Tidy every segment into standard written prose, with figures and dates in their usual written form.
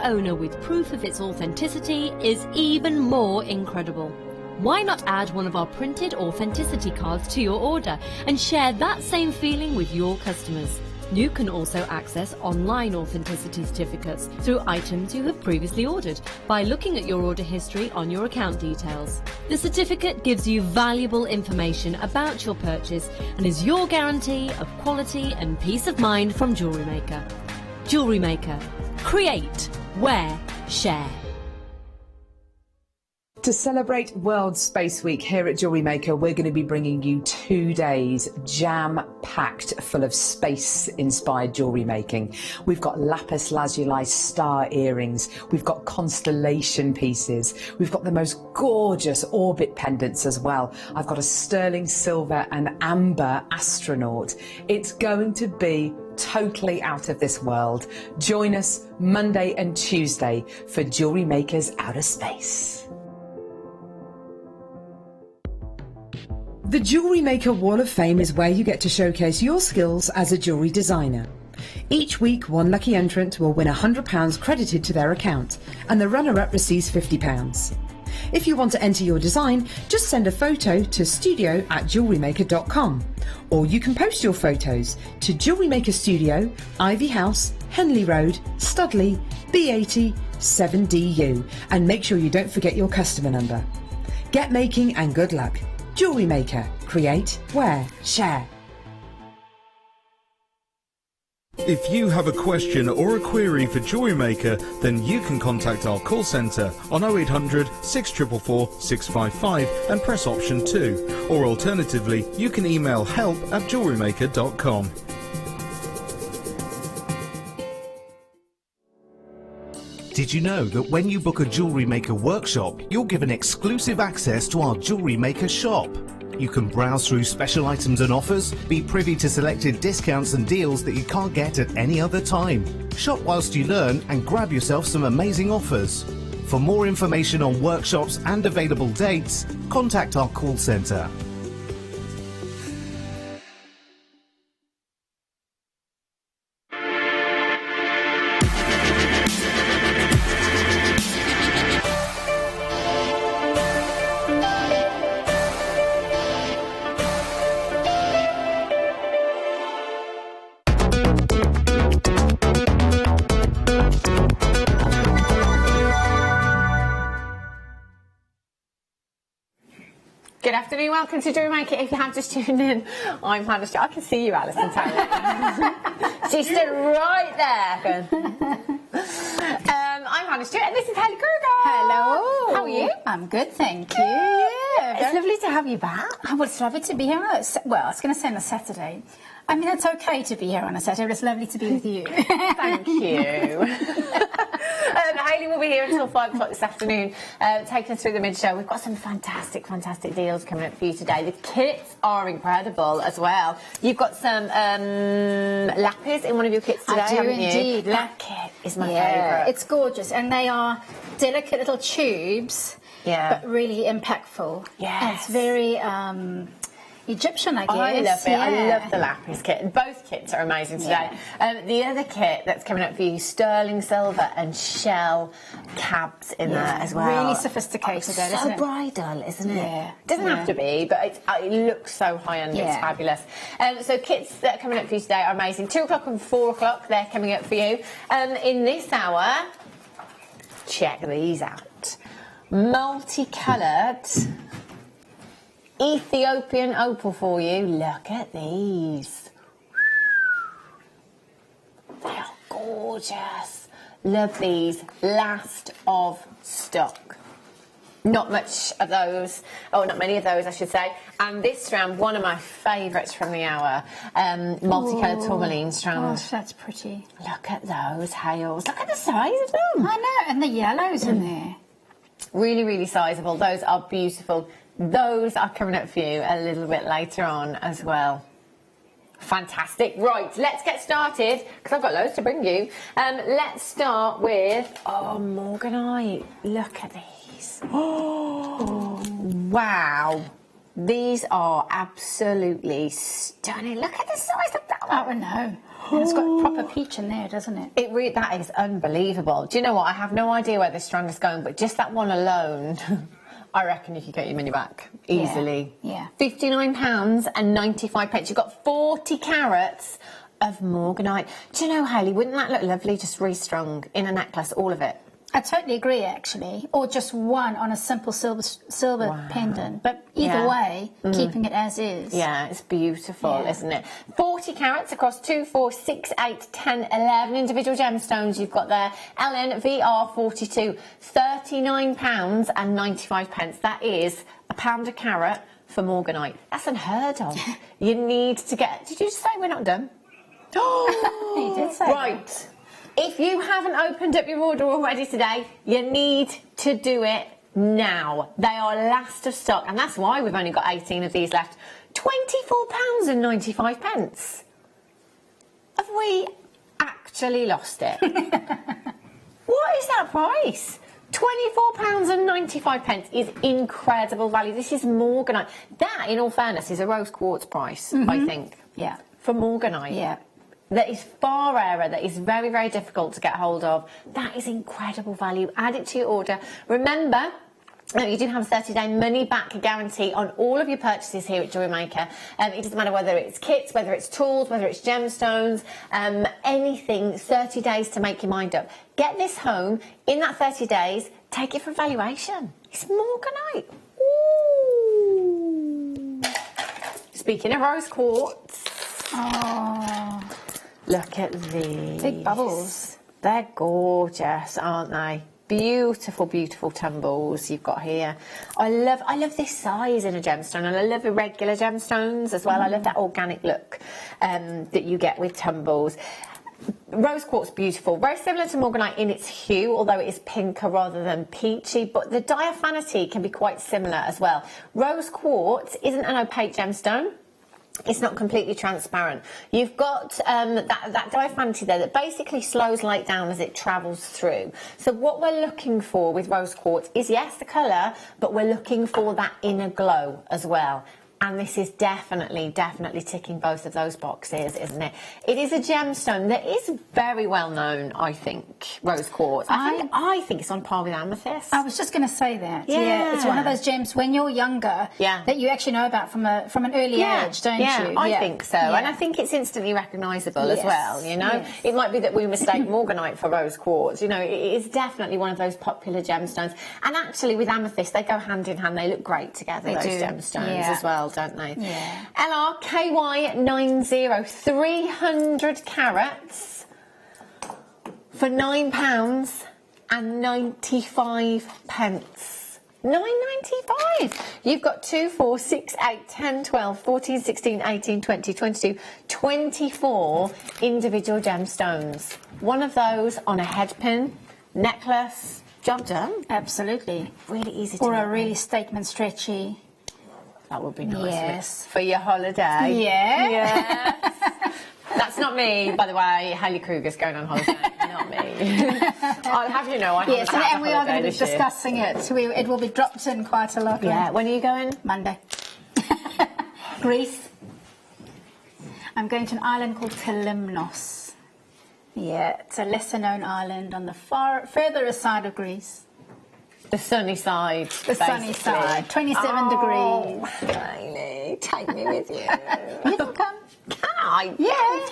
owner with proof of its authenticity is even more incredible. Why not add one of our printed authenticity cards to your order and share that same feeling with your customers? You can also access online authenticity certificates through items you have previously ordered by looking at your order history on your account details. The certificate gives you valuable information about your purchase and is your guarantee of quality and peace of mind from Jewellery Maker. Jewellery Maker. Create, wear, share. To celebrate World Space Week here at Jewellery Maker, we're going to be bringing you 2 days jam-packed full of space-inspired jewellery making. We've got lapis lazuli star earrings, we've got constellation pieces, we've got the most gorgeous orbit pendants as well. I've got a sterling silver and amber astronaut. It's going to be totally out of this world. Join us Monday and Tuesday for Jewellery Maker's Outer Space. The Jewellery Maker Wall of Fame is where you get to showcase your skills as a jewellery designer. Each week, one lucky entrant will win £100 credited to their account, and the runner-up receives £50. If you want to enter your design, just send a photo to studio@jewellerymaker.com, or you can post your photos to Jewellery Maker Studio, Ivy House, Henley Road, Studley, B80 7DU, and make sure you don't forget your customer number. Get making and good luck. Jewellery Maker. Create, wear, share. If you have a question or a query for Jewellery Maker, then you can contact our call centre on 0800 644 655 and press option 2. Or alternatively, you can email help@jewellerymaker.com. Did you know that when you book a Jewellery Maker workshop, you're given exclusive access to our Jewellery Maker shop? You can browse through special items and offers, be privy to selected discounts and deals that you can't get at any other time. Shop whilst you learn and grab yourself some amazing offers. For more information on workshops and available dates, contact our call centre. Good afternoon, welcome to Jewellery Maker. If you have just tuned in, I'm Hannah. I can see you, Alison Tarry. She stood right there. I'm Hannah Stewart and this is Hayley Kruger. Hello. How are you? I'm good, thank you. Yeah. It's lovely to have you back. Oh, well, it's lovely to be here. Well, I was going to say on a Saturday. I mean, it's okay to be here on a Saturday, but it's lovely to be with you. Thank you. Hayley will be here until 5 o'clock this afternoon, taking us through the mid-show. We've got some fantastic deals coming up for you today. The kits are incredible as well. You've got some lapis in one of your kits today, I do haven't you? indeed. That kit is my favourite. It's gorgeous, and they are delicate little tubes, but really impactful. Yeah, it's very Egyptian, I guess. I love it. Yeah. I love the lapis kit. Both kits are amazing today. Yeah. The other kit that's coming up for you, sterling silver and shell cabs in there as well. Really sophisticated, isn't it? So bridal, isn't it? Yeah. It doesn't have to be, but it looks so high-end. It's fabulous. So kits that are coming up for you today are amazing. 2 o'clock and 4 o'clock, they're coming up for you. In this hour, check these out. Multicoloured Ethiopian opal for you. Look at these. They are gorgeous. Love these. Last of stock. Not much of those, not many of those I should say. And this strand, one of my favourites from the hour, multicoloured tourmaline strand. Gosh, that's pretty. Look at those hales. Look at the size of them. I know, and the yellows in there. Really, really sizable. Those are beautiful. Those are coming up for you a little bit later on as well. Fantastic. Right, let's get started, because I've got loads to bring you. Let's start with, Morganite. Look at these. Oh, wow. These are absolutely stunning. Look at the size of that one. Oh, no. It's got proper peach in there, doesn't it? That is unbelievable. Do you know what? I have no idea where this strand is going, but just that one alone, I reckon you could get your money back easily. Yeah. £59.95. You've got 40 carats of morganite. Do you know, Hayley, wouldn't that look lovely, just restrung in a necklace, all of it? I totally agree, actually. Or just one on a simple silver pendant. But either way, keeping it as is. Yeah, it's beautiful, isn't it? 40 carats across 2, 4, 6, 8, 10, 11 individual gemstones you've got there. LNVR42, £39.95. That is £1 a carat for morganite. That's unheard of. You need to get... Did you just say we're not done? You did say right. that. If you haven't opened up your order already today, you need to do it now. They are last of stock, and that's why we've only got 18 of these left. £24.95. Have we actually lost it? What is that price? £24.95 is incredible value. This is morganite. That, in all fairness, is a rose quartz price, I think. Yeah. For morganite. Yeah. That is far rarer, that is very, very difficult to get hold of. That is incredible value. Add it to your order. Remember, you do have a 30-day money-back guarantee on all of your purchases here at Jewellery Maker. It doesn't matter whether it's kits, whether it's tools, whether it's gemstones, anything, 30 days to make your mind up. Get this home in that 30 days, take it for evaluation. It's morganite. Ooh. Speaking of rose quartz. Oh. Look at these. Big bubbles. They're gorgeous, aren't they? Beautiful, beautiful tumbles you've got here. I love this size in a gemstone, and I love irregular gemstones as well. I love that organic look that you get with tumbles. Rose quartz, beautiful. Very similar to morganite in its hue, although it is pinker rather than peachy, but the diaphanity can be quite similar as well. Rose quartz isn't an opaque gemstone. It's not completely transparent. You've got that diaphanity there that basically slows light down as it travels through. So what we're looking for with rose quartz is, yes, the colour, but we're looking for that inner glow as well. And this is definitely ticking both of those boxes, isn't it? It is a gemstone that is very well known, I think, rose quartz. I think it's on par with amethyst. I was just going to say that. Yeah. It's one of those gems when you're younger that you actually know about from an early age, don't you? I think so. And I think it's instantly recognisable as well, you know? Yes. It might be that we mistake morganite for rose quartz. You know, it is definitely one of those popular gemstones. And actually with amethyst, they go hand in hand. They look great together, those gemstones as well, don't they? Yeah. LRKY90, 300 carats for £9.95. £9.95. You've got 2, 4, 6, 8, 10, 12, 14, 16, 18, 20, 22, 24 individual gemstones. One of those on a head pin, necklace, job done. Absolutely. Really easy to Or make. a really statement stretchy. That would be nice. Yes. For your holiday. Yeah. Yes. That's not me, by the way. Hayley Kruger's going on holiday. Not me. I'll have you know I haven't had and we are going to be discussing it. It will be dropped in quite a lot. Yeah. When are you going? Monday. Greece. I'm going to an island called Kalymnos. Yeah, it's a lesser known island on the further side of Greece. The sunny side. The sunny side. 27 degrees. Hayley, take me with you. You can come. Can I? Yeah.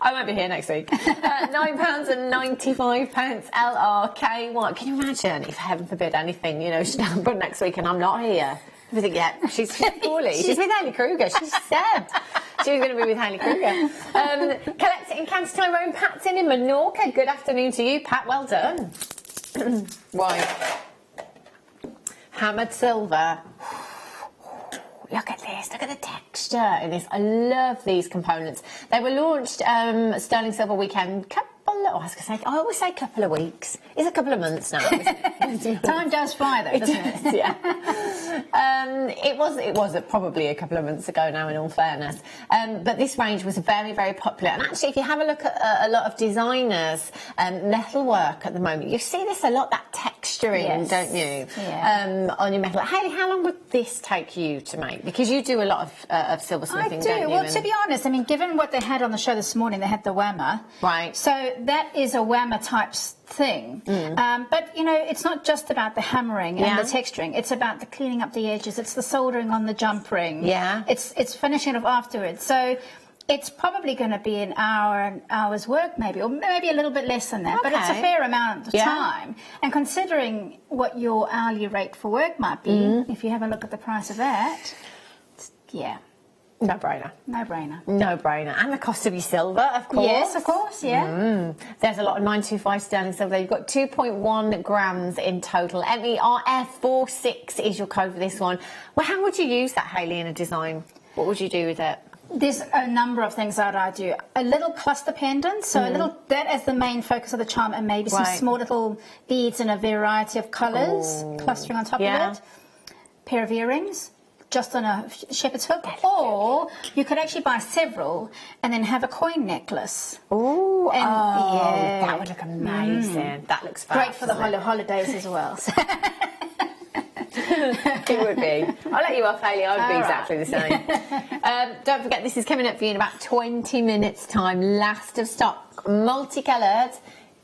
I won't be here next week. £9.95 LRKY. Can you imagine if, heaven forbid, anything, you know, should happen next week and I'm not here? I think, yeah, she's poorly. She's with Hayley Kruger. She said she was going to be with Hayley Kruger. Collect it in County Tyrone. Pat's in Menorca. Good afternoon to you, Pat. Well done. Right. Hammered silver. Look at this, look at the texture in this. I love these components. They were launched Sterling Silver Weekend I always say couple of weeks. It's a couple of months now. Time does fly though, doesn't it? Yeah. It was probably a couple of months ago now, in all fairness. But this range was very, very popular. And actually, if you have a look at a lot of designers' metalwork at the moment, you see this a lot, that texture texturing, Yes. don't you? Yeah. On your metal. Hayley, how long would this take you to make? Because you do a lot of silversmithing, I do. don't you? Well, to be honest, I mean, given what they had on the show this morning, they had the whammer. Right. So that is a whammer type thing. But, you know, it's not just about the hammering and the texturing. It's about the cleaning up the edges. It's the soldering on the jump ring. Yeah. It's finishing it off afterwards. So it's probably going to be an hour's work maybe, or maybe a little bit less than that. But it's a Okay. fair amount of time. And considering what your hourly rate for work might be, if you have a look at the price of that, yeah, No-brainer. no-brainer. No-brainer. And the cost of your silver, of course. Yes, of course, yeah. There's a lot of 925 sterling silver there. You've got 2.1 grams in total. MERF46 is your code for this one. Well, how would you use that, Hayley, in a design? What would you do with it? There's a number of things that I do. A little cluster pendant, so a little that as the main focus of the charm, and maybe some small little beads in a variety of colours, clustering on top of it. Pair of earrings, just on a shepherd's hook, or you could actually buy several and then have a coin necklace. Ooh, And that would look amazing. That looks fab. great for the holidays as well. It would be. I'll let you off, Hayley. I would be exactly the same. Don't forget, this is coming up for you in about 20 minutes' time. Last of stock, multicoloured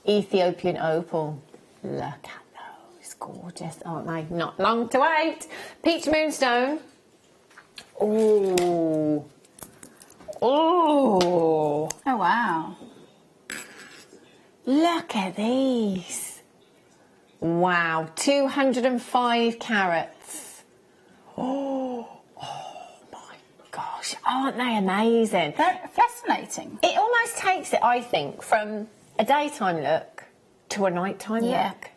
Ethiopian opal. Look at those, gorgeous, aren't they? Not long to wait. Peach moonstone. Ooh. Ooh. Oh, wow. Look at these. Wow, 205 carats. Oh my gosh, aren't they amazing? They're fascinating. It almost takes it, I think, from a daytime look to a nighttime look.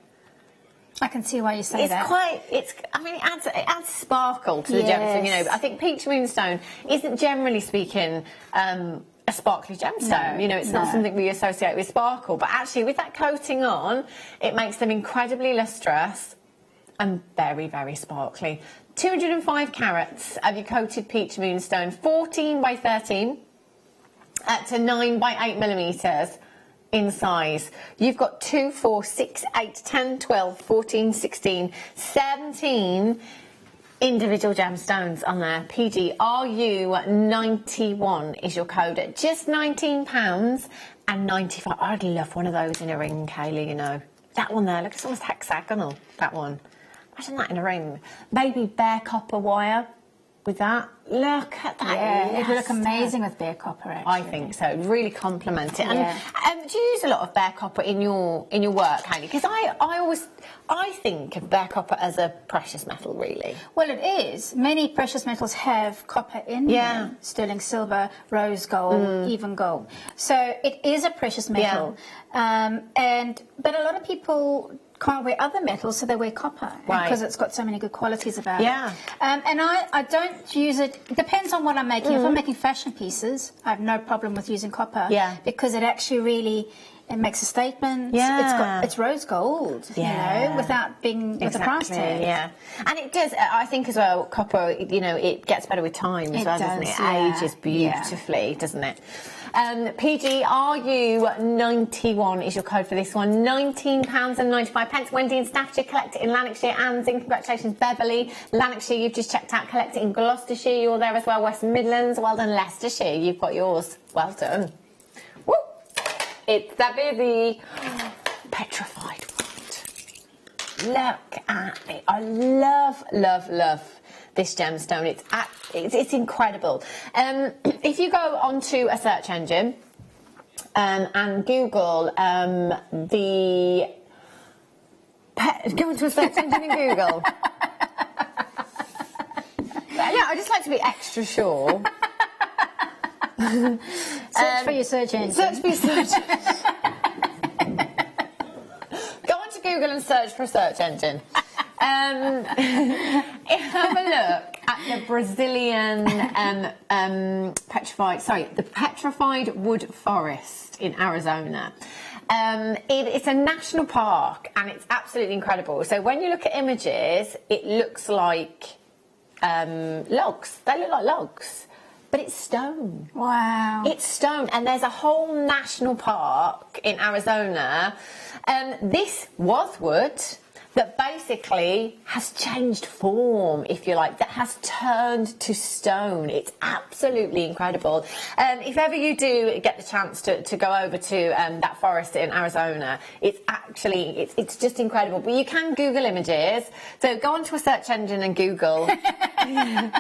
I can see why you say It's that. I mean, it adds sparkle to the gemstone, you know. But I think peach moonstone isn't, generally speaking, a sparkly gemstone. No, you know, it's not something we associate with sparkle. But actually, with that coating on, it makes them incredibly lustrous and very, very sparkly. 205 carats of your coated peach moonstone, 14 by 13 to 9 by 8 millimetres in size. You've got 2, 4, 6, 8, 10, 12, 14, 16, 17 individual gemstones on there. PGRU91 is your code at just £19 and 95. I'd love one of those in a ring, Hayley, you know. That one there, look, it's almost hexagonal, that one. Imagine that in a ring. Maybe bare copper wire with that. Look at that. Yeah, it would look amazing with bare copper, actually. I think so. It'd really complement it. Yeah. And do you use a lot of bare copper in your work, Hayley? Because I think of bare copper as a precious metal, really. Well, it is. Many precious metals have copper in them. Sterling silver, rose gold, even gold. So it is a precious metal. But a lot of people can't wear other metals, so they wear copper because it's got so many good qualities about it. And I don't use it. It depends on what I'm making. If I'm making fashion pieces, I have no problem with using copper because it actually really it makes a statement. It's rose gold, you know, without being with a price tag. And it does. I think as well, copper. You know, it gets better with time as well, doesn't it? It ages beautifully, doesn't it? PGRU91 is your code for this one. £19 and 95. Wendy in Staffordshire, collect it in Lanarkshire. Anne's in, congratulations, Beverly. Lanarkshire, you've just checked out. Collect it in Gloucestershire, you're there as well. West Midlands, well done. Leicestershire, you've got yours. Well done. Woo! It's that busy. Petrified wood. Look at it. I love, love, love this gemstone. It's incredible. If you go onto a search engine and Google go into a search engine and Google. Yeah, I just like to be extra sure. Search for your search engine. Search for your search engine. Go onto Google and search for a search engine. Have a look at the Brazilian the petrified wood forest in Arizona. It's a national park and it's absolutely incredible. So when you look at images, it looks like logs. They look like logs, but it's stone. Wow. It's stone, and there's a whole national park in Arizona. This was wood. that basically has changed form, if you like, that has turned to stone. It's absolutely incredible. If ever you do get the chance to go over to that forest in Arizona, it's actually, it's just incredible. But you can Google images. So go onto a search engine and Google and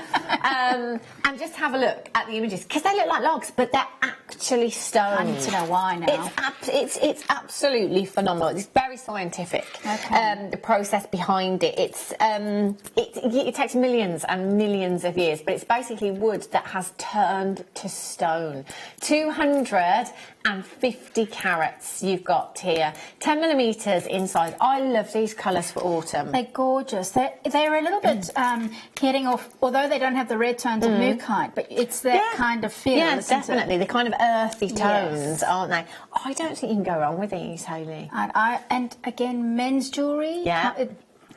just have a look at the images, because they look like logs, but they're actually stone. I need to know why now. It's absolutely phenomenal. It's very scientific. Okay. The process behind it. It takes millions and millions of years, but it's basically wood that has turned to stone. 250 carats you've got here. 10 millimetres in size. I love these colours for autumn. They're gorgeous. They're a little bit getting off, although they don't have the red tones of mookaite, but it's that kind of feel. Yeah, isn't definitely. it? They're kind of earthy tones, Yes. aren't they? I don't think you can go wrong with these, Hayley. And again, men's jewellery. Yeah.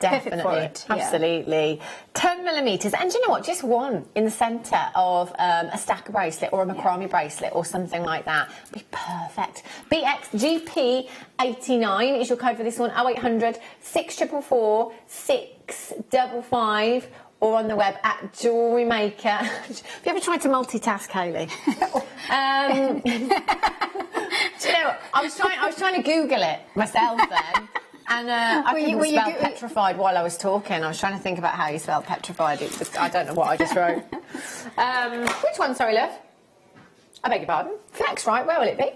Perfect Definitely, for it. Yeah. absolutely. 10 millimetres, and do you know what? Just one in the centre of a stacker bracelet or a macrame bracelet or something like that would be perfect. BXGP89 is your code for this one. 0800 644 655, or on the web at Jewellery Maker. Have you ever tried to multitask, Hayley? Do you know? I was trying to Google it myself then. And I couldn't spell petrified while I was talking. I was trying to think about how you spell petrified. It was, I don't know what I just wrote. Which one, sorry, love? I beg your pardon. Flex right, where will it be?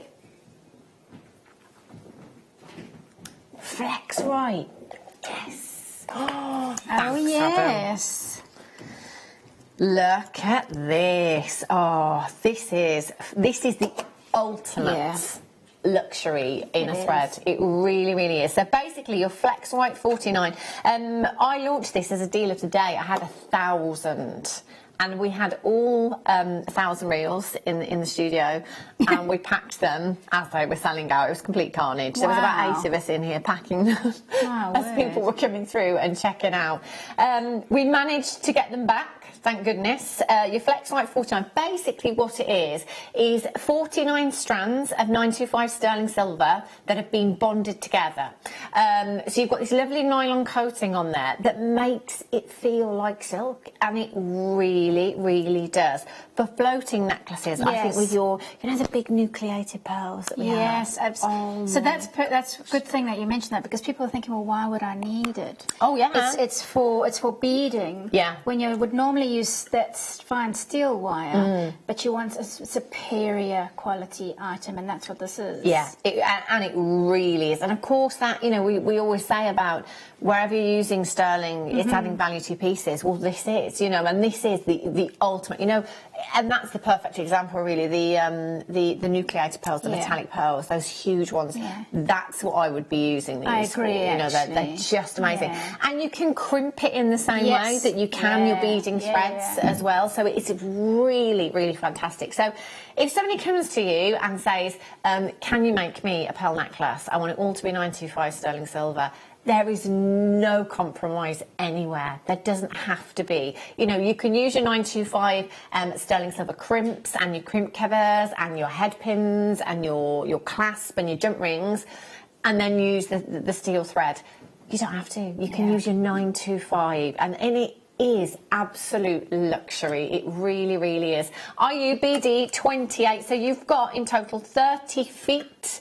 Flex right. Yes. Oh, yes. Look at this. Oh, this is the ultimate luxury in a thread. It really, really is. So basically, your Flex White 49. I launched this as a deal of the day. I had 1,000. And we had all 1,000 reels in the studio, and we packed them as they were selling out. It was complete carnage. There was about 8 of us in here packing them as people were coming through and checking out. We managed to get them back. Thank goodness. Your Flex White 49, basically what it is 49 strands of 925 sterling silver that have been bonded together. So you've got this lovely nylon coating on there that makes it feel like silk, and it really, really does. For floating necklaces, I think with your, the big nucleated pearls that we have. Absolutely. So that's a good thing that you mentioned that, because people are thinking, well, why would I need it? Oh, yeah. It's for beading. Yeah. When you would normally use that fine steel wire, but you want a superior quality item, and that's what this is. Yeah, and it really is. And of course that, we always say about wherever you're using sterling, it's adding value to your pieces. Well, this is, and this is the ultimate, and that's the perfect example, really. The nucleated pearls, the metallic pearls, those huge ones. Yeah. That's what I would be using these. I agree. For. They're just amazing, and you can crimp it in the same way that you can your beading threads as well. So it's really, really fantastic. So if somebody comes to you and says, "Can you make me a pearl necklace? I want it all to be 925 sterling silver." There is no compromise anywhere. There doesn't have to be. You can use your 925 sterling silver crimps and your crimp covers and your head pins and your clasp and your jump rings, and then use the steel thread. You don't have to. You can use your 925, and it is absolute luxury. It really, really is. RUBD 28. So you've got in total 30 feet,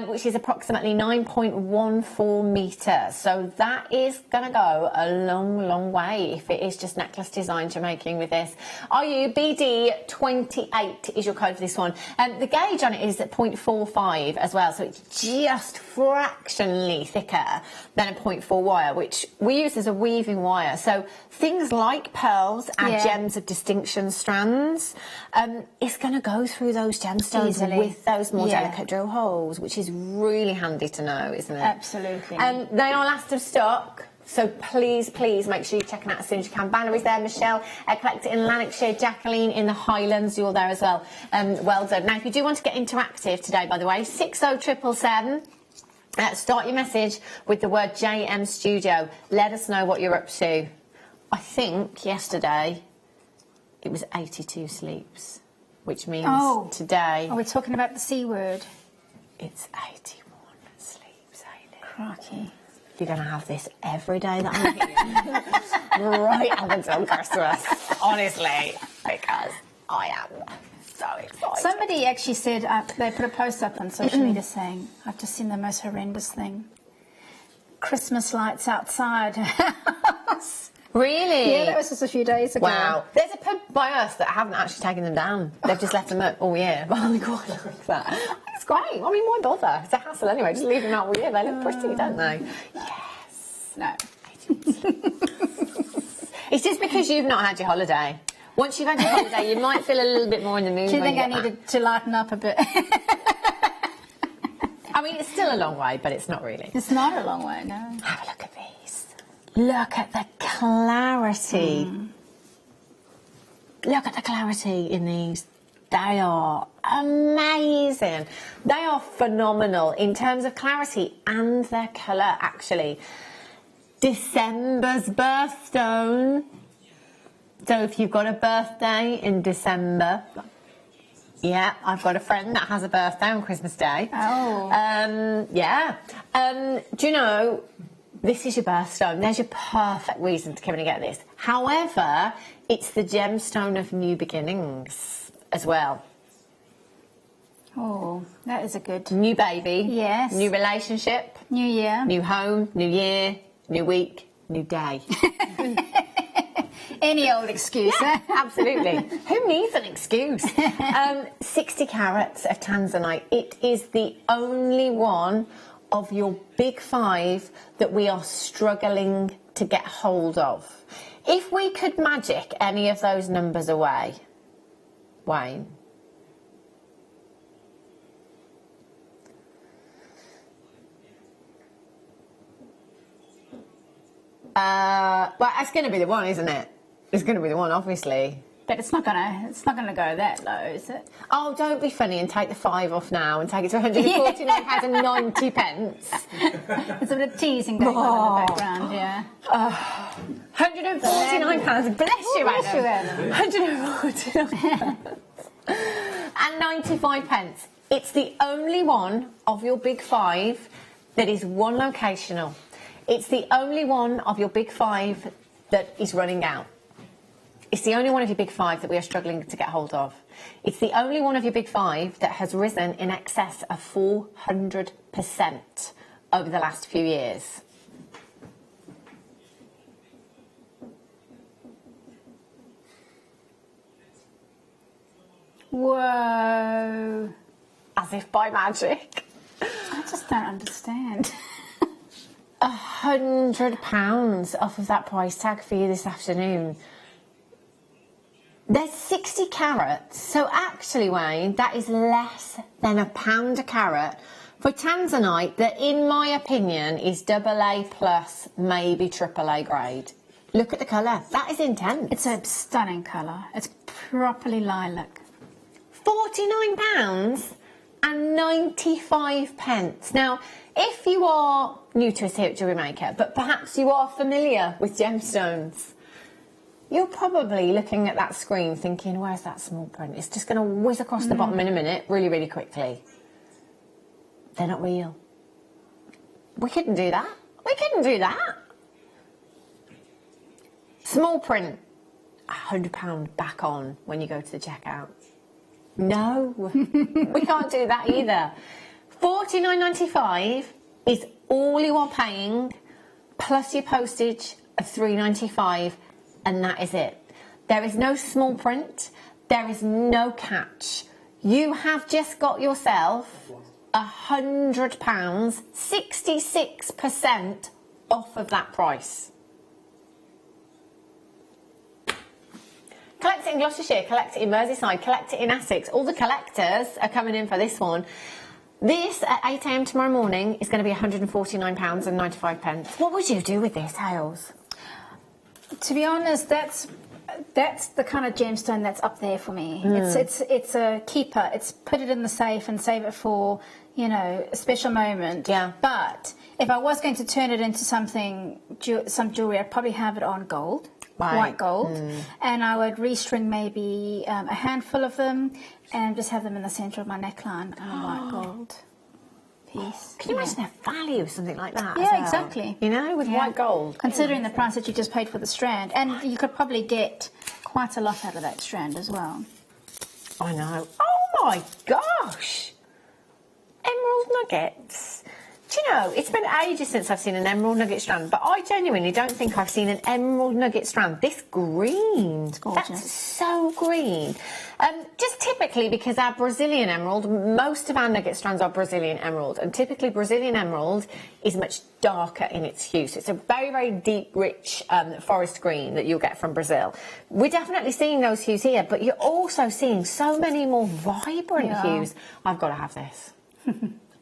which is approximately 9.14 metres. So that is going to go a long, long way if it is just necklace designs you're making with this. RUBD 28 is your code for this one. The gauge on it is at 0.45 as well. So it's just fractionally thicker than a 0.4 wire, which we use as a weaving wire. So things like pearls and gems of distinction strands, it's going to go through those gemstones with those more delicate drill holes, which is really handy to know, isn't it? Absolutely. They are last of stock. So please, please make sure you check them out as soon as you can. Bannery's there, Michelle, collector in Lanarkshire, Jacqueline in the Highlands, you're there as well. Well done. Now, if you do want to get interactive today, by the way, 60777. Start your message with the word JM Studio. Let us know what you're up to. I think yesterday it was 82 sleeps, which means today... Are we talking about the C word? It's 81 sleeps, Hayley. Crikey. you're going to have this every day that I'm looking at you. Right up until Christmas, honestly, because I am so excited. Somebody actually said, they put a post up on social media saying, I've just seen the most horrendous thing. Christmas lights outside. Really? Yeah, that was just a few days ago. Wow. There's a pub by us that haven't actually taken them down. They've just left them up all year. Oh, God, look at that. It's great. I mean, why bother? It's a hassle anyway. Just leave them out all year. They look pretty, don't they? Yes. No. It's just because you've not had your holiday. Once you've had your holiday, you might feel a little bit more in the mood. Do you think I needed to lighten up a bit? I mean, it's still a long way, but it's not really. It's not a long way, no. Have a look at these. Look at the clarity. Look at the clarity in these. They are amazing. They are phenomenal in terms of clarity and their colour, actually. December's birthstone. So if you've got a birthday in December, yeah, I've got a friend that has a birthday on Christmas Day. Oh. Yeah. Do you know, this is your birthstone. There's your perfect reason to come and get this. However, it's the gemstone of new beginnings as well. Oh, that is a good... New baby. Yes. New relationship. New year. New home. New year. New week. New day. Any old excuse. Yeah, absolutely. Who needs an excuse? 60 carats of tanzanite. It is the only one of your big 5 that we are struggling to get hold of. If we could magic any of those numbers away, Wayne. Well, it's going to be the one, isn't it? It's going to be the one, obviously. But it's not gonna go that low, is it? Oh, don't be funny and take the 5 off now and take it to £149.90. There's a bit of teasing going on in the background, yeah. £149. Bless you, Bless you, Adam. £149 and 95 pence. It's the only one of your big 5 that is one locational. It's the only one of your big 5 that is running out. It's the only one of your big 5 that we are struggling to get hold of. It's the only one of your big 5 that has risen in excess of 400% over the last few years. Whoa. As if by magic. I just don't understand. £100 off of that price tag for you this afternoon. There's 60 carats, so actually, Wayne, that is less than £1 a carat for tanzanite that, in my opinion, is AA+, maybe AAA grade. Look at the colour. That is intense. It's a stunning colour. It's properly lilac. £49 and 95 pence. Now, if you are new to us here at Jewellery Maker, but perhaps you are familiar with gemstones, you're probably looking at that screen thinking, where's that small print? It's just going to whiz across the bottom in a minute, really, really quickly. They're not real. We couldn't do that. We couldn't do that. Small print, £100 back on when you go to the checkout. No, we can't do that either. $49.95 is all you are paying, plus your postage of $3.95, and that is it. There is no small print. There is no catch. You have just got yourself £100, 66% off of that price. Collect it in Gloucestershire, collect it in Merseyside, collect it in Essex. All the collectors are coming in for this one. This, at 8 a.m. tomorrow morning, is going to be £149 and 95 pence. What would you do with this, Hales? To be honest, that's the kind of gemstone that's up there for me. It's a keeper. It's put it in the safe and save it for, you know, a special moment. Yeah. But if I was going to turn it into something, some jewellery, I'd probably have it on gold. Right. White gold, and I would restring maybe a handful of them and just have them in the centre of my neckline on white gold. piece. Can you imagine the value of something like that? as Yeah, well? exactly. You know, with white gold. Considering the price that you just paid for the strand. And you could probably get quite a lot out of that strand as well. I know. Oh my gosh! Emerald nuggets. Do you know, it's been ages since I've seen an emerald nugget strand, but I genuinely don't think I've seen an emerald nugget strand this green. It's gorgeous. That's so green. Just typically, because our Brazilian emerald, most of our nugget strands are Brazilian emerald, and typically Brazilian emerald is much darker in its hue. So it's a very, very deep, rich forest green that you'll get from Brazil. We're definitely seeing those hues here, but you're also seeing so many more vibrant hues. I've got to have this.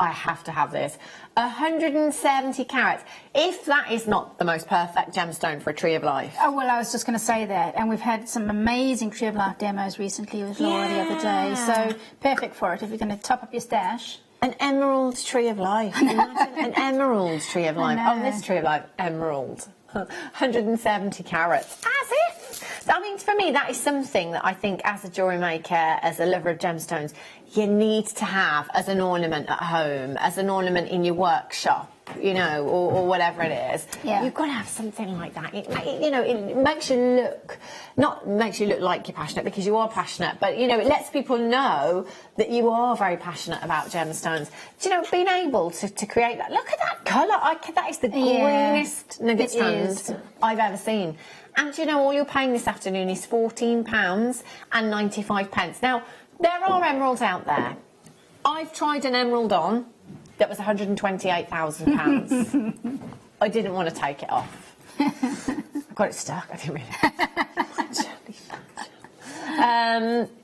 I have to have this. 170 carats. If that is not the most perfect gemstone for a tree of life. Oh, well, I was just going to say that. And we've had some amazing Tree of Life demos recently with Laura the other day. So perfect for it if you're going to top up your stash. An emerald tree of life. Imagine an emerald tree of life. know. Oh, this tree of life, emerald. 170 carats. As if. I mean, for me, that is something that I think as a jewellery maker, as a lover of gemstones, you need to have as an ornament at home, as an ornament in your workshop, you know, or whatever it is. Yeah. You've got to have something like that. You know, it makes you look, not makes you look like you're passionate, because you are passionate, but, you know, it lets people know that you are very passionate about gemstones. Do you know, being able to create that, look at that colour. That is the greenest nugget strand I've ever seen. And, you know, all you're paying this afternoon is £14.95. Now, there are emeralds out there. I've tried an emerald on that was £128,000. I didn't want to take it off. I got it stuck. I didn't really.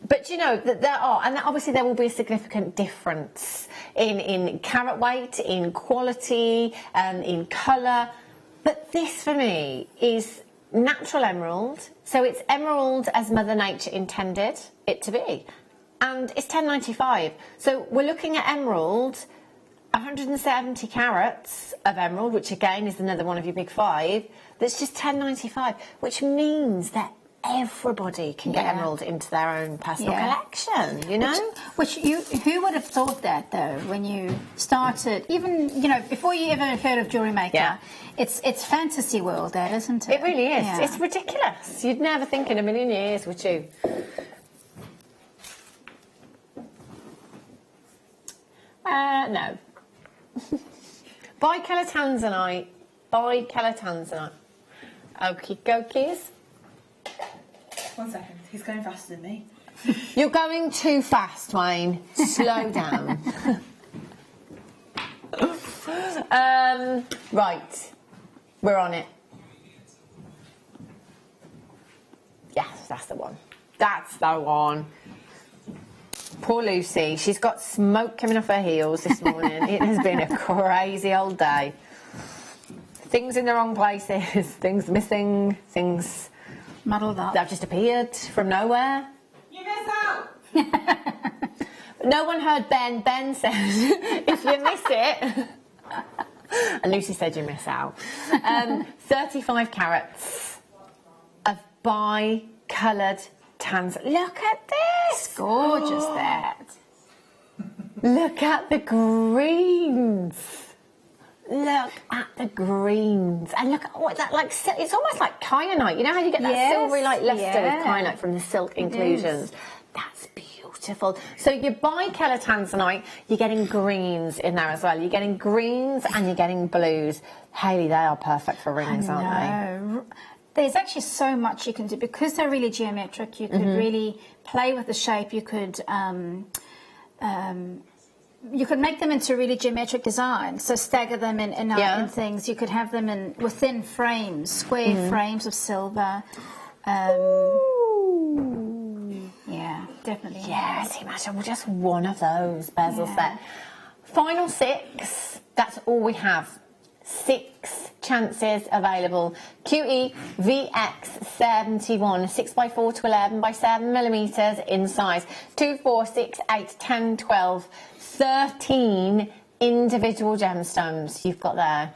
But you know that there are, and obviously there will be a significant difference in carat weight, in quality, in colour. But this for me is natural emerald. So it's emerald as Mother Nature intended it to be. And it's £10.95. So we're looking at emerald, 170 carats of emerald, which again is another one of your big five, that's just £10.95, which means that everybody can get emerald into their own personal collection, you know? Who would have thought that, though, when you started, even, you know, before you ever heard of Jewellery Maker? Yeah. It's fantasy world, that, isn't it? It really is. Yeah. It's ridiculous. You'd never think in a million years, would you? No. Bicolor tanzanite. Bicolor tanzanite. Okie dokies. 1 second, he's going faster than me. You're going too fast, Wayne. Slow down. Right. We're on it. Yes, that's the one. That's the one. Poor Lucy, she's got smoke coming off her heels this morning. It has been a crazy old day. Things in the wrong places, things missing, things Muddled up. that have just appeared from nowhere. You miss out! No one heard Ben. Ben said, if you miss it... And Lucy said you miss out. 35 carats of bi-coloured tans. Look at this! Gorgeous, that. Look at the greens. Look at the greens. And look at what that, like, it's almost like kyanite. You know how you get that silvery, like, luster with kyanite from the silk inclusions? That's beautiful. So your bi-colour tanzanite, you're getting greens in there as well. You're getting greens and you're getting blues. Hayley, they are perfect for rings, aren't they? There's actually so much you can do because they're really geometric. You could really play with the shape. You could make them into really geometric design. So stagger them in things. You could have them in within frames, square frames of silver. Yeah, definitely. Yes, imagine just one of those bezel set. Final 6. That's all we have. 6 chances available. QE VX71, 6x4 to 11 by 7 millimeters in size. 2, 4, 6, 8, 10, 12, 13 individual gemstones you've got there.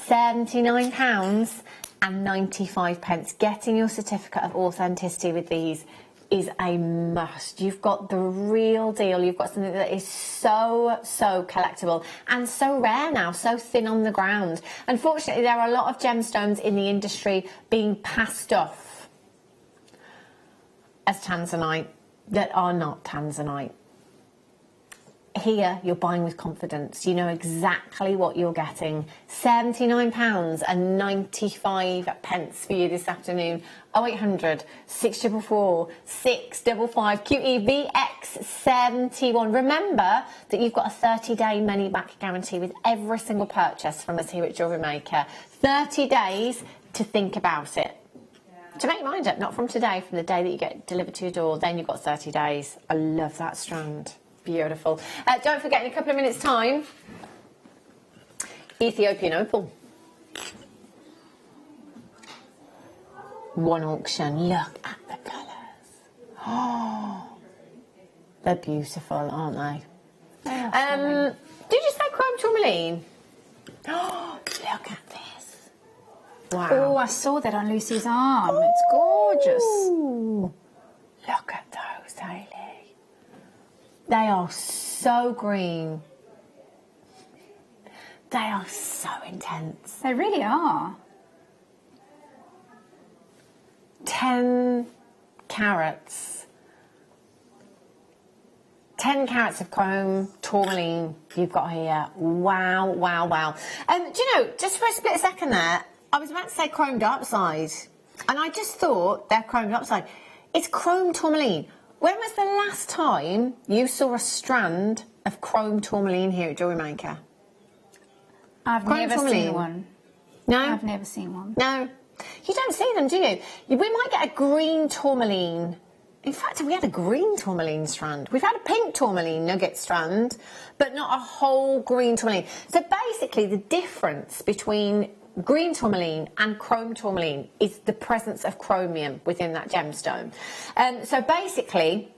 £79.95. Getting your certificate of authenticity with these is a must. You've got the real deal. You've got something that is so collectible and so rare now, so thin on the ground. Unfortunately, there are a lot of gemstones in the industry being passed off as tanzanite that are not tanzanite. Here, you're buying with confidence. You know exactly what you're getting. £79.95 for you this afternoon. 0800 644 655 QEVX71. Remember that you've got a 30-day money-back guarantee with every single purchase from us here at Jewellery Maker. 30 days to think about it. To make your mind up, not from today, from the day that you get delivered to your door. Then you've got 30 days. I love that strand. Beautiful. Don't forget, in a couple of minutes' time, Ethiopian opal. One auction. Look at the colours. Oh, they're beautiful, aren't they? Did you say chrome tourmaline? Oh, look at this. Wow. Oh, I saw that on Lucy's arm. It's gorgeous. Ooh. Look at those, Hayley. They are so green. They are so intense. They really are. 10 carats. 10 carats of chrome tourmaline you've got here. Wow, wow, wow. Do you know, just for a split second there, I was about to say chrome dioxide, and I just thought they're chrome dioxide. It's chrome tourmaline. When was the last time you saw a strand of chrome tourmaline here at Jewellery Maker? I've never seen one. No? I've never seen one. No. You don't see them, do you? We might get a green tourmaline. In fact, we had a green tourmaline strand. We've had a pink tourmaline nugget strand, but not a whole green tourmaline. So basically, the difference between green tourmaline and chrome tourmaline is the presence of chromium within that gemstone. So basically,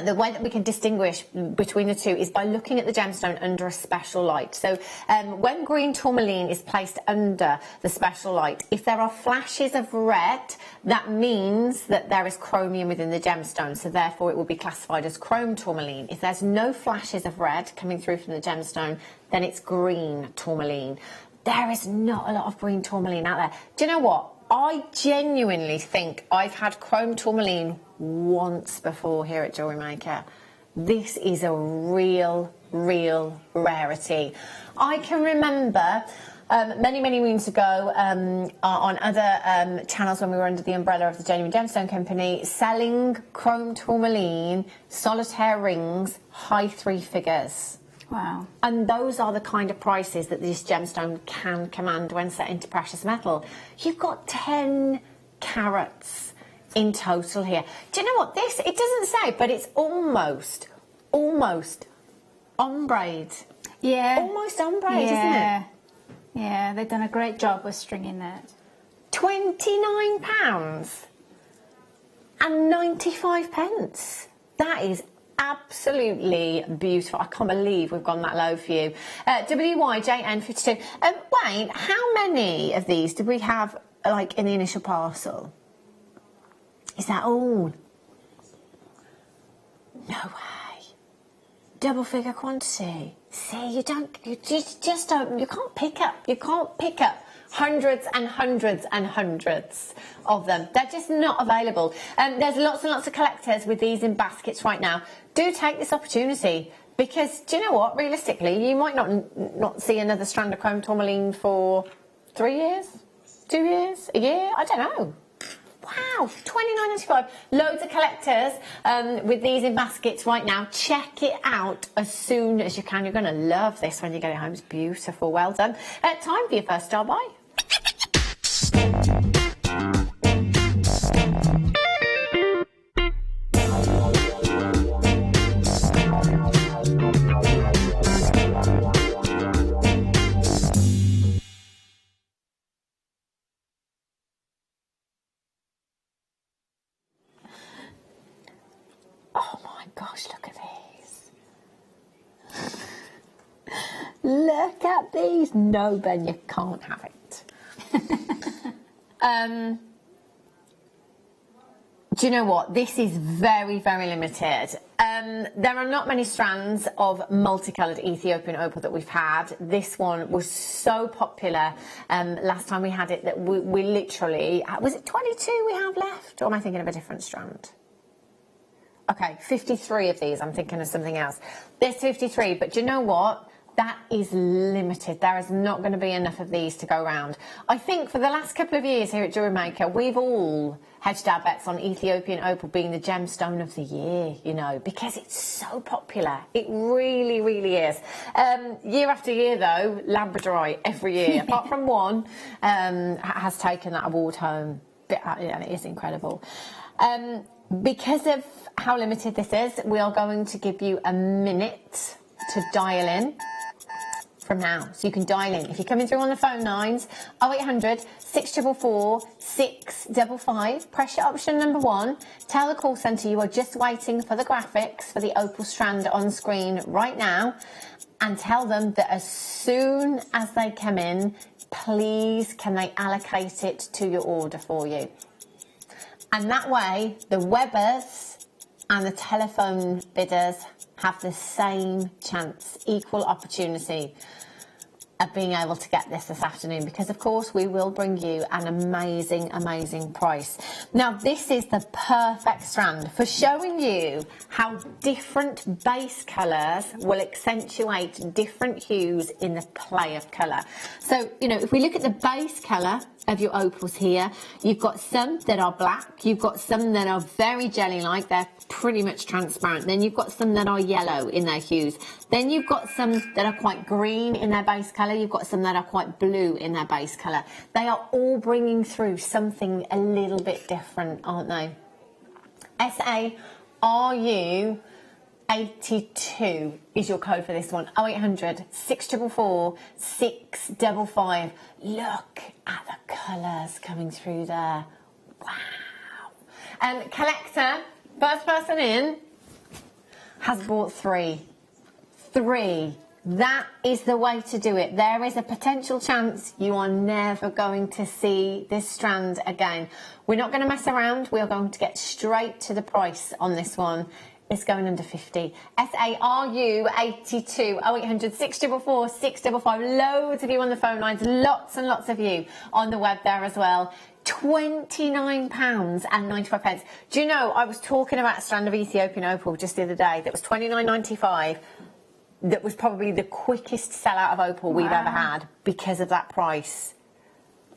the way that we can distinguish between the two is by looking at the gemstone under a special light. So when green tourmaline is placed under the special light, if there are flashes of red, that means that there is chromium within the gemstone, so therefore it will be classified as chrome tourmaline. If there's no flashes of red coming through from the gemstone, then it's green tourmaline. There is not a lot of green tourmaline out there. Do you know what? I genuinely think I've had chrome tourmaline once before here at Jewellery Maker. This is a real rarity. I can remember many moons ago on other channels when we were under the umbrella of the Genuine Gemstone Company, selling chrome tourmaline solitaire rings, high 3 figures. Wow. And those are the kind of prices that this gemstone can command when set into precious metal. You've got 10 carats in total here. Do you know what this, it doesn't say, but it's almost ombre. Yeah. Almost ombre, isn't it? Yeah, they've done a great job with stringing that. £29 and 95 pence. That is absolutely beautiful. I can't believe we've gone that low for you. WYJN52. Wayne, how many of these did we have, like, in the initial parcel? Is that all? No way. Double figure quantity. See, you can't pick up hundreds and hundreds and hundreds of them. They're just not available. There's lots and lots of collectors with these in baskets right now. Do take this opportunity, because do you know what? Realistically, you might not see another strand of chrome tourmaline for 3 years, 2 years, a year. I don't know. Wow, $29.95. Loads of collectors with these in baskets right now. Check it out as soon as you can. You're going to love this when you get it home. It's beautiful. Well done. Time for your first star buy. Oh my gosh, look at these. Look at these. No, Ben, you can't have it. Do you know what? This is very, very limited. There are not many strands of multicoloured Ethiopian opal that we've had. This one was so popular last time we had it that we literally... Was it 22 we have left? Or am I thinking of a different strand? Okay, 53 of these. I'm thinking of something else. There's 53, but do you know what? That is limited. There is not going to be enough of these to go around. I think for the last couple of years here at Jewellery Maker, we've all hedged our bets on Ethiopian opal being the gemstone of the year, you know, because it's so popular. It really, really is. Year after year, though, Labradorite every year, apart from one, has taken that award home. And it is incredible. Because of how limited this is, we are going to give you a minute to dial in from now. So you can dial in. If you're coming through on the phone lines, 0800 644 655, press your option number 1. Tell the call centre you are just waiting for the graphics for the opal strand on screen right now, and tell them that as soon as they come in, please can they allocate it to your order for you. And that way, the webbers and the telephone bidders have the same chance, equal opportunity of being able to get this afternoon, because of course we will bring you an amazing, amazing price. Now this is the perfect strand for showing you how different base colours will accentuate different hues in the play of colour. So, you know, if we look at the base colour of your opals here, you've got some that are black, you've got some that are very jelly-like, they're pretty much transparent, then you've got some that are yellow in their hues, then you've got some that are quite green in their base colour, you've got some that are quite blue in their base colour. They are all bringing through something a little bit different, aren't they? SARU 82 is your code for this one. 0800 644 655. Look at the colours coming through there. Wow. Collector, first person in, has bought 3. 3. That is the way to do it. There is a potential chance you are never going to see this strand again. We're not going to mess around. We are going to get straight to the price on this one. It's going under 50. SARU 82 0800 644 655. Loads of you on the phone lines, lots and lots of you on the web there as well. £29.95. Do you know, I was talking about a strand of Ethiopian opal just the other day that was £29.95. That was probably the quickest sellout of opal we've ever had because of that price.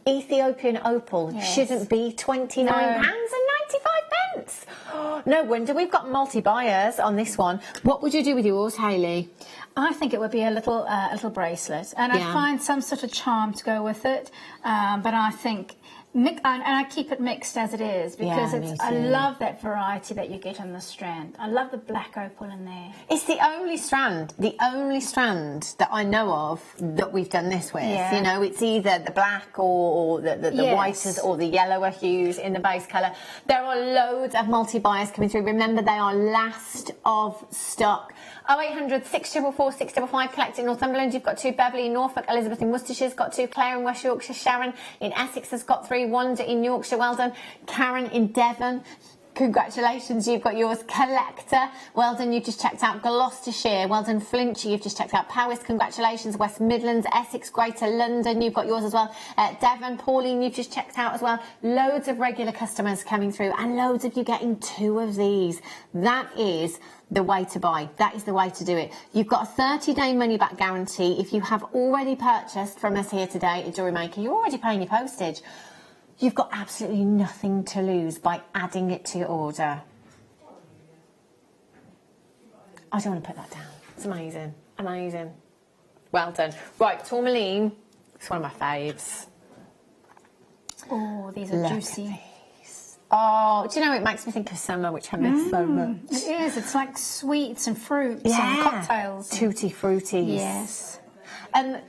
Ethiopian opal shouldn't be £29.95. No wonder we've got multi-buyers on this one. What would you do with yours, Hayley? I think it would be a little bracelet, and I'd find some sort of charm to go with it. But I think, and I keep it mixed as it is, because I love that variety that you get in the strand. I love the black opal in there. It's the only strand that I know of that we've done this with. Yeah. You know, it's either the black or the whiter or the yellower hues in the base colour. There are loads of multi-buyers coming through. Remember, they are last of stock. 0800 644 655, collecting Northumberland. You've got 2. Beverley in Norfolk, Elizabeth in Worcestershire's got 2. Claire in West Yorkshire, Sharon in Essex has got 3. Wanda in Yorkshire, well done. Karen in Devon, congratulations, you've got yours. Collector, well done, you've just checked out. Gloucestershire, well done. Flinchy, you've just checked out. Powys, congratulations. West Midlands, Essex, Greater London, you've got yours as well. Devon, Pauline, you've just checked out as well. Loads of regular customers coming through, and loads of you getting 2 of these. That is the way to buy. That is the way to do it. You've got a 30-day money-back guarantee. If you have already purchased from us here today at Jewellery Maker, you're already paying your postage. You've got absolutely nothing to lose by adding it to your order. I don't want to put that down. It's amazing. Amazing. Well done. Right, tourmaline. It's one of my faves. Oh, these are juicy. Oh, do you know, it makes me think of summer, which I miss so much. It is. It's like sweets and fruits and cocktails. Tutti fruities. Yes.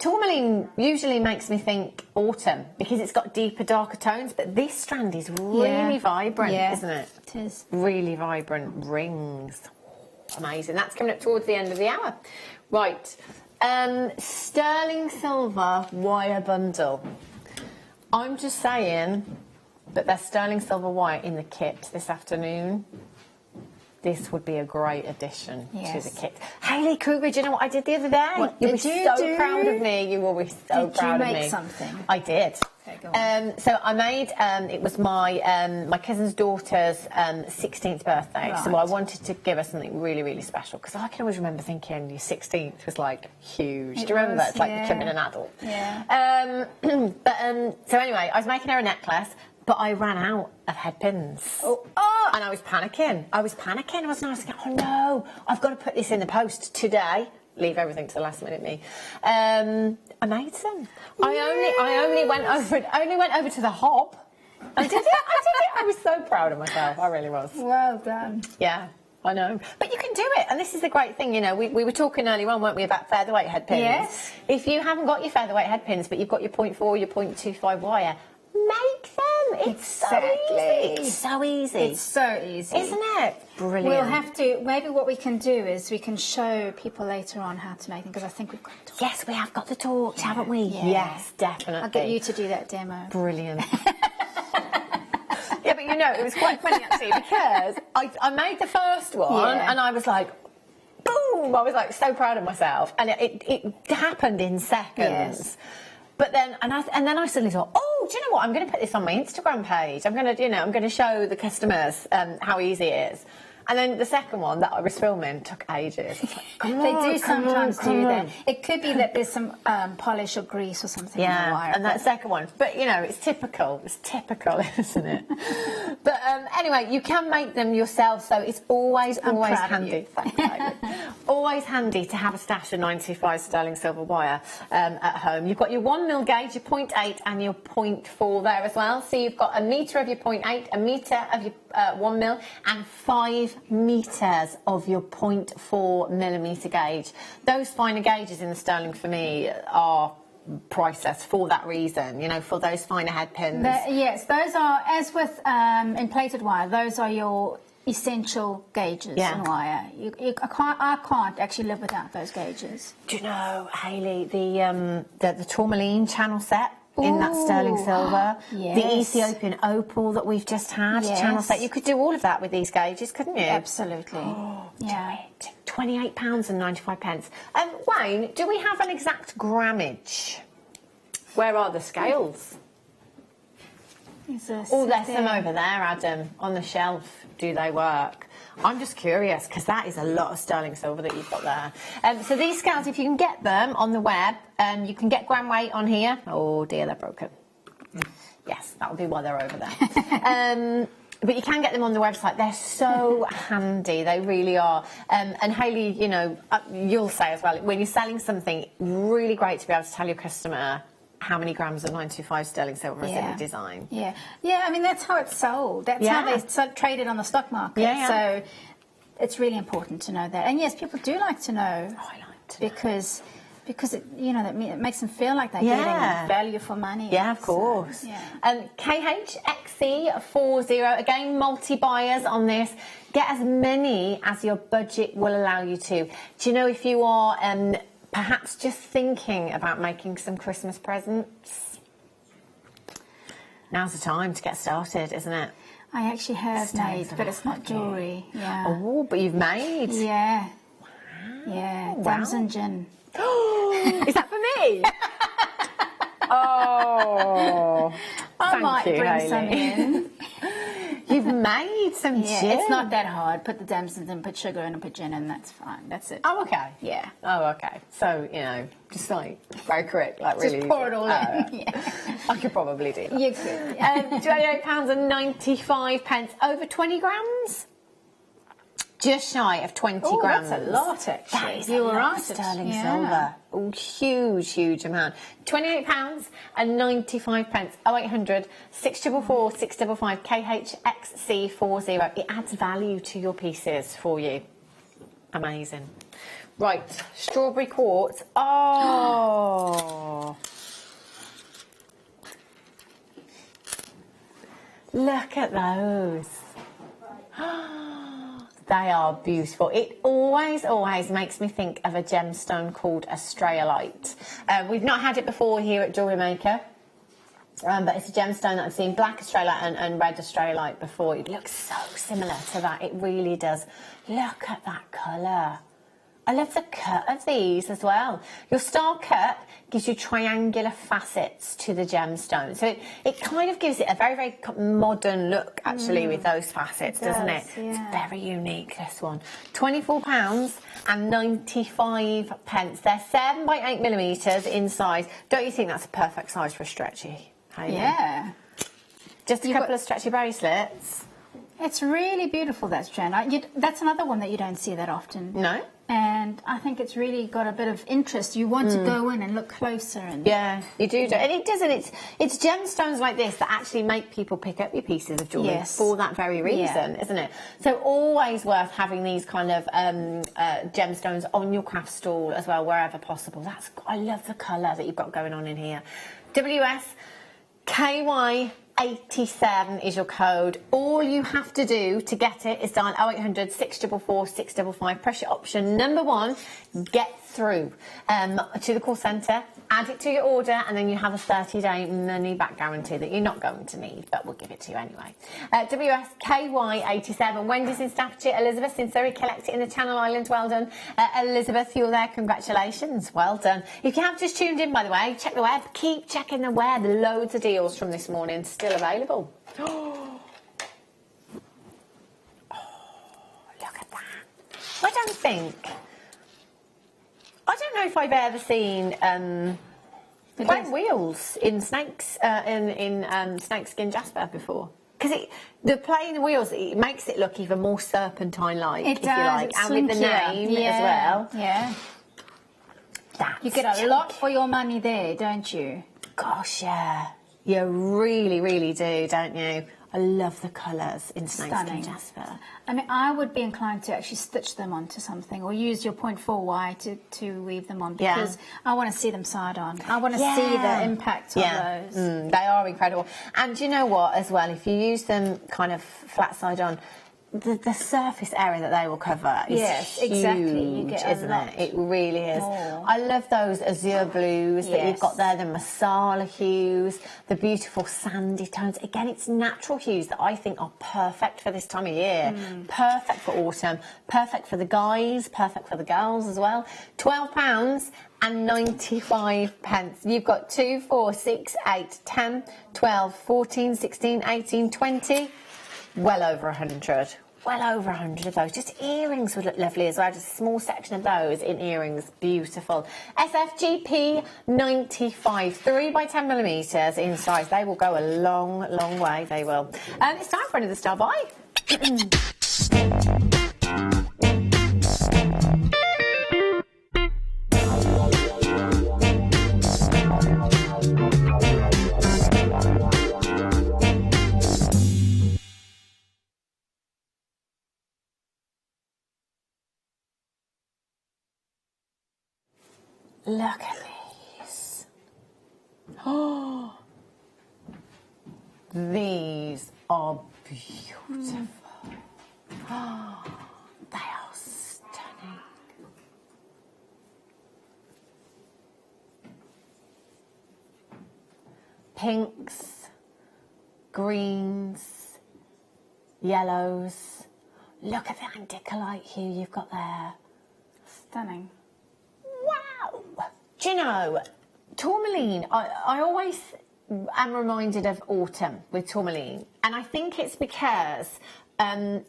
Tourmaline usually makes me think autumn because it's got deeper, darker tones, but this strand is really vibrant, isn't it? It is. Really vibrant rings. Amazing. That's coming up towards the end of the hour. Right. Sterling silver wire bundle. I'm just saying, but they're sterling silver wire in the kit this afternoon. This would be a great addition to the kit. Hayley Cougar, do you know what I did the other day? What You'll be did you so do? proud of me. You will be so proud of me. Did you make something? I did. Okay, go on. So I made, it was my my cousin's daughter's 16th birthday. Right. So I wanted to give her something really, really special. Because I can always remember thinking your 16th was like huge. Do you remember that? It's like becoming an adult. Yeah. So anyway, I was making her a necklace. But I ran out of head pins. And I was panicking. I wasn't I? I was thinking, oh no, I've got to put this in the post today. Leave everything to the last minute, me. I made some. I only went over to the hob. I did it. I was so proud of myself. I really was. Well done. Yeah. I know. But you can do it. And this is the great thing, you know, we were talking earlier on, weren't we, about featherweight head pins? Yes. If you haven't got your featherweight head pins, but you've got your 0.4, your 0.25 wire, make them. It's so easy. It's so easy. It's so easy. Isn't it? Brilliant. We'll have to, maybe what we can do is we can show people later on how to make them, because I think we've got the torch. Yes, we have got the torch, haven't we? Yeah. Yes, definitely. I'll get you to do that demo. Brilliant. Yeah, but you know, it was quite funny actually, because I made the first one and I was like, boom! I was like so proud of myself, and it happened in seconds. Yes. But then, and then I suddenly thought, oh, do you know what? I'm going to put this on my Instagram page. I'm going to, I'm going to show the customers how easy it is. And then the second one that I was filming took ages. They do sometimes do that. It could be that there's some polish or grease or something in the wire. And that second one. But, you know, it's typical. It's typical, isn't it? But anyway, you can make them yourself, so it's always handy. Always handy to have a stash of 95 sterling silver wire at home. You've got your 1mm gauge, your 0.8 and your 0.4 there as well. So you've got a metre of your 0.8, a metre of your 1mm and 5 metres of your 0.4mm gauge. Those finer gauges in the sterling for me are priceless for that reason, you know, for those finer head pins. Yes, those are, as with in plated wire, those are your essential gauges in wire. I can't actually live without those gauges. Do you know, Hayley, the tourmaline channel set in that sterling silver, the Ethiopian opal that we've just had, channel set, you could do all of that with these gauges, couldn't you? Absolutely. Oh, yeah. £28.95. Wayne, do we have an exact grammage? Where are the scales? Oh, there's some over there, Adam, on the shelf. Do they work? I'm just curious, because that is a lot of sterling silver that you've got there. So these scales, if you can get them on the web, you can get gram weight on here. Oh dear, they're broken. Yes, that would be why they're over there. But you can get them on the website. They're so handy. They really are. And Hayley, you know, you'll say as well, when you're selling something, really great to be able to tell your customer how many grams of 95 sterling silver is in the design. Yeah, I mean, that's how it's sold. That's how they trade it on the stock market. So it's really important to know that. And yes, people do like to know. Oh, I like to know. Because it, you know, it makes them feel like they're getting value for money. Yeah, of course. So, KHXC40, again, multi-buyers on this. Get as many as your budget will allow you to. Do you know, if you are perhaps just thinking about making some Christmas presents, now's the time to get started, isn't it? I actually have made, but it's not jewellery. Yeah. Oh, but you've made. Yeah. Wow. Yeah. Damson gin. Is that for me? Oh, I might bring some in. You've made some gin. It's not that hard. Put the damsons in, put sugar in, and put gin in. That's fine. That's it. Oh, okay. Yeah. Oh, okay. So, you know, just like very correct, like really. Just pour it all in. Yeah. I could probably do that. You could. £28.95. Over 20 grams. Just shy of 20 grams. That's a lot, actually. That is a lot of sterling silver. Oh, huge, huge amount. £28.95. 0800 644 655 KHXC40. It adds value to your pieces for you. Amazing. Right, strawberry quartz. Oh. Look at those. They are beautiful. It always makes me think of a gemstone called Australiite. We've not had it before here at Jewellery Maker. But it's a gemstone that I've seen black Australite and red Australite before. It looks so similar to that. It really does. Look at that colour. I love the cut of these as well. Your star cut gives you triangular facets to the gemstone. So it kind of gives it a very, very modern look, actually, with those facets, doesn't it? Yeah. It's very unique, this one. £24.95. They're 7 by 8 millimetres in size. Don't you think that's a perfect size for a stretchy? Hayley? Yeah. Just a couple of stretchy bracelets. It's really beautiful, that strand. That's another one that you don't see that often. No? And I think it's really got a bit of interest. You want to go in and look closer. And yeah, you do. And it doesn't. It's gemstones like this that actually make people pick up your pieces of jewellery for that very reason, isn't it? So always worth having these kind of gemstones on your craft stall as well, wherever possible. I love the colour that you've got going on in here. WSKY87 is your code. All you have to do to get it is dial 0800 644 655. Press your option number 1. Get through to the call centre. Add it to your order, and then you have a 30-day money-back guarantee that you're not going to need, but we'll give it to you anyway. WSKY87. Wendy's in Staffordshire. Elizabeth in Surrey. Collect it in the Channel Islands. Well done. Elizabeth, you're there. Congratulations. Well done. If you have just tuned in, by the way, check the web. Keep checking the web. Loads of deals from this morning still available. Oh, look at that. I don't know if I've ever seen white wheels in snakes in snakeskin jasper before. Because the play in the wheels, it makes it look even more serpentine-like, if you like, and with the name as well. Yeah. You get a lot for your money there, don't you? Gosh, yeah. You really, really do, don't you? I love the colours in snakeskin jasper. I mean, I would be inclined to actually stitch them onto something or use your 0.4Y to weave them on, because I want to see them side on. I want to see the impact of those. They are incredible. And you know what, as well, if you use them kind of flat side on, the surface area that they will cover is huge, exactly. You get isn't it? It really is. More. I love those azure blues that you've got there, the masala hues, the beautiful sandy tones. Again, it's natural hues that I think are perfect for this time of year. Perfect for autumn, perfect for the guys, perfect for the girls as well. £12.95. You've got 2, 4, 6, 8, 10, 12, 14, 16, 18, 20. Well over 100. Well over 100 of those. Just earrings would look lovely as well. Just a small section of those in earrings. Beautiful. SFGP 95. 3 by 10 millimetres in size. They will go a long, long way. They will. It's time for another star buy. Look at these. Oh, these are beautiful. Oh, they are stunning. Pinks, greens, yellows. Look at the anticolite hue you've got there. Stunning. Wow! Do you know, tourmaline, I always am reminded of autumn with tourmaline, and I think it's because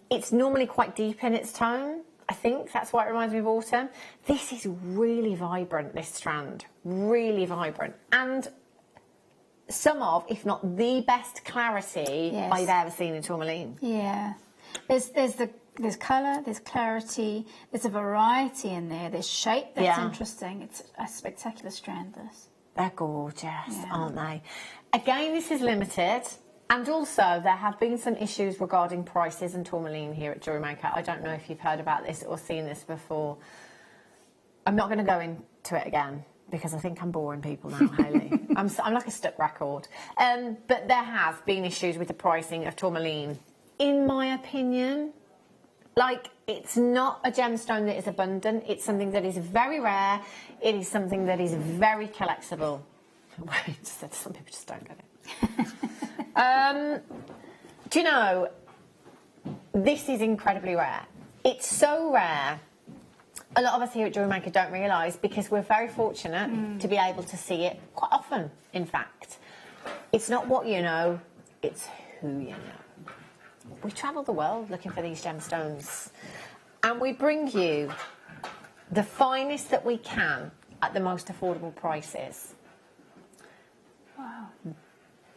it's normally quite deep in its tone. I think that's why it reminds me of autumn. This is really vibrant, this strand. Really vibrant. And some of, if not the best clarity I've ever seen in tourmaline. Yeah. There's colour, there's clarity, there's a variety in there, there's shape that's interesting. It's a spectacular strand, this. They're gorgeous, aren't they? Again, this is limited, and also there have been some issues regarding prices and tourmaline here at Jewellery Maker. I don't know if you've heard about this or seen this before. I'm not going to go into it again, because I think I'm boring people now, Hayley. I'm like a stuck record. But there have been issues with the pricing of tourmaline. In my opinion, like, it's not a gemstone that is abundant. It's something that is very rare. It is something that is very collectible. Some people just don't get it. Do you know, this is incredibly rare. It's so rare. A lot of us here at Jewellery Maker don't realise, because we're very fortunate to be able to see it quite often, in fact. It's not what you know, it's who you know. We travel the world looking for these gemstones, and we bring you the finest that we can at the most affordable prices. Wow.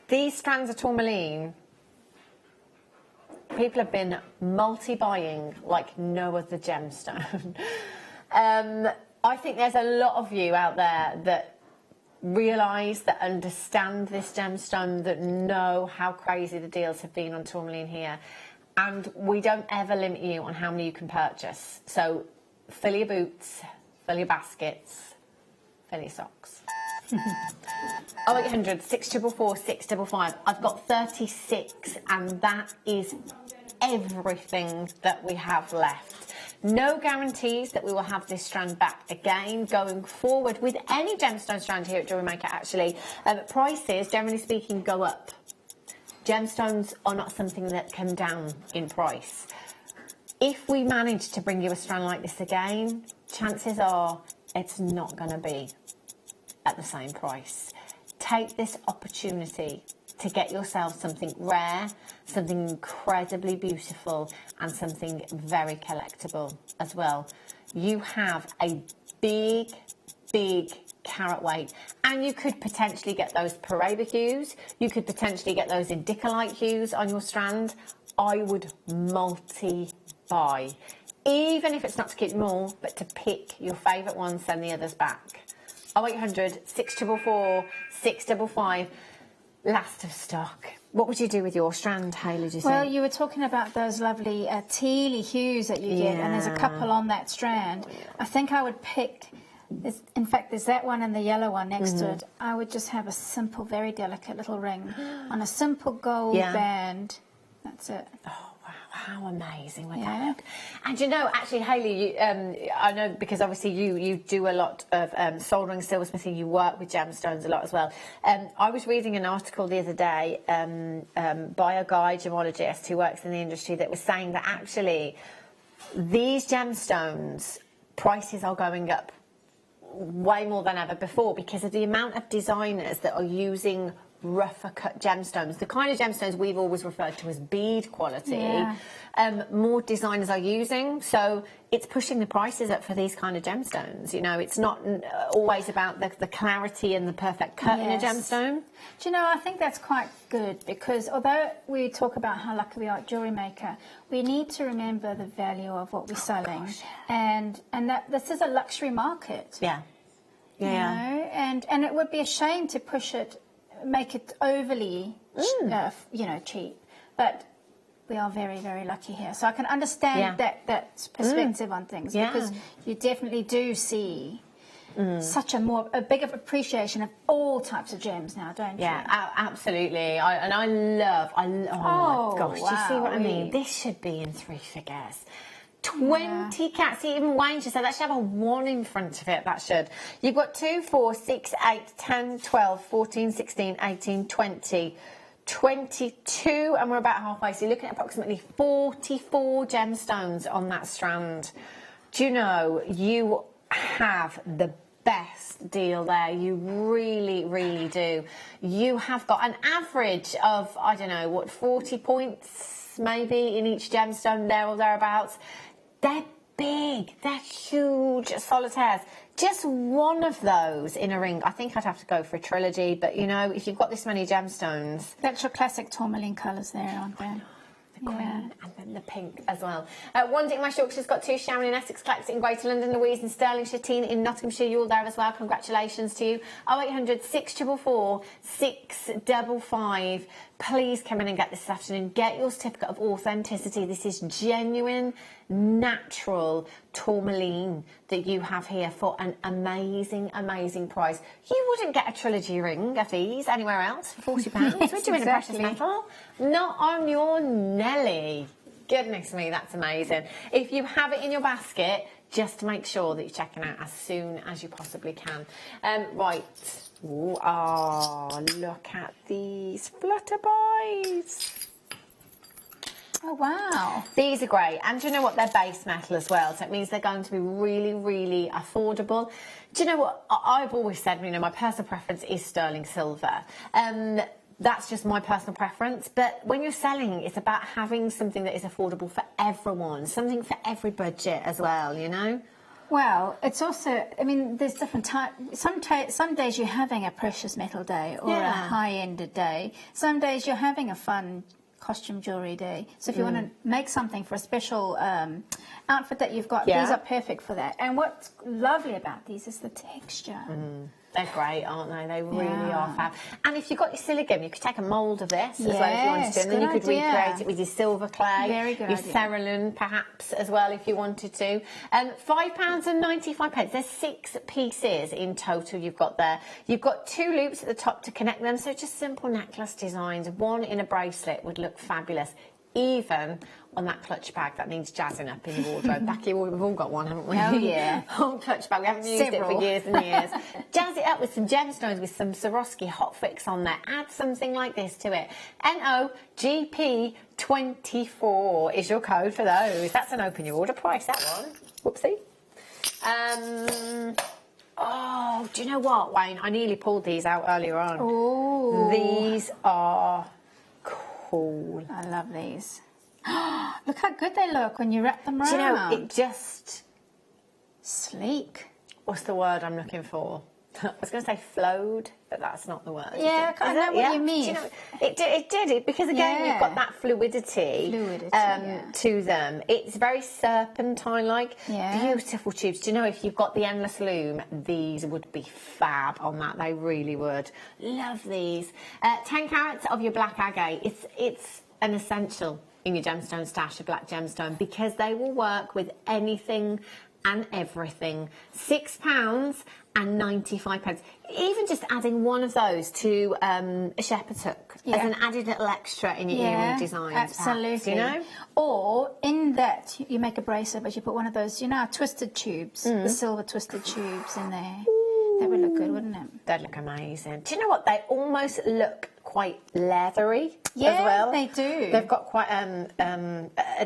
These strands of tourmaline, people have been multi-buying like no other gemstone. I think there's a lot of you out there that realise, that understand this gemstone, that know how crazy the deals have been on tourmaline here. And we don't ever limit you on how many you can purchase. So fill your boots, fill your baskets, fill your socks. 0800 644 655. I've got 36, and that is everything that we have left. No guarantees that we will have this strand back again going forward with any gemstone strand here at Jewellery Maker, actually. Prices, generally speaking, go up. Gemstones are not something that come down in price. If we manage to bring you a strand like this again, chances are it's not going to be at the same price. Take this opportunity to get yourself something rare, something incredibly beautiful, and something very collectible as well. You have a big, big carat weight, and you could potentially get those Paraiba hues, you could potentially get those indicolite hues on your strand. I would multi-buy, even if it's not to keep them all, but to pick your favourite ones, send the others back. 0800 644 655. Last of stock. What would you do with your strand, Hayley, do you Well, think? you were talking about those lovely tealy hues that you get, and there's a couple on that strand. I think I would pick, in fact, there's that one and the yellow one next to it. I would just have a simple, very delicate little ring on a simple gold band. That's it. Oh, wow, how amazing would that look? And you know, actually, Hayley, you, I know, because obviously you do a lot of soldering, silversmithing, you work with gemstones a lot as well. I was reading an article the other day by a guy, gemologist, who works in the industry, that was saying that actually these gemstones, prices are going up way more than ever before because of the amount of designers that are using rougher cut gemstones, the kind of gemstones we've always referred to as bead quality. More designers are using, so it's pushing the prices up for these kind of gemstones. You know, it's not always about the clarity and the perfect cut in a gemstone. Do you know, I think that's quite good, because although we talk about how lucky we are at Jewellery Maker, we need to remember the value of what we're selling, and that this is a luxury market. You know, and it would be a shame to push it, make it overly, you know, cheap. But we are very, very lucky here. So I can understand that perspective on things, because you definitely do see such a bigger appreciation of all types of gems now, don't you? Absolutely. I love, oh my gosh, do you see what I mean? This should be in 3 figures. 20 cats, even Wayne just said that should have a 1 in front of it, that should. You've got 2, 4, 6, 8, 10, 12, 14, 16, 18, 20, 22, and we're about halfway, so you're looking at approximately 44 gemstones on that strand. Do you know, you have the best deal there. You really, really do. You have got an average of, I don't know, what, 40 points maybe in each gemstone, there or thereabouts. They're big, they're huge solitaires. Just one of those in a ring, I think I'd have to go for a trilogy, but you know, if you've got this many gemstones... That's your classic tourmaline colours there, aren't they? The green and then the pink as well. One Dick Mash Yorkshire's got 2, Sharon in Essex, Clacton in Greater London, Louise in Stirlingshire, Tina in Nottinghamshire, you're all there as well, congratulations to you. 0800 644 655. Please come in and get this afternoon. Get your certificate of authenticity. This is genuine, natural tourmaline that you have here for an amazing, amazing price. You wouldn't get a trilogy ring of these anywhere else for £40. We're doing a precious metal. Not on your Nelly. Goodness me, that's amazing. If you have it in your basket, just make sure that you're checking out as soon as you possibly can. Right. Ooh, oh, look at these flutterbies. Oh, wow. These are great. And do you know what? They're base metal as well. So it means they're going to be really, really affordable. Do you know what? I've always said, you know, my personal preference is sterling silver. That's just my personal preference. But when you're selling, it's about having something that is affordable for everyone, something for every budget as well, you know? Well, it's also, I mean, there's different types. Some days you're having a precious metal day or a high-ended day. Some days you're having a fun costume jewellery day. So if you want to make something for a special outfit that you've got, these are perfect for that. And what's lovely about these is the texture. They're great, aren't they? They really are fab. And if you've got your silicone, you could take a mould of this as well if you wanted to, and then you could recreate it with your silver clay, Very good your idea. cerulean perhaps as well if you wanted to. £5.95. There's 6 pieces in total you've got there. You've got 2 loops at the top to connect them, so just simple necklace designs. One in a bracelet would look fabulous. Even on that clutch bag that needs jazzing up in the wardrobe. Back here, we've all got one, haven't we? Oh, yeah. Whole clutch bag. We haven't used it for years and years. Jazz it up with some gemstones, with some Swarovski hot fix on there. Add something like this to it. NOGP24 is your code for those. That's an open your order price, that one. Whoopsie. Oh, do you know what, Wayne? I nearly pulled these out earlier on. Ooh. These are cool. I love these. Look how good they look when you wrap them around. Do you know, it just... Sleek. What's the word I'm looking for? I was going to say flowed, but that's not the word. Yeah, I know what you mean. Do you know, it did, because again, you've got that fluidity, to them. It's very serpentine-like. Yeah. Beautiful tubes. Do you know, if you've got the endless loom, these would be fab on that. They really would. Love these. 10 carats of your black agate. It's an essential in your gemstone stash, your black gemstone, because they will work with anything and everything. £6.95. Even just adding one of those to a shepherd's hook as an added little extra in your earring designs. Absolutely. Perhaps, you know? Or in that, you make a bracelet, but you put one of those, you know, twisted tubes, the silver twisted tubes in there. That would look good, wouldn't it? They'd look amazing. Do you know what? They almost look quite leathery as Yeah, well. they do. They've got quite a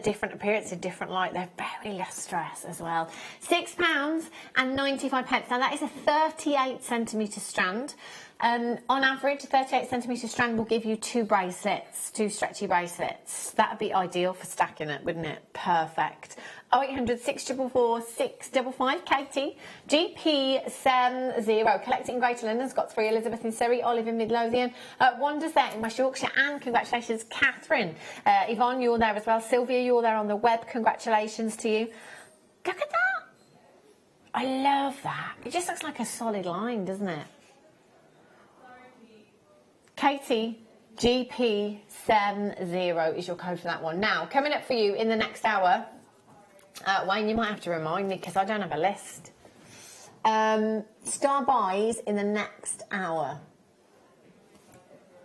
different appearance, a different light. They're very lustrous as well. £6.95. Now that is a 38 centimetre strand. On average, a 38 centimetre strand will give you 2 bracelets, 2 stretchy bracelets. That would be ideal for stacking it, wouldn't it? Perfect. 0800 644 655 Katie. GP70. Collecting in Greater London's got 3. Elizabeth in Surrey, Olive in Midlothian. Wonders there in West Yorkshire. And congratulations, Catherine. Yvonne, you're there as well. Sylvia, you're there on the web. Congratulations to you. Look at that. I love that. It just looks like a solid line, doesn't it? Katie, GP70 is your code for that one. Now, coming up for you in the next hour, Wayne, you might have to remind me because I don't have a list. Star buys in the next hour.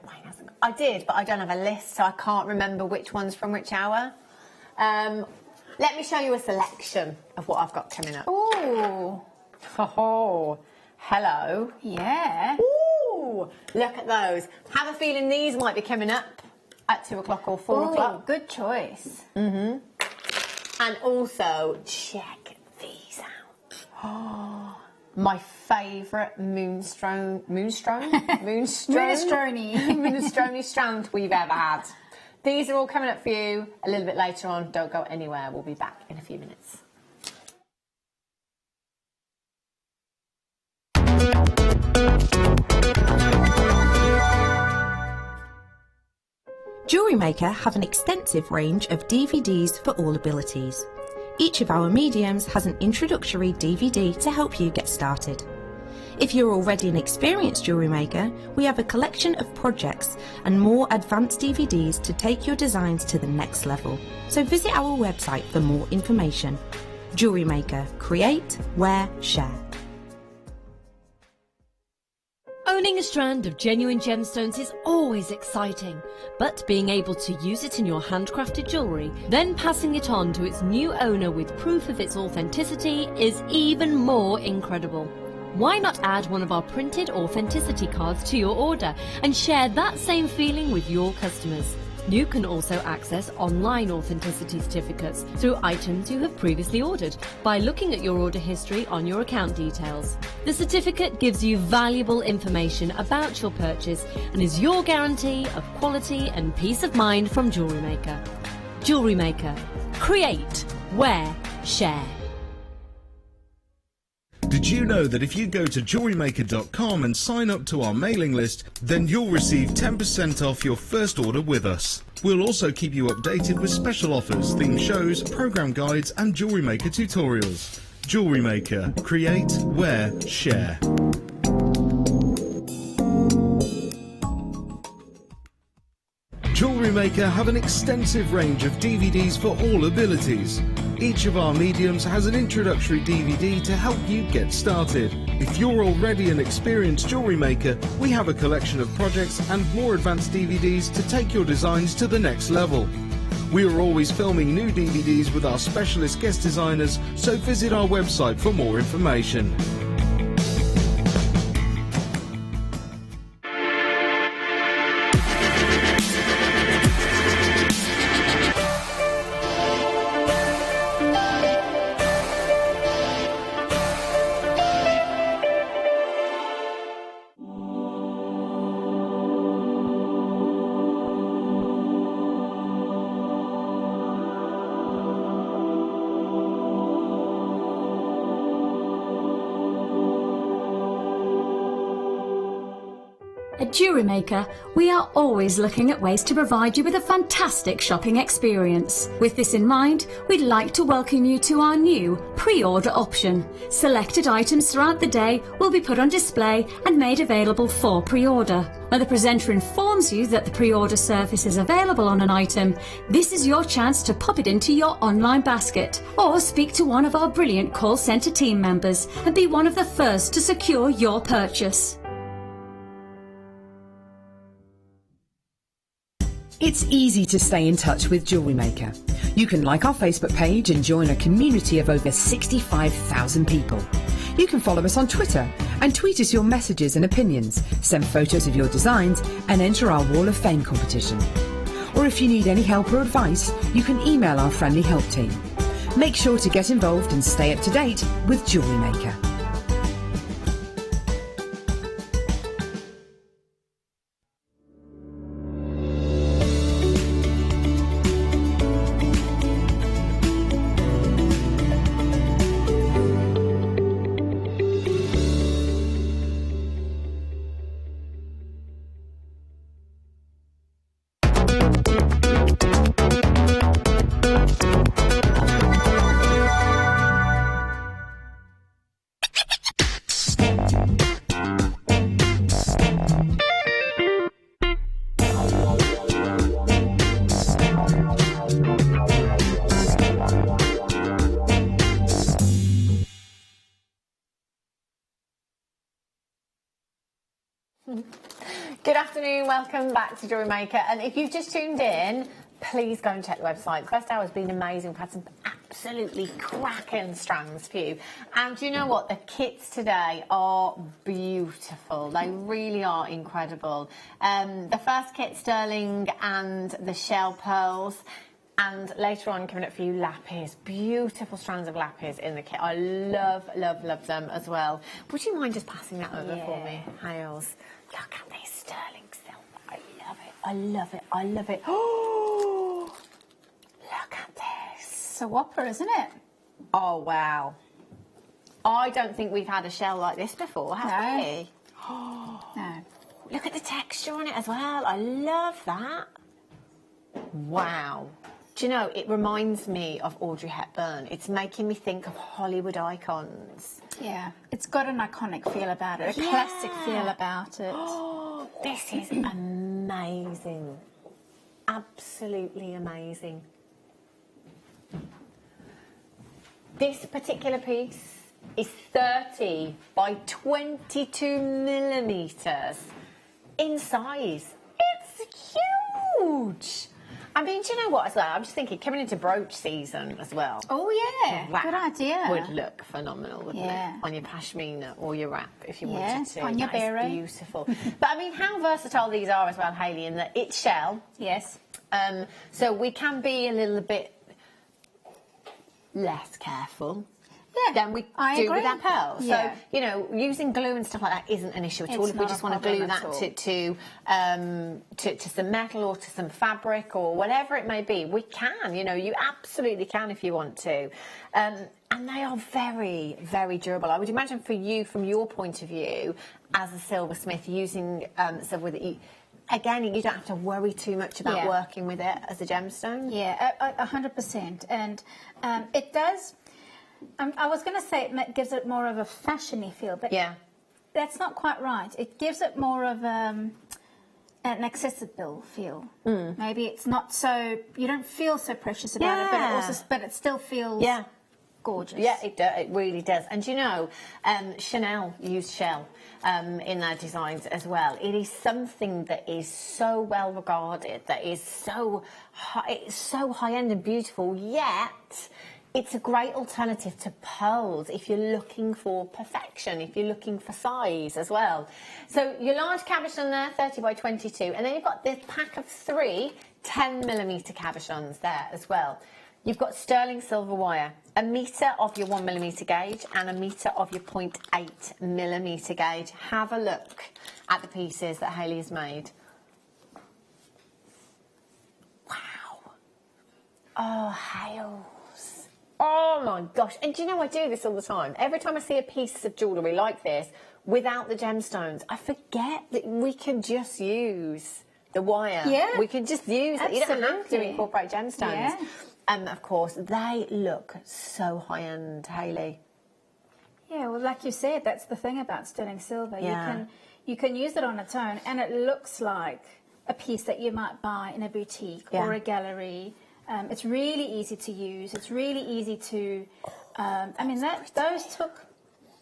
Wayne hasn't. I did, but I don't have a list, so I can't remember which one's from which hour. Let me show you a selection of what I've got coming up. Ooh. Oh, hello. Yeah. Ooh, look at those. Have a feeling these might be coming up at 2 o'clock or 4 o'clock. Good choice. And also, check these out. Oh, my favourite moonstrony strand we've ever had. These are all coming up for you a little bit later on. Don't go anywhere. We'll be back in a few minutes. Jewellery Maker have an extensive range of DVDs for all abilities. Each of our mediums has an introductory DVD to help you get started. If you're already an experienced jewellery maker, we have a collection of projects and more advanced DVDs to take your designs to the next level. So visit our website for more information. Jewellery Maker. Create, wear, share. Owning a strand of genuine gemstones is always exciting, but being able to use it in your handcrafted jewellery, then passing it on to its new owner with proof of its authenticity is even more incredible. Why not add one of our printed authenticity cards to your order and share that same feeling with your customers? You can also access online authenticity certificates through items you have previously ordered by looking at your order history on your account details. The certificate gives you valuable information about your purchase and is your guarantee of quality and peace of mind from Jewellery Maker. Jewellery Maker. Create, wear, share. Did you know that if you go to JewelleryMaker.com and sign up to our mailing list, then you'll receive 10% off your first order with us. We'll also keep you updated with special offers, theme shows, program guides and Jewellery Maker tutorials. Jewellery Maker. Create, wear, share. Jewellery Maker have an extensive range of DVDs for all abilities. Each of our mediums has an introductory DVD to help you get started. If you're already an experienced jewellery maker, we have a collection of projects and more advanced DVDs to take your designs to the next level. We are always filming new DVDs with our specialist guest designers, so visit our website for more information. At Jewellery Maker, we are always looking at ways to provide you with a fantastic shopping experience. With this in mind, we'd like to welcome you to our new pre-order option. Selected items throughout the day will be put on display and made available for pre-order. When the presenter informs you that the pre-order service is available on an item, this is your chance to pop it into your online basket or speak to one of our brilliant call centre team members and be one of the first to secure your purchase. It's easy to stay in touch with Jewellery Maker. You can like our Facebook page and join a community of over 65,000 people. You can follow us on Twitter and tweet us your messages and opinions, send photos of your designs and enter our Wall of Fame competition. Or if you need any help or advice, you can email our friendly help team. Make sure to get involved and stay up to date with Jewellery Maker. Good afternoon, welcome back to Jewellery Maker, and if you've just tuned in, please go and check the website. The first hour has been amazing. We've had some absolutely cracking strands for you, and do you know what, the kits today are beautiful. They really are incredible. The first kit, sterling and the shell pearls, and later on coming up for you, lapis. Beautiful strands of lapis in the kit. I love, love, love them as well. Would you mind just passing that over for me, Hales? Look at this sterling silver. I love it. I love it. I love it. Oh, look at this. It's a whopper, isn't it? Oh, wow. I don't think we've had a shell like this before, have we? No. Look at the texture on it as well. I love that. Wow. Do you know, it reminds me of Audrey Hepburn. It's making me think of Hollywood icons. Yeah, it's got an iconic feel about it, a classic feel about it. Oh, this is amazing. Absolutely amazing. This particular piece is 30 by 22 millimetres in size. It's huge. I mean, do you know what as well? I'm just thinking, coming into brooch season as well. Oh, yeah. That Good idea. would look phenomenal, wouldn't it? On your pashmina or your wrap, if you wanted to. On your beret. Beautiful. But I mean, how versatile these are as well, Hayley, in that it's shell. Yes. So we can be a little bit less careful. Than we do with our pearls. So, you know, using glue and stuff like that isn't an issue at all. If we just want to glue that to some metal or to some fabric or whatever it may be, we can. You know, you absolutely can if you want to. And they are very, very durable. I would imagine for you, from your point of view, as a silversmith, using silver that you... Again, you don't have to worry too much about working with it as a gemstone. Yeah, 100%. And it does... I was going to say it gives it more of a fashiony feel, but that's not quite right. It gives it more of an accessible feel. Maybe it's not so... You don't feel so precious about it, but it still feels... gorgeous. Yeah, it really does. And you know, Chanel used shell in their designs as well. It is something that is so well regarded, that is so high-end and beautiful, yet it's a great alternative to pearls if you're looking for perfection, if you're looking for size as well. So your large cabochon there, 30 by 22, and then you've got this pack of 3 10mm cabochons there as well. You've got sterling silver wire, 1 metre of your 1mm gauge and 1 metre of your 0.8mm gauge. Have a look at the pieces that Hayley has made. Wow. Oh, Hales. Oh my gosh. And do you know, I do this all the time. Every time I see a piece of jewellery like this without the gemstones, I forget that we can just use the wire. Yeah. We can just use it. You don't have to incorporate gemstones. Yeah. And of course, they look so high-end, Hayley. Yeah, well, like you said, that's the thing about sterling silver. You can use it on its own, and it looks like a piece that you might buy in a boutique or a gallery. It's really easy to use. It's really easy to... I mean, those took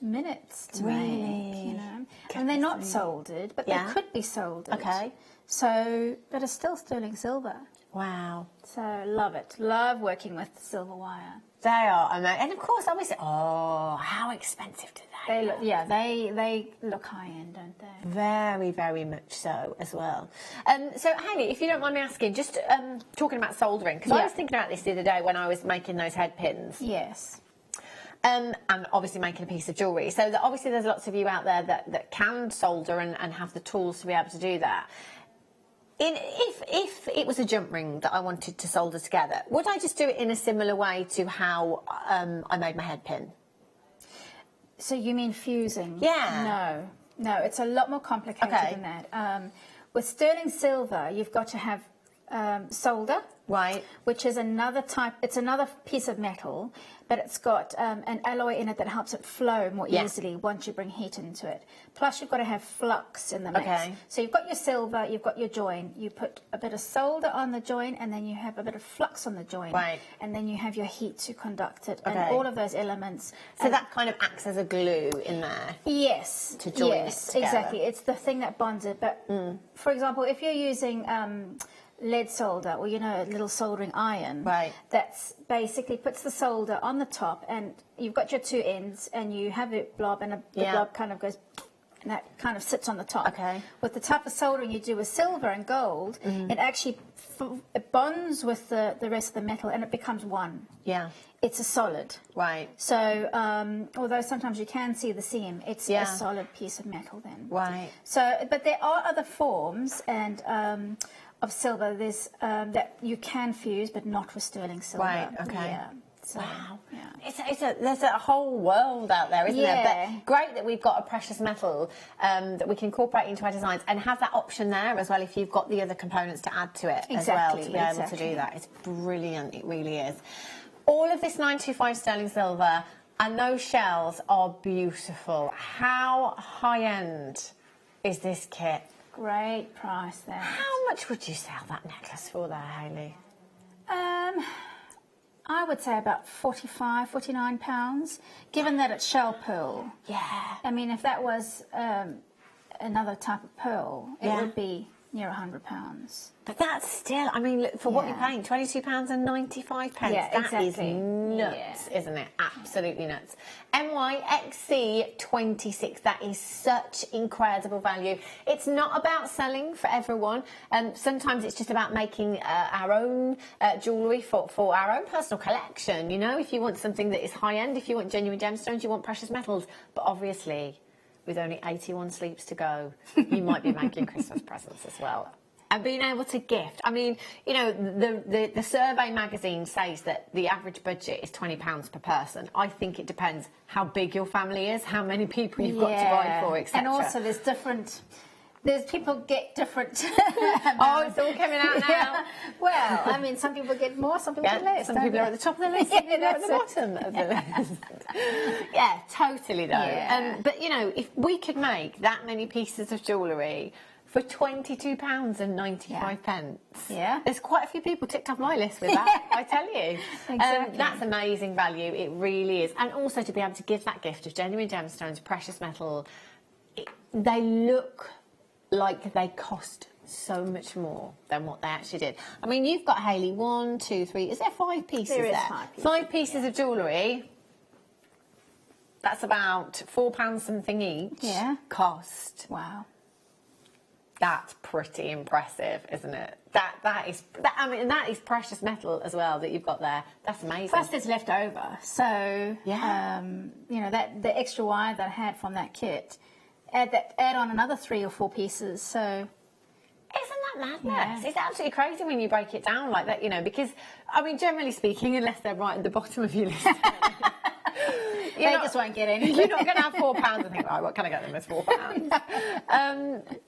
minutes to make, you know. And they're not soldered, but they could be soldered. Okay. So, but it's still sterling silver. Wow. So, love it. Love working with silver wire. They are amazing. And of course, obviously, how expensive do they look? Yeah, they look high-end, don't they? Very, very much so as well. So, Hayley, if you don't mind me asking, just talking about soldering, because I was thinking about this the other day when I was making those head pins. Yes. And obviously making a piece of jewellery. So, obviously, there's lots of you out there that can solder and have the tools to be able to do that. If it was a jump ring that I wanted to solder together, would I just do it in a similar way to how I made my head pin? So you mean fusing? Yeah. No, it's a lot more complicated than that. With sterling silver, you've got to have solder, right? Which is another type. It's another piece of metal, but it's got an alloy in it that helps it flow more easily once you bring heat into it. Plus, you've got to have flux in the mix. So you've got your silver, you've got your join. You put a bit of solder on the join, and then you have a bit of flux on the join, and then you have your heat to conduct it, and all of those elements. So that kind of acts as a glue in there. Yes. To join it together. Exactly. It's the thing that bonds it. But for example, if you're using lead solder, or, you know, a little soldering iron, that's basically puts the solder on the top, and you've got your 2 ends, and you have a blob, and the blob kind of goes, and that kind of sits on the top. With the type of soldering you do with silver and gold, it actually it bonds with the rest of the metal, and it becomes one. It's a solid. So although sometimes you can see the seam, it's a solid piece of metal then. So, but there are other forms and of silver. There's that you can fuse, but not with sterling silver. So, wow. There's a whole world out there, isn't there? But great that we've got a precious metal that we can incorporate into our designs, and have that option there as well if you've got the other components to add to it as well, to be able to do that. It's brilliant, it really is. All of this 925 sterling silver, and those shells are beautiful. How high-end is this kit? Great price there. How much would you sell that necklace for there, Hayley? I would say about 45, 49 pounds, given that it's shell pearl. Yeah. I mean, if that was another type of pearl, it Yeah. would be near 100 pounds. But that's still, I mean, look, for what you're paying, £22.95. Yeah, That exactly. is nuts, isn't it? Absolutely nuts. MYXC26, that is such incredible value. It's not about selling for everyone. Sometimes it's just about making our own jewellery for our own personal collection. You know, if you want something that is high-end, if you want genuine gemstones, you want precious metals. But obviously, with only 81 sleeps to go, you might be making Christmas presents as well. And being able to gift. I mean, you know, the Survey magazine says that the average budget is £20 per person. I think it depends how big your family is, how many people you've got to buy for, etc. And also there's people get different. Oh, it's all coming out now. Yeah. Well, I mean, some people get more, some people get less. Some people are at the top of the list, some people are at the bottom of the list. Yeah, totally though. Yeah. But, you know, if we could make that many pieces of jewellery for £22.95. Yeah. There's quite a few people ticked off my list with that, I tell you. Exactly. That's amazing value, it really is. And also to be able to give that gift of genuine gemstones, precious metal, they look like they cost so much more than what they actually did. I mean, you've got, Hayley, 1, 2, 3, is there 5 pieces there? There Is is 5 pieces. 5 pieces of jewellery. That's about £4 something each. Yeah. Cost. Wow. That's pretty impressive, isn't it? That is precious metal as well that you've got there. That's amazing. Plus, there's left over. So, Yeah. you know, the extra wire that I had from that kit, add on another 3 or 4 pieces. So, isn't that madness? Yeah. It's absolutely crazy when you break it down like that, you know, because, I mean, generally speaking, unless they're right at the bottom of your list, they just won't get any. You're not going to have £4 and think, right, what can I get them as £4?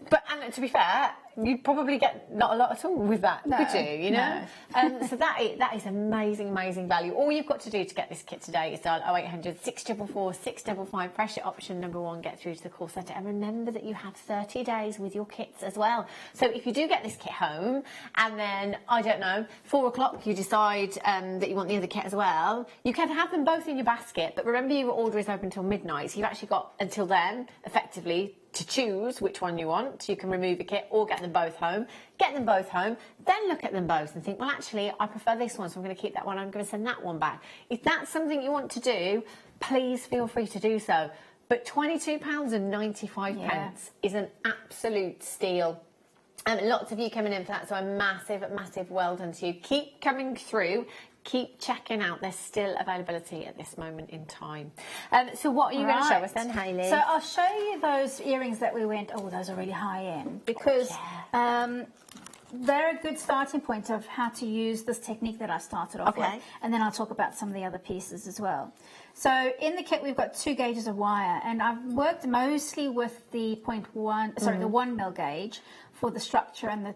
But and to be fair, you'd probably get not a lot at all with that, No, could you? You know. no. So that is amazing value. All you've got to do to get this kit today is dial 0800 644 655. Press your option number 1. Get through to the call centre, and remember that you have 30 days with your kits as well. So if you do get this kit home, and then I don't know, 4 o'clock you decide that you want the other kit as well, you can have them both in your basket. But remember, your order is open until midnight, so you've actually got until then, effectively, to choose which one you want. You can remove a kit or get them both home. Get them both home, then look at them both and think, well, actually, I prefer this one, so I'm going to keep that one. I'm going to send that one back. If that's something you want to do, please feel free to do so. But £22.95 is an absolute steal. And lots of you coming in for that, so a massive well done to you. Keep coming through. Keep checking out. There's still availability at this moment in time. So what are you going to show us then, Hayley? So I'll show you those earrings that we went, oh, those are really high-end, because they're a good starting point of how to use this technique that I started off with, and then I'll talk about some of the other pieces as well. So in the kit, we've got 2 gauges of wire, and I've worked mostly with the the 1 mil gauge for the structure and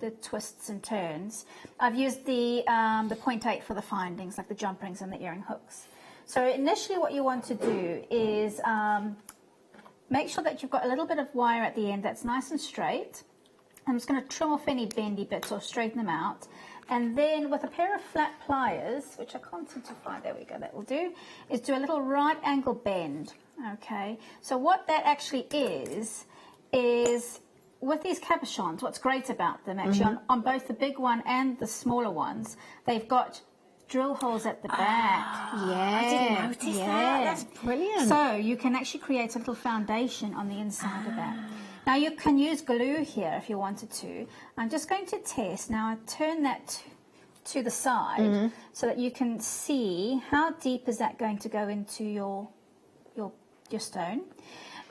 the twists and turns. I've used the 0.8 for the findings, like the jump rings and the earring hooks. So initially what you want to do is make sure that you've got a little bit of wire at the end that's nice and straight. I'm just going to trim off any bendy bits or straighten them out. And then with a pair of flat pliers, which I can't seem to find, there we go, that will do, is do a little right angle bend. Okay, so what that actually is with these cabochons, what's great about them actually, on both the big one and the smaller ones, they've got drill holes at the back. I didn't notice that. That's brilliant. So you can actually create a little foundation on the inside of that. Now you can use glue here if you wanted to. I'm just going to test. Now I turn that to the side so that you can see how deep is that going to go into your stone.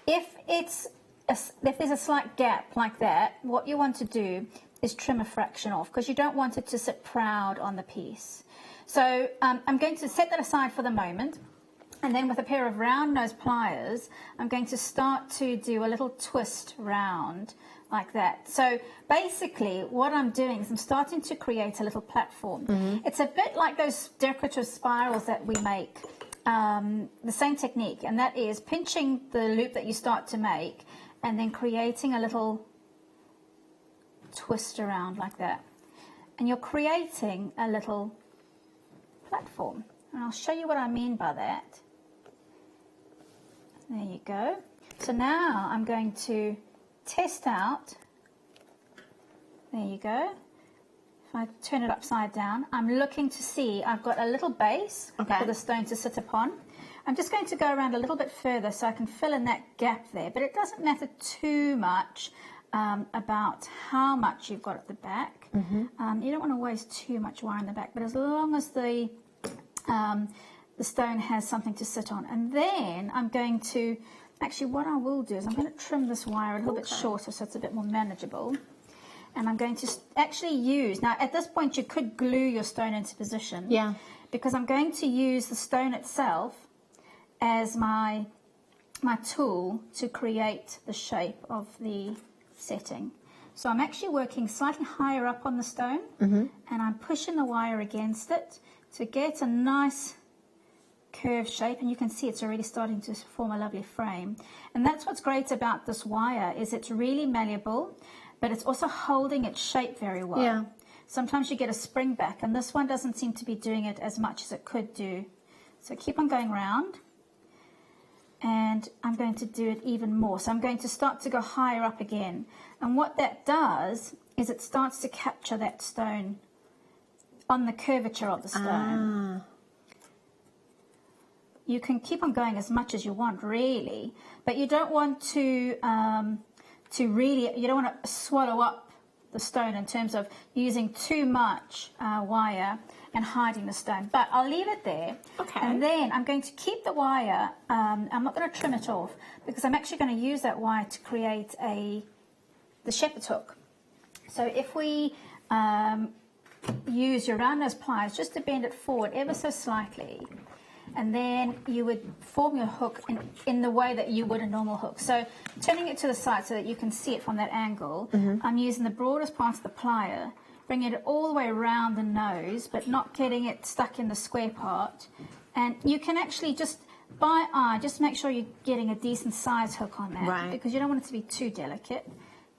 If there's a slight gap like that, what you want to do is trim a fraction off, because you don't want it to sit proud on the piece. So I'm going to set that aside for the moment, and then with a pair of round nose pliers, I'm going to start to do a little twist round like that. So basically what I'm doing is I'm starting to create a little platform. It's a bit like those decorative spirals that we make, the same technique, and that is pinching the loop that you start to make and then creating a little twist around like that. And you're creating a little platform. And I'll show you what I mean by that. There you go. So now I'm going to test out. There you go. If I turn it upside down, I'm looking to see I've got a little base for the stone to sit upon. I'm just going to go around a little bit further so I can fill in that gap there, but it doesn't matter too much about how much you've got at the back. You don't want to waste too much wire in the back, but as long as the stone has something to sit on. And then I'm going to, actually what I will do is I'm going to trim this wire a little bit shorter so it's a bit more manageable. And I'm going to actually use, now at this point you could glue your stone into position. Yeah. Because I'm going to use the stone itself as my tool to create the shape of the setting. So I'm actually working slightly higher up on the stone and I'm pushing the wire against it to get a nice curved shape, and you can see it's already starting to form a lovely frame. And that's what's great about this wire, is it's really malleable, but it's also holding its shape very well. Yeah. Sometimes you get a spring back, and this one doesn't seem to be doing it as much as it could do. So keep on going round, and I'm going to do it even more. So I'm going to start to go higher up again. And what that does is it starts to capture that stone on the curvature of the stone. You can keep on going as much as you want, really, but you don't want to you don't want to swallow up the stone in terms of using too much wire and hiding the stone. But I'll leave it there. Okay. And then I'm going to keep the wire. I'm not going to trim it off because I'm actually going to use that wire to create the shepherd's hook. So if we use your round nose pliers just to bend it forward ever so slightly, and then you would form your hook in the way that you would a normal hook. So turning it to the side so that you can see it from that angle, I'm using the broadest part of the plier, bringing it all the way around the nose, but not getting it stuck in the square part. And you can actually just, by eye, just make sure you're getting a decent size hook on that, because you don't want it to be too delicate.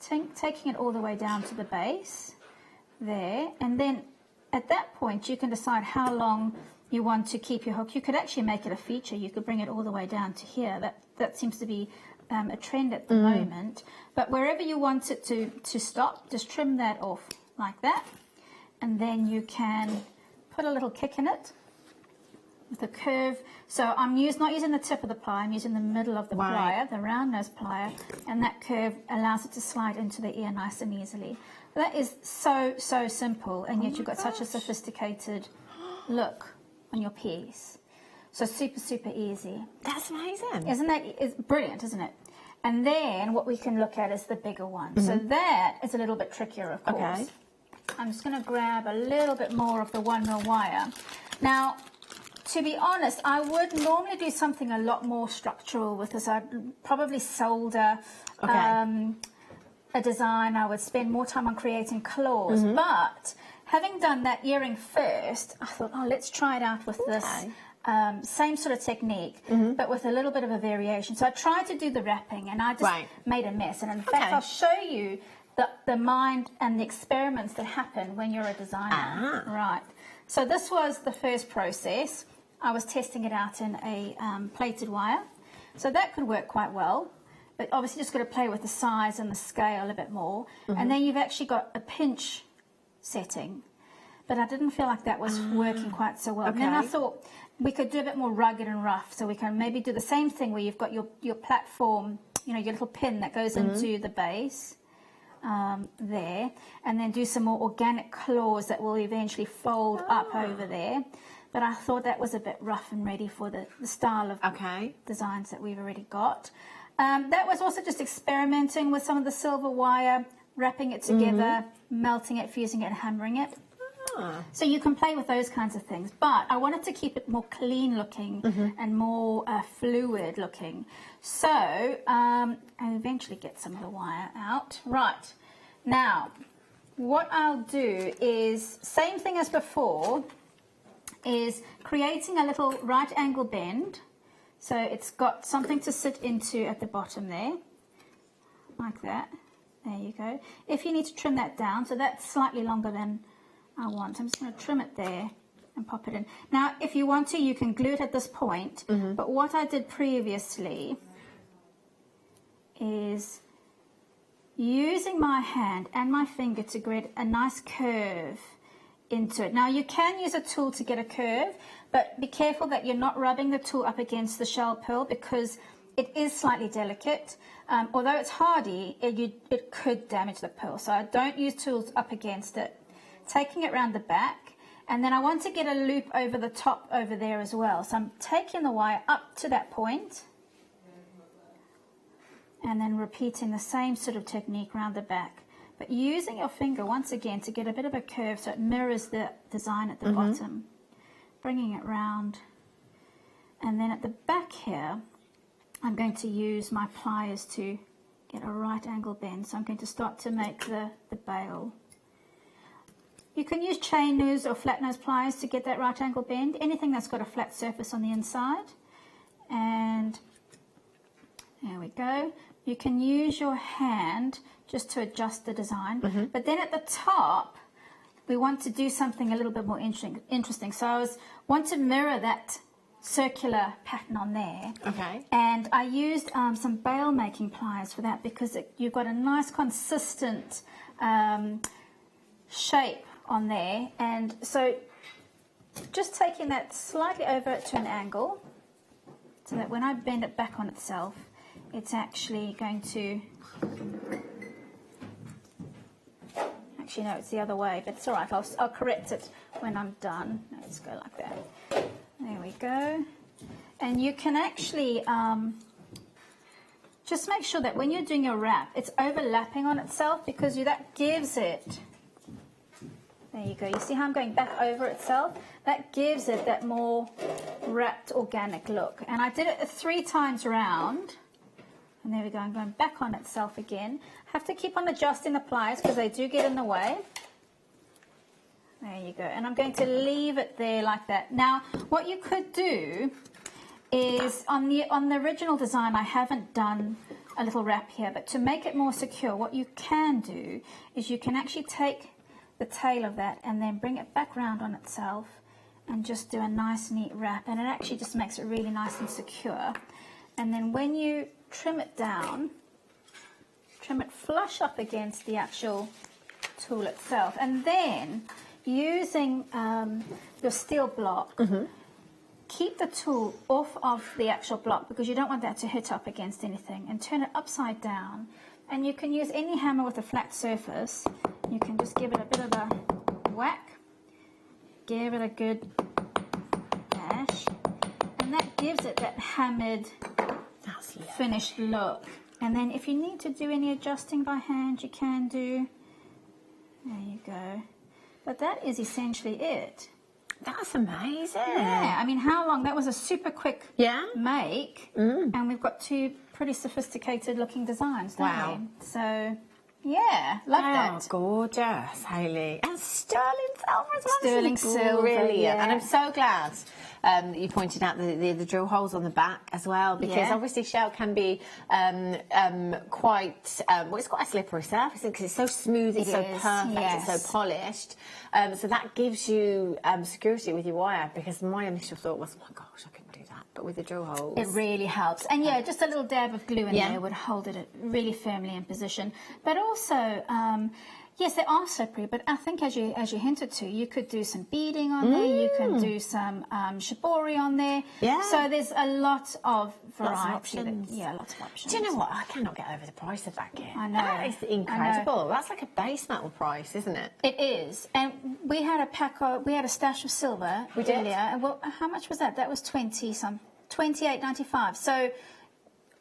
Taking it all the way down to the base, there, and then at that point you can decide how long you want to keep your hook. You could actually make it a feature. You could bring it all the way down to here. That seems to be a trend at the moment. But wherever you want it to stop, just trim that off like that. And then you can put a little kick in it with a curve. So I'm not using the tip of the plier, I'm using the middle of the plier, the round nose plier, and that curve allows it to slide into the ear nice and easily. That is so simple, and yet you've got such a sophisticated look on your piece. So super easy. That's amazing. Isn't that, it's brilliant, isn't it? And then what we can look at is the bigger one. So that is a little bit trickier, of course. Okay. I'm just going to grab a little bit more of the 1 mil wire. Now, to be honest, I would normally do something a lot more structural with this. I'd probably solder a design. I would spend more time on creating claws. But having done that earring first, I thought, oh, let's try it out with this same sort of technique, but with a little bit of a variation. So I tried to do the wrapping, and I just made a mess. And in fact, I'll show you the mind and the experiments that happen when you're a designer. Right. So this was the first process. I was testing it out in a plated wire. So that could work quite well. But obviously just got to play with the size and the scale a bit more. And then you've actually got a pinch setting. But I didn't feel like that was working quite so well. And then I thought we could do a bit more rugged and rough. So we can maybe do the same thing where you've got your platform, you know, your little pin that goes into the base there. And then do some more organic claws that will eventually fold up over there. But I thought that was a bit rough and ready for the style of designs that we've already got. That was also just experimenting with some of the silver wire, wrapping it together, melting it, fusing it, and hammering it. So you can play with those kinds of things. But I wanted to keep it more clean looking and more fluid looking. So I eventually get some of the wire out. Right. Now, what I'll do is, same thing as before, is creating a little right angle bend. So it's got something to sit into at the bottom there, like that. There you go. If you need to trim that down, so that's slightly longer than I want, I'm just going to trim it there and pop it in. Now, if you want to, you can glue it at this point, but what I did previously is using my hand and my finger to get a nice curve into it. Now, you can use a tool to get a curve, but be careful that you're not rubbing the tool up against the shell pearl because it is slightly delicate. Although it's hardy, it could damage the pearl. So I don't use tools up against it. Taking it around the back, and then I want to get a loop over the top over there as well. So I'm taking the wire up to that point, and then repeating the same sort of technique around the back. But using your finger once again to get a bit of a curve so it mirrors the design at the bottom. Bringing it round. And then at the back here, I'm going to use my pliers to get a right angle bend. So I'm going to start to make the bail. You can use chain nose or flat nose pliers to get that right angle bend. Anything that's got a flat surface on the inside. And there we go. You can use your hand just to adjust the design. But then at the top, we want to do something a little bit more interesting. So I want to mirror that circular pattern on there. Okay. And I used some bail making pliers for that because you've got a nice consistent shape on there. And so just taking that slightly over to an angle so that when I bend it back on itself, it's actually going to, actually no, it's the other way, but it's all right, I'll correct it when I'm done. Let's go like that. There we go. And you can actually just make sure that when you're doing your wrap, it's overlapping on itself because that gives it, there you go, you see how I'm going back over itself? That gives it that more wrapped organic look. And I did it 3 times round. And there we go, I'm going back on itself again. Have to keep on adjusting the pliers because they do get in the way. There you go. And I'm going to leave it there like that. Now, what you could do is, on the original design, I haven't done a little wrap here, but to make it more secure, what you can do is you can actually take the tail of that and then bring it back round on itself and just do a nice, neat wrap. And it actually just makes it really nice and secure. And then when you trim it down, trim it flush up against the actual tool itself, and then using your steel block, keep the tool off of the actual block because you don't want that to hit up against anything, and turn it upside down. And you can use any hammer with a flat surface. You can just give it a bit of a whack, give it a good bash, and that gives it that hammered finished look. And then if you need to do any adjusting by hand, you can do. There you go. But that is essentially it. That's amazing. Yeah, I mean, how long? That was a super quick make, and we've got 2 pretty sophisticated looking designs, don't we? So, yeah, love that. Gorgeous, Hayley. And sterling silver as well. Sterling silver, brilliant. yeah. And I'm so glad that you pointed out the drill holes on the back as well, because obviously shell can be quite, well, it's quite a slippery surface because it's so smooth, it's so perfect, it's so polished. So that gives you security with your wire, because my initial thought was, oh my gosh, I couldn't do that. But with the drill holes, it really helps. And yeah, just a little dab of glue in there would hold it really firmly in position. But also, yes, they are slippery, but I think as you hinted to, you could do some beading on there, you can do some shibori on there. Yeah. So there's a lot of variety. Lots of options. Lots of options. Do you know what? I cannot get over the price of that kit. I know. That is incredible. That's like a base metal price, isn't it? It is. And we had a stash of silver earlier. And well, how much was that? That was $28.95. So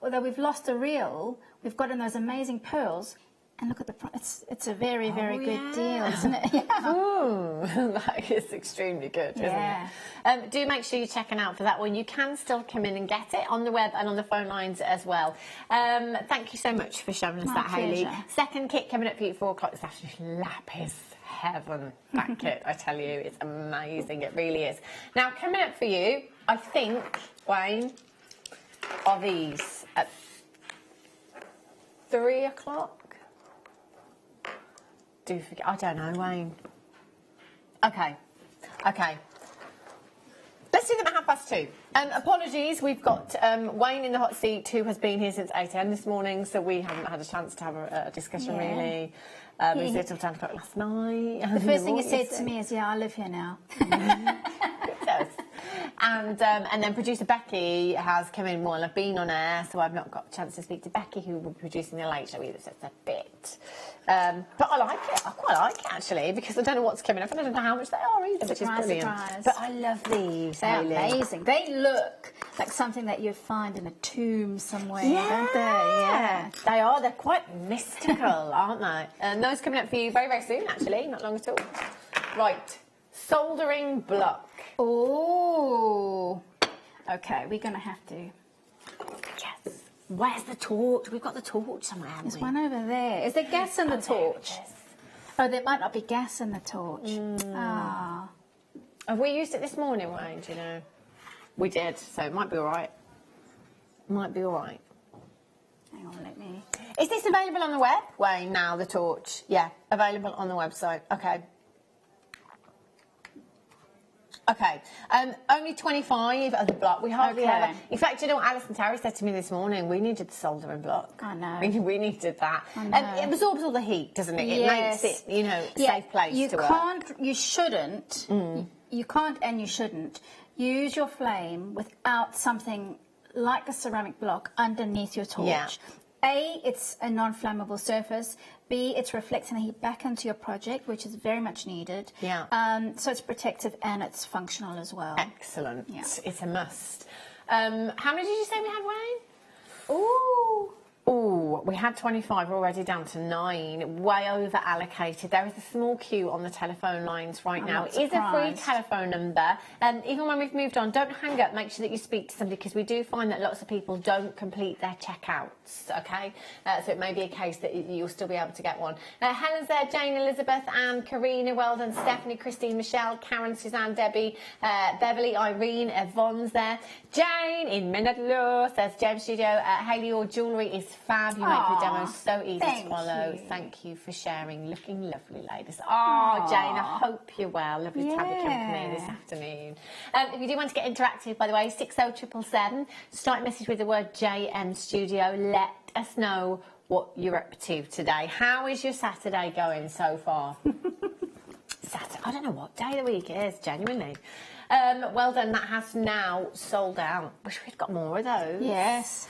although we've lost a reel, we've gotten those amazing pearls. And look at the price. It's a very, very good deal, isn't it? Yeah. Ooh, that is extremely good, isn't it? Do make sure you're checking out for that one. You can still come in and get it on the web and on the phone lines as well. Thank you so much for showing us that, Hayley. Second kit coming up for you at 4 o'clock this afternoon. Lapis heaven, that kit, I tell you. It's amazing. It really is. Now, coming up for you, I think, Wayne, are these at 3 o'clock? Do forget, I don't know, Wayne. Okay. let's do them at 2:30. Apologies, we've got Wayne in the hot seat, who has been here since 8 a.m. this morning, so we haven't had a chance to have a discussion really. He was here till 10 o'clock last night. The first thing he said to me is, "Yeah, I live here now." And then producer Becky has come in while I've been on air, so I've not got a chance to speak to Becky, who will be producing the late show either, so it's a bit. But I like it. I quite like it, actually, because I don't know what's coming up and I don't know how much they are either, which is brilliant. Surprise. But I love these. They're amazing. They look like something that you'd find in a tomb somewhere, don't they? Yeah. They are. They're quite mystical, aren't they? And those coming up for you very, very soon, actually, not long at all. Right. Soldering block. Oh. Okay, we're going to have to. Yes. Where's the torch? We've got the torch somewhere, haven't There's we? one over there. Is there gas in the torch? Oh, there might not be gas in the torch. Ah. Have we used it this morning, Wayne? Do you know? We did, so it might be all right. Might be all right. Hang on, let me... Is this available on the web, Wayne, now, the torch? Yeah, available on the website. Okay. Okay, only 25 of the block. We hardly ever... In fact, you know what Alison Tarry said to me this morning? We needed the soldering block. I know. We needed that. I know. It absorbs all the heat, doesn't it? It makes it, you know, a safe place to work. You shouldn't, you can't and you shouldn't use your flame without something like a ceramic block underneath your torch. Yeah. A, it's a non-flammable surface. B, it's reflecting the heat back into your project, which is very much needed. Yeah. So it's protective and it's functional as well. Excellent. Yeah. It's a must. How many did you say we had, Wayne? Ooh. Oh, we had 25, we're already down to 9, way over allocated. There is a small queue on the telephone lines right now. It is a free telephone number. Even when we've moved on, don't hang up, make sure that you speak to somebody, because we do find that lots of people don't complete their checkouts, okay? So it may be a case that you'll still be able to get one. Helen's there, Jane, Elizabeth, Anne, Karina, well done, Stephanie, Christine, Michelle, Karen, Suzanne, Debbie, Beverly, Irene, Yvonne's there. Jane in Minadlo says, James Studio, Hayley, your jewellery is fab. You make the demo so easy to follow. Thank you for sharing. Looking lovely, ladies. Oh, Jane, I hope you're well. Lovely to have you company this afternoon. If you do want to get interactive, by the way, 60777, start a message with the word JM Studio. Let us know what you're up to today. How is your Saturday going so far? Saturday, I don't know what day of the week it is, genuinely. Well done, that has now sold out. Wish we'd got more of those. Yes.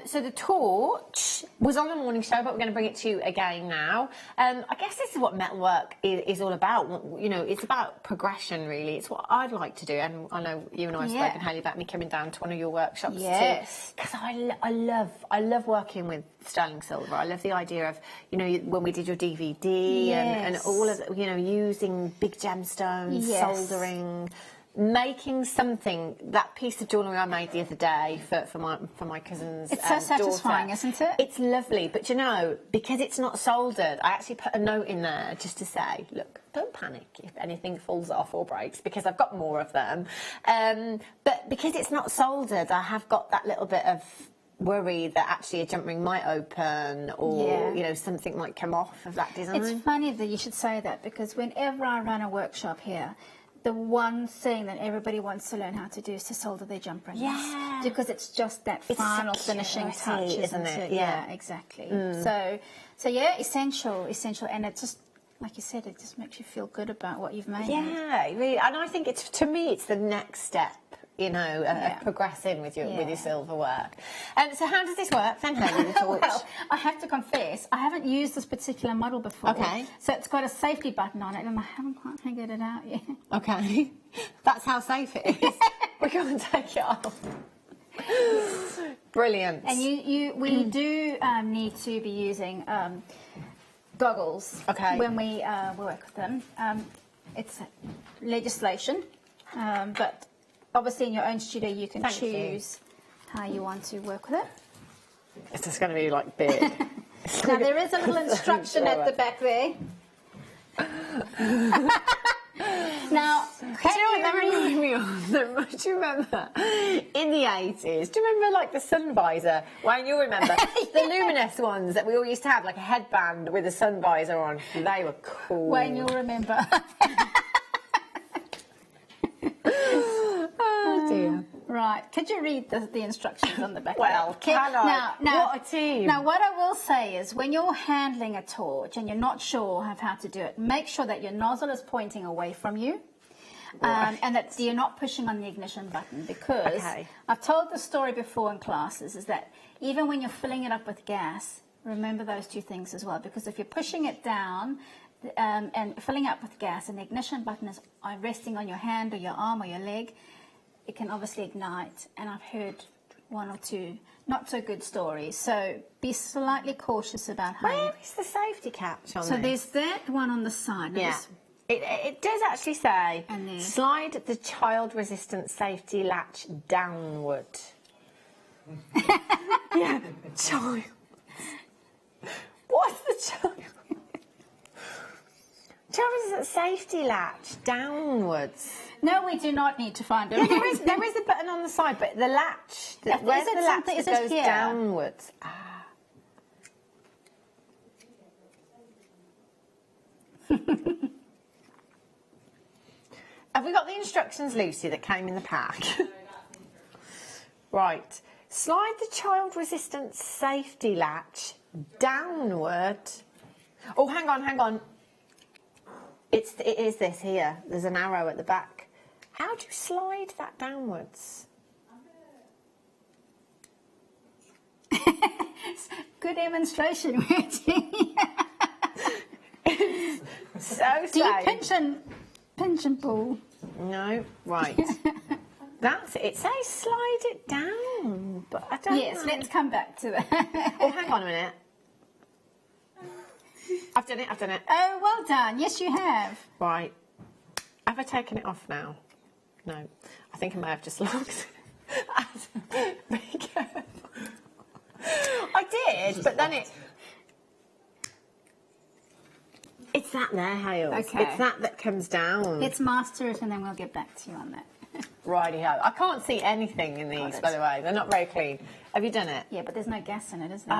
So the torch was on the morning show, but we're going to bring it to you again now. I guess this is what metalwork is all about. You know, it's about progression, really. It's what I'd like to do, and I know you and I have spoken, Hayley, about me coming down to one of your workshops too. Because I love working with sterling silver. I love the idea of, you know, when we did your DVD and all of the, you know, using big gemstones, soldering, making something. That piece of jewellery I made the other day for my cousin's It's so satisfying, daughter. isn't it? It's lovely, but you know, because it's not soldered, I actually put a note in there just to say, look, don't panic if anything falls off or breaks, because I've got more of them. But because it's not soldered, I have got that little bit of worry that actually a jump ring might open, or you know, something might come off of that design. It's funny that you should say that, because whenever I run a workshop here, the one thing that everybody wants to learn how to do is to solder their jump rings. Yeah. Because it's just that final finishing touch, isn't it? Yeah, exactly. So yeah, essential, and it just, like you said, it just makes you feel good about what you've made. Yeah, really. And I think it's, to me, it's the next step, you know, progressing with your silver work. So how does this work then, Hayley, the torch? Well, I have to confess, I haven't used this particular model before. Okay. So it's got a safety button on it, and I haven't quite figured it out yet. Okay. That's how safe it is. We're going to take it off. Brilliant. And we do need to be using goggles when we work with them. It's legislation, but obviously in your own studio you can choose how you want to work with it. It's just going to be like big. Now there is a little instruction at the back there. Now, do you know what that reminded me of? Do you remember in the 80s? Do you remember like the sun visor? Wayne, you'll remember the luminous ones that we all used to have, like a headband with a sun visor on. They were cool. Wayne, you'll remember. Oh Could you read the instructions on the back? Well, can I? What a team. Now, what I will say is when you're handling a torch and you're not sure of how to do it, make sure that your nozzle is pointing away from you. And that you're not pushing on the ignition button, because I've told the story before in classes, is that even when you're filling it up with gas, remember those two things as well, because if you're pushing it down and filling up with gas and the ignition button is resting on your hand or your arm or your leg, it can obviously ignite. And I've heard one or two not so good stories, so be slightly cautious about how Where is the safety catch on So this? there's that one on the side. Yeah. It does actually say, slide the child-resistant safety latch downward. Yeah, child. What's the child? Child-resistant safety latch downwards. No, we do not need to find it. There is a button on the side, but the latch, where's the latch that goes downwards? Have we got the instructions, Lucy, that came in the pack? Right. Slide the child-resistant safety latch downward. Oh, hang on. It is this here. There's an arrow at the back. How do you slide that downwards? Good demonstration, Reggie. So do you pinch and pull? No, right. That's it. It says slide it down, but I don't know. Yes, let's come back to that. Oh, hang on a minute. I've done it. Oh, well done. Yes, you have. Right. Have I taken it off now? No. I think I may have just looked. Be careful. I did, but then it's that there, Hales. Okay. It's that comes down. Let's master it and then we'll get back to you on that. Righty-ho. I can't see anything in these, by the way. They're not very clean. Have you done it? Yeah, but there's no gas in it, is there?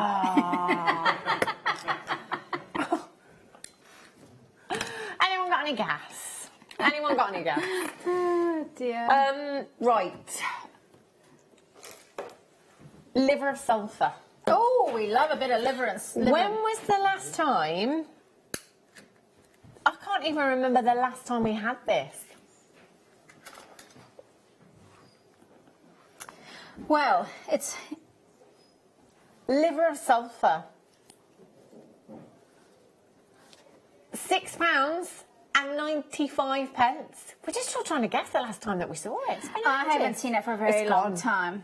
Anyone got any gas? Anyone got any gas? Oh, dear. Right. Liver of sulphur. Oh, we love a bit of liver and liver. When was the last time? I can't even remember the last time we had this. Well, it's liver of sulphur. £6.95. We're just still trying to guess the last time that we saw it. I haven't seen it for a very long time.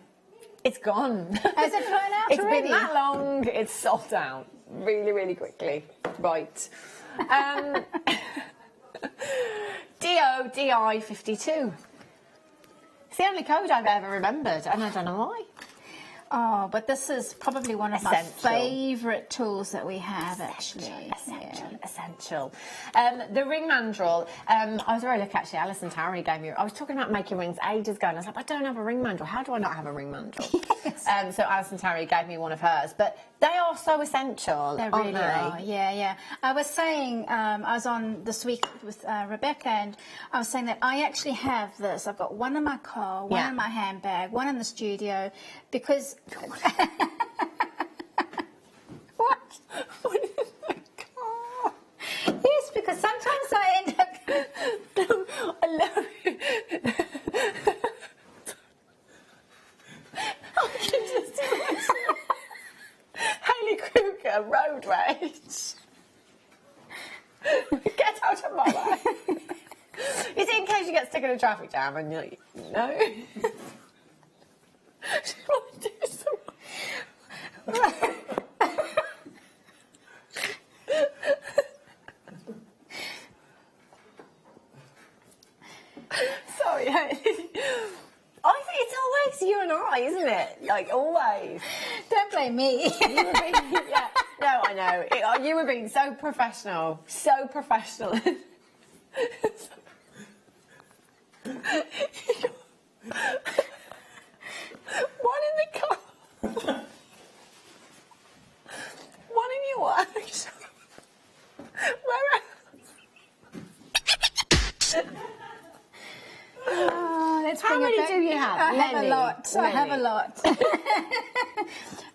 It's gone. Has it flown out It's already? been that long, it's sold out really, really quickly. Right. DODI 52. It's the only code I've ever remembered, and I don't know why. Oh, but this is probably one of my favourite tools that we have, actually. Essential. The ring mandrel. I was very lucky, actually. Alison Tarry gave me. I was talking about making rings ages ago, and I was like, I don't have a ring mandrel. How do I not have a ring mandrel? Yes. So Alison Tarry gave me one of hers. But they are so essential. They really are. Yeah. I was saying, I was on this week with Rebecca, and I was saying that I actually have this. I've got one in my car, one in my handbag, one in the studio, because. What? Yes, because sometimes I end up. I love it. I can just imagine Hayley Kruger road rage. Get out of my way. Is it in case you get stuck in a traffic jam and you're like, no? She wants to do something. Sorry, Hayley. I think it's always you and I, isn't it? Like, always. Don't blame me. You were being, no, I know. You were being so professional. So professional. One in the car. One in your workshop. Where else? Oh, let's let's How bring many it back. do you have? I have a Many. lot. I have a Many. lot.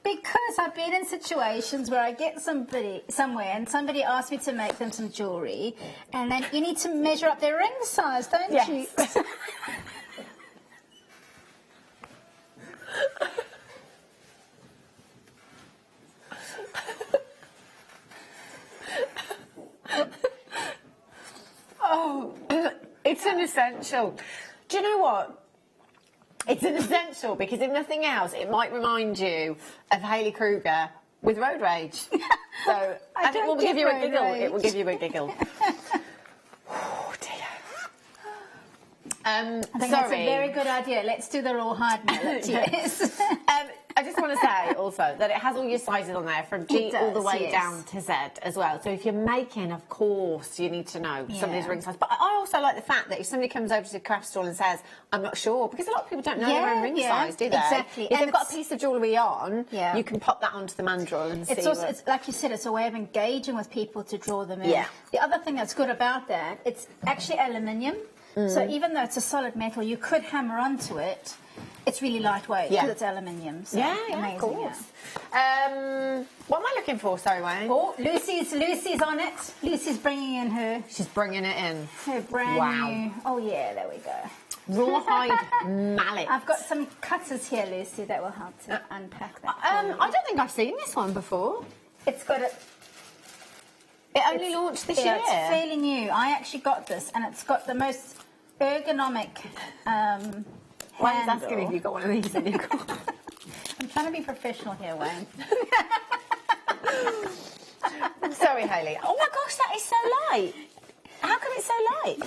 Because I've been in situations where I get somewhere and somebody asks me to make them some jewellery, and then you need to measure up their ring size, don't Yes. you? Oh, it's an essential. Do you know what? It's an essential because if nothing else, it might remind you of Hayley Kruger with road rage. So, and it will give you a giggle. It will give you a giggle. Oh dear. I think that's a very good idea. Let's do the rawhide mallet, yes. I just want to say also that it has all your sizes on there from G all the way down to Z as well. So if you're making, of course, you need to know somebody's ring size. But I also like the fact that if somebody comes over to the craft stall and says, I'm not sure, because a lot of people don't know their own ring size, do they? Exactly. If they've got a piece of jewellery on, Yeah. you can pop that onto the mandrel and see. It's like you said, it's a way of engaging with people to draw them in. Yeah. The other thing that's good about that, it's actually aluminium. So even though it's a solid metal, you could hammer onto it. It's really lightweight because it's aluminium. So amazing, of course. What am I looking for? Sorry, Wayne. Oh, Lucy's on it. Lucy's bringing in She's bringing it in. her brand new. Oh yeah, there we go. Rawhide mallet. I've got some cutters here, Lucy, that will help to unpack that. I don't think I've seen this one before. It's got a. It only launched this year. It's fairly new. I actually got this, and it's got the most ergonomic. Wayne's asking if you got one of these in your car. I'm trying to be professional here, Wayne. Sorry, Hayley. Oh my gosh, that is so light. How come it's so light?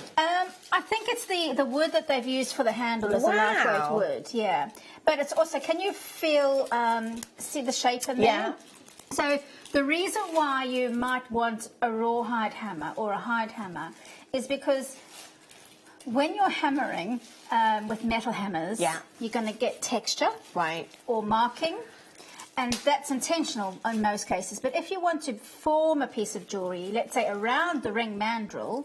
I think it's the wood that they've used for the handle is a lightweight wood, yeah. But it's also, can you feel, see the shape in there? Yeah. So the reason why you might want a rawhide hammer or a hide hammer is because when you're hammering with metal hammers, you're going to get texture or marking, and that's intentional in most cases. But if you want to form a piece of jewellery, let's say around the ring mandrel,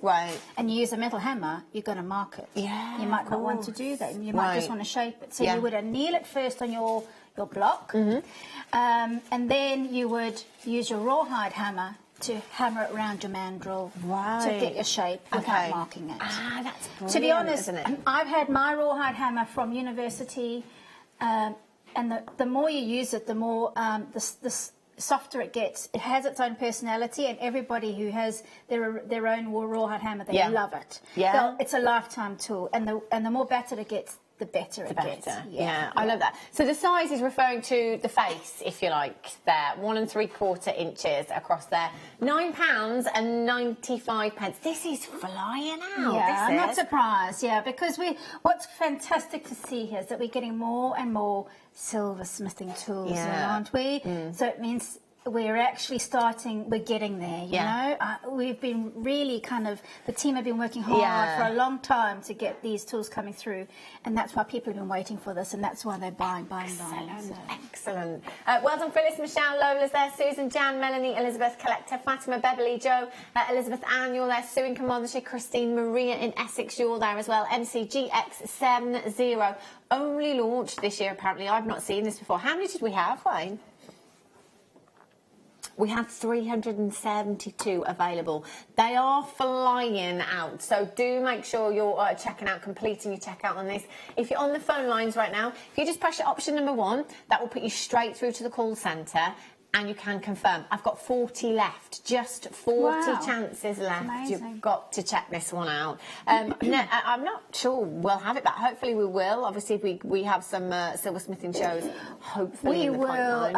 and you use a metal hammer, you're going to mark it. Yeah, you might not want to do that. You might just want to shape it. So you would anneal it first on your block, and then you would use your rawhide hammer to hammer it around your mandrel to get your shape without marking it. Ah, that's brilliant, to be honest, isn't it? I've had my rawhide hammer from university, and the more you use it, the more the softer it gets. It has its own personality, and everybody who has their own rawhide hammer, they love it. Yeah, it's a lifetime tool, and the more battered it gets, the better it gets. Yeah, I love that. So the size is referring to the face, if you like, there. 1 3/4 inches across there. £9.95. This is flying out. Yeah, I'm not surprised, because what's fantastic to see here is that we're getting more and more silversmithing tools, aren't we? So it means we're actually we're getting there, you know. We've been really the team have been working hard for a long time to get these tools coming through, and that's why people have been waiting for this, and that's why they're buying. Excellent. Well done, Phyllis, Michelle, Lola's there, Susan, Jan, Melanie, Elizabeth, Collector, Fatima, Beverly, Joe, Elizabeth Ann, you're there, Sue in Commonwealthshire, Christine, Maria in Essex, you're there as well, MCGX70, only launched this year apparently. I've not seen this before. How many did we have, Wayne? We have 372 available. They are flying out, so do make sure you're checking out, completing your checkout on this. If you're on the phone lines right now, if you just press option number 1, that will put you straight through to the call centre, and you can confirm. I've got 40 left, just 40 chances left. Amazing. You've got to check this one out. No, I'm not sure we'll have it, but hopefully we will. Obviously, if we have some silversmithing shows, hopefully We in the will. pipeline.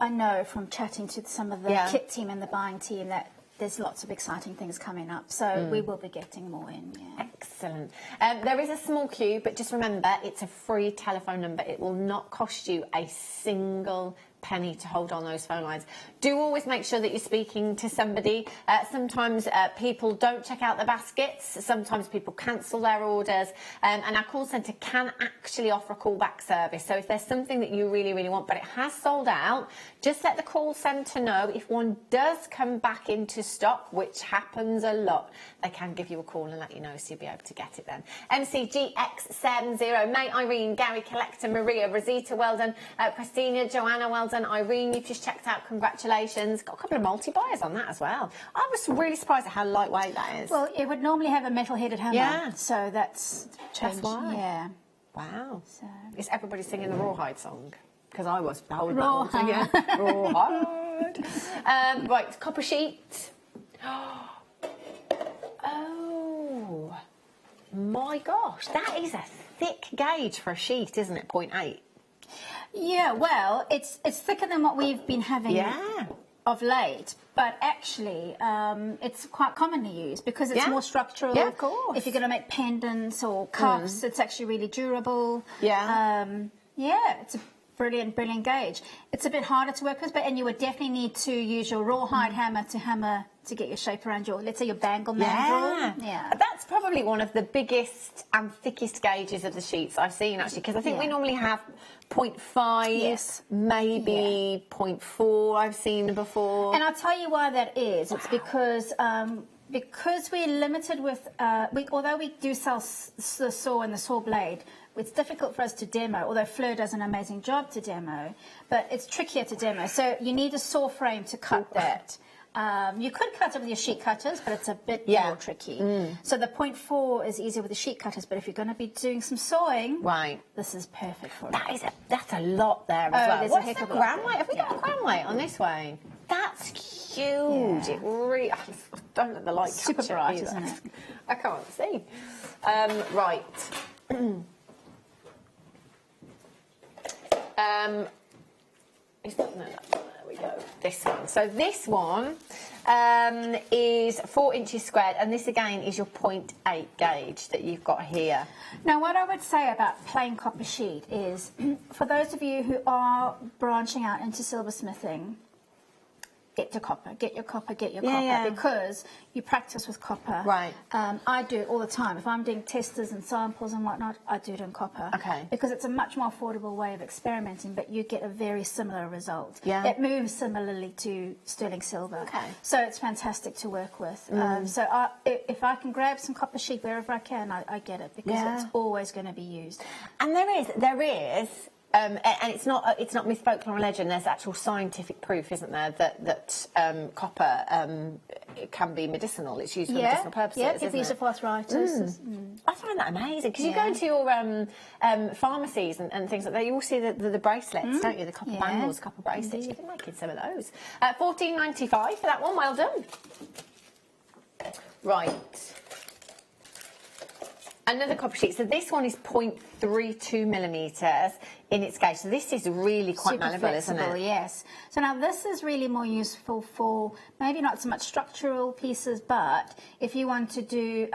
I know from chatting to some of the kit team and the buying team that there's lots of exciting things coming up, so we will be getting more in. Excellent. There is a small queue, but just remember, it's a free telephone number. It will not cost you a single penny to hold on those phone lines. Do always make sure that you're speaking to somebody. Sometimes people don't check out the baskets. Sometimes people cancel their orders. And our call centre can actually offer a callback service. So if there's something that you really, really want, but it has sold out, just let the call centre know. If one does come back into stock, which happens a lot, they can give you a call and let you know, so you'll be able to get it then. MCGX70, May, Irene, Gary, Collector, Maria, Rosita, well done. Christina, Joanna, well done. Irene, you've just checked out, congratulations. Got a couple of multi-buyers on that as well. I was really surprised at how lightweight that is. Well, it would normally have a metal-headed hammer. Yeah. So that's changed. That's why. Yeah. Wow. So. Is everybody singing the Rawhide song? Because I was the whole Rawhide. Yeah. Rawhide. Right, copper sheet. Oh my gosh, that is a thick gauge for a sheet, isn't it? 0.8. Yeah, well, it's thicker than what we've been having of late, but actually it's quite commonly used because it's more structural. Yeah, of course. If you're going to make pendants or cuffs, it's actually really durable. Yeah. Yeah, it's a brilliant gauge. It's a bit harder to work with, and you would definitely need to use your rawhide hammer to get your shape around your, let's say, your bangle mandrel. Yeah. That's probably one of the biggest and thickest gauges of the sheets I've seen, actually, because I think we normally have 0.5, maybe 0.4 I've seen before. And I'll tell you why that is. It's because we're limited with, although we do sell the saw and the saw blade, it's difficult for us to demo, although Fleur does an amazing job to demo, but it's trickier to demo. So you need a saw frame to cut that. You could cut it with your sheet cutters, but it's a bit more tricky. So the 0.4 is easier with the sheet cutters, but if you're going to be doing some sawing, this is perfect for it. That's a lot there as well. There's What's a heck the of a gram lot. weight? Have we got a gram weight on this way? That's huge. It really, don't let the light catch super it bright, either. isn't it? I can't see. Right. There we go. This one. So this one is 4 inches squared, and this again is your 0.8 gauge that you've got here. Now, what I would say about plain copper sheet is, for those of you who are branching out into silversmithing, get your copper, because you practice with copper. Right. I do it all the time. If I'm doing testers and samples and whatnot, I do it in copper. Okay. Because it's a much more affordable way of experimenting, but you get a very similar result. Yeah. It moves similarly to sterling silver. Okay. So it's fantastic to work with. So if I can grab some copper sheet wherever I can, I get it, because it's always going to be used. And there is. And it's not myth, folklore, and legend. There's actual scientific proof, isn't there, that copper can be medicinal. It's used for medicinal purposes. Yeah, it's used for arthritis. I find that amazing, because you go into your pharmacies and things like that. You all see the bracelets, don't you? The copper bangles, copper bracelets. You can make some of those. $14.95 for that one. Well done. Right. Another copper sheet. So this one is 0.32 millimetres in its gauge. So this is really quite malleable, isn't it? Yes. So now this is really more useful for maybe not so much structural pieces, but if you want to do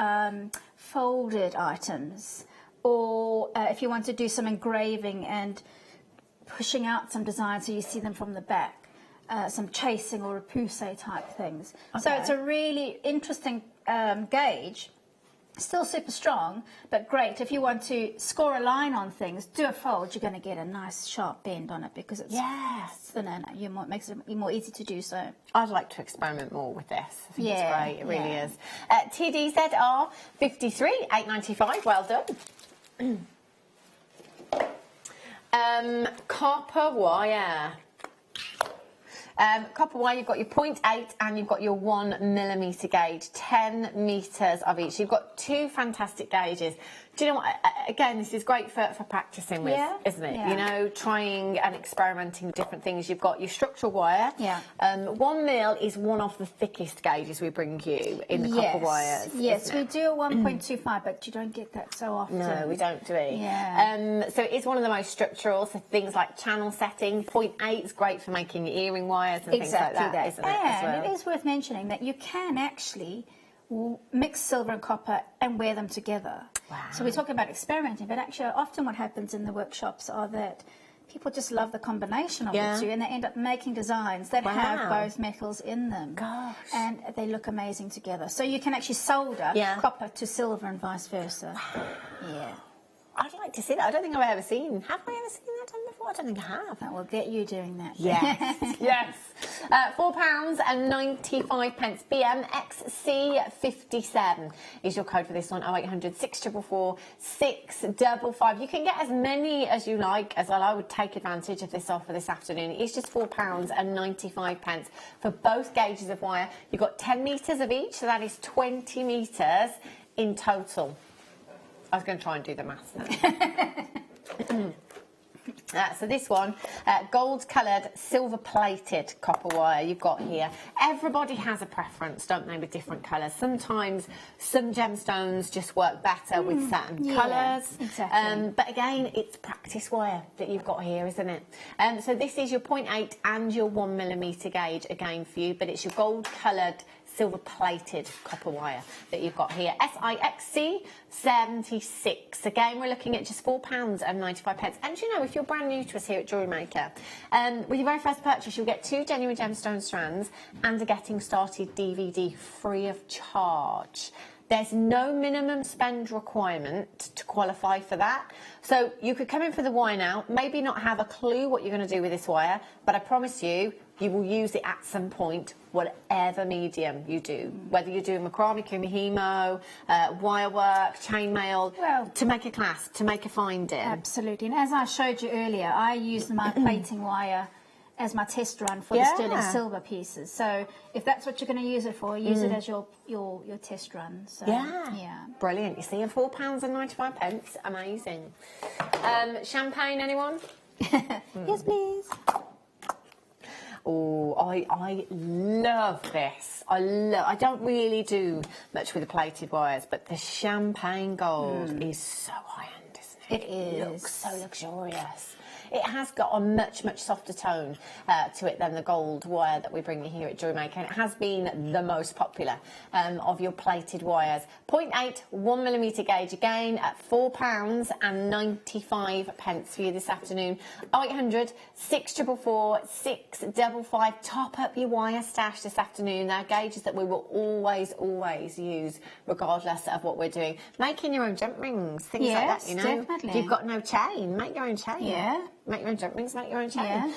folded items, or if you want to do some engraving and pushing out some designs so you see them from the back, some chasing or repoussé type things. Okay. So it's a really interesting gauge. Still super strong, but great. If you want to score a line on things, do a fold, you're going to get a nice sharp bend on it, because it's thinner. It makes it more easy to do so. I'd like to experiment more with this. I think it's great. It really is. TDZR 53, $8.95. Well done. Copper wire. Copper wire, you've got your 0.8 and you've got your 1 millimetre gauge, 10 metres of each. You've got two fantastic gauges. Do you know what? Again, this is great for practising with, isn't it? Yeah. You know, trying and experimenting with different things. You've got your structural wire. Yeah. 1 mil is one of the thickest gauges we bring you in the copper wires. Yes, we do a 1.25, but you don't get that so often. No, we don't, do we? Yeah. So it is one of the most structural. So things like channel setting. 0.8 is great for making your earring wires and things like that, isn't it? And it is worth mentioning that you can actually mix silver and copper and wear them together. Wow. So we talk about experimenting, but actually often what happens in the workshops are that people just love the combination of Yeah. the two, and they end up making designs that have Wow. both metals in them. Gosh. And they look amazing together. So you can actually solder Yeah. copper to silver and vice versa. Yeah. I'd like to see that. I don't think I've ever seen. Have I ever seen that done before? I don't think I have. That will get you doing that. Yes, yes. £4.95. BMXC57 is your code for this one. 0800 644 655. You can get as many as you like as well. I would take advantage of this offer this afternoon. It's just £4.95 for both gauges of wire. You've got 10 metres of each, so that is 20 metres in total. I was going to try and do the maths now. So this one, gold-coloured, silver-plated copper wire you've got here. Everybody has a preference, don't they, with different colours. Sometimes some gemstones just work better with certain colours. Exactly. But again, it's practice wire that you've got here, isn't it? So this is your 0.8 and your 1mm gauge again for you, but it's your gold-coloured, silver-plated copper wire that you've got here. SIXC 76. Again, we're looking at just £4.95. And you know, if you're brand new to us here at Jewellery Maker, with your very first purchase, you'll get 2 genuine gemstone strands and a Getting Started DVD free of charge. There's no minimum spend requirement to qualify for that. So you could come in for the wire now, maybe not have a clue what you're going to do with this wire, but I promise you, you will use it at some point, whatever medium you do. Whether you're doing macrame, kumihimo, wire work, chainmail, to make a clasp, to make a finding. Absolutely. And as I showed you earlier, I used my plating wire as my test run for the sterling silver pieces. So if that's what you're going to use it for, use it as your test run. So, yeah. Brilliant. You see, £4.95. Amazing. Champagne, anyone? Yes, please. Oh, I love this. I don't really do much with the plated wires, but the champagne gold is so high-end, isn't it? It is. It looks so luxurious. It has got a much, much softer tone to it than the gold wire that we bring you here at Jewellery Maker. And it has been the most popular of your plated wires. 0.8, 1mm gauge again at £4.95 for you this afternoon. 0800 644 655. Top up your wire stash this afternoon. They're gauges that we will always, always use regardless of what we're doing. Making your own jump rings, things like that, you know. Definitely. If you've got no chain, make your own chain. Yeah. Make your own jump rings, make your own chain. Yeah.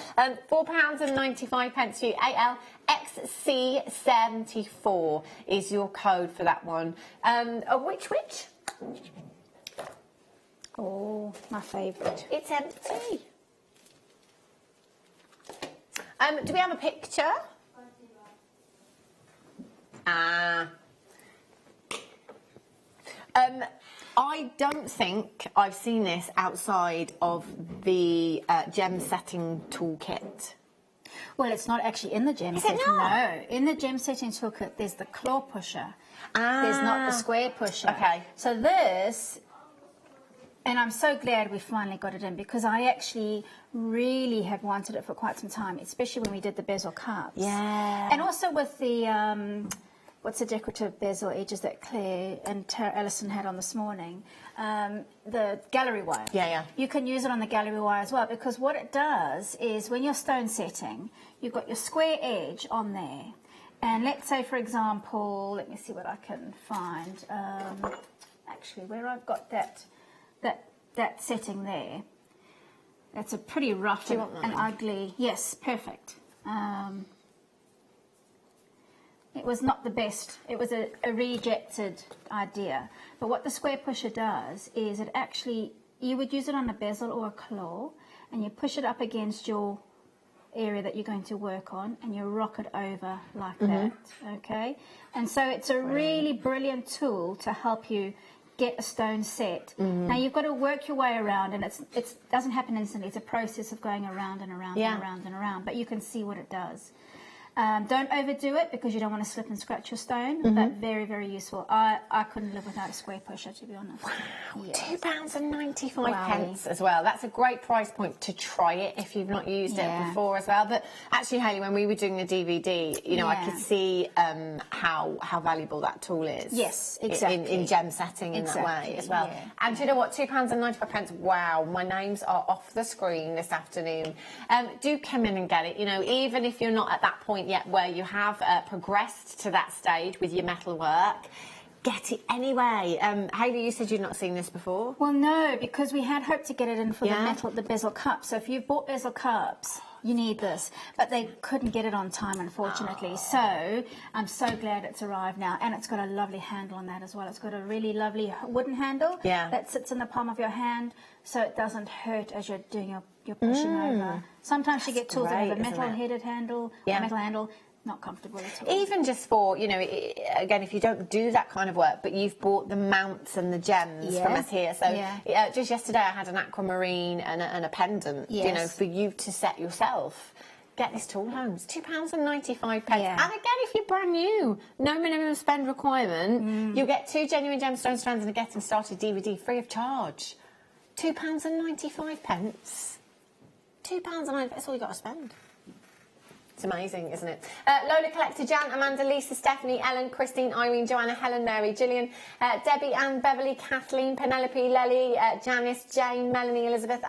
£4.95 for you. ALXC74 is your code for that one. Which? Oh, my favourite. It's empty. Do we have a picture? I don't think I've seen this outside of the gem setting toolkit. Well, it's not actually in the gem setting. No, in the gem setting toolkit, there's the claw pusher. There's not the square pusher. Okay. So this, and I'm so glad we finally got it in, because I actually really have wanted it for quite some time, especially when we did the bezel cups. Yeah. And also with the what's the decorative bezel edges that Claire and Alison had on this morning? The gallery wire. Yeah. You can use it on the gallery wire as well, because what it does is when you're stone setting, you've got your square edge on there. And let's say, for example, let me see what I can find. Actually, where I've got that setting there, that's a pretty rough and ugly. Yes, perfect. It was not the best. It was a rejected idea. But what the square pusher does is it actually, you would use it on a bezel or a claw, and you push it up against your area that you're going to work on, and you rock it over like that, okay? And so it's a really brilliant tool to help you get a stone set. Now you've got to work your way around, and it doesn't happen instantly. It's a process of going around and around and around and around, but you can see what it does. Don't overdo it because you don't want to slip and scratch your stone, but very, very useful. I couldn't live without a square pusher, to be honest. Wow, Yes. £2.95 as well. That's a great price point to try it if you've not used it before as well. But actually, Hayley, when we were doing the DVD, you know, I could see how valuable that tool is. Yes, exactly. In gem setting in that way as well. Yeah. And do you know what? £2.95. Wow, my names are off the screen this afternoon. Do come in and get it. You know, even if you're not at that point yet where you have progressed to that stage with your metal work, get it anyway. Hayley, you said you'd not seen this before. Well, no, because we had hoped to get it in for the bezel cup. So if you've bought bezel cups, you need this. But they couldn't get it on time, unfortunately. So I'm so glad it's arrived now. And it's got a lovely handle on that as well. It's got a really lovely wooden handle that sits in the palm of your hand, so it doesn't hurt as you're doing your pushing over. Sometimes you get tools that have a metal-headed handle, metal handle. Not comfortable at all. Even just for, you know, again, if you don't do that kind of work, but you've bought the mounts and the gems from us here. So just yesterday I had an aquamarine and a pendant, you know, for you to set yourself. Get this tool home. It's £2.95. And again, if you're brand new, no minimum spend requirement, you'll get 2 genuine gemstone strands and a Getting Started DVD free of charge. £2.95. £2.95, that's all you've got to spend. It's amazing, isn't it? Lola, Collector, Jan, Amanda, Lisa, Stephanie, Ellen, Christine, Irene, Joanna, Helen, Mary, Gillian, Debbie, Anne, Beverly, Kathleen, Penelope, Lely, Janice, Jane, Melanie, Elizabeth.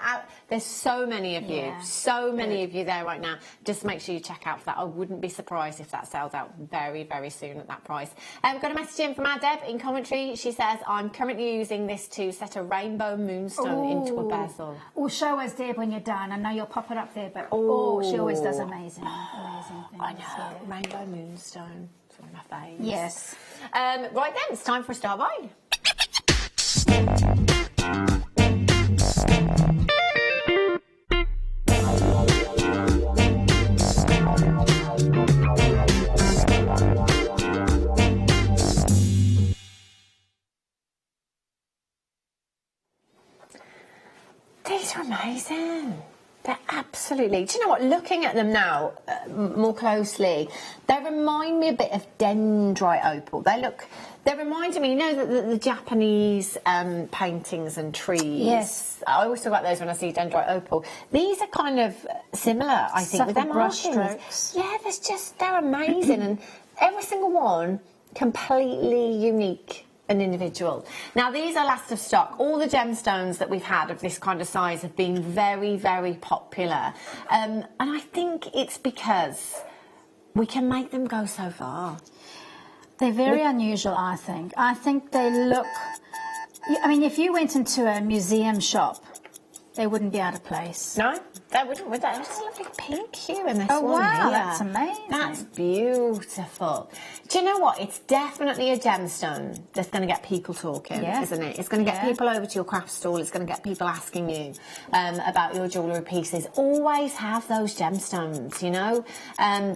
There's so many of you. So many of you there right now. Just make sure you check out for that. I wouldn't be surprised if that sells out very, very soon at that price. We've got a message in from our Deb in commentary. She says, I'm currently using this to set a rainbow moonstone into a bezel. Oh, show us, Deb, when you're done. I know you'll pop it up there, but she always does amazing things. I know. Rainbow moonstone. It's one of my faves. Yes. Right then, it's time for a star buy. These are amazing. They're absolutely... Do you know what? Looking at them now more closely, they remind me a bit of dendrite opal. They're reminding me, you know, the Japanese paintings and trees. Yes. I always talk about those when I see dendrite opal. These are kind of similar, I think, with their brush markings. strokes. Yeah, they're amazing. And every single one completely unique and individual. Now, these are last of stock. All the gemstones that we've had of this kind of size have been very, very popular. And I think it's because we can make them go so far. They're very unusual, I think. I think they look... I mean, if you went into a museum shop, they wouldn't be out of place. No, they wouldn't. With that, it's a lovely pink hue in this one. Oh, wow, here. That's amazing. That's beautiful. Do you know what? It's definitely a gemstone that's going to get people talking, isn't it? It's going to get people over to your craft stall. It's going to get people asking you about your jewellery pieces. Always have those gemstones, you know,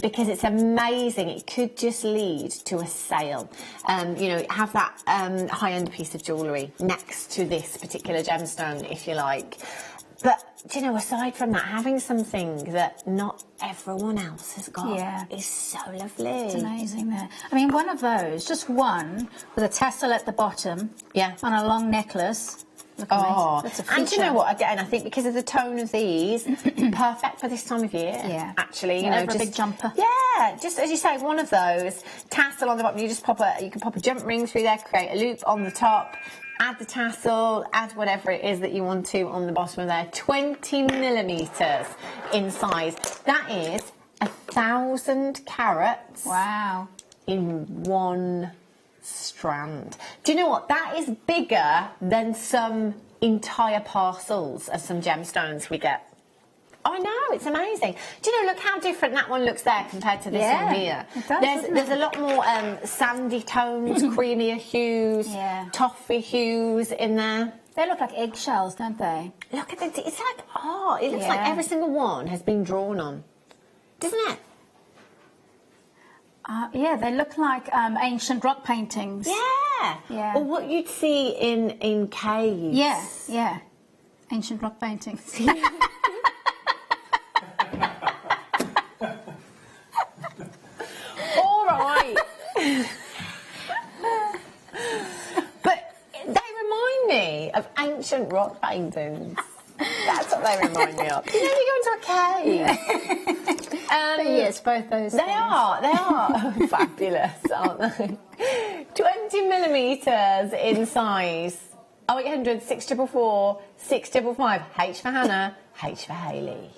because it's amazing. It could just lead to a sale. You know, have that high-end piece of jewellery next to this particular gemstone, if you like. But, do you know, aside from that, having something that not everyone else has got is so lovely. It's amazing there. I mean, one of those, just one, with a tassel at the bottom on a long necklace. Oh, and do you know what, again, I think because of the tone of these, perfect for this time of year. Yeah. Actually, you know, just a big jumper. Yeah, just as you say, one of those, tassel on the bottom, you can pop a jump ring through there, create a loop on the top, add the tassel, add whatever it is that you want to on the bottom of there. 20 millimetres in size. That is 1,000 carats. Wow. In one strand. Do you know what? That is bigger than some entire parcels of some gemstones we get. I know, it's amazing. Do you know, look how different that one looks there compared to this one here. It does, there's a lot more sandy tones, creamier hues, toffee hues in there. They look like eggshells, don't they? Look at it. It's like art. It looks like every single one has been drawn on. Doesn't it? Yeah, they look like ancient rock paintings. Yeah. Or what you'd see in caves. Yeah. Ancient rock paintings. me of ancient rock paintings. That's what they remind me of. You know, you go into a cave. But yes, both those They things. are oh, fabulous, aren't they? 20 millimetres in size. 0800 644 655. H for Hannah, H for Hayley.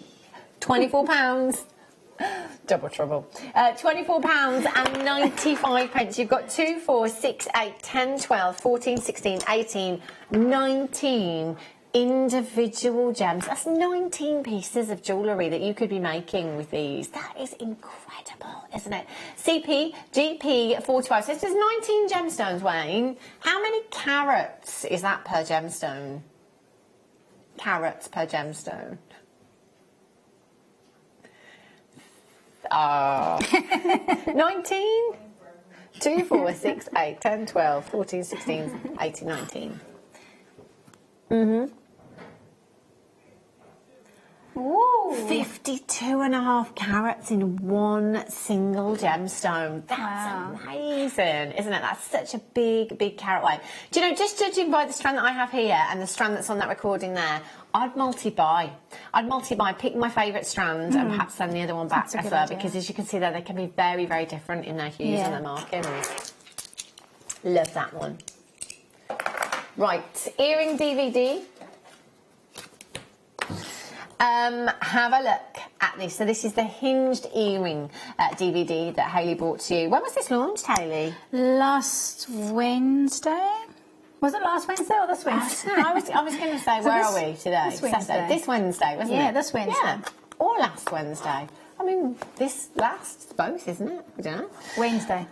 £24. Double trouble. £24.95. You've got 2, 4, 6, 8, 10, 12, 14, 16, 18, 19 individual gems. That's 19 pieces of jewellery that you could be making with these. That is incredible, isn't it? CP, GP 45. So there's 19 gemstones, Wayne. How many carats is that per gemstone? Carats per gemstone. 19? 2, 4, 6, 8, 10, 12, 14, 16, 18, 19. Ooh. 52.5 carats in one single gemstone. That's amazing, isn't it? That's such a big, big carat weight. Do you know, just judging by the strand that I have here and the strand that's on that recording there, I'd multi-buy. Pick my favourite strand and perhaps send the other one back as well, because as you can see there, they can be very, very different in their hues and their markings. Love that one. Right, earring DVD. Have a look at this. So this is the hinged earring DVD that Hayley brought to you. When was this launched, Hayley? Last Wednesday. Was it last Wednesday or this Wednesday? I was going to say, so where are we today? This Wednesday. This Wednesday, wasn't it? Yeah, this Wednesday. Yeah, or last Wednesday. I mean, this lasts both, isn't it? I don't know. Wednesday.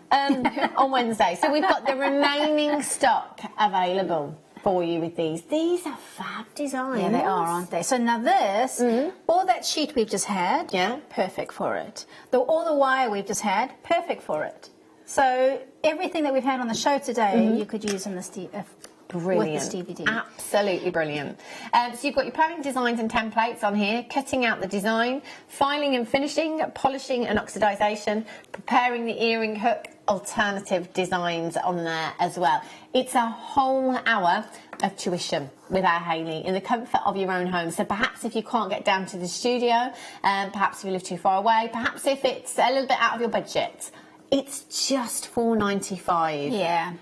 On Wednesday. So we've got the remaining stock available for you with these. These are fab designs. Yeah, they are, aren't they? So now this, all that sheet we've just had, perfect for it. All the wire we've just had, perfect for it. So everything that we've had on the show today, you could use in this brilliant. with this DVD. Absolutely brilliant. So you've got your planning designs and templates on here, cutting out the design, filing and finishing, polishing and oxidisation, preparing the earring hook, alternative designs on there as well. It's a whole hour of tuition with our Hayley in the comfort of your own home. So perhaps if you can't get down to the studio, perhaps if you live too far away, perhaps if it's a little bit out of your budget, it's just $4.95. Yeah.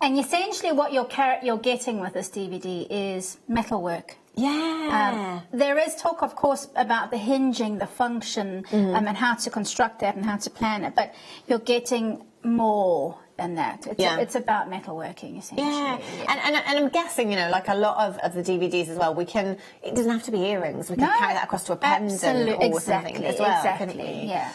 And essentially what you're getting with this DVD is metalwork. Yeah. There is talk, of course, about the hinging, the function, and how to construct that and how to plan it, but you're getting more than that. It's about metalworking, essentially. Yeah. And I'm guessing, you know, like a lot of the DVDs as well, it doesn't have to be earrings. We can carry that across to a pendant or something as well. Exactly, yeah.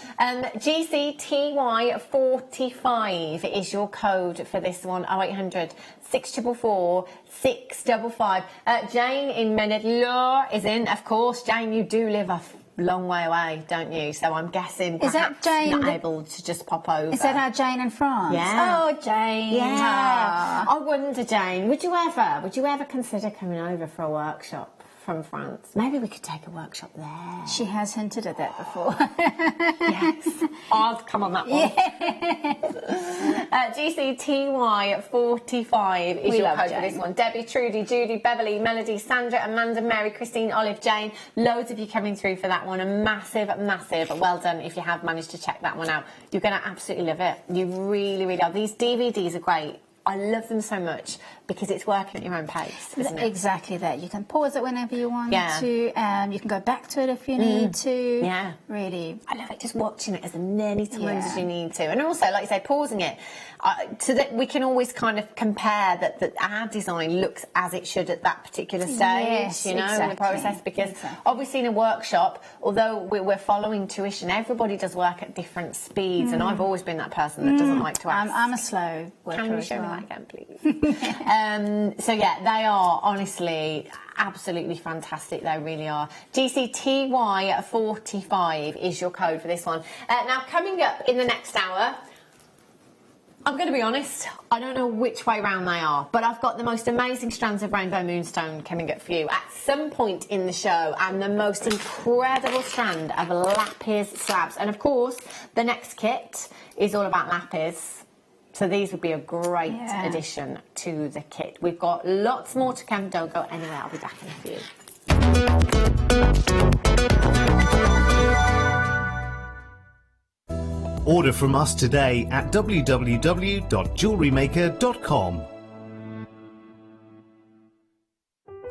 GCTY45 is your code for this one, 0800 644 655. Jane in Menedlaw is in, of course. Jane, you do live a long way away, don't you? So I'm guessing perhaps is that Jane not able to just pop over. Is that our Jane in France? Yeah. Oh, Jane. Yeah. I wonder, Jane, would you ever consider coming over for a workshop from France? Maybe we could take a workshop there. She has hinted at that before. Yes. I'll come on that one. GCTY45 is your code for this one. Debbie, Trudy, Judy, Beverly, Melody, Sandra, Amanda, Mary, Christine, Olive, Jane. Loads of you coming through for that one. A massive, massive well done if you have managed to check that one out. You're going to absolutely love it. You really, really are. These DVDs are great. I love them so much because it's working at your own pace, isn't it? Exactly that. You can pause it whenever you want to. You can go back to it if you need to. Yeah. Really. I love it, just watching it as many times as you need to. And also, like you say, pausing it so that we can always kind of compare that our design looks as it should at that particular stage, in the process. Because obviously in a workshop, although we're following tuition, everybody does work at different speeds. And I've always been that person that doesn't like to ask. I'm a slow worker. Can you show me that again, please? So yeah, they are honestly absolutely fantastic. They really are. GCTY45 is your code for this one. Now, coming up in the next hour, I'm going to be honest, I don't know which way round they are, but I've got the most amazing strands of rainbow moonstone coming up for you at some point in the show, and the most incredible strand of lapis slabs. And of course, the next kit is all about lapis. So these would be a great addition to the kit. We've got lots more to come. Don't go anywhere. I'll be back in a few. Order from us today at www.JewelleryMaker.com.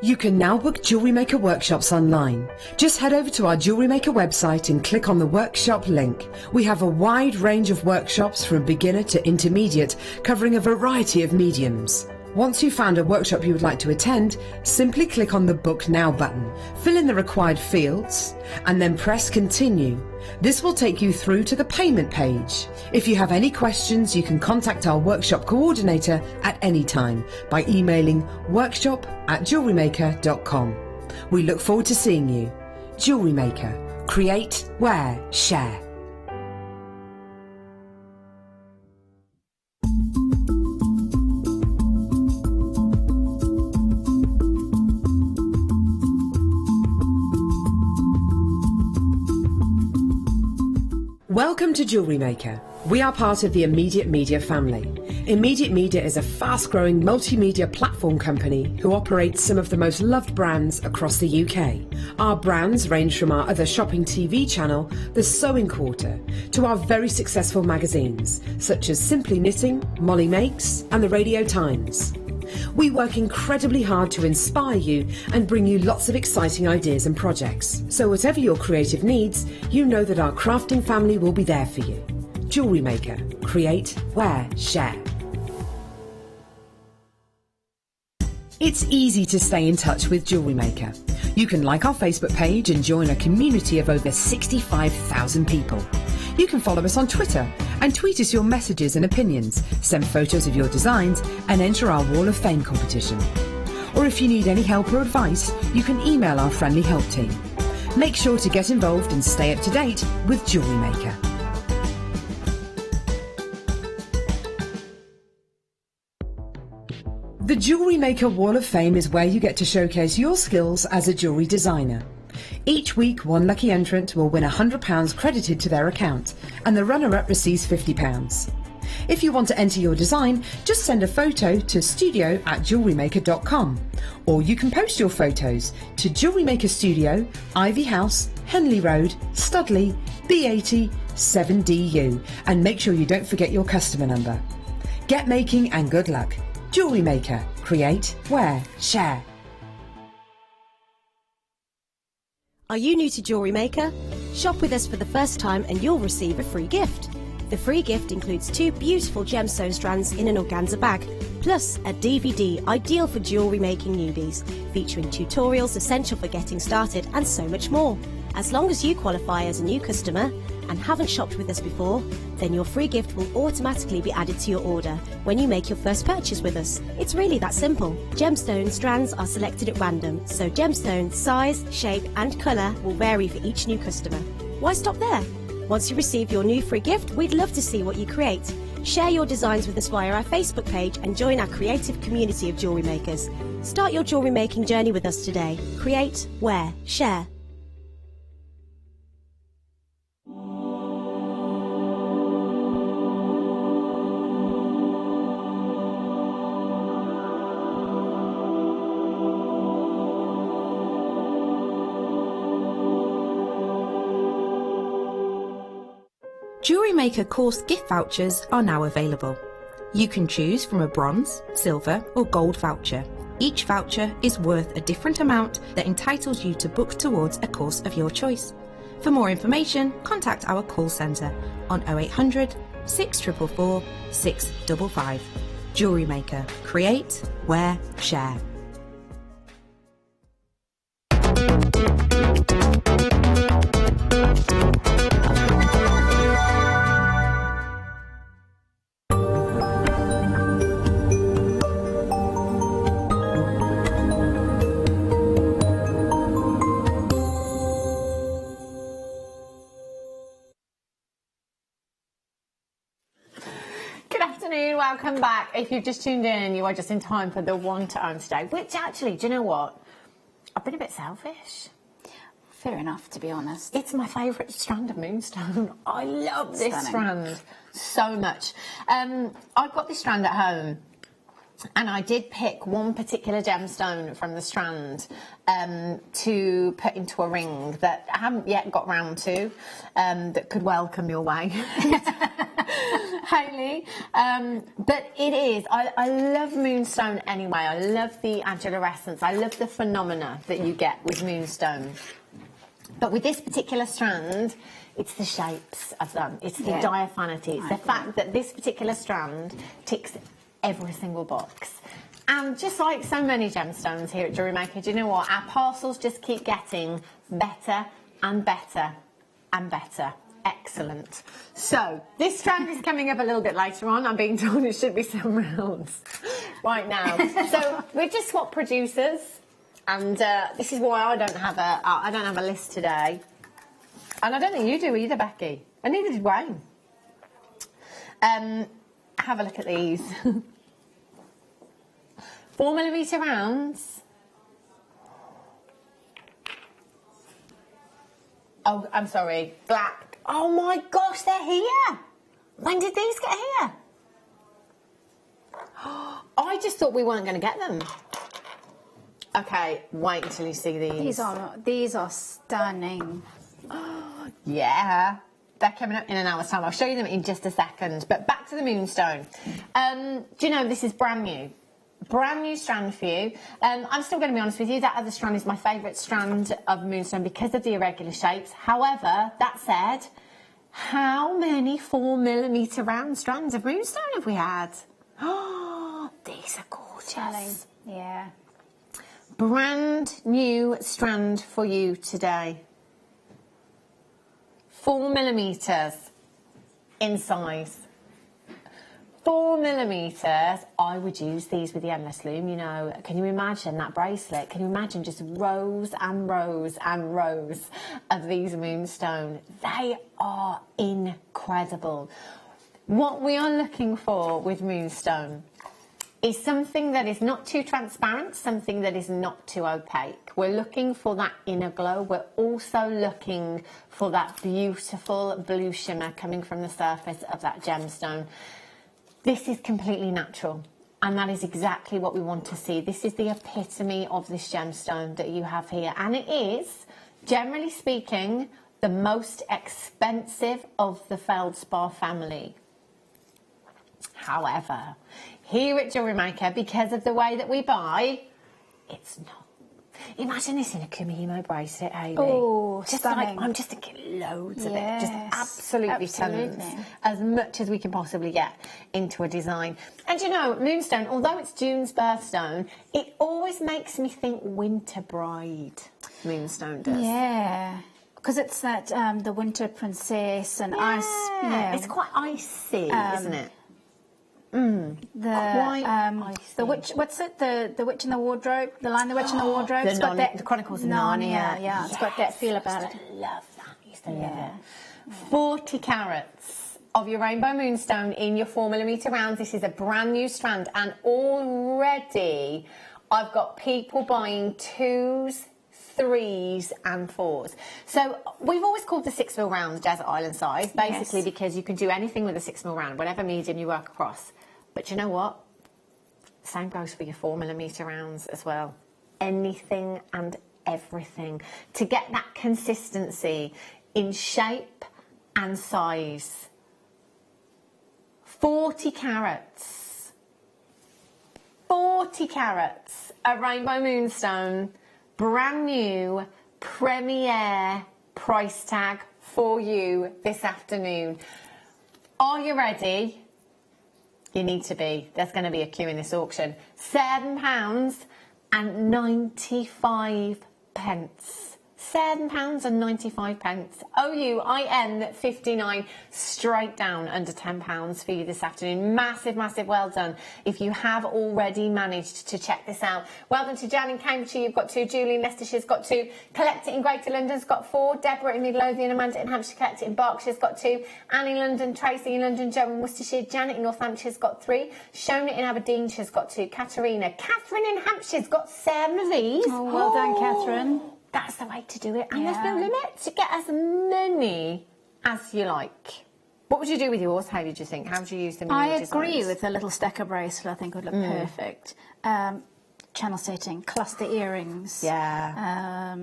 You can now book Jewellery Maker workshops online. Just head over to our Jewellery Maker website and click on the workshop link. We have a wide range of workshops from beginner to intermediate, covering a variety of mediums. Once you've found a workshop you would like to attend, simply click on the Book Now button, fill in the required fields, and then press Continue. This will take you through to the payment page. If you have any questions, you can contact our workshop coordinator at any time by emailing workshop@jewellerymaker.com. We look forward to seeing you. Jewellery Maker. Create, wear, share. Welcome to Jewellery Maker. We are part of the Immediate Media family. Immediate Media is a fast-growing multimedia platform company who operates some of the most loved brands across the UK. Our brands range from our other shopping TV channel, The Sewing Quarter, to our very successful magazines, such as Simply Knitting, Molly Makes, and the Radio Times. We work incredibly hard to inspire you and bring you lots of exciting ideas and projects. So whatever your creative needs, you know that our crafting family will be there for you. Jewellery Maker. Create, wear, share. It's easy to stay in touch with Jewellery Maker. You can like our Facebook page and join a community of over 65,000 people. You can follow us on Twitter and tweet us your messages and opinions, send photos of your designs and enter our Wall of Fame competition. Or if you need any help or advice, you can email our friendly help team. Make sure to get involved and stay up to date with Jewellery Maker. The Jewellery Maker Wall of Fame is where you get to showcase your skills as a jewellery designer. Each week, one lucky entrant will win £100 credited to their account, and the runner-up receives £50. If you want to enter your design, just send a photo to studio@jewellerymaker.com, or you can post your photos to Jewellery Maker Studio, Ivy House, Henley Road, Studley, B80 7DU, and make sure you don't forget your customer number. Get making and good luck. Jewellery Maker. Create, wear, share. Are you new to Jewellery Maker? Shop with us for the first time and you'll receive a free gift. The free gift includes 2 beautiful gemstone strands in an organza bag, plus a DVD ideal for jewellery making newbies, featuring tutorials essential for getting started and so much more. As long as you qualify as a new customer and haven't shopped with us before, then your free gift will automatically be added to your order when you make your first purchase with us. It's really that simple. Gemstone strands are selected at random, so gemstone size, shape and colour will vary for each new customer. Why stop there? Once you receive your new free gift, we'd love to see what you create. Share your designs with us via our Facebook page and join our creative community of jewellery makers. Start your jewellery making journey with us today. Create, wear, share. Jewellery Maker course gift vouchers are now available. You can choose from a bronze, silver or gold voucher. Each voucher is worth a different amount that entitles you to book towards a course of your choice. For more information, contact our call centre on 0800 644 655. Jewellery Maker. Create, wear, share. Welcome back. If you've just tuned in, you are just in time for the one to own today, which actually, do you know what? I've been a bit selfish. Fair enough, to be honest. It's my favourite strand of moonstone. I love this Stunning. strand so much. I've got this strand at home, and I did pick one particular gemstone from the strand to put into a ring that I haven't yet got round to, that could well come your way, Hayley. But it is, I love moonstone anyway. I love the agilurescence. I love the phenomena that you get with moonstone. But with this particular strand, it's the shapes of them. It's the diaphanity. It's the fact that this particular strand ticks every single box. And just like so many gemstones here at Jewellery Maker, do you know what? Our parcels just keep getting better and better and better. Excellent. So, this strand is coming up a little bit later on. I'm being told it should be somewhere else right now. So, we're just swap producers. And this is why I don't have a list today. And I don't think you do either, Becky. And neither did Wayne. Have a look at these. 4mm rounds. Oh, I'm sorry. Black. Oh my gosh, they're here. When did these get here? I just thought we weren't going to get them. Okay, wait until you see these. These are stunning. Yeah, they're coming up in an hour's time. I'll show you them in just a second. But back to the moonstone. Do you know this is brand new? Brand new strand for you. I'm still going to be honest with you. That other strand is my favourite strand of moonstone because of the irregular shapes. However, that said, how many 4mm round strands of moonstone have we had? Oh, these are gorgeous. Yeah. Brand new strand for you today. 4mm in size. 4mm. I would use these with the endless loom, you know. Can you imagine that bracelet? Can you imagine just rows and rows and rows of these moonstone? They are incredible. What we are looking for with moonstone is something that is not too transparent, something that is not too opaque. We're looking for that inner glow. We're also looking for that beautiful blue shimmer coming from the surface of that gemstone. This is completely natural, and that is exactly what we want to see. This is the epitome of this gemstone that you have here, and it is, generally speaking, the most expensive of the feldspar family. However, here at Jewellery Maker, because of the way that we buy, it's not. Imagine this in a Kumihimo bracelet, Hayley. Oh, just stunning. like, I'm just thinking loads of it. Just absolutely tons. As much as we can possibly get into a design. And you know, moonstone, although it's June's birthstone, it always makes me think winter bride. Moonstone does. Yeah. Because it's that, the winter princess and ice. Yeah. It's quite icy, isn't it? The witch. What's it? The witch in the wardrobe. The line, the witch in the wardrobe. The Chronicles of Narnia. Yeah, it's got that feel about it. I love that. I used to love it. 40 carats of your rainbow moonstone in your 4mm rounds. This is a brand new strand, and already I've got people buying 2s, 3s and 4s. So we've always called the 6mm round desert island size, basically because you can do anything with a 6mm round, whatever medium you work across. But you know what? Same goes for your 4mm rounds as well. Anything and everything. To get that consistency in shape and size. 40 carats. 40 carats of rainbow moonstone. Brand new premiere price tag for you this afternoon. Are you ready? You need to be. There's going to be a queue in this auction. £7.95. £7.95. OUIN 59, straight down under £10 for you this afternoon. Massive, massive well done if you have already managed to check this out. Well done to Jan in Cambridgeshire, you've got 2. Julie in Leicestershire's got 2. Collect It in Greater London's got 4. Deborah in Midlothian, Amanda in Hampshire, Collect It in Berkshire's got 2. Anne in London, Tracy in London, Jo in Worcestershire, Janet in Northampton's got 3. Shown It in Aberdeenshire's got 2. Catherine in Hampshire's got 7 of these. Oh, well done, Catherine. That's the way to do it. And there's no limit. You get as many as you like. What would you do with yours? How did you think? How would you use them in your designs? I agree with the little stecker bracelet. I think would look perfect. Channel setting, cluster earrings. Yeah.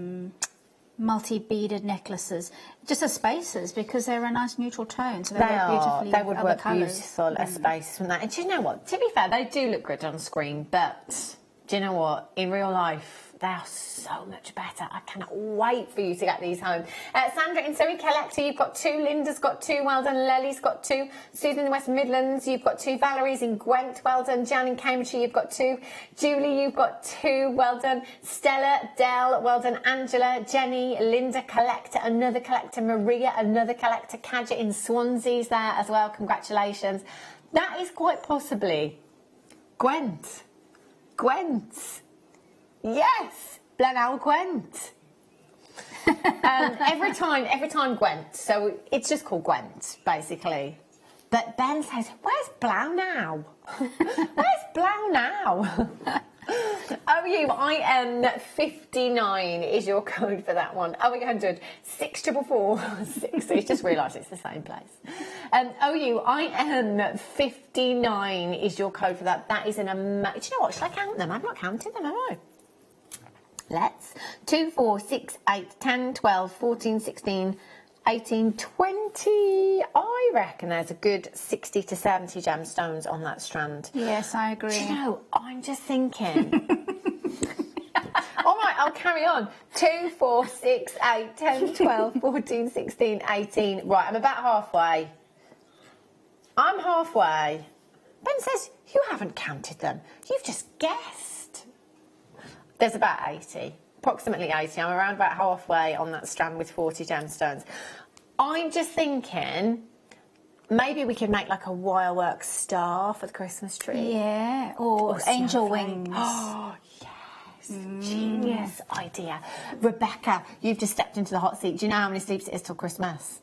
Multi-beaded necklaces, just as spaces, because they're a nice neutral tone, so they work beautifully. They would with work other colours. beautiful as spaces from that. And do you know what? To be fair, they do look good on screen, but do you know what? In real life, they are so much better. I cannot wait for you to get these home. Sandra in Surrey Collector, you've got 2. Linda's got 2. Well done. Lely's got 2. Susan in the West Midlands, you've got 2. Valerie's in Gwent. Well done. Jan in Cambridgeshire, you've got 2. Julie, you've got 2. Well done. Stella, Dell, well done. Angela, Jenny, Linda Collector, another collector. Maria, another collector. Kadja in Swansea's there as well. Congratulations. That is quite possibly Gwent. Gwent. Yes, Blenheim Gwent. every time Gwent. So it's just called Gwent, basically. But Ben says, "Where's Blow now? Where's Blow now?" OUIM59 is your code for that one. 0800 644 6. So you just realised it's the same place. OUIM59 is your code for that. That is an amazing. Do you know what? Should I count them? I've not counted them, have I? Let's. 2, 4, 6, 8, 10, 12, 14, 16, 18, 20. I reckon there's a good 60 to 70 gemstones on that strand. Yes, I agree. Do you know, I'm just thinking. All right, I'll carry on. 2, 4, 6, 8, 10, 12, 14, 16, 18. Right, I'm about halfway. I'm halfway. Ben says, you haven't counted them. You've just guessed. There's about 80, approximately 80. I'm around about halfway on that strand with 40 gemstones. I'm just thinking maybe we could make like a wirework star for the Christmas tree. Yeah, or angel wings. Oh, yes. Genius idea. Rebecca, you've just stepped into the hot seat. Do you know how many sleeps it is till Christmas?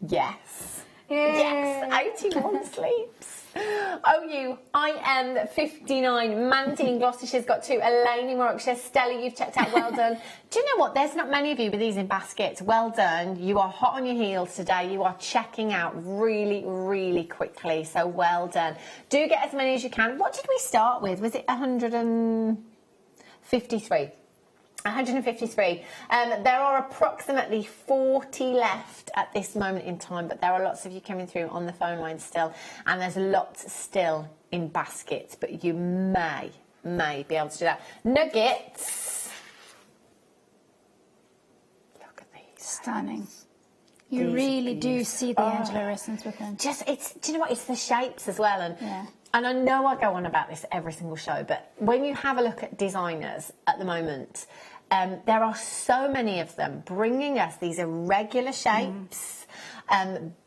Yes. Yay. Yes, 81 sleeps. OUIM59. Mandy in Gloucestershire's got 2. Elaine in Warwickshire. Stella, you've checked out. Well done. Do you know what? There's not many of you with these in baskets. Well done. You are hot on your heels today. You are checking out really, really quickly. So well done. Do get as many as you can. What did we start with? Was it 153? 153. There are approximately 40 left at this moment in time, but there are lots of you coming through on the phone line still, and there's lots still in baskets, but you may be able to do that. Nuggets. Look at these. Stunning. You really do see the Angela essence with them. Do you know what? It's the shapes as well, and I know I go on about this every single show, but when you have a look at designers at the moment, there are so many of them bringing us these irregular shapes,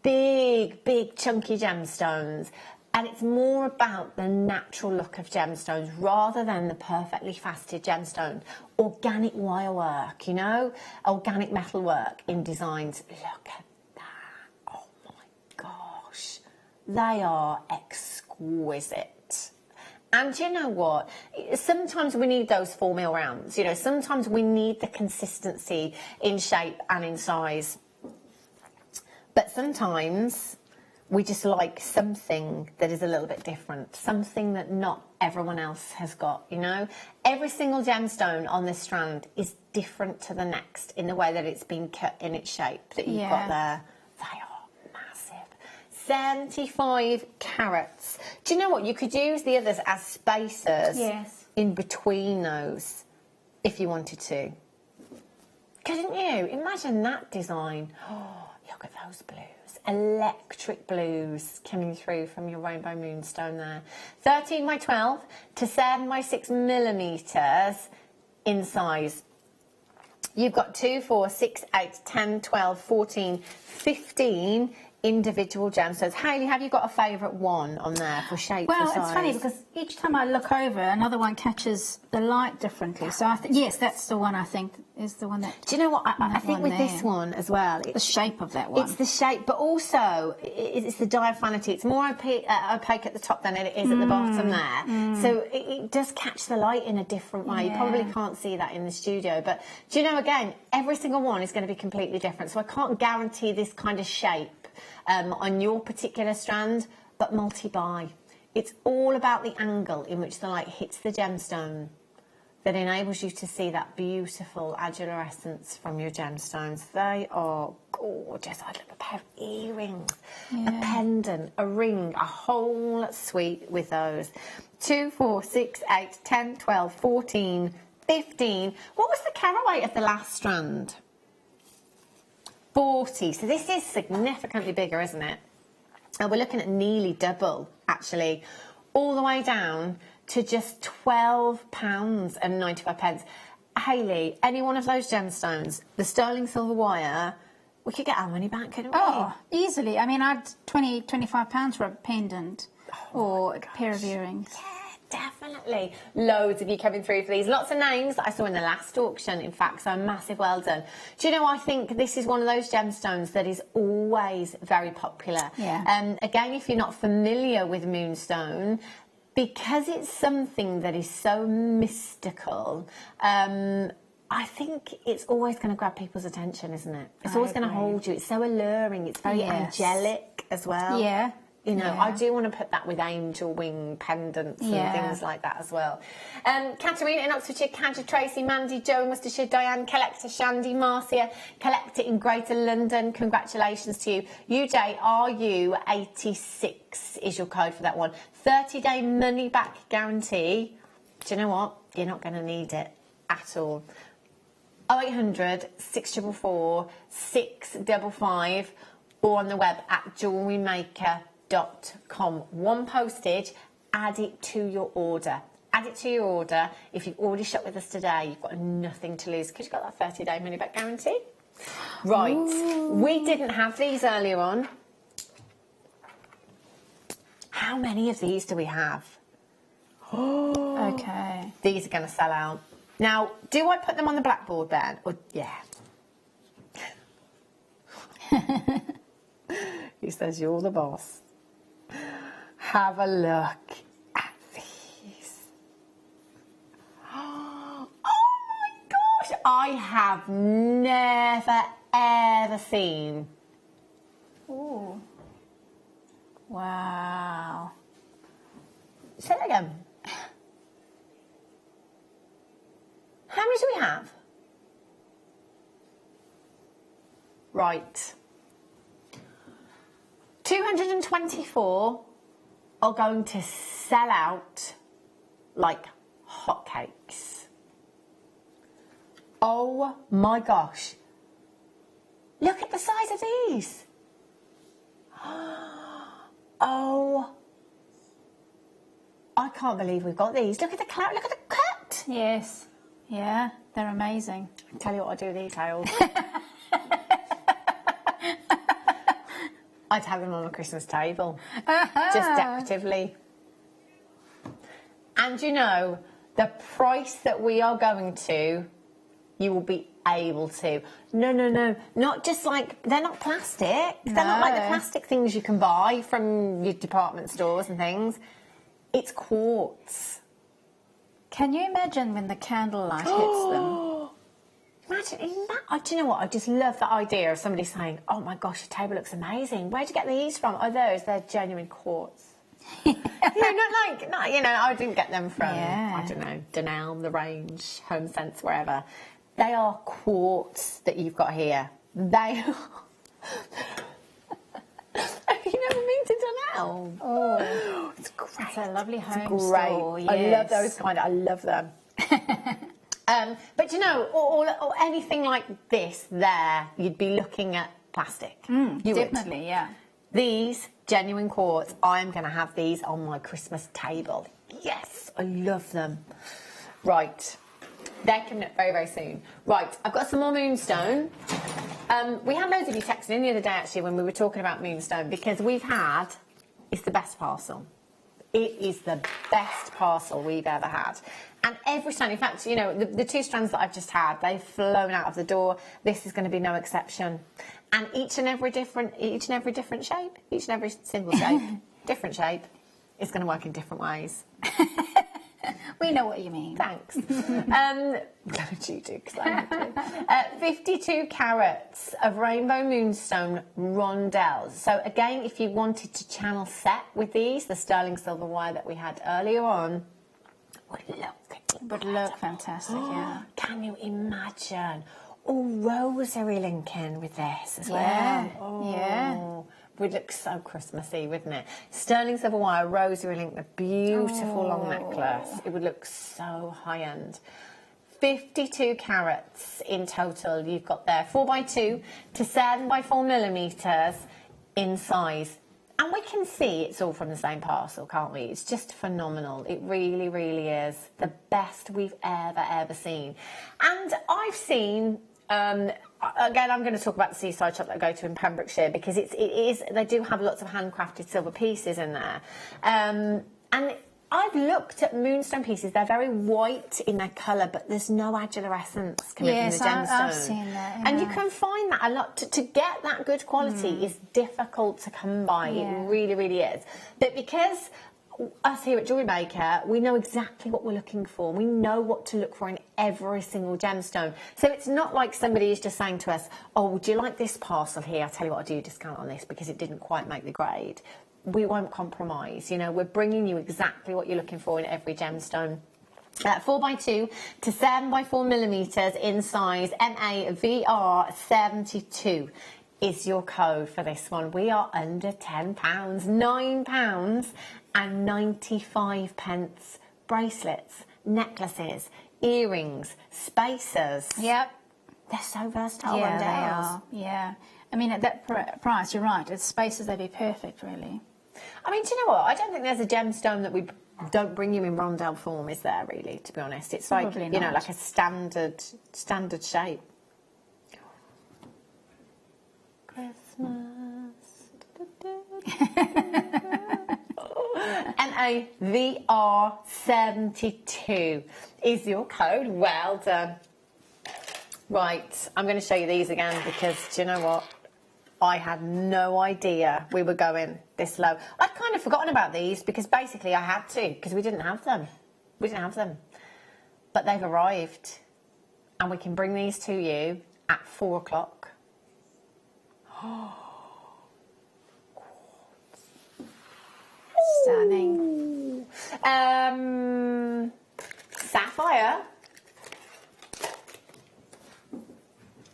big chunky gemstones, and it's more about the natural look of gemstones rather than the perfectly faceted gemstone. Organic wire work, you know, organic metal work in designs. Look at that. Oh my gosh. They are exquisite. And you know what? Sometimes we need those 4 mil rounds. You know, sometimes we need the consistency in shape and in size. But sometimes we just like something that is a little bit different, something that not everyone else has got, you know? Every single gemstone on this strand is different to the next in the way that it's been cut in its shape that you've got there. They are massive. 75 carats. Do you know what? You could use the others as spacers in between those if you wanted to. Couldn't you? Imagine that design. Oh, look at those blues. Electric blues coming through from your rainbow moonstone there. 13 by 12 to 7 by 6 millimetres in size. You've got 2, 4, 6, 8, 10, 12, 14, 15 individual gemstones. Hayley, have you got a favourite one on there for shape? Well, or size? it's funny because each time I look over, another one catches the light differently. So I think, yes, that's the one I think is the one that... Do you know what? I think with this one as well... the shape of that one. It's the shape, but also it's the diaphanity. It's more opaque at the top than it is at the bottom there. So it does catch the light in a different way. You probably can't see that in the studio. But do you know, again, every single one is going to be completely different. So I can't guarantee this kind of shape on your particular strand, but multi-buy. It's all about the angle in which the light hits the gemstone that enables you to see that beautiful adolescence from your gemstones. They are gorgeous. I'd love a pair of earrings, a pendant, a ring, a whole suite with those. 2, 4, 6, 8, 10, 12, 14, 15. What was the carat weight of the last strand? 40. So this is significantly bigger, isn't it? And we're looking at nearly double, actually, all the way down to just £12.95. Hayley, any one of those gemstones, the sterling silver wire, we could get our money back, couldn't we? Oh, easily. I mean, I'd £25 for a pendant or a pair of earrings. Yeah, definitely. Loads of you coming through for these. Lots of names that I saw in the last auction, in fact, so a massive well done. Do you know, I think this is one of those gemstones that is always very popular. Yeah. Again, if you're not familiar with moonstone, because it's something that is so mystical, I think it's always going to grab people's attention, isn't it? It's always going to hold you. It's so alluring. It's very angelic as well. Yeah. You know, I do want to put that with angel wing pendants and things like that as well. Katerina in Oxfordshire, Cadger, Tracy, Mandy, Joe in Worcestershire, Diane, Collector, Shandy, Marcia, Collector in Greater London. Congratulations to you. UJ, RU86 is your code for that one. 30-day money-back guarantee. Do you know what? You're not going to need it at all. 0800 644 655 or on the web at JewelleryMaker.com. One postage, add it to your order. Add it to your order. If you've already shopped with us today, you've got nothing to lose because you've got that 30-day money-back guarantee. Right, we didn't have these earlier on. How many of these do we have? Okay. These are going to sell out. Now, do I put them on the blackboard then? Or, He says you're the boss. Have a look at these. Oh my gosh! I have never ever seen. Ooh. Wow. Say that again. How many do we have? Right. 224 are going to sell out like hotcakes. Oh my gosh. Look at the size of these. Oh. I can't believe we've got these. Look at the clout, look at the cut. Yes. Yeah, they're amazing. I'll tell you what I do with these tails. I'd have them on my Christmas table, just decoratively. And you know, the price that we are going to, you will be able to. No, not just like, they're not plastic. They're not like the plastic things you can buy from your department stores and things. It's quartz. Can you imagine when the candlelight hits them? Imagine that. Do you know what? I just love that idea of somebody saying, oh my gosh, your table looks amazing. Where'd you get these from? Oh, they're genuine quartz. Not I didn't get them from, I don't know, Dunelm, The Range, Home Sense, wherever. They are quartz that you've got here. They are... Have you never been to Dunelm? Oh, it's great. It's a lovely home store. Yes. I love those I love them. But you know, or anything like this there, you'd be looking at plastic. You definitely, would. These genuine quartz, I'm going to have these on my Christmas table. Yes, I love them. Right, they're coming up very, very soon. Right, I've got some more moonstone. We had loads of you texting in the other day, actually, when we were talking about Moonstone, because it's the best parcel. It is the best parcel we've ever had. And every strand, in fact, you know, the 2 strands that I've just had, they've flown out of the door. This is going to be no exception. And each and every different shape, each and every single shape, different shape, is going to work in different ways. We know what you mean. Thanks. Glad you do, because I do. 52 carats of rainbow moonstone rondelles. So again, if you wanted to channel set with these, the sterling silver wire that we had earlier on would look fantastic. Yeah. Can you imagine? Oh, rosary linking with this as well. Yeah. Would look so Christmassy, wouldn't it? Sterling silver wire, rosary link, the beautiful long necklace. It would look so high-end. 52 carats in total you've got there. 4x2 to 7x4 millimetres in size. And we can see it's all from the same parcel, can't we? It's just phenomenal. It really, really is the best we've ever seen. And I've seen... again, I'm going to talk about the seaside shop that I go to in Pembrokeshire, because they do have lots of handcrafted silver pieces in there. And I've looked at moonstone pieces. They're very white in their colour, but there's no adolescence coming from the gemstone. Yes, I've seen that. Yeah. And you can find that a lot. To get that good quality is difficult to come by. Yeah. It really, really is. But because us here at Jewellery Maker, we know exactly what we're looking for. We know what to look for in every single gemstone. So it's not like somebody is just saying to us, oh, would you like this parcel here? I'll tell you what, I'll do a discount on this because it didn't quite make the grade. We won't compromise. You know, we're bringing you exactly what you're looking for in every gemstone. 4x2 to 7x4 millimetres in size, MAVR 72 is your code for this one. We are under £10, £9 and 95 pence. Bracelets, necklaces, earrings, spacers. Yep. They're so versatile. Yeah, they are. Yeah. I mean, at that price, you're right. It's spacers, they'd be perfect, really. I mean, do you know what? I don't think there's a gemstone that we don't bring you in rondelle form, is there, really, to be honest? It's like, Probably you know, not. like a standard shape. Christmas. MAVR 72 is your code. Well done. Right, I'm going to show you these again because, do you know what? I had no idea we were going this low. I'd kind of forgotten about these because basically I had to, because we didn't have them. We didn't have them. But they've arrived. And we can bring these to you at 4 o'clock. Stunning. Sapphire.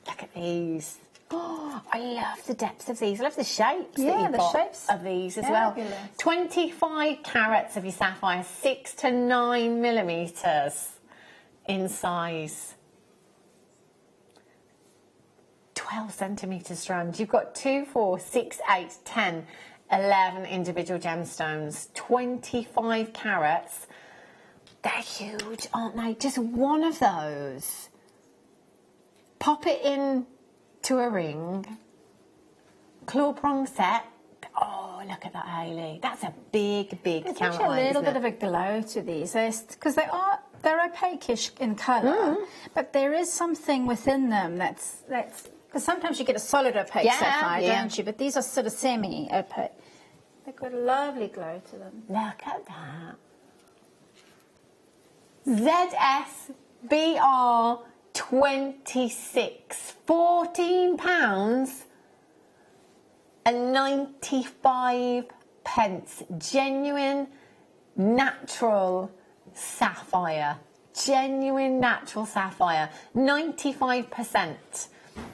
Look at these. Oh, I love the depths of these. I love the shapes that you've got shapes of these as well. fabulous. 25 carats of your sapphire, 6 to 9 millimetres in size. 12 centimetre strands. You've got 2, 4, 6, 8, 10, 11 individual gemstones. 25 carats. They're huge, aren't they? Just one of those. Pop it in to a ring. Claw prong set. Oh, look at that, Hayley. That's a big, big There's carat actually a little isn't bit of a glow to these, because they're opaque-ish in colour, but there is something within them that's because sometimes you get a solid opaque sapphire, don't you? But these are sort of semi-opaque. They've got a lovely glow to them. Look at that. ZSBR 26, £14 and 95 pence. Genuine natural sapphire. Genuine natural sapphire. 95%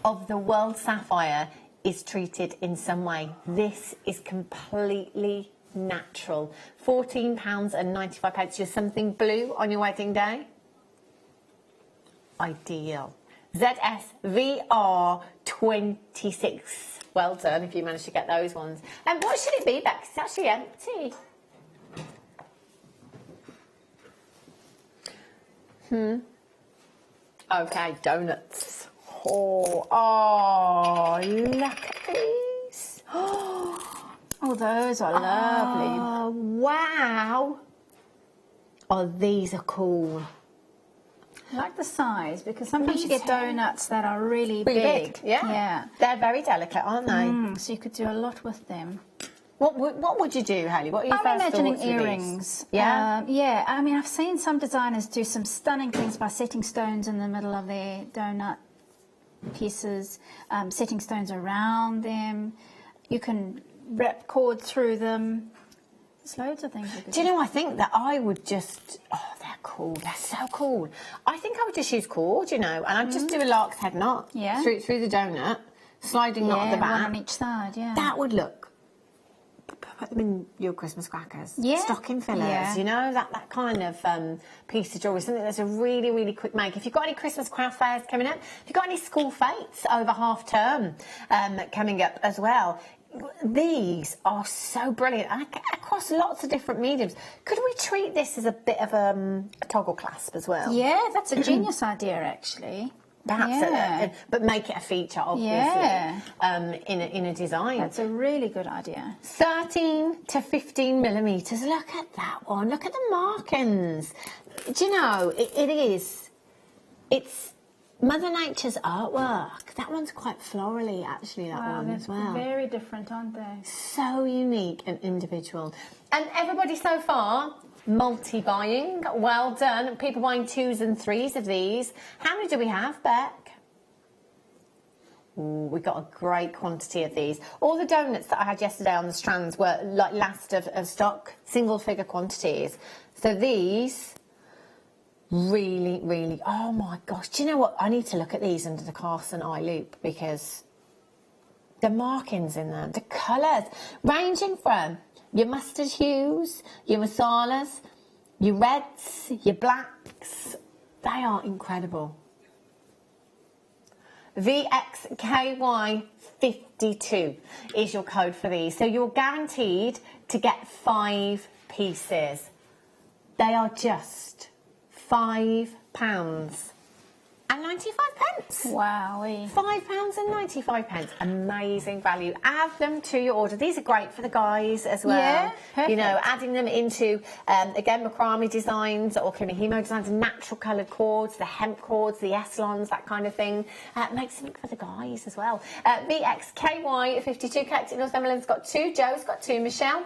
of the world's sapphire is treated in some way. This is completely natural. £14 and 95 pence. You're something blue on your wedding day? Ideal. ZSVR 26. Well done if you managed to get those ones. And what should it be, Bex? It's actually empty. Okay, donuts. Oh, look at these. Oh, those are lovely. Oh, wow. Oh, these are cool. I like the size, because sometimes Me you get too. donuts that are really Big. Yeah. Yeah. They're very delicate, aren't they? So you could do a lot with them. What would you do, Hayley? What are your I'm first imagining thoughts with these? earrings. Yeah? Yeah. I mean, I've seen some designers do some stunning things by setting stones in the middle of their donut pieces, setting stones around them. You can wrap cord through them. There's loads of things you could Do you know, I think that I would just... Oh, they're cool. They're so cool. I think I would just use cord, you know, and I'd just do a lark's head knot through the donut, sliding knot at the back. one on each side, yeah. That would look... Put them in your Christmas crackers. Yeah. Stocking fillers, Yeah. you know, that kind of piece of jewellery. Something that's a really, really quick make. If you've got any Christmas craft fairs coming up, if you've got any school fetes over half term coming up as well, these are so brilliant. And across lots of different mediums. Could we treat this as a bit of a toggle clasp as well? Yeah, that's a genius idea, actually. Perhaps, but make it a feature, obviously, in a design. That's a really good idea. 13 to 15 millimetres. Look at that one. Look at the markings. Do you know, it's Mother Nature's artwork. That one's quite florally, actually, that one as well. Very different, aren't they? So unique and individual. And everybody so far... multi-buying, well done. People buying 2s and 3s of these. How many do we have, Beck? Ooh, we got a great quantity of these. All the donuts that I had yesterday on the strands were like last of stock, single figure quantities. So these really, really, oh my gosh. Do you know what? I need to look at these under the Carson eye loop, because the markings in them, the colours, ranging from your mustard hues, your masalas, your reds, your blacks. They are incredible. VXKY52 is your code for these. So you're guaranteed to get 5 pieces. They are just £5.95. Wowee. £5.95. Amazing value. Add them to your order. These are great for the guys as well. Yeah, perfect. You know, adding them into, again, macrame designs or Kimihimo designs, natural coloured cords, the hemp cords, the S-lons, that kind of thing. Makes something for the guys as well. VXKY52, Collected Northumberland's got 2, Joe's got 2, Michelle.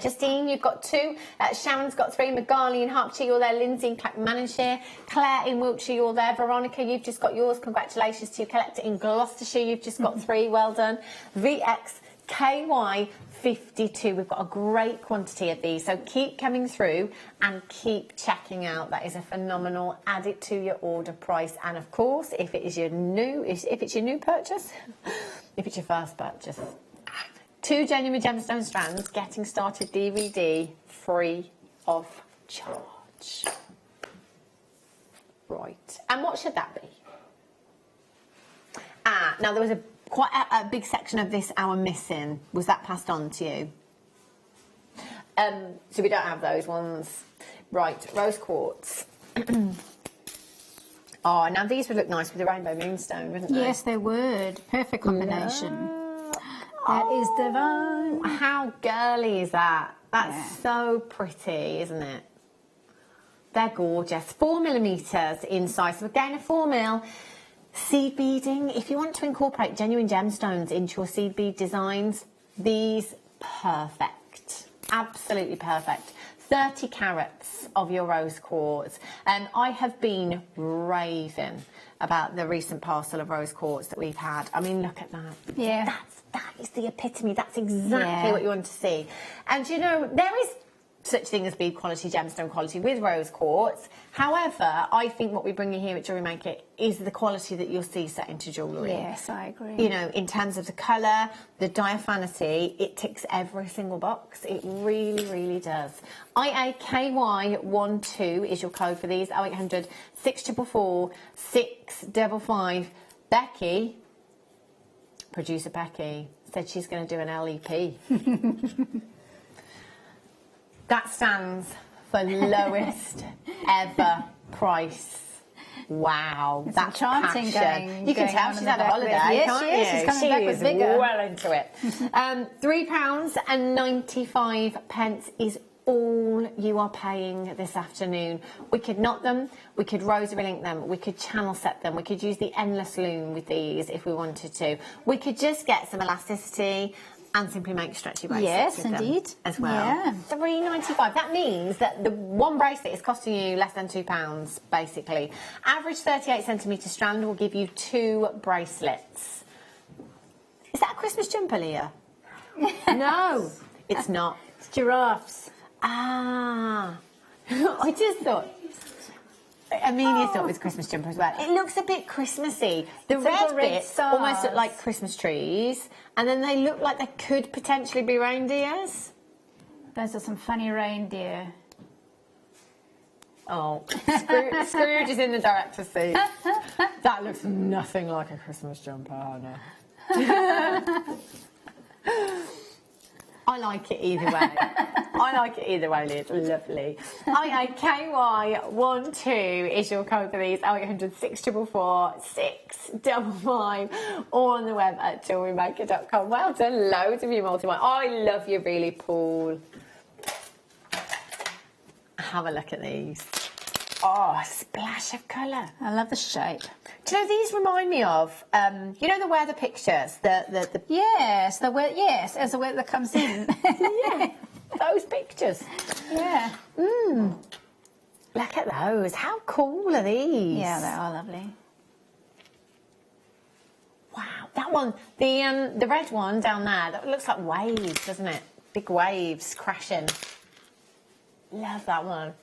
Justine, you've got 2. Sharon's got 3. Magali in Hertfordshire, you're there. Lindsay in Clackmannanshire. Claire in Wiltshire, you're there. Veronica, you've just got yours. Congratulations to you. Collector in Gloucestershire, you've just got 3. Well done. VXKY52. We've got a great quantity of these, so keep coming through and keep checking out. That is a phenomenal. Add it to your order price, and of course, if it's your new purchase, if it's your first purchase. 2 genuine gemstone strands, getting started DVD, free of charge. Right, and what should that be? Now there was quite a big section of this hour missing. Was that passed on to you? So we don't have those ones. Right, rose quartz. Oh, now these would look nice with the rainbow moonstone, wouldn't they? Yes, they would. Perfect combination. That is divine. How girly is that? That's so pretty, isn't it? They're gorgeous. 4mm in size. So again, a 4mm. Seed beading. If you want to incorporate genuine gemstones into your seed bead designs, these perfect. Absolutely perfect. 30 carats of your rose quartz. And I have been raving about the recent parcel of rose quartz that we've had. I mean, look at that. Yeah. That is the epitome. That's exactly what you want to see. And you know, there is such thing as bead quality, gemstone quality with rose quartz. However, I think what we bring you here at Jewellery Maker is the quality that you'll see set into jewellery. Yes, I agree. You know, in terms of the colour, the diaphaneity, it ticks every single box. It really, really does. IAKY12 is your code for these. 0800 644 655. Becky, producer Becky, said she's going to do an LEP. That stands for lowest ever price. Wow, It's that's some chanting passion. going. You can going tell on she's in had the a holiday, background. can't Yes, she is. you? She's coming back with is vigour. well into it. £3.95 is all you are paying this afternoon. We could knot them, we could rosary link them, we could channel set them, we could use the endless loom with these if we wanted to. We could just get some elasticity and simply make stretchy bracelets. Yes, with them indeed. as well. Yeah. £3.95. That means that the one bracelet is costing you less than £2, basically. Average 38cm strand will give you 2 bracelets. Is that a Christmas jumper, Leah? No, it's not. It's giraffes. Ah, I just thought. Amelia thought it was a Christmas jumper as well. It looks a bit Christmassy. The It's red got red bits stars. almost look like Christmas trees, and then they look like they could potentially be reindeers. Those are some funny reindeer. Oh, Scrooge is in the director's seat. That looks nothing like a Christmas jumper, oh no. I like it either way. I like it either way, Lee. It's lovely. IAKY12 is your code for these. 0800 644 655, or on the web at JewelleryMaker.com. Well done, loads of you multi-one. I love you really, Paul. Have a look at these. Oh, a splash of colour. I love the shape. Do you know, these remind me of, you know, the weather pictures? The Yes, yes, as the weather comes in. yeah, those pictures. Yeah. Look at those. How cool are these? Yeah, they are lovely. Wow, that one, the red one down there, that looks like waves, doesn't it? Big waves crashing. Love that one.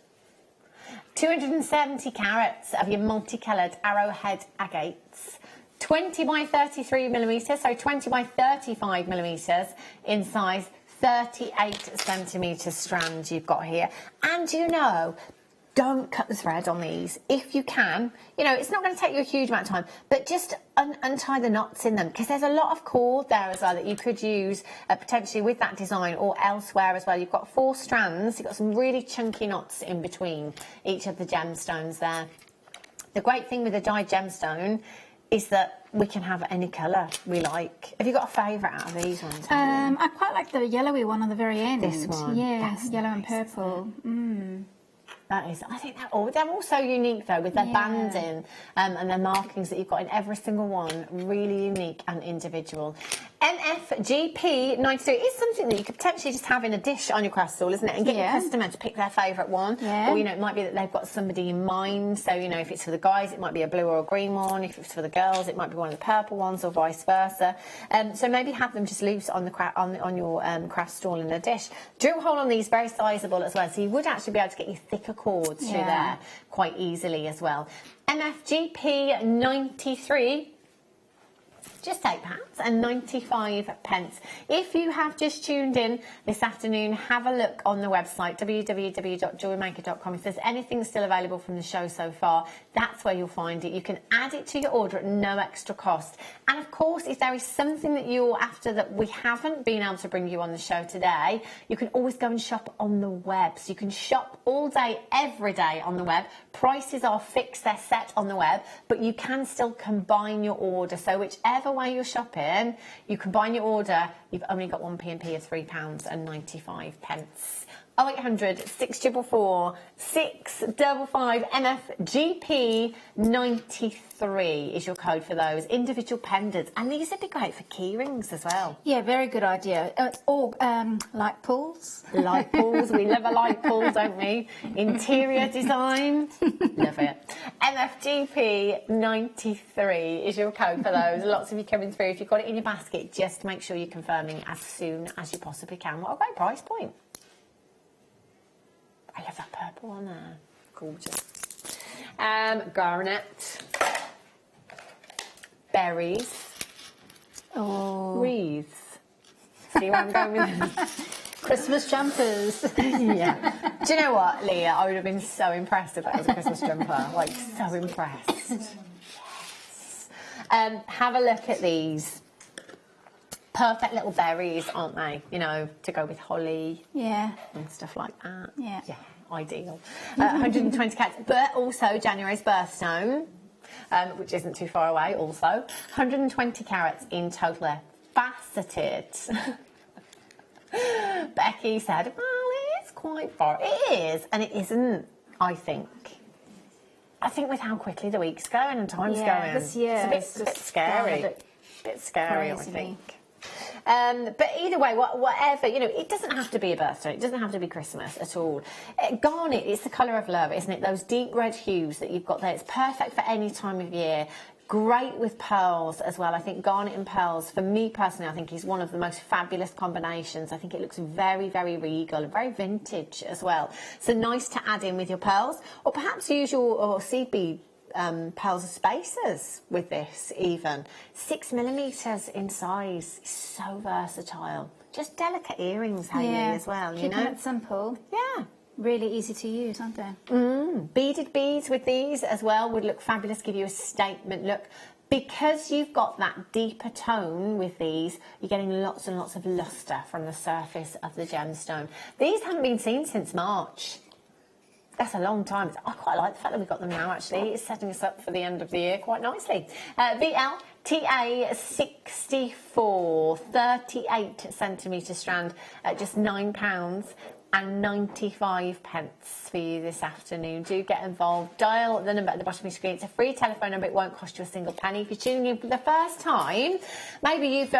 270 carats of your multicoloured arrowhead agates. 20 by 33 millimetres, so 20 by 35 millimetres in size. 38cm strand you've got here. And you know, don't cut the thread on these. If you can, you know, it's not going to take you a huge amount of time, but just untie the knots in them, because there's a lot of cord there as well that you could use potentially with that design or elsewhere as well. You've got 4 strands, you've got some really chunky knots in between each of the gemstones there. The great thing with the dyed gemstone is that we can have any colour we like. Have you got a favourite out of these ones? I quite like the yellowy one on the very end. This one? Yeah, That's yellow nice, and purple. That is, I think they're all so unique though, with their banding and their markings that you've got in every single one, really unique and individual. MFGP93 is something that you could potentially just have in a dish on your craft stall, isn't it? And get your customer to pick their favourite one. Yeah. Or, you know, it might be that they've got somebody in mind. So, you know, if it's for the guys, it might be a blue or a green one. If it's for the girls, it might be one of the purple ones, or vice versa. So maybe have them just loose on the on your craft stall in a dish. Drill hole on these, very sizable as well. So you would actually be able to get your thicker cords through there quite easily as well. MFGP93. Just £8.95. If you have just tuned in this afternoon, have a look on the website, www.jewellerymaker.com. If there's anything still available from the show so far, that's where you'll find it. You can add it to your order at no extra cost. And of course, if there is something that you're after that we haven't been able to bring you on the show today, you can always go and shop on the web. So you can shop all day, every day on the web. Prices are fixed, they're set on the web, but you can still combine your order. So whichever way you're shopping, you combine your order, you've only got one P&P of £3.95. 0800 644 655. MFGP 93 is your code for those individual pendants, and these would be great for key rings as well. Yeah, very good idea. Or light pools. Light pools, we love a light pool, don't we? Interior design, love it. MFGP 93 is your code for those. Lots of you coming through. If you've got it in your basket, just make sure you're confirming as soon as you possibly can. What a great price point. I love that purple one there. Gorgeous. Garnet. Berries. Oh. Wreaths. See where I'm going with this? Christmas jumpers. Yeah. Do you know what, Leah? I would have been so impressed if that was a Christmas jumper. Like, so impressed. Yes. Have a look at these. Perfect little berries, aren't they? You know, to go with holly. Yeah. And stuff like that. Yeah. Yeah, ideal. 120 cats. But also January's birthstone. which isn't too far away also. 120 carats in total. They're faceted. Becky said, well, it is quite far. It is, and it isn't, I think. I think with how quickly the week's going and time's going. This year it's a bit scary. A bit scary, I think. But either way, whatever, you know, it doesn't have to be a birthday. It doesn't have to be Christmas at all. Garnet, it's the colour of love, isn't it? Those deep red hues that you've got there. It's perfect for any time of year. Great with pearls as well. I think garnet and pearls, for me personally, I think is one of the most fabulous combinations. I think it looks very, very regal and very vintage as well. So nice to add in with your pearls, or perhaps use your seed bead pearls as spacers with this even. 6mm in size. It's so versatile. Just delicate earrings, Hayley, as well, you know? Keeping it simple. Yeah. Really easy to use, aren't they? Beaded beads with these as well would look fabulous, give you a statement look. Because you've got that deeper tone with these, you're getting lots and lots of lustre from the surface of the gemstone. These haven't been seen since March. That's a long time. I quite like the fact that we've got them now, actually. It's setting us up for the end of the year quite nicely. VLTA 64, 38 centimetre strand at just £9.95 for you this afternoon. Do get involved. Dial the number at the bottom of your screen. It's a free telephone number. It won't cost you a single penny. If you're tuning in for the first time, maybe you've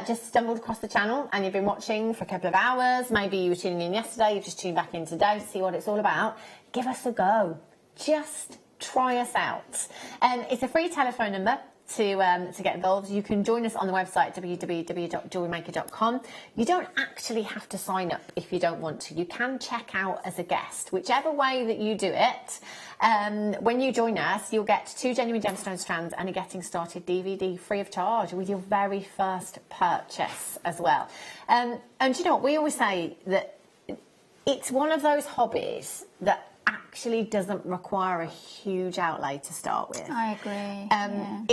just stumbled across the channel and you've been watching for a couple of hours. Maybe you were tuning in yesterday. You've just tuned back in today to see what it's all about. Give us a go. Just try us out. It's a free telephone number to get involved. You can join us on the website www.jewellerymaker.com. You don't actually have to sign up if you don't want to. You can check out as a guest, whichever way that you do it. When you join us, you'll get 2 genuine gemstone strands and a Getting Started DVD free of charge with your very first purchase as well. And you know what, we always say that it's one of those hobbies that actually doesn't require a huge outlay to start with. I agree.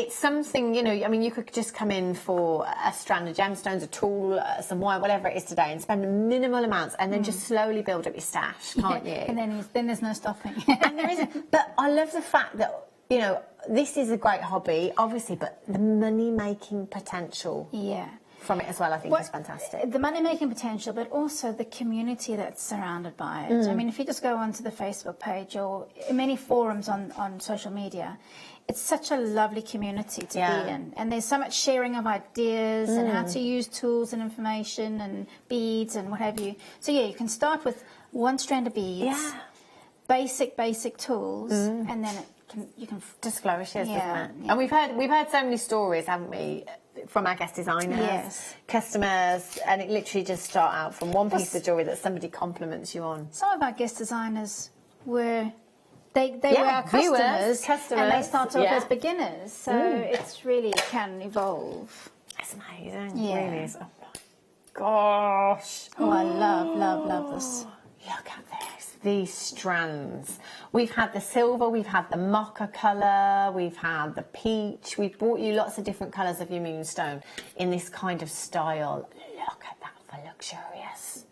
It's something, you know, I mean, you could just come in for a strand of gemstones, a tool, some wire, whatever it is today, and spend minimal amounts and then just slowly build up your stash, can't you? And then there's no stopping. And there isn't. But I love the fact that, you know, this is a great hobby, obviously, but the money-making potential from it as well, I think, is fantastic. The money-making potential, but also the community that's surrounded by it. I mean, if you just go onto the Facebook page or many forums on social media, it's such a lovely community to be in. And there's so much sharing of ideas and how to use tools and information and beads and what have you. So, yeah, you can start with one strand of beads, basic tools, and then you can just flourishes, doesn't it? And we've heard so many stories, haven't we, from our guest designers, customers, and it literally just start out from one piece of jewellery that somebody compliments you on. Some of our guest designers were they were our customers, and they started off as beginners, so it's really can evolve. That's amazing. It really is. Oh my gosh. Oh, I love this. Look at this. These strands. We've had the silver, we've had the mocha colour, we've had the peach. We've brought you lots of different colours of your moonstone in this kind of style. Look at that for luxurious.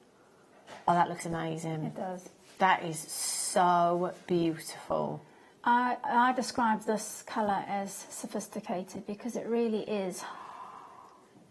Oh, that looks amazing. It does. That is so beautiful. I describe this colour as sophisticated because it really is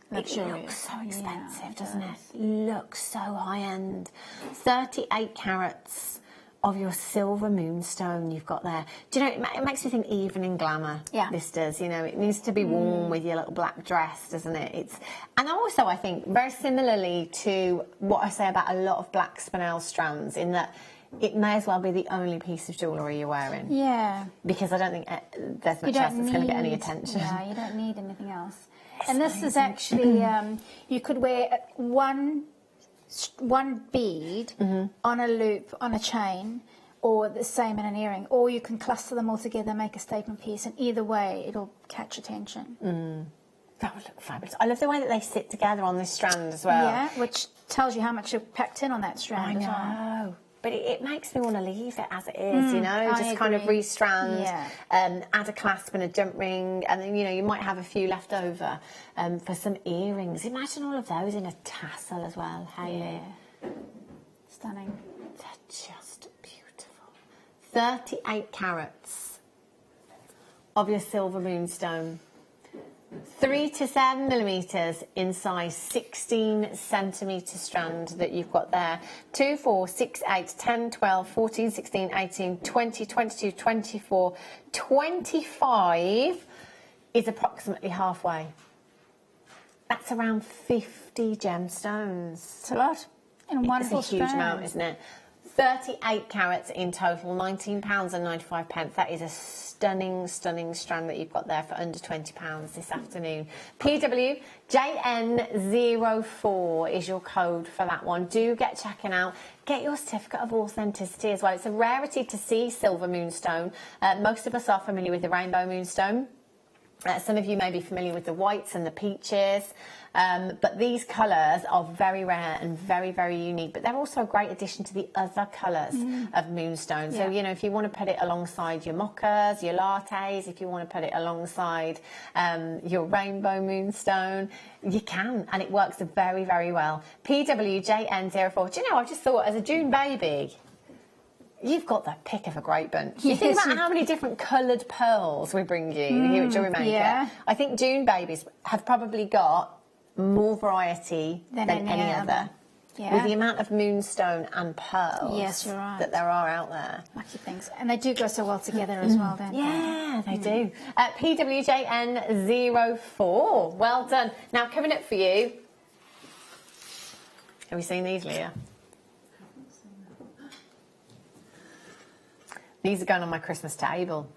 luxurious. It looks so expensive, doesn't it? Looks so high-end. 38 carats of your silver moonstone you've got there. Do you know, it makes me think evening glamour, this does. You know, it needs to be worn with your little black dress, doesn't it? And also, I think, very similarly to what I say about a lot of black spinel strands, in that it may as well be the only piece of jewellery you're wearing. Yeah. Because I don't think there's much else that's going to get any attention. Yeah, you don't need anything else. And this is actually, you could wear one bead on a loop, on a chain, or the same in an earring, or you can cluster them all together, make a statement piece, and either way, it'll catch attention. That would look fabulous. I love the way that they sit together on this strand as well. Yeah, which tells you how much you've packed in on that strand as well. I know. But it makes me want to leave it as it is, you know, just kind of restrand, add a clasp and a jump ring, and then, you know, you might have a few left over for some earrings. Imagine all of those in a tassel as well, Hayley. Yeah. Stunning. They're just beautiful. 38 carats of your silver moonstone. 3 to 7 millimeters in size 16 centimeter strand that you've got there. 2, 4, 6, 8, 10, 12, 14, 16, 18, 20, 22, 24, 25 is approximately halfway. That's around 50 gemstones. It's a lot. And wonderful It's a huge amount, isn't it? 38 carats in total, £19.95. That is a stunning, stunning strand that you've got there for under £20 this afternoon. PWJN04 is your code for that one. Do get checking out. Get your certificate of authenticity as well. It's a rarity to see silver moonstone. Most of us are familiar with the rainbow moonstone. Some of you may be familiar with the whites and the peaches, but these colours are very rare and very, very unique. But they're also a great addition to the other colours of moonstone. So, you know, if you want to put it alongside your mochas, your lattes, if you want to put it alongside your rainbow moonstone, you can, and it works very, very well. PWJN04. Do you know, I just thought, as a June baby, you've got the pick of a great bunch. You think about how many different coloured pearls we bring you here at Jewellery Maker. Yeah. I think June babies have probably got more variety than any other. Yeah. With the amount of moonstone and pearls you're right, that there are out there. Lucky things. And they do go so well together as well, don't they? Yeah, they do. PWJN04. Well done. Now, coming up for you. Have you seen these, Leah? These are going on my Christmas table.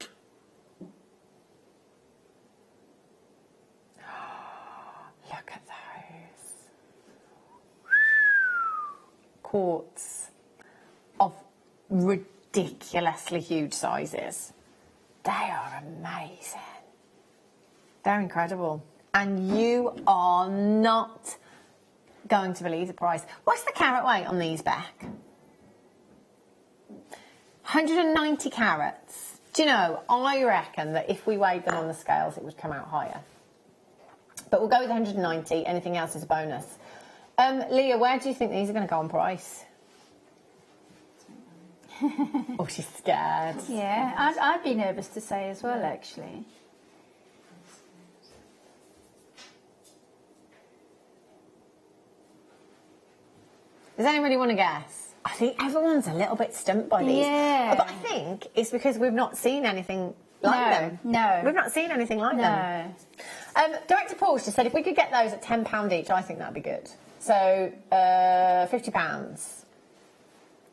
Look at those. Quartz of ridiculously huge sizes. They are amazing. They're incredible. And you are not going to believe the price. What's the carat weight on these, Beck? 190 carats. Do you know, I reckon that if we weighed them on the scales, it would come out higher. But we'll go with 190. Anything else is a bonus. Leah, where do you think these are going to go on price? Oh, she's scared. Yeah, I'd be nervous to say as well, actually. Does anybody want to guess? I think everyone's a little bit stumped by these. Yeah. But I think it's because we've not seen anything like them. No. We've not seen anything like them. Director Paul just said if we could get those at £10 each, I think that'd be good. So, £50.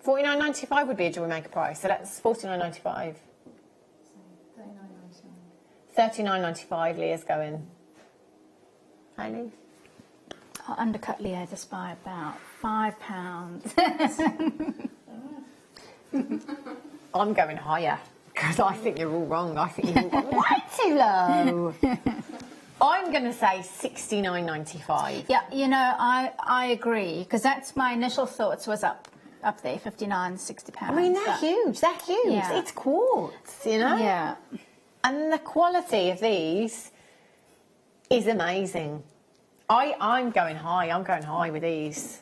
$49.95 would be a Jewellery Maker price. So that's $49.95. $39.95 Leah's going. Hi, Lee. I'll undercut Leo just by about £5. I'm going higher because I think you're all wrong. I think you're all way too low. I'm going to say $69.95. Yeah, you know, I agree because that's my initial thoughts was up there, £59, £60. I mean, they're huge. They're huge. Yeah. It's quartz, you know. Yeah. And the quality of these is amazing. I'm going high. I'm going high with these.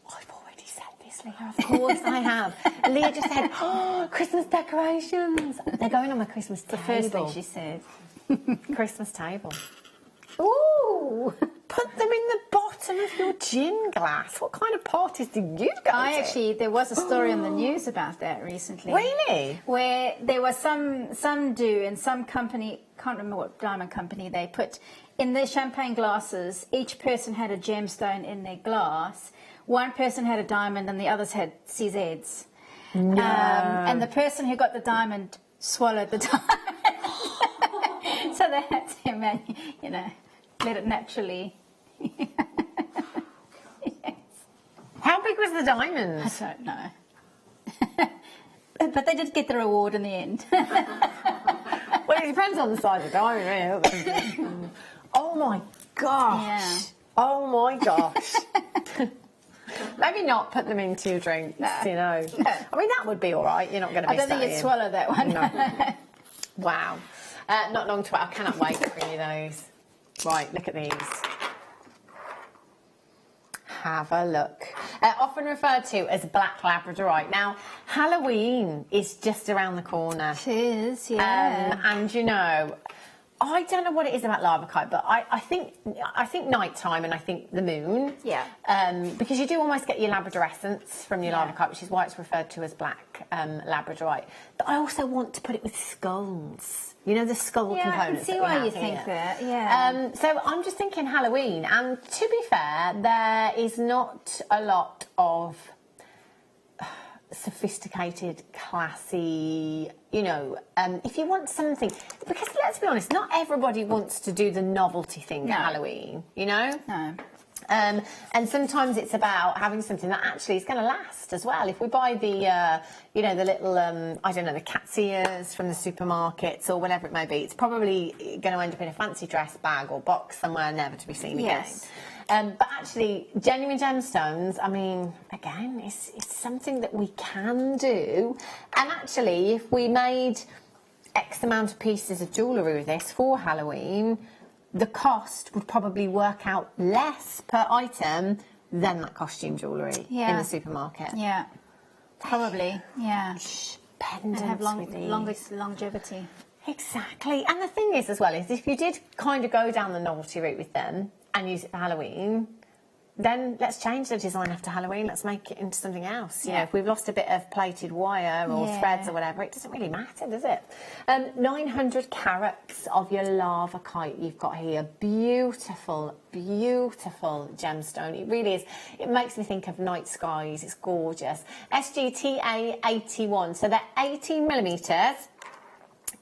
I've already said this, Leah. Of course I have. Leah just said, oh, Christmas decorations. They're going on my Christmas table. The first thing she said. Christmas table. Ooh. Put them in the bottom of your gin glass. What kind of parties do you go to? There was a story on the news about that recently. Really? Where there was some do in some company, can't remember what diamond company, they put in their champagne glasses, each person had a gemstone in their glass. One person had a diamond and the others had CZs. No. And the person who got the diamond swallowed the diamond. So they had to, you know, let it naturally. Yes. How big was the diamond? I don't know. But they did get the reward in the end. Well, it depends on the size of the diamond, really. Oh my gosh. Yeah. Oh my gosh. Maybe not put them into your drinks, you know. No. I mean, that would be all right. You're not going to be I don't think you'd swallow that one. No. Wow. Not long to wait. I cannot wait to bring you those. Right, look at these. Have a look. Often referred to as black labradorite. Now, Halloween is just around the corner. It is, yeah. And you know, I don't know what it is about labradorite, but I think nighttime and I think the moon. Yeah. Because you do almost get your labradorescence from your labradorite, which is why it's referred to as black labradorite. But I also want to put it with skulls. You know, the skull components. I can see why you think that, yeah. So I'm just thinking Halloween, and to be fair, there is not a lot of sophisticated, classy, you know, if you want something, because let's be honest, not everybody wants to do the novelty thing at Halloween, you know? No. And sometimes it's about having something that actually is going to last as well. If we buy the, you know, the little, I don't know, the cat's ears from the supermarkets or whatever it may be, it's probably going to end up in a fancy dress bag or box somewhere never to be seen again. But actually, genuine gemstones, I mean, again, it's something that we can do. And actually, if we made X amount of pieces of jewellery with this for Halloween, the cost would probably work out less per item than that costume jewellery in the supermarket. Yeah, probably, yeah. Pendants and have with longevity. Exactly. And the thing is as well, is if you did kind of go down the novelty route with them and use it for Halloween, then let's change the design after Halloween. Let's make it into something else. You know, if we've lost a bit of plated wire or threads or whatever, it doesn't really matter, does it? 900 carats of your lava kite you've got here. Beautiful, beautiful gemstone. It really is. It makes me think of night skies. It's gorgeous. SGTA 81. So they're 18 millimetres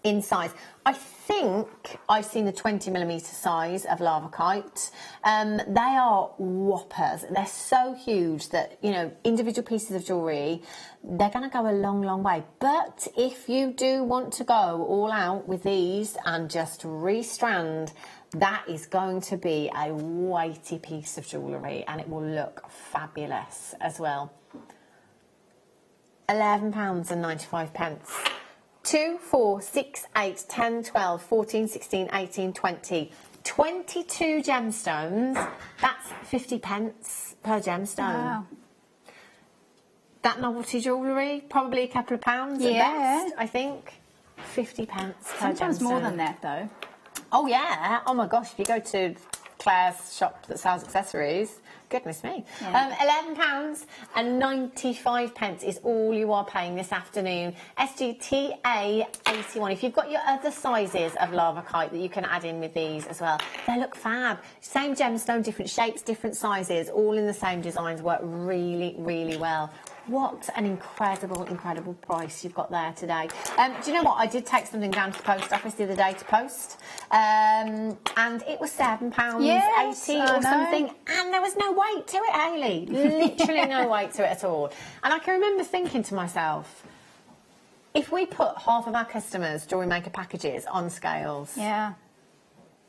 in size. I think I've seen the 20mm size of lava kite. They are whoppers. They're so huge that, you know, individual pieces of jewellery, they're going to go a long, long way. But if you do want to go all out with these and just restrand, that is going to be a weighty piece of jewellery and it will look fabulous as well. £11.95. 2, 4, 6, 8, 10, 12, 14, 16, 18, 20. 22 gemstones. That's 50p per gemstone. Wow. That novelty jewellery, probably a couple of pounds at best, I think. 50p per gemstone. Sometimes more than that, though. Oh, yeah. Oh, my gosh, if you go to Claire's shop that sells accessories, goodness me. £11.95 is all you are paying this afternoon. SGTA 81. If you've got your other sizes of lava kite that you can add in with these as well, they look fab. Same gemstone, different shapes, different sizes, all in the same designs, work really, really well. What an incredible, incredible price you've got there today. Do you know what? I did take something down to the post office the other day to post, and it was £7.80 or something, and there was no weight to it, Hayley. Literally no weight to it at all. And I can remember thinking to myself, if we put half of our customers' Jewellery Maker packages on scales,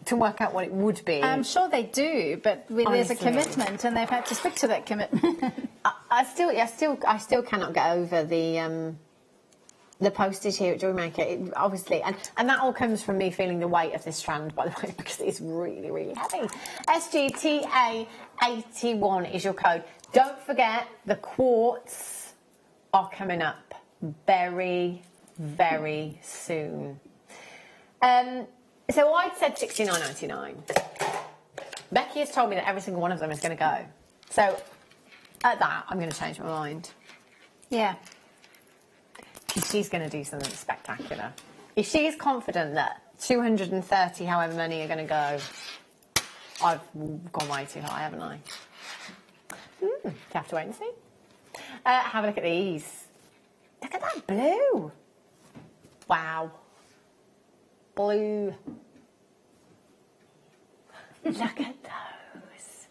to work out what it would be. I'm sure they do, but there's a commitment, and they've had to stick to that commitment. I still cannot get over the postage here at Jewellery Maker, obviously, and that all comes from me feeling the weight of this strand, by the way, because it's really, really heavy. SGTA 81 is your code. Don't forget, the quartz are coming up very, very soon. So I'd said $69.99. Becky has told me that every single one of them is going to go. So at that, I'm going to change my mind. Yeah. She's going to do something spectacular. If she's confident that 230 however many are going to go, I've gone way too high, haven't I? You have to wait and see. Have a look at these. Look at that blue. Wow. Blue. Look at those.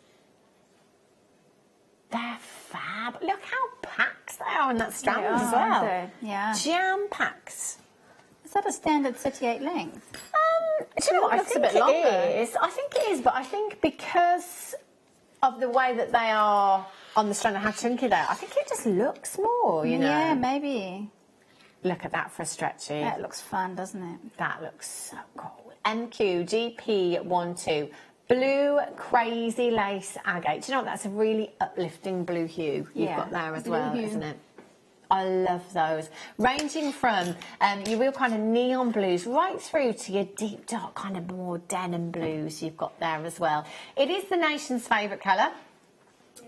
They're fab. Look how packed they are in that strand as well. Yeah. Jam packed. Is that a standard 38 length? Do you know what? I think it is. I think it is, but I think because of the way that they are on the strand and how chunky they are, I think it just looks more, you know. Yeah, maybe. Look at that for a stretchy. That looks fun, doesn't it? That looks so cool. NQGP12. Blue Crazy Lace Agate. Do you know what? That's a really uplifting blue hue you've got there as well, isn't it? I love those. Ranging from your real kind of neon blues right through to your deep dark kind of more denim blues you've got there as well. It is the nation's favourite colour,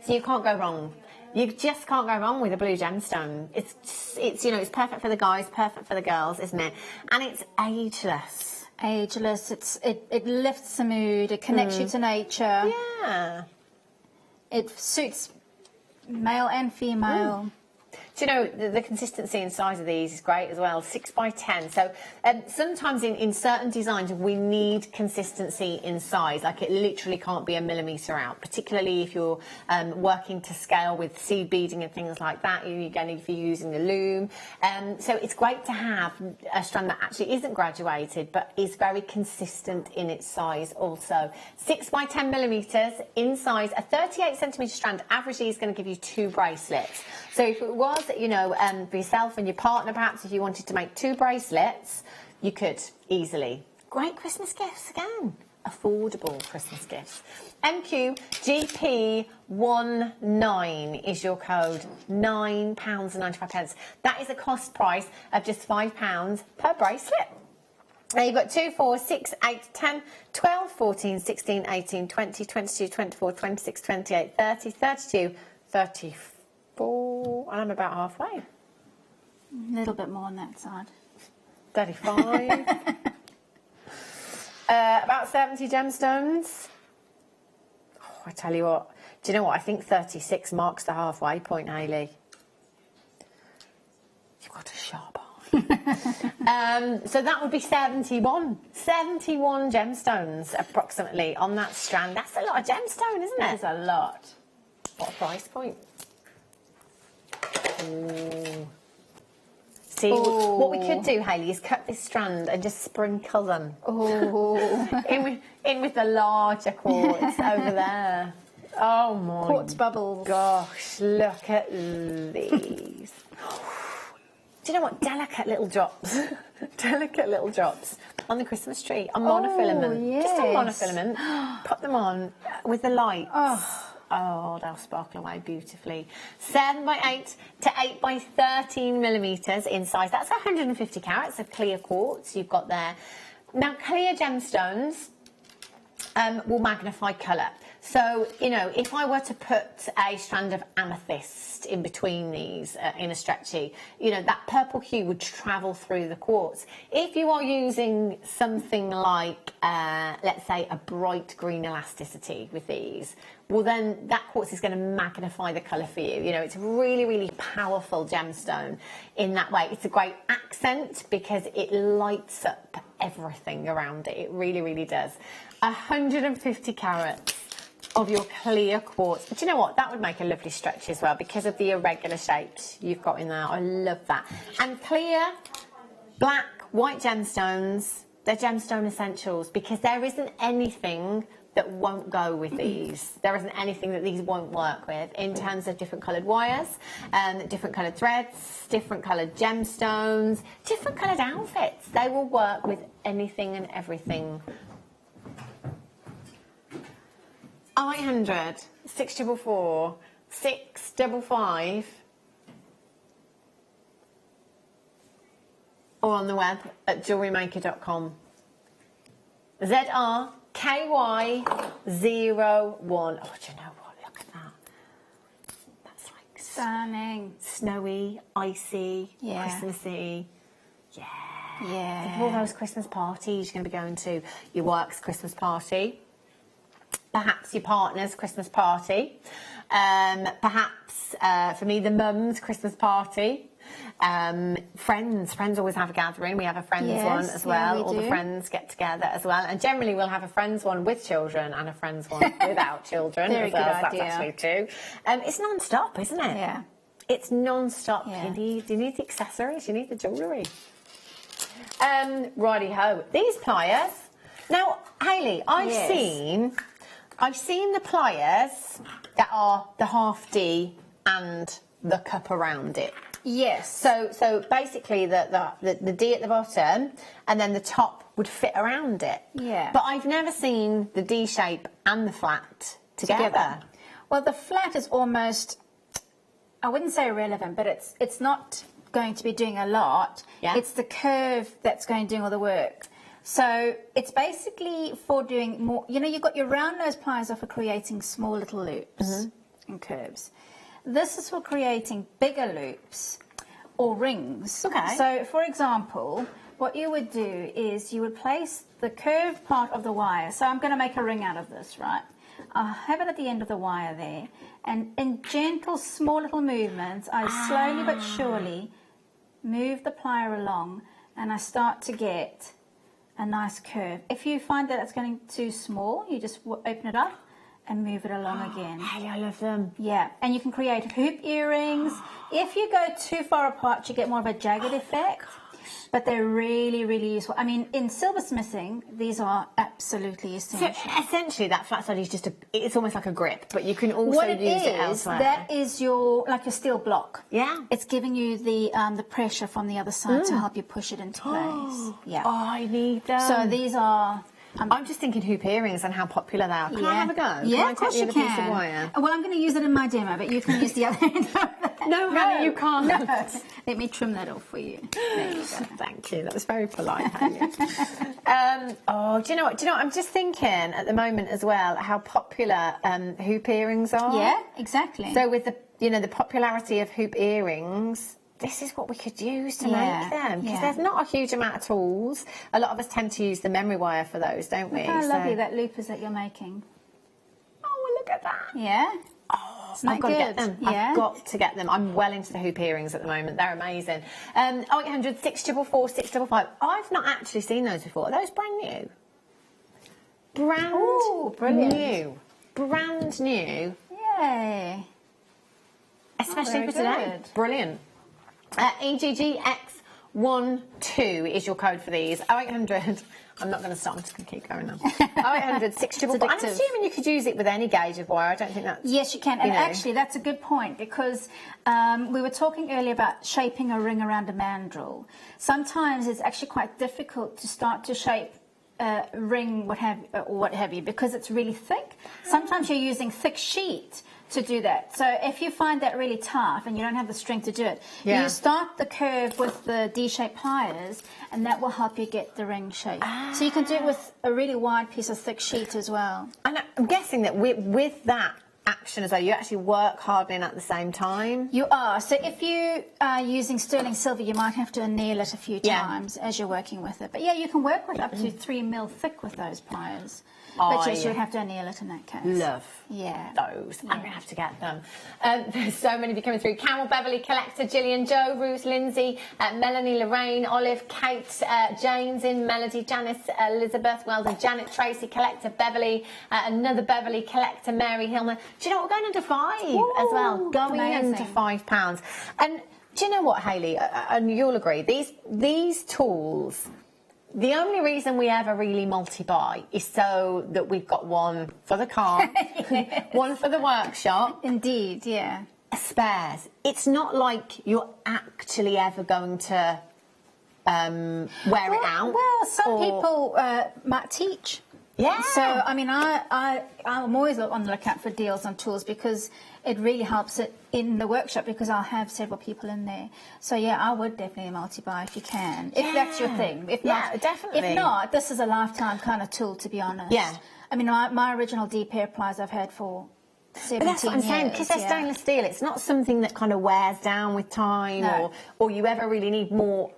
so you can't go wrong. You just can't go wrong with a blue gemstone. It's you know, it's perfect for the guys, perfect for the girls, isn't it? And it's ageless. Ageless. It lifts the mood. It connects you to nature. Yeah. It suits male and female. Do you know, the consistency and size of these is great as well, 6 by 10. So sometimes in certain designs we need consistency in size, like it literally can't be a millimetre out, particularly if you're working to scale with seed beading and things like that, again, if you're using the loom. So it's great to have a strand that actually isn't graduated but is very consistent in its size also. 6 by 10 millimetres in size, a 38 centimetre strand, averagely is going to give you 2 bracelets. So if it was, you know, for yourself and your partner, perhaps if you wanted to make 2 bracelets, you could easily. Great Christmas gifts again. Affordable Christmas gifts. MQGP19 is your code. £9.95. That is a cost price of just £5 per bracelet. Now you've got 2, 4, 6, 8, 10, 12, 14, 16, 18, 20, 22, 24, 26, 28, 30, 32, 34. And I'm about halfway. A little bit more on that side. 35. About 70 gemstones. Oh, I tell you what. Do you know what? I think 36 marks the halfway point, Hayley. You've got a sharp eye. So that would be 71. 71 gemstones approximately on that strand. That's a lot of gemstone, isn't it? That is a lot. What a price point. Ooh. See, what we could do, Hayley, is cut this strand and just sprinkle them. in with the larger quartz over there. Oh my quartz bubbles. Gosh, look at these. Do you know what? Delicate little drops. Delicate little drops on the Christmas tree, on monofilament. Yes. Just on monofilament. Put them on with the light. Oh, they'll sparkle away beautifully. 7 by 8 to 8 by 13 millimetres in size. That's 150 carats of clear quartz you've got there. Now, clear gemstones will magnify colour. So, you know, if I were to put a strand of amethyst in between these in a stretchy, you know, that purple hue would travel through the quartz. If you are using something like, let's say, a bright green elasticity with these, well, then that quartz is going to magnify the colour for you. You know, it's a really, really powerful gemstone in that way. It's a great accent because it lights up everything around it. It really, really does. 150 carats of your clear quartz. But you know what? That would make a lovely stretch as well because of the irregular shapes you've got in there. I love that. And clear, black, white gemstones, they're gemstone essentials because there isn't anything that won't go with these. There isn't anything that these won't work with in terms of different coloured wires, different coloured threads, different coloured gemstones, different coloured outfits. They will work with anything and everything. 0800 644 655 or on the web at JewelleryMaker.com. ZRKY01. Oh, do you know what? Look at that. That's like stunning. Snowy, icy, Christmassy. Yeah. All those Christmas parties you're going to be going to. Your work's Christmas party. Perhaps your partner's Christmas party. Perhaps, for me, the mum's Christmas party. Friends always have a gathering. We have a friends one as well. All the friends get together as well. And generally we'll have a friends one with children and a friends one without children. Very as well. good So idea. that's actually too. It's non-stop, isn't it? Yeah. It's non-stop. Yeah. You need the accessories, you need the jewellery. Righty-ho. These pliers. Now, Hayley, I've seen the pliers that are the half D and the cup around it. Yes. So basically the D at the bottom and then the top would fit around it. Yeah. But I've never seen the D shape and the flat together. Well, the flat is almost, I wouldn't say irrelevant, but it's not going to be doing a lot. Yeah. It's the curve that's going to do all the work. So it's basically for doing more, you know, you've got your round nose pliers are for creating small little loops and curves. This is for creating bigger loops or rings. Okay. So, for example, what you would do is you would place the curved part of the wire. So I'm going to make a ring out of this, right? I'll have it at the end of the wire there. And in gentle, small little movements, I slowly but surely move the plier along and I start to get a nice curve. If you find that it's getting too small, you just open it up and move it along again. Hey, I love them. Yeah, and you can create hoop earrings. If you go too far apart, you get more of a jagged effect. But they're really, really useful. I mean, in silversmithing, these are absolutely essential. So essentially, that flat side is just it's almost like a grip, but you can also use it elsewhere. That is your steel block. Yeah. It's giving you the pressure from the other side to help you push it into place. Yeah. Oh, I need them. So these are. I'm just thinking hoop earrings and how popular they are. Can I have a go? Yeah, can I of course take you the other can. piece of wire? Well, I'm going to use it in my demo, but you can use the other end of that. No, honey, you can't. No. Let me trim that off for you. There you go. Thank you. That was very polite, Hayley. Do you know what? I'm just thinking at the moment as well how popular hoop earrings are. Yeah, exactly. So with the popularity of hoop earrings, this is what we could use to make them, because there's not a huge amount of tools. A lot of us tend to use the memory wire for those, don't we? Look how lovely that loop is that you're making. Oh, look at that. Yeah. Oh, I've got to get them. Yeah. I've got to get them. I'm well into the hoop earrings at the moment. They're amazing. 0800 644 655. I've not actually seen those before. Are those brand new? Brilliant. New. Brand new. Yay. Especially very for today. good. Brilliant. EGGX12 is your code for these. 0800. I'm not going to stop. I'm just going to keep going now. 0800 644. I'm assuming you could use it with any gauge of wire. I don't think that's. Yes, you can. And actually, that's a good point, because we were talking earlier about shaping a ring around a mandrel. Sometimes it's actually quite difficult to start to shape a ring, what have you, because it's really thick. Sometimes you're using thick sheet to do that. So if you find that really tough and you don't have the strength to do it, you start the curve with the D-shaped pliers, and that will help you get the ring shape. So you can do it with a really wide piece of thick sheet as well. And I'm guessing that with that action as well, you actually work hardening at the same time. You are. So if you are using sterling silver, you might have to anneal it a few times as you're working with it. But yeah, you can work with up to 3 mil thick with those pliers. But yes, you'd have to anneal it in that case. Love those. I'm going to have to get them. There's so many of you coming through. Camel, Beverly, Collector, Gillian, Joe, Ruth, Lindsay, Melanie, Lorraine, Olive, Kate, Jane's in, Melody, Janice, Elizabeth, Weldon, Janet, Tracy, Collector, Beverly, another Beverly, Collector, Mary, Hilmer. Do you know what? We're going under £5 as well. Going under £5. And do you know what, Hayley? And you'll agree, these tools, the only reason we ever really multi-buy is so that we've got one for the car, one for the workshop. Indeed, yeah. Spares. It's not like you're actually ever going to wear it out. Well, some people might teach. Yeah. So, I mean, I'm always on the lookout for deals on tools, because it really helps it in the workshop, because I'll have several people in there. So, yeah, I would definitely multi-buy if you can, if that's your thing. If not, definitely. If not, this is a lifetime kind of tool, to be honest. Yeah. I mean, my original D-pair pliers I've had for 17 but that's what I'm saying, because they're stainless steel. It's not something that kind of wears down with time, or you ever really need more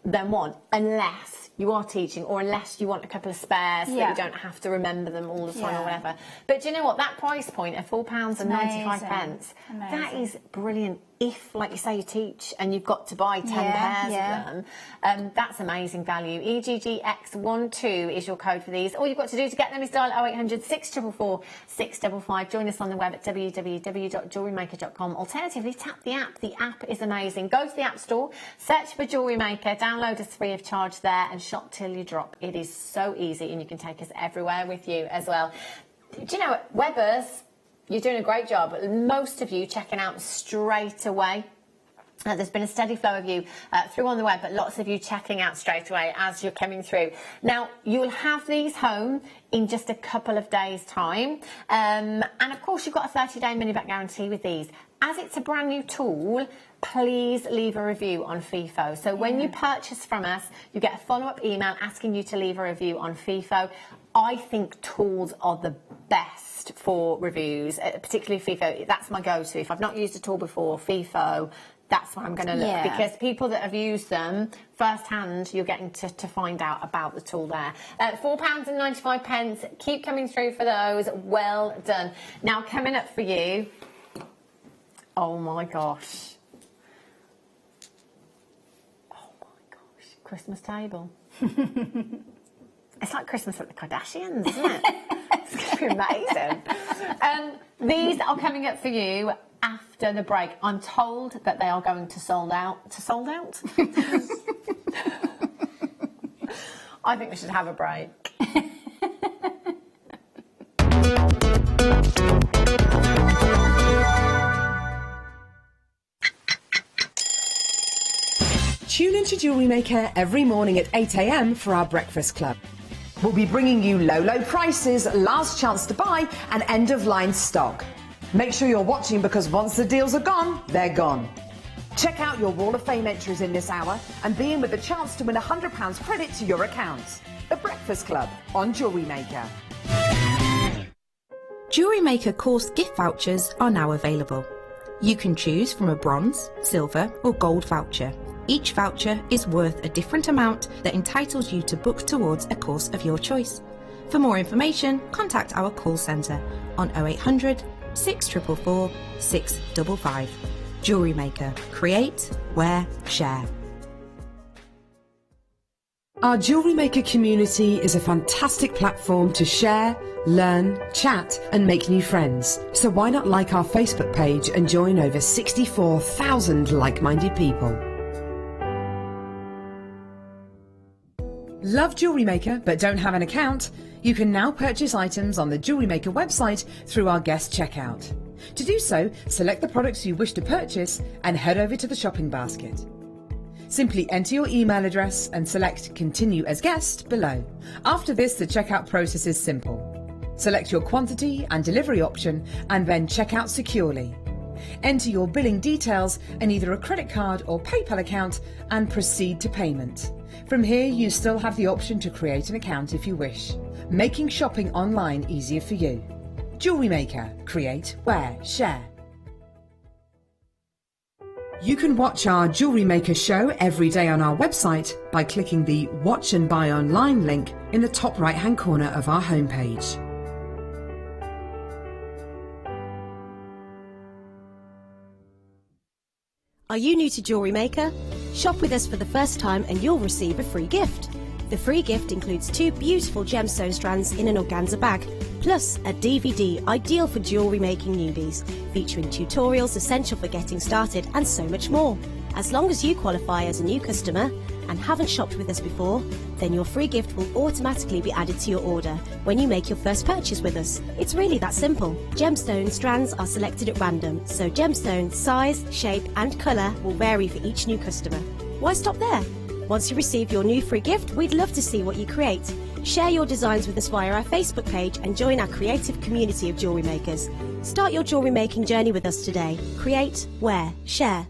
than one, unless you are teaching, or unless you want a couple of spares so that you don't have to remember them all the time or whatever. But do you know what? That price point of £4.95, that is brilliant. If, like you say, you teach and you've got to buy 10 pairs of them, that's amazing value. EGGX12 is your code for these. All you've got to do to get them is dial 0800 644 655. Join us on the web at www.jewellerymaker.com. Alternatively, tap the app. The app is amazing. Go to the App Store, search for Jewellery Maker, download us free of charge there, and shop till you drop. It is so easy, and you can take us everywhere with you as well. Do you know what? Webbers, you're doing a great job. Most of you checking out straight away. There's been a steady flow of you through on the web, but lots of you checking out straight away as you're coming through. Now, you'll have these home in just a couple of days' time. And of course, you've got a 30-day money-back guarantee with these. As it's a brand new tool, please leave a review on FIFO. So when you purchase from us, you get a follow-up email asking you to leave a review on FIFO. I think tools are the best for reviews, particularly FIFO. That's my go-to. If I've not used a tool before, FIFO, that's where I'm going to look, because people that have used them firsthand, you're getting to find out about the tool there. £4.95. Keep coming through for those. Well done. Now, coming up for you, oh my gosh. Oh my gosh. Christmas table. It's like Christmas at the Kardashians, isn't it? It's going to be amazing. These are coming up for you after the break. I'm told that they are going to sold out. I think we should have a break. Tune into Jewellery Maker every morning at 8 a.m. for our breakfast club. We'll be bringing you low prices, last chance to buy, and end-of-line stock. Make sure you're watching, because once the deals are gone, they're gone. Check out your Wall of Fame entries in this hour and be in with a chance to win £100 credit to your account. The Breakfast Club on Jewellery Maker. Jewellery Maker course gift vouchers are now available. You can choose from a bronze, silver or gold voucher. Each voucher is worth a different amount that entitles you to book towards a course of your choice. For more information, contact our call centre on 0800 644 655. Jewellery Maker. Create, wear, share. Our Jewellery Maker community is a fantastic platform to share, learn, chat and make new friends. So why not like our Facebook page and join over 64,000 like-minded people. Love Jewellery Maker but don't have an account? You can now purchase items on the Jewellery Maker website through our guest checkout. To do so, select the products you wish to purchase and head over to the shopping basket. Simply enter your email address and select Continue as Guest below. After this, the checkout process is simple. Select your quantity and delivery option and then check out securely. Enter your billing details and either a credit card or PayPal account and proceed to payment. From here, you still have the option to create an account if you wish, making shopping online easier for you. Jewellery Maker. Create, wear, share. You can watch our Jewellery Maker show every day on our website by clicking the Watch and Buy Online link in the top right-hand corner of our homepage. Are you new to Jewellery Maker? Shop with us for the first time and you'll receive a free gift. The free gift includes 2 beautiful gemstone strands in an organza bag, plus a DVD ideal for jewellery making newbies, featuring tutorials essential for getting started and so much more. As long as you qualify as a new customer and haven't shopped with us before, then your free gift will automatically be added to your order when you make your first purchase with us. It's really that simple. Gemstone strands are selected at random, so gemstone size, shape and colour will vary for each new customer. Why stop there? Once you receive your new free gift, we'd love to see what you create. Share your designs with us via our Facebook page and join our creative community of jewellery makers. Start your jewellery making journey with us today. Create, wear, share.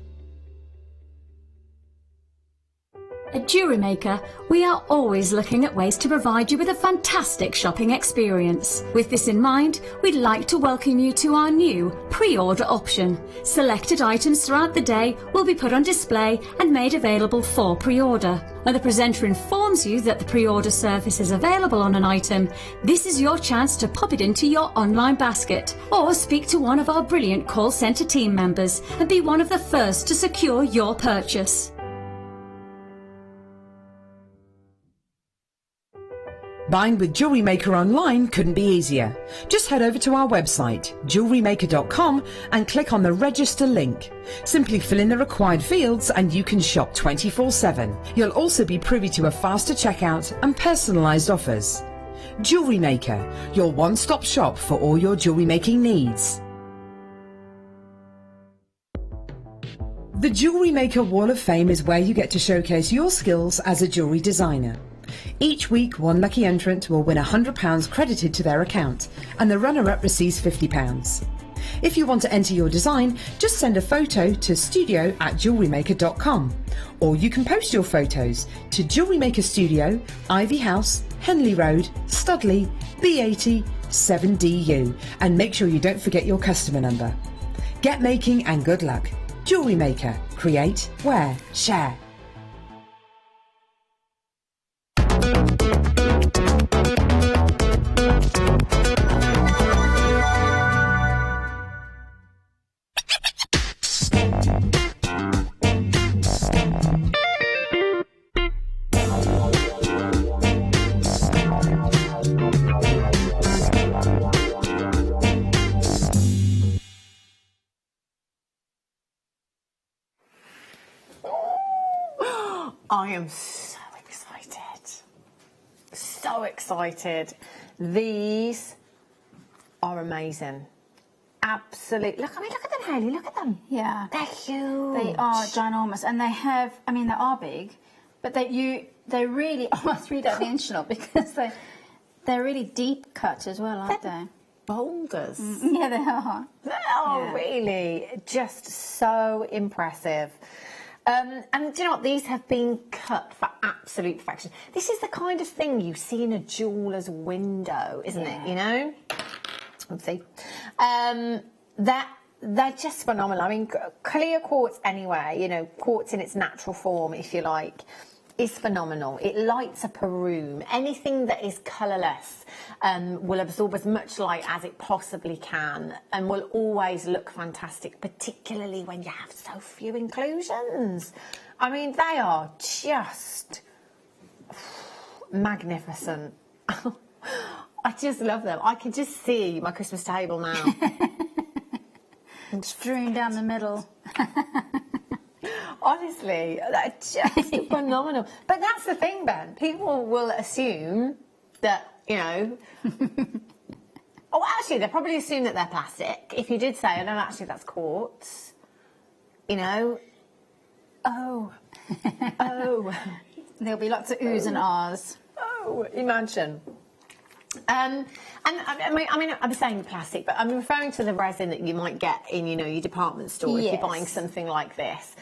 At Jewellery Maker, we are always looking at ways to provide you with a fantastic shopping experience. With this in mind, we'd like to welcome you to our new pre-order option. Selected items throughout the day will be put on display and made available for pre-order. When the presenter informs you that the pre-order service is available on an item, this is your chance to pop it into your online basket or speak to one of our brilliant call centre team members and be one of the first to secure your purchase. Buying with Jewellery Maker online couldn't be easier. Just head over to our website, JewelleryMaker.com, and click on the register link. Simply fill in the required fields and you can shop 24/7. You'll also be privy to a faster checkout and personalised offers. Jewellery Maker, your one-stop shop for all your jewellery making needs. The Jewellery Maker Wall of Fame is where you get to showcase your skills as a jewellery designer. Each week, one lucky entrant will win £100 credited to their account, and the runner-up receives £50. If you want to enter your design, just send a photo to studio@jewellerymaker.com, or you can post your photos to Jewellery Maker Studio, Ivy House, Henley Road, Studley, B80 7DU, and make sure you don't forget your customer number. Get making and good luck. Jewellery Maker. Create, wear, share. I am so excited. So excited. These are amazing. Absolutely. Look, look at them, Hayley. Look at them. Yeah. They're huge. They are ginormous, and they have, I mean, they are big, but they really almost 3-dimensional because they're really deep cut as well, aren't they? Boulders. Yeah, they are. They are really just so impressive. And do you know what? These have been cut for absolute perfection. This is the kind of thing you see in a jeweller's window, isn't it? You know? Let's see. They're just phenomenal. I mean, clear quartz anyway, you know, quartz in its natural form, if you like, is phenomenal. It lights up a room. Anything that is colourless will absorb as much light as it possibly can and will always look fantastic, particularly when you have so few inclusions. I mean, they are just magnificent. I just love them. I can just see my Christmas table now. Strewn down the middle. Honestly, they're just phenomenal. But that's the thing, Ben. People will assume that, you know... oh, actually, they'll probably assume that they're plastic. If you did say, oh, no, actually, that's quartz. You know? Oh. Oh. There'll be lots of oohs and ahs. Oh, imagine. And I mean, I'm saying plastic, but I'm referring to the resin that you might get in, you know, your department store if you're buying something like this.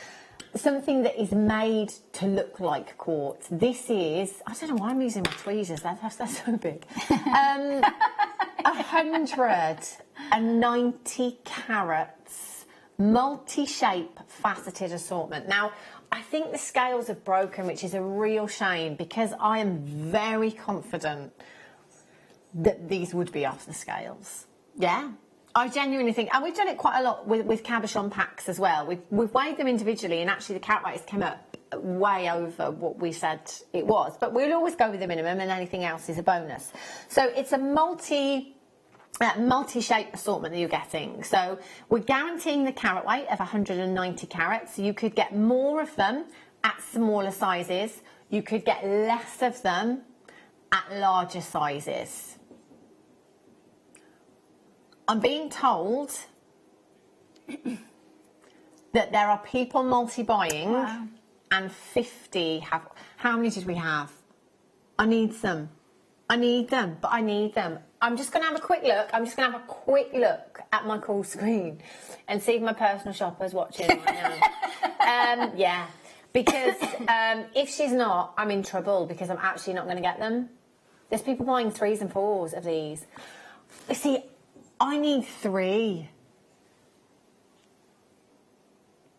Something that is made to look like quartz. This is, I don't know why I'm using my tweezers, they're so big. 190 carats, multi-shape faceted assortment. Now, I think the scales have broken, which is a real shame because I am very confident that these would be off the scales. Yeah. I genuinely think, and we've done it quite a lot with cabochon packs as well. We've weighed them individually, and actually the carat weight has come up way over what we said it was. But we'll always go with the minimum, and anything else is a bonus. So it's a multi-shape assortment that you're getting. So we're guaranteeing the carat weight of 190 carats. You could get more of them at smaller sizes. You could get less of them at larger sizes. I'm being told that there are people multi-buying and 50 have... How many did we have? I need them. I need them, but I need them. I'm just going to have a quick look. I'm just going to have a quick look at my call screen and see if my personal shopper's watching right now. Yeah, because if she's not, I'm in trouble because I'm actually not going to get them. There's people buying 3s and 4s of these. You see, I need 3.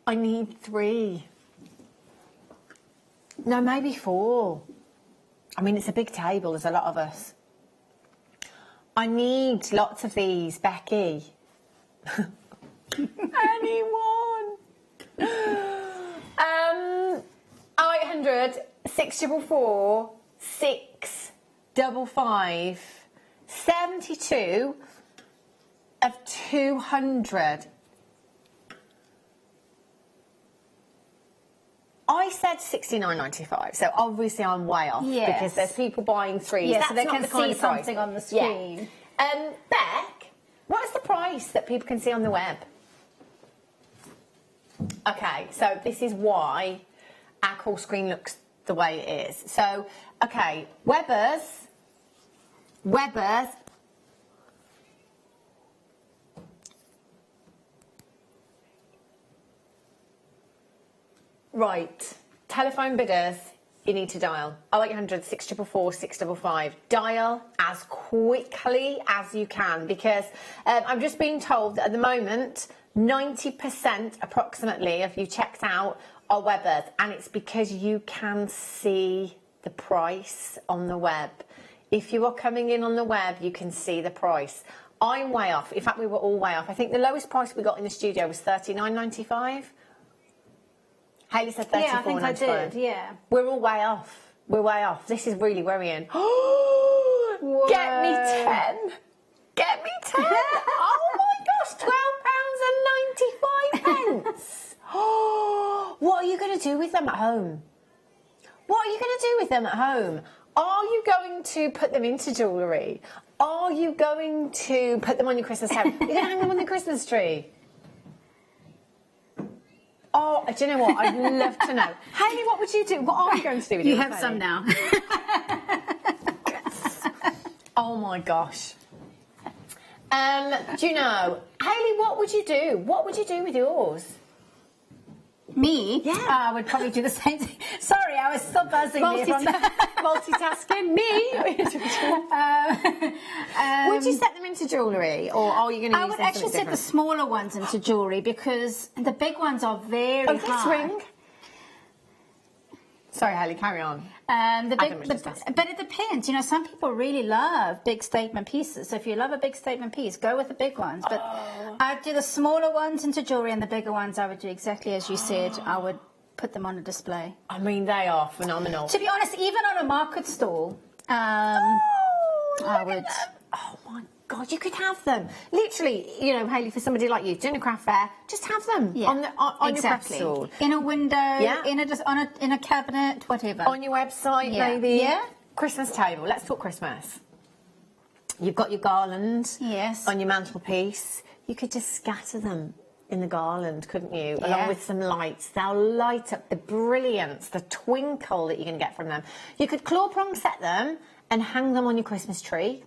I need 3. No, maybe 4. I mean, it's a big table. There's a lot of us. I need lots of these, Becky. Anyone? 0800 644 655 72 of 200. I said £69.95, so obviously I'm way off because there's people buying 3s. Yeah, That's so they not can the kind see of price. something on the screen. Yeah. Beck, what is the price that people can see on the web? Okay, so this is why our call screen looks the way it is. So, okay, Weber's. Right, telephone bidders, you need to dial 0800 644 655. Dial as quickly as you can, because I'm just being told that at the moment 90% approximately of you checked out are Weber's, and it's because you can see the price on the web. If you are coming in on the web, you can see the price. I'm way off. In fact, we were all way off. I think the lowest price we got in the studio was $39.95. Hayley said $34.95. Yeah, I think I did, yeah. We're all way off. We're way off. This is really worrying. Get me 10. Get me 10. Oh my gosh, £12.95. What are you going to do with them at home? What are you going to do with them at home? Are you going to put them into jewellery? Are you going to put them on your Christmas tree? You're going to hang them on the Christmas tree? Oh, do you know what? I'd love to know. Hayley, what would you do? What are you going to do with You yours, have some Hayley? now. Oh my gosh. Do you know, Hayley, what would you do? What would you do with yours? Me? Yeah. I would probably do the same thing. Sorry, I was still buzzing there from Multitasking. Me? Would you set them into jewellery, or are you going to use I would them actually set the smaller ones into jewellery, because the big ones are very this high. ring? Sorry, Hayley, carry on. But it depends. You know, some people really love big statement pieces. So if you love a big statement piece, go with the big ones. But I'd do the smaller ones into jewellery, and the bigger ones I would do exactly as you said. I would put them on a display. I mean, they are phenomenal. To be honest, even on a market stall, I would. Oh my God, you could have them. Literally, you know, Hayley, for somebody like you doing a craft fair, just have them on your craft stall. In a window, in a cabinet, whatever. On your website, maybe. Yeah. Christmas table. Let's talk Christmas. You've got your garland on your mantelpiece. You could just scatter them in the garland, couldn't you? Yeah. Along with some lights. They'll light up the brilliance, the twinkle that you're going to get from them. You could claw prong set them and hang them on your Christmas tree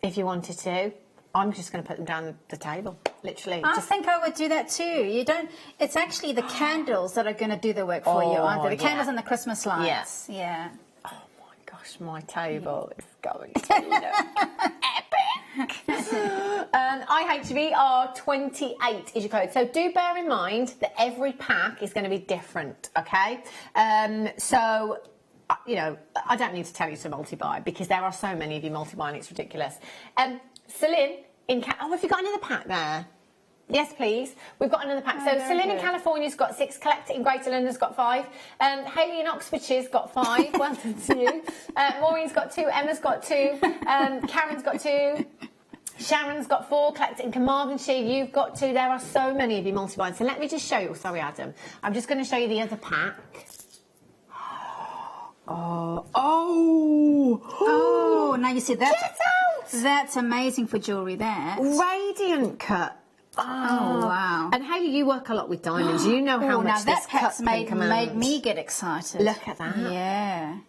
if you wanted to. I'm just going to put them down the table, literally. I think I would do that too. You don't. It's actually the candles that are going to do the work for you, aren't they? The candles and the Christmas lights. Yeah. Oh my gosh, my table is going to look epic. IHV R28 is your code. So do bear in mind that every pack is going to be different. Okay. So, you know, I don't need to tell you to multi-buy, because there are so many of you multi-buying, it's ridiculous. Celine have you got another pack there? Yes, please. We've got another pack. So Celine in California's got 6, Collector in Greater London's got 5, Hayley in Oxfordshire's got 5. Well done to you. Maureen's got 2, Emma's got 2, Karen's got 2. Sharon's got 4, Collector in Carmarthenshire, you've got 2. There are so many of you multi-buying. So let me just show you. Sorry, Adam. I'm just going to show you the other pack. Oh, now you see that's amazing for jewellery, that. Radiant cut. Oh, wow. And Hayley, you work a lot with diamonds. You know how much this cut made me get excited. Look at that. Yeah.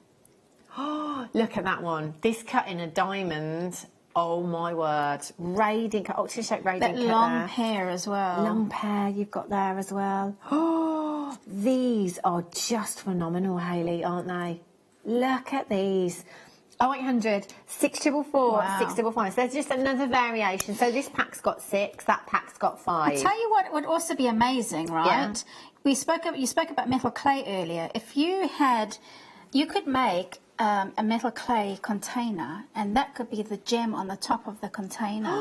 Oh, look at that one. This cut in a diamond. Oh, my word. Radiant cut. Oh, to show radiant cut. That long pear as well. Long pear you've got there as well. Oh, these are just phenomenal, Hayley, aren't they? Look at these. 0800 644 655. So there's just another variation. So this pack's got 6, that pack's got 5. I'll tell you what would also be amazing, right? Yeah. You spoke about metal clay earlier. If you could make a metal clay container, and that could be the gem on the top of the container.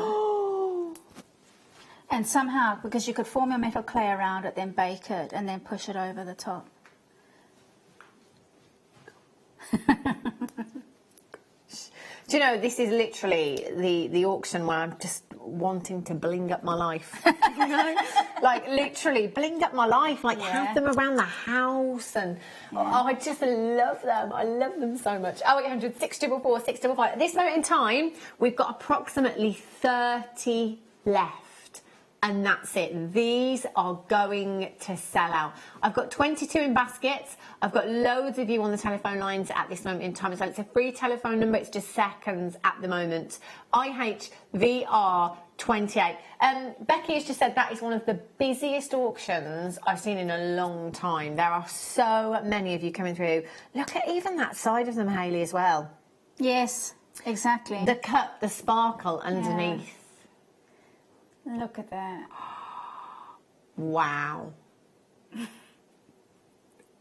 And somehow, because you could form a metal clay around it, then bake it, and then push it over the top. Do you know, this is literally the auction where I'm just wanting to bling up my life. You know? Like, literally, bling up my life. Like, have them around the house. And, I just love them. I love them so much. 0800 644 655. At this moment in time, we've got approximately 30 left. and that's it. These are going to sell out. I've got 22 in baskets. I've got loads of you on the telephone lines at this moment in time. So it's a free telephone number. It's just seconds at the moment. IHVR28. Becky has just said that is one of the busiest auctions I've seen in a long time. There are so many of you coming through. Look at even that side of them, Hayley, as well. Yes, exactly. The cut, the sparkle underneath. Look at that. Wow.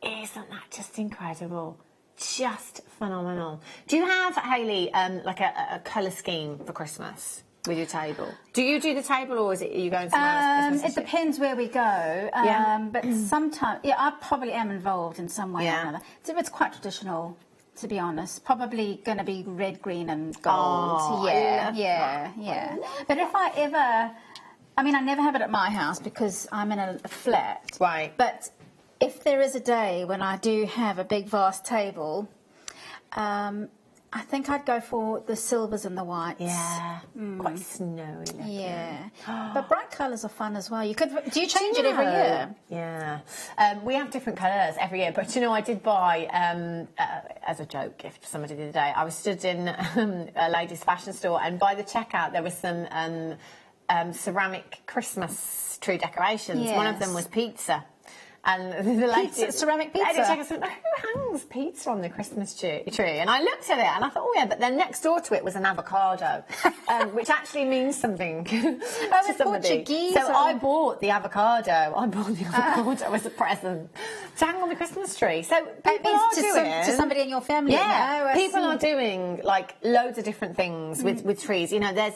Isn't that just incredible? Just phenomenal. Do you have, Hayley, like a colour scheme for Christmas with your table? Do you do the table, or is it, are you going somewhere else? It depends where we go. But sometimes, I probably am involved in some way or another. So it's quite traditional, to be honest. Probably going to be red, green and gold. Oh, yeah. But if I ever... I mean, I never have it at my house because I'm in a flat. Right. But if there is a day when I do have a big, vast table, I think I'd go for the silvers and the whites. Yeah. Quite snowy looking. Yeah. But bright colours are fun as well. You could. Do you change it every year? Yeah. We have different colours every year. But, you know, I did buy, as a joke gift for somebody the other day, I was stood in a ladies' fashion store, and by the checkout there was some... ceramic Christmas tree decorations. Yes. One of them was pizza. And the lady... Ceramic pizza? I said, who hangs pizza on the Christmas tree? And I looked at it and I thought, oh yeah, but then next door to it was an avocado, which actually means something to somebody. Portuguese. So I bought the avocado. As a present to hang on the Christmas tree. So people are doing... to somebody in your family. Yeah, people are doing like loads of different things with trees. You know, there's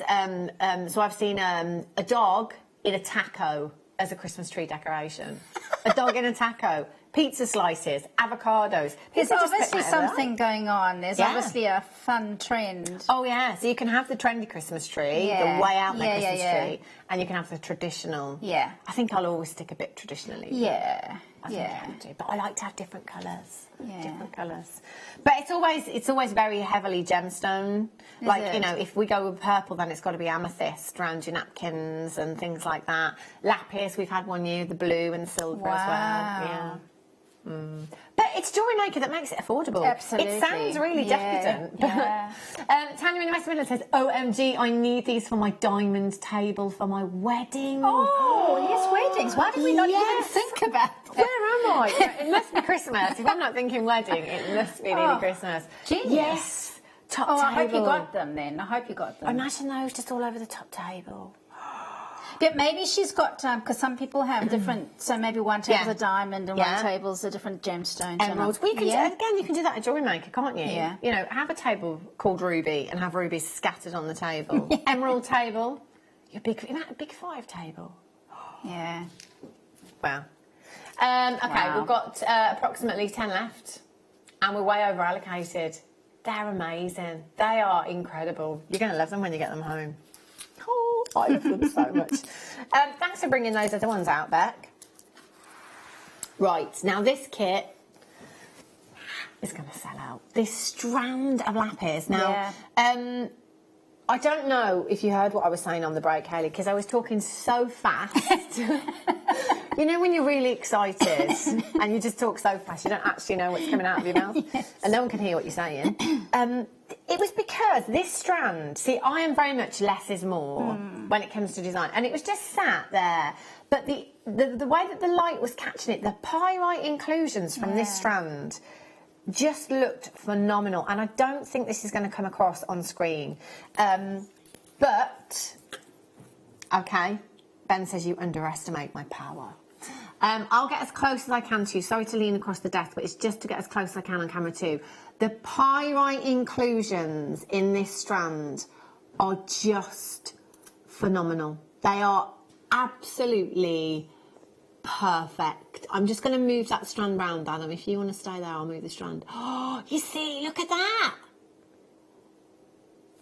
so I've seen a dog in a taco as a Christmas tree decoration. A dog in a taco, pizza slices, avocados. There's obviously something going on. There's obviously a fun trend. Oh yeah, so you can have the trendy Christmas tree, the way out there Christmas tree, and you can have the traditional. Yeah. I think I'll always stick a bit traditionally. Yeah. I think I would do, but I like to have different colours. Yeah. Different colours. But it's always very heavily gemstone. You know, if we go with purple, then it's got to be amethyst around your napkins and things like that. Lapis, we've had one year, the blue and silver as well. Yeah. But it's Jewellery Maker that makes it affordable. Absolutely. It sounds really decadent. Tanya in the West Midlands says, OMG, I need these for my diamond table for my wedding. Oh, yes, weddings. Why did we not even think about that? Where am I? It must be Christmas. If I'm not thinking wedding, it must be nearly Christmas. Genius. Yes. Top table. I hope you got them then. I hope you got them. Imagine those just all over the top table. But maybe she's got, because some people have different, so maybe one table's a diamond and one table's a different gemstone. Emeralds. We can again, you can do that at Jewellery Maker, can't you? Yeah. You know, have a table called Ruby and have rubies scattered on the table. Emerald table. Your big 5 table. Yeah. Wow. Okay, we've got approximately 10 left and we're way over allocated. They're amazing. They are incredible. You're going to love them when you get them home. Oh, I love them so much. Thanks for bringing those other ones out, Beck. Right, now this kit is going to sell out. This strand of lapis. Now, I don't know if you heard what I was saying on the break, Hayley, because I was talking so fast. You know when you're really excited and you just talk so fast, you don't actually know what's coming out of your mouth, and no one can hear what you're saying. It was because this strand, see, I am very much less is more when it comes to design, and it was just sat there. But the way that the light was catching it, the pyrite inclusions from this strand just looked phenomenal, and I don't think this is going to come across on screen. But, okay, Ben says you underestimate my power. I'll get as close as I can to you. Sorry to lean across the desk, but it's just to get as close as I can on camera too. The pyrite inclusions in this strand are just phenomenal. They are absolutely perfect. I'm just going to move that strand round, Adam. If you want to stay there, I'll move the strand. Oh, you see, look at that.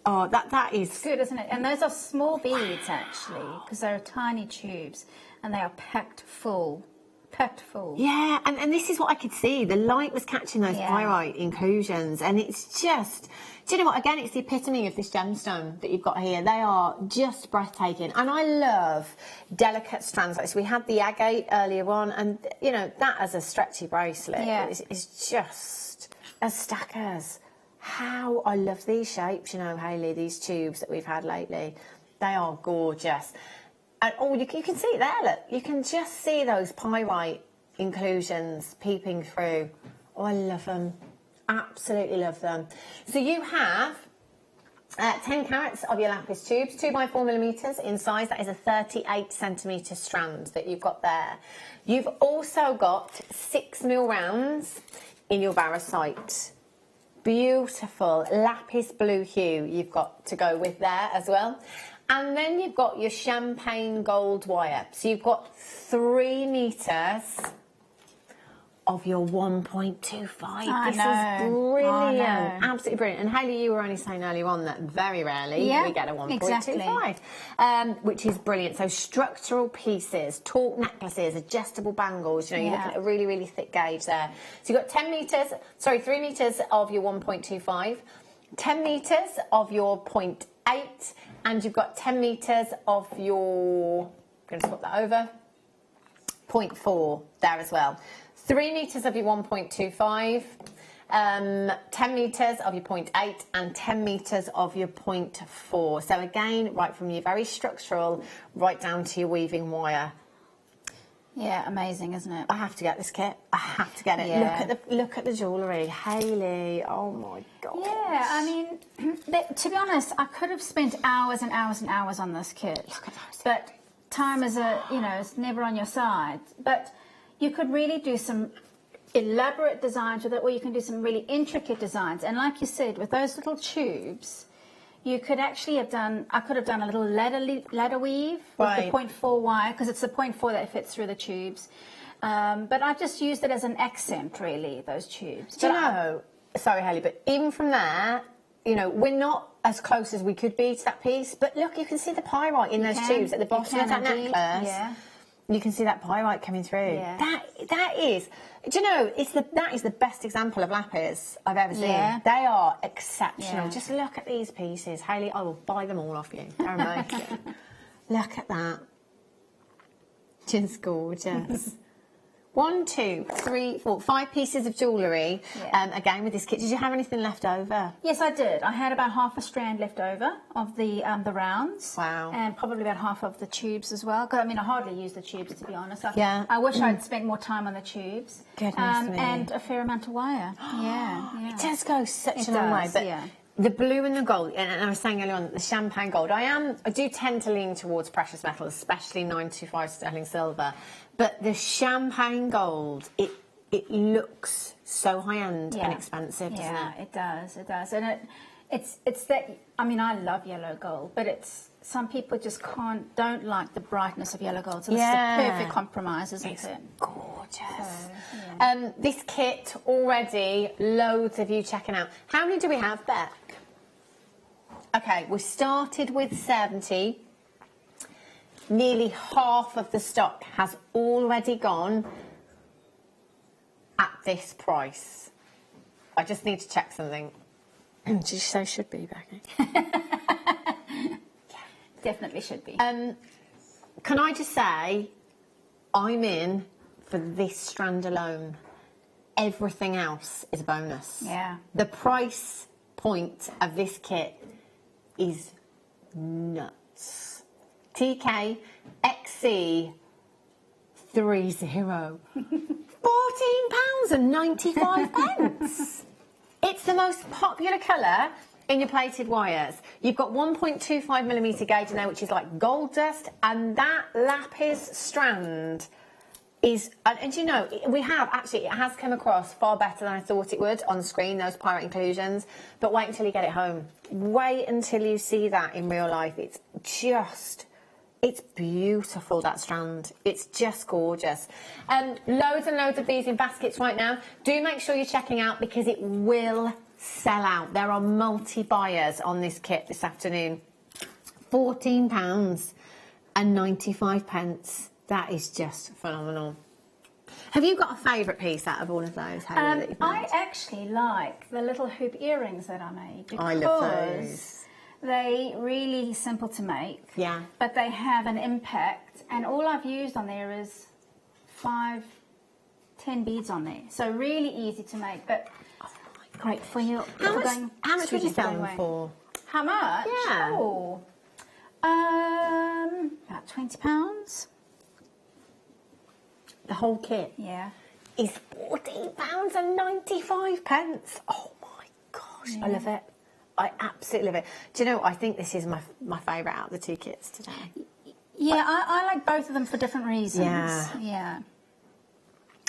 Oh, that is good, isn't it? And those are small beads, actually, because they're tiny tubes, and they are packed full packed full. Yeah, and this is what I could see. The light was catching those pyrite inclusions, and it's just, do you know what? Again, it's the epitome of this gemstone that you've got here. They are just breathtaking, and I love delicate strands like this. We had the agate earlier on, and you know that as a stretchy bracelet is just as stackers. How I love these shapes, you know, Hayley. These tubes that we've had lately, they are gorgeous. And you can see it there, look. You can just see those pyrite inclusions peeping through. Oh, I love them. Absolutely love them. So you have 10 carats of your lapis tubes, 2x4mm in size. That is a 38cm strand that you've got there. You've also got 6mm rounds in your barosite. Beautiful lapis blue hue you've got to go with there as well. And then you've got your champagne gold wire. So you've got 3 meters of your 1.25. This is brilliant. Absolutely brilliant. And Hayley, you were only saying earlier on that very rarely we get a 1.25, which is brilliant. So structural pieces, torque necklaces, adjustable bangles, you know, you're looking at a really, really thick gauge there. So you've got 3 meters of your 1.25, 10 meters of your 0.8, and you've got 10 meters of your, I'm going to swap that over, 0.4 there as well. 3 meters of your 1.25, 10 meters of your 0.8, and 10 meters of your 0.4. So again, right from your very structural right down to your weaving wire. Yeah, amazing, isn't it? I have to get this kit. I have to get it. Yeah. Look at the jewellery, Hayley. Oh my god. Yeah, I mean, to be honest, I could have spent hours and hours and hours on this kit. Look at those. But time is it's never on your side. But you could really do some elaborate designs with it, or you can do some really intricate designs. And like you said, with those little tubes, you could actually have done, I could have done a little ladder weave with the 0.4 wire, because it's the 0.4 that fits through the tubes. But I just used it as an accent, really, those tubes. Do you know, sorry Hayley, but even from there, you know, we're not as close as we could be to that piece, but look, you can see the pyrite in those tubes at the bottom of that necklace. Yeah. You can see that pyrite coming through. Yeah. That is, do you know, that is the best example of lapis I've ever seen. Yeah. They are exceptional. Yeah. Just look at these pieces. Hayley, I will buy them all off you. They're amazing. Look at that. Just gorgeous. 1, 2, 3, 4, 5 pieces of jewellery, again with this kit. Did you have anything left over? Yes, I did. I had about half a strand left over of the rounds. Wow. And probably about half of the tubes as well. Because, I mean, I hardly use the tubes, to be honest. I wish I'd spent more time on the tubes. Goodness me. And a fair amount of wire. yeah. It does go such a long way. But the blue and the gold, and I was saying earlier on, the champagne gold, I do tend to lean towards precious metals, especially 925 sterling silver. But the champagne gold, it looks so high-end and expensive, doesn't it? Yeah, it does. And it's that, I mean, I love yellow gold, but it's, some people just don't like the brightness of yellow gold. So it's the perfect compromise, isn't it? Gorgeous. So, this kit already, loads of you checking out. How many do we have, Beck? Okay, we started with 70. Nearly half of the stock has already gone at this price. I just need to check something. Did you say should be, Becky? Definitely should be. Can I just say, I'm in for this strand alone. Everything else is a bonus. Yeah. The price point of this kit is nuts. TK XC 30. £14.95. It's the most popular colour in your plated wires. You've got 1.25mm gauge in there, which is like gold dust, and that lapis strand is, and you know, it has come across far better than I thought it would on screen, those pirate inclusions, but wait until you get it home. Wait until you see that in real life. It's beautiful, that strand. It's just gorgeous. Loads and loads of these in baskets right now. Do make sure you're checking out, because it will sell out. There are multi-buyers on this kit this afternoon. £14.95. That is just phenomenal. Have you got a favourite piece out of all of those, Hayley, that you've made? I actually like the little hoop earrings that I made because I love those. they really simple to make. Yeah. But they have an impact, and all I've used on there is 5, 10 beads on there. So really easy to make, but great for you. How much would you sell them for? How much? Yeah. Oh, about £20. The whole kit? Yeah. Is £14.95. Oh my gosh, I love it. I absolutely love it. Do you know, I think this is my favourite out of the 2 kits today. Yeah, I like both of them for different reasons. Yeah. Yeah.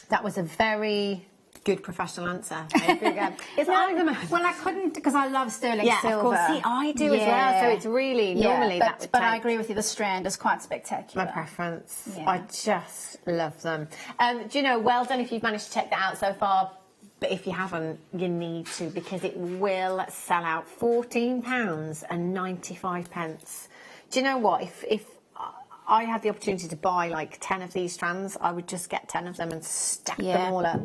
That was a very good professional answer. Well, I couldn't because I love sterling silver. Of course. See, I do as well. So it's really normally that would but take... I agree with you. The strand is quite spectacular. My preference. Yeah. I just love them. Do you know? Well done if you've managed to check that out so far. But if you haven't, you need to because it will sell out. £14.95. Do you know what? If I had the opportunity to buy like 10 of these strands, I would just get 10 of them and stack them all up.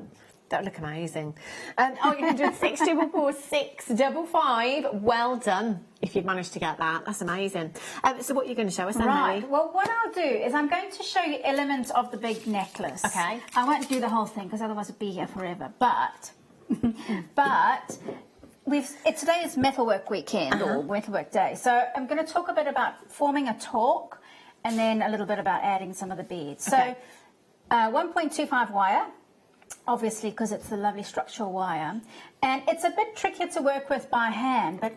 That would look amazing. 0800 644 655. Well done if you've managed to get that. That's amazing. So what are you going to show us then, Right. Hayley? Well, what I'll do is I'm going to show you elements of the big necklace. Okay. I won't do the whole thing because otherwise it'll be here forever. But today is metalwork weekend or metalwork day. So I'm going to talk a bit about forming a torque and then a little bit about adding some of the beads. Okay. So 1.25 wire. Obviously, because it's a lovely structural wire, and it's a bit trickier to work with by hand, but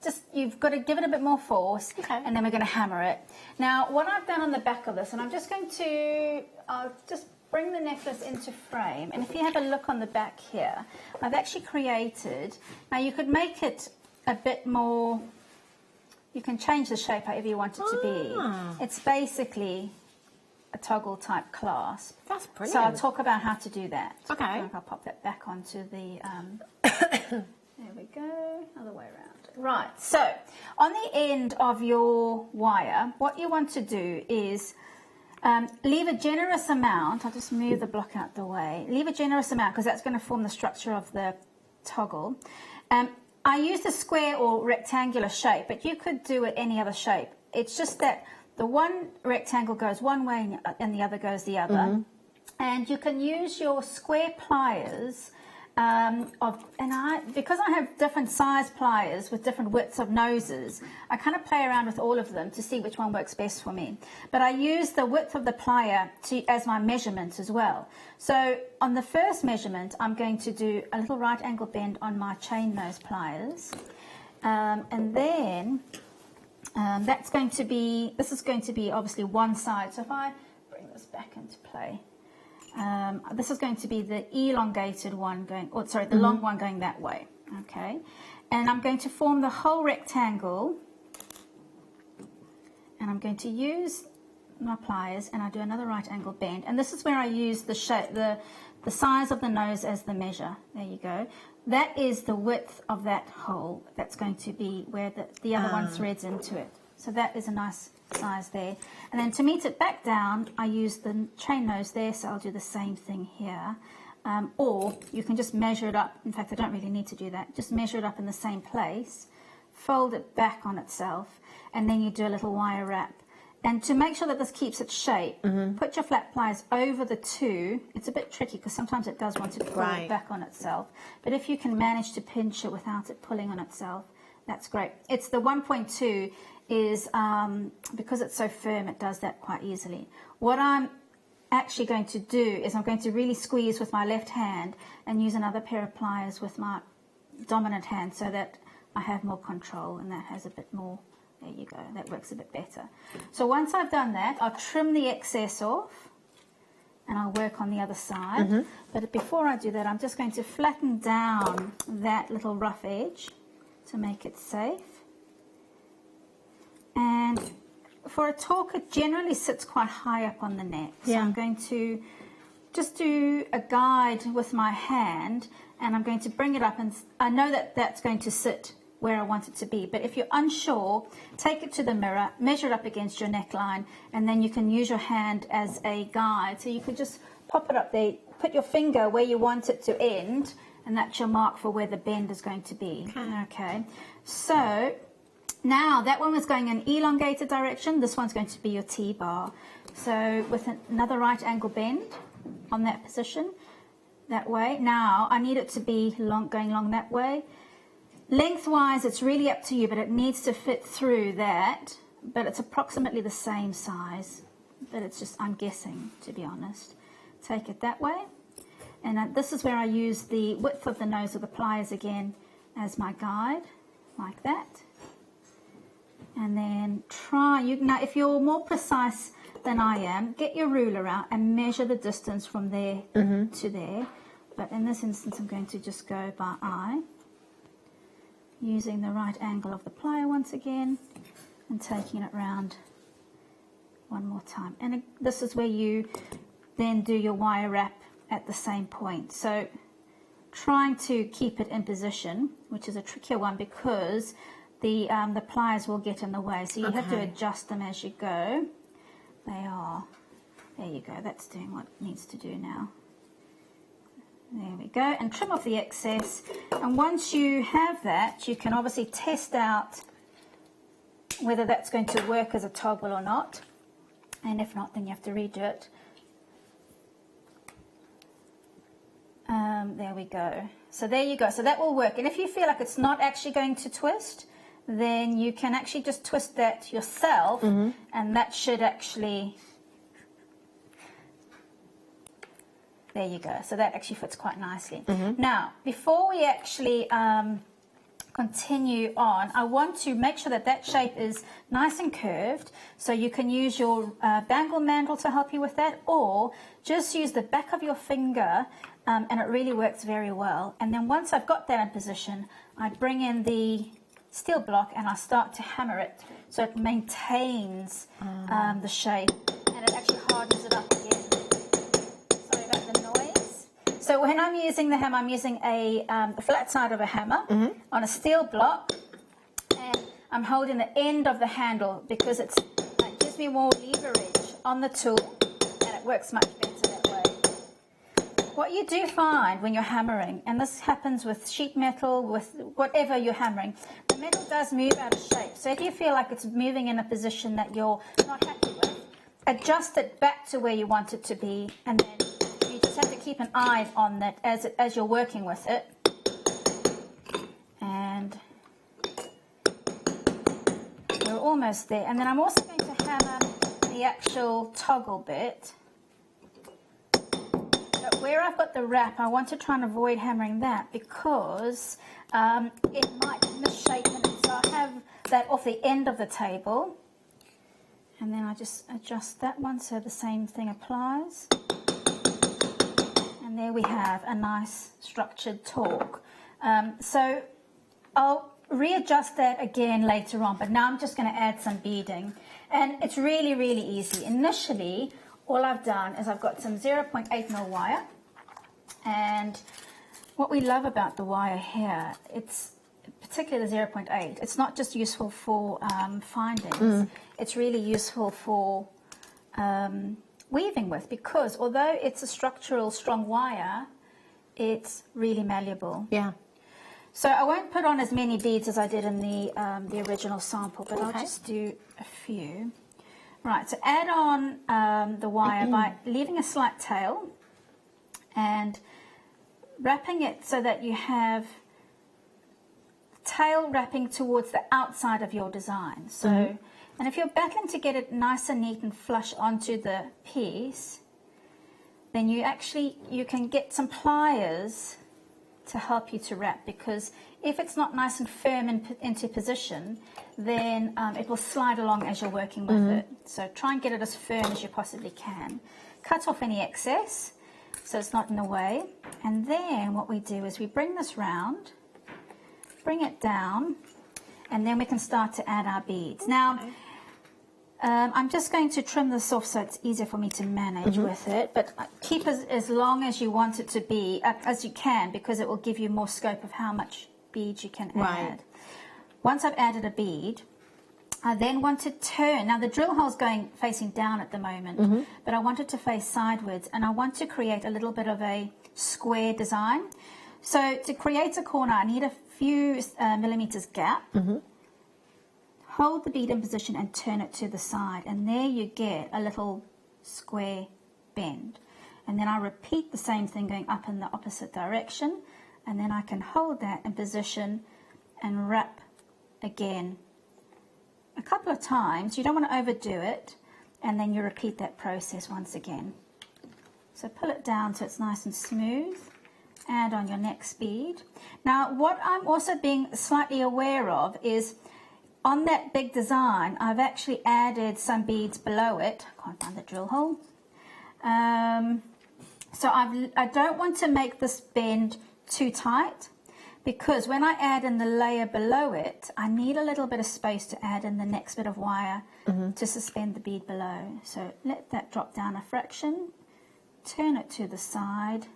just you've got to give it a bit more force, and then we're going to hammer it. Now, what I've done on the back of this, and I'm just going to, I'll just bring the necklace into frame, and if you have a look on the back here, I've actually created, now you could make it a bit more, you can change the shape however you want it to be. It's basically a toggle type clasp. That's brilliant. So I'll talk about how to do that. Okay. I'll pop that back onto the, there we go, other way around. Right, so on the end of your wire, what you want to do is leave a generous amount, I'll just move the block out the way, leave a generous amount because that's going to form the structure of the toggle. I used a square or rectangular shape, but you could do it any other shape. It's just that the one rectangle goes one way and the other goes the other. And you can use your square pliers because I have different size pliers with different widths of noses, I kind of play around with all of them to see which one works best for me. But I use the width of the plier as my measurement as well. So on the first measurement, I'm going to do a little right angle bend on my chain nose pliers. And then this is going to be obviously one side. So if I bring this back into play, this is going to be the elongated one going, the long one going that way, okay? And I'm going to form the whole rectangle, and I'm going to use my pliers, and I do another right angle bend, and this is where I use the shape, the size of the nose as the measure. There you go. That is the width of that hole. That's going to be where the other one threads into it. So that is a nice size there. And then to meet it back down, I use the chain nose there, so I'll do the same thing here. Or you can just measure it up. In fact, I don't really need to do that. Just measure it up in the same place, fold it back on itself, and then you do a little wire wrap. And to make sure that this keeps its shape, put your flat pliers over the two. It's a bit tricky because sometimes it does want to pull it back on itself. But if you can manage to pinch it without it pulling on itself, that's great. It's the 1.2 is, because it's so firm, it does that quite easily. What I'm actually going to do is I'm going to really squeeze with my left hand and use another pair of pliers with my dominant hand so that I have more control, and that has a bit more. There you go, that works a bit better. So once I've done that, I'll trim the excess off and I'll work on the other side. But before I do that, I'm just going to flatten down that little rough edge to make it safe. And for a torque, it generally sits quite high up on the neck. So I'm going to just do a guide with my hand, and I'm going to bring it up, and I know that that's going to sit where I want it to be. But if you're unsure, take it to the mirror, measure it up against your neckline, and then you can use your hand as a guide. So you could just pop it up there put your finger where you want it to end, and that's your mark for where the bend is going to be. Okay. So now that one was going in elongated direction, this one's going to be your T-bar. So with another right angle bend on that position, that way. Now I need it to be going along that way. Lengthwise, it's really up to you, but it needs to fit through that, but it's approximately the same size, but it's just, I'm guessing, to be honest. Take it that way, and this is where I use the width of the nose of the pliers again as my guide, like that. And then now if you're more precise than I am, get your ruler out and measure the distance from there to there. But in this instance, I'm going to just go by eye, using the right angle of the plier once again, and taking it round one more time. And this is where you then do your wire wrap at the same point. So trying to keep it in position, which is a trickier one because the pliers will get in the way. So you have to adjust them as you go. They are. There you go. That's doing what it needs to do now. There we go, and trim off the excess. And once you have that, you can obviously test out whether that's going to work as a toggle or not. And if not, then you have to redo it. There we go. So there you go. So that will work. And if you feel like it's not actually going to twist, then you can actually just twist that yourself, and that should actually... There you go. So that actually fits quite nicely. Now, before we actually continue on, I want to make sure that that shape is nice and curved. So you can use your bangle mandrel to help you with that, or just use the back of your finger, and it really works very well. And then once I've got that in position, I bring in the steel block and I start to hammer it so it maintains the shape, and it actually hardens it up again. So when I'm using the hammer, I'm using a flat side of a hammer on a steel block, and I'm holding the end of the handle because it gives me more leverage on the tool, and it works much better that way. What you do find when you're hammering, and this happens with sheet metal, with whatever you're hammering, the metal does move out of shape. So if you feel like it's moving in a position that you're not happy with, adjust it back to where you want it to be, and then you just have to keep an eye on that as you're working with it. And we're almost there. And then I'm also going to hammer the actual toggle bit. But where I've got the wrap, I want to try and avoid hammering that because it might misshape it. So I have that off the end of the table. And then I just adjust that one so the same thing applies. And there we have a nice structured torque. So I'll readjust that again later on, but now I'm just going to add some beading. And it's really, really easy. Initially, all I've done is I've got some 0.8mm wire. And what we love about the wire here, it's particularly the 0.8, it's not just useful for findings, it's really useful for weaving with, because although it's a structural strong wire, it's really malleable. Yeah. So I won't put on as many beads as I did in the original sample, but I'll just do a few. Right, so add on the wire by leaving a slight tail and wrapping it so that you have tail wrapping towards the outside of your design. So. And if you're battling to get it nice and neat and flush onto the piece, then you can get some pliers to help you to wrap, because if it's not nice and firm into position, then it will slide along as you're working with it. So try and get it as firm as you possibly can. Cut off any excess so it's not in the way. And then what we do is we bring this round, bring it down, and then we can start to add our beads. Now, I'm just going to trim this off so it's easier for me to manage with it, but keep as long as you want it to be, as you can, because it will give you more scope of how much beads you can add. Once I've added a bead, I then want to turn. Now the drill hole's going facing down at the moment, but I want it to face sideways, and I want to create a little bit of a square design. So to create a corner, I need a few millimeters gap. Hold the bead in position and turn it to the side, and there you get a little square bend. And then I repeat the same thing going up in the opposite direction, and then I can hold that in position and wrap again a couple of times. You don't want to overdo it, and then you repeat that process once again. So pull it down so it's nice and smooth. Add on your next bead. Now what I'm also being slightly aware of is on that big design I've actually added some beads below it. I can't find the drill hole. So I don't want to make this bend too tight, because when I add in the layer below it, I need a little bit of space to add in the next bit of wire to suspend the bead below. So let that drop down a fraction, turn it to the side,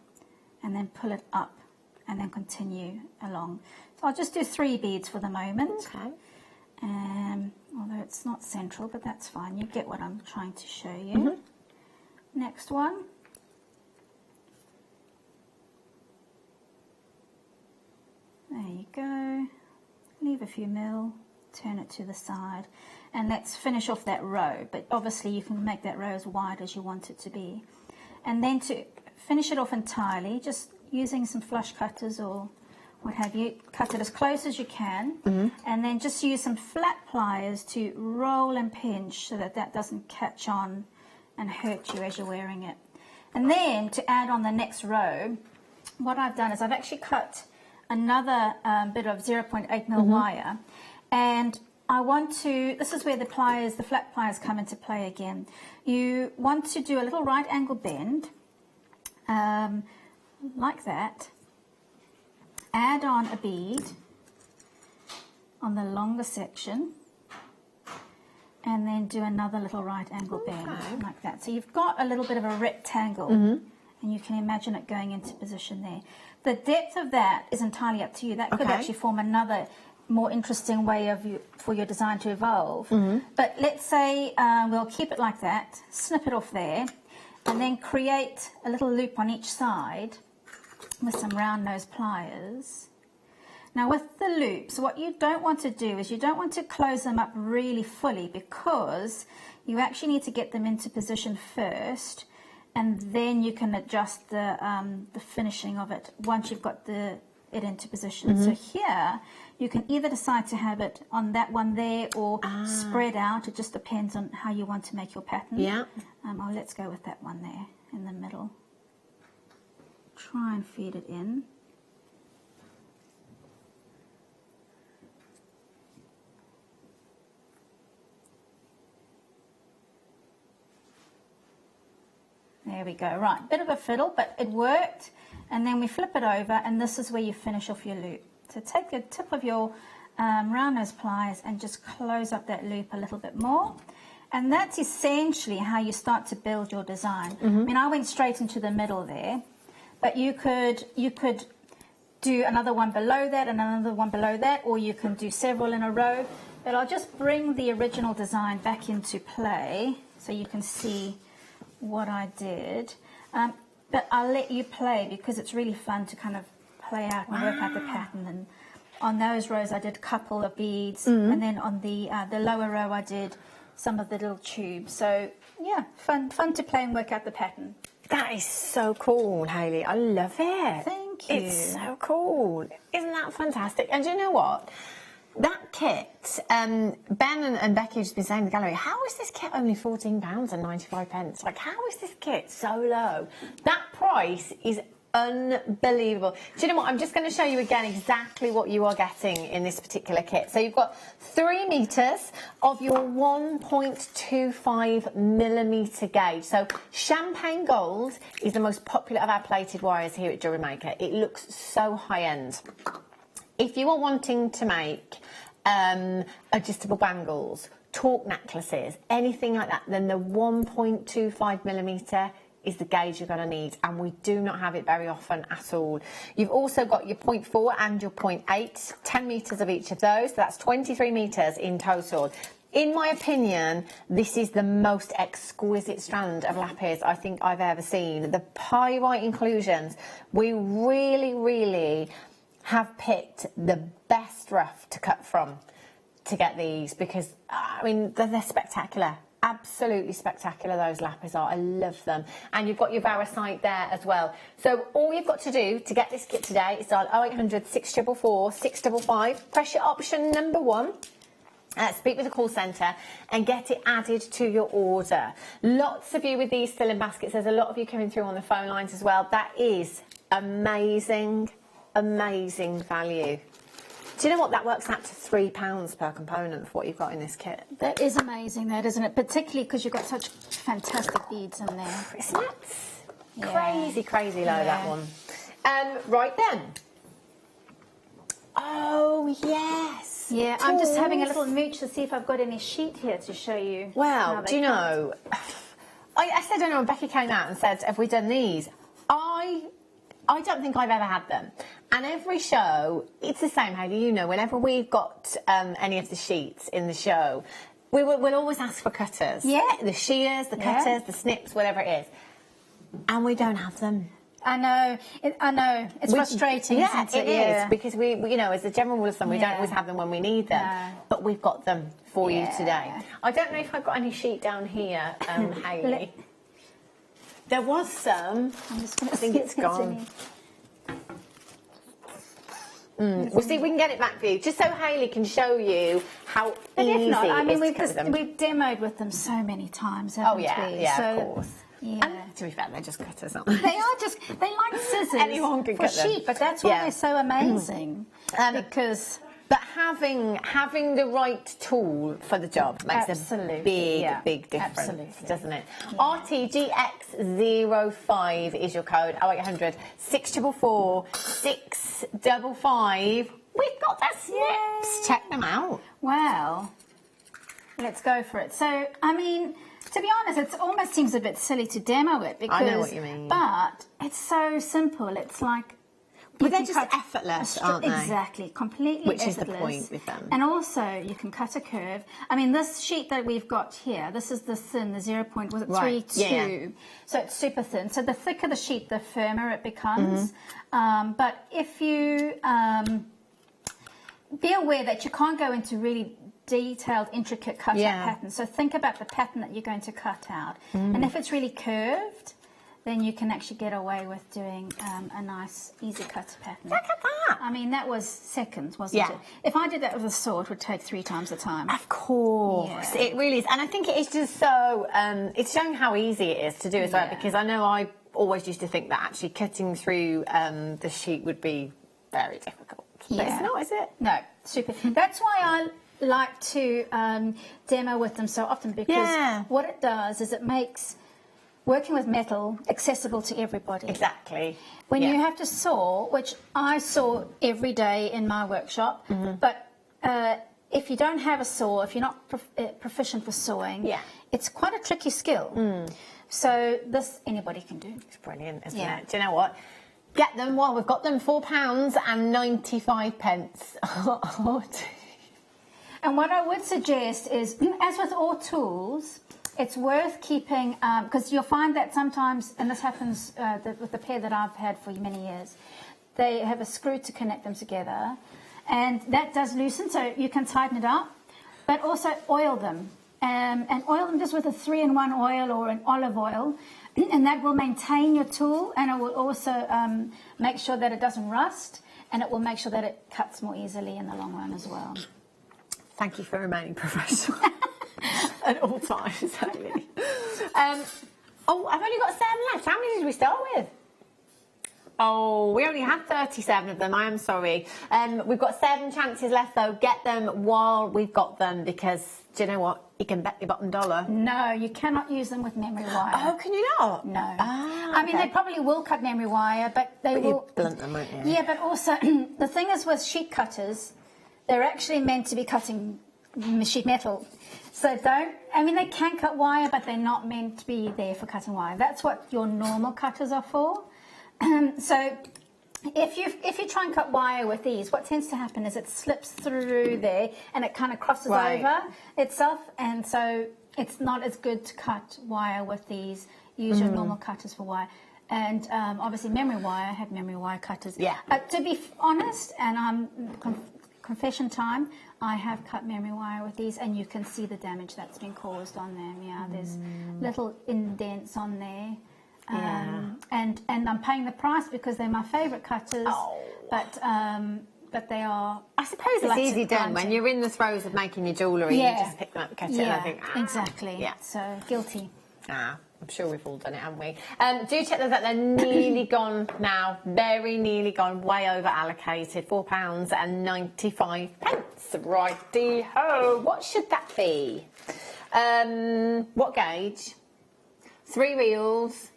and then pull it up, and then continue along. So I'll just do 3 beads for the moment. Okay. Although it's not central, but that's fine. You get what I'm trying to show you. Next one. There you go. Leave a few mil, turn it to the side, and let's finish off that row. But obviously you can make that row as wide as you want it to be. And then to finish it off entirely, just using some flush cutters or what have you, cut it as close as you can, and then just use some flat pliers to roll and pinch so that that doesn't catch on and hurt you as you're wearing it. And then to add on the next row, what I've done is I've actually cut another bit of 0.8 mil wire, and I want to, this is where the pliers, the flat pliers come into play again. You want to do a little right angle bend, like that, add on a bead on the longer section, and then do another little right angle bend like that. So you've got a little bit of a rectangle, and you can imagine it going into position there. The depth of that is entirely up to you. That could actually form another more interesting way of for your design to evolve. But let's say we'll keep it like that, snip it off there, and then create a little loop on each side with some round nose pliers. Now with the loops, what you don't want to do is you don't want to close them up really fully, because you actually need to get them into position first, and then you can adjust the finishing of it once you've got it into position. So here you can either decide to have it on that one there or spread out. It just depends on how you want to make your pattern. Oh, let's go with that one there in the middle. Try and feed it in. There we go. Right, bit of a fiddle, but it worked. And then we flip it over, and this is where you finish off your loop. So take the tip of your round nose pliers and just close up that loop a little bit more. And that's essentially how you start to build your design. I mean, I went straight into the middle there, but you could do another one below that and another one below that, or you can do several in a row. But I'll just bring the original design back into play so you can see what I did. But I'll let you play, because it's really fun to kind of play out and work out the pattern. And on those rows I did a couple of beads, and then on the lower row I did some of the little tubes. So yeah, fun to play and work out the pattern. That is so cool, Hayley. I love it. Thank you. It's so cool. Isn't that fantastic? And do you know what? That kit, Ben and Becky have just been saying in the gallery, how is this kit only £14.95? Like, how is this kit so low? That price is unbelievable. Do you know what? I'm just going to show you again exactly what you are getting in this particular kit. So you've got 3 meters of your 1.25 millimeter gauge. So champagne gold is the most popular of our plated wires here at Jewellery Maker. It looks so high end. If you are wanting to make adjustable bangles, torque necklaces, anything like that, then the 1.25 millimeter is the gauge you're going to need, and we do not have it very often at all. You've also got your 0.4 and your 0.8, 10 meters of each of those, so that's 23 meters in total. in my opinion, this is the most exquisite strand of lapis I think I've ever seen. The pyrite inclusions, we really, really have picked the best rough to cut from to get these, because, I mean, they're spectacular. Absolutely spectacular, those lapis are. I love them. And you've got your varicite there as well. So all you've got to do to get this kit today is dial 0800 644 655, press your option number 1, speak with the call centre and get it added to your order. Lots of you with these filling baskets. There's a lot of you coming through on the phone lines as well. That is amazing, amazing value. Do you know what? That works out to £3 per component for what you've got in this kit. That is amazing, that, isn't it? Particularly because you've got such fantastic beads in there. Isn't it? Yeah. Crazy, crazy low, that one. Right then. Oh, yes. Yeah, I'm just having a little mooch to see if I've got any sheet here to show you. Well, do you know, I said, I don't know, when Becky came out and said, have we done these? I don't think I've ever had them. And every show, it's the same, Hayley, you know, whenever we've got any of the sheets in the show, we'll always ask for cutters. Yeah. The shears, the cutters, the snips, whatever it is. And we don't have them. I know. It's frustrating, isn't it? It is, because we, you know, as a general rule of thumb, we don't always have them when we need them. No. But we've got them for you today. I don't know if I've got any sheet down here, Hayley. There was some. I'm just gonna I think it's gone. We'll see if we can get it back for you, just so Hayley can show you how but easy if not, I mean, we've demoed with them so many times, haven't we? Yeah, so, of course. Yeah. And to be fair, they're just cutters, aren't they? They like scissors. Anyone can for cut them. sheep, but that's why they're so amazing. Because. But having the right tool for the job makes a big difference, doesn't it? Yeah. RTGX05 is your code. 0800 644 655. We've got the snips. Yay. Check them out. Well, let's go for it. So, I mean, to be honest, it almost seems a bit silly to demo it because. I know what you mean. But it's so simple. It's like. But they're just effortless, aren't they? Exactly, completely Which effortless. is the point with them. And also, you can cut a curve. I mean, this sheet that we've got here, this is the thin, the 0.32. Yeah. So it's super thin. So the thicker the sheet, the firmer it becomes. But if you be aware that you can't go into really detailed, intricate cut-out patterns. So think about the pattern that you're going to cut out. And if it's really curved, then you can actually get away with doing a nice, easy cut pattern. Look at that! I mean, that was seconds, wasn't it? If I did that with a saw, it would take 3 times the time. Of course, it really is. And I think it is just so, it's showing how easy it is to do as well, because I know I always used to think that actually cutting through the sheet would be very difficult. But it's not, is it? No, super. That's why I like to demo with them so often, because what it does is it makes working with metal accessible to everybody. Exactly. When you have to saw, which I saw every day in my workshop, but if you don't have a saw, if you're not proficient with sawing, it's quite a tricky skill. So this anybody can do. It's brilliant, isn't it? Do you know what? Get them while we've got them, £4.95. And what I would suggest is, as with all tools, it's worth keeping, because you'll find that sometimes, and this happens with the pair that I've had for many years, they have a screw to connect them together, and that does loosen, so you can tighten it up, but also oil them, and oil them just with a 3-in-1 oil or an olive oil, and that will maintain your tool, and it will also make sure that it doesn't rust, and it will make sure that it cuts more easily in the long run as well. Thank you for remaining professional. At all times, Hayley. I've only got 7 left. How many did we start with? Oh, we only had 37 of them. I am sorry. We've got 7 chances left, though. Get them while we've got them, because do you know what? You can bet your bottom dollar. No, you cannot use them with memory wire. Oh, can you not? No. I mean, they probably will cut memory wire, but they will. You blunt them, won't you? Yeah, but also the thing is with sheet cutters, they're actually meant to be cutting sheet metal. So they can cut wire, but they're not meant to be there for cutting wire. That's what your normal cutters are for. So if you try and cut wire with these, what tends to happen is it slips through there and it kind of crosses over itself, and so it's not as good to cut wire with these. Use your normal cutters for wire. And obviously memory wire, I have memory wire cutters. Yeah. To be honest, and confession time, I have cut memory wire with these, and you can see the damage that's been caused on them. Yeah, there's little indents on there. And I'm paying the price because they're my favourite cutters. But they are. I suppose it's easy done when you're in the throes of making your jewellery. You just pick them up, cut it, and I think, exactly. Yeah. So guilty. I'm sure we've all done it, haven't we? Do check those out. They're nearly gone now. Very nearly gone. Way over allocated. £4.95. Righty-ho. What should that be? What gauge? 3 reels.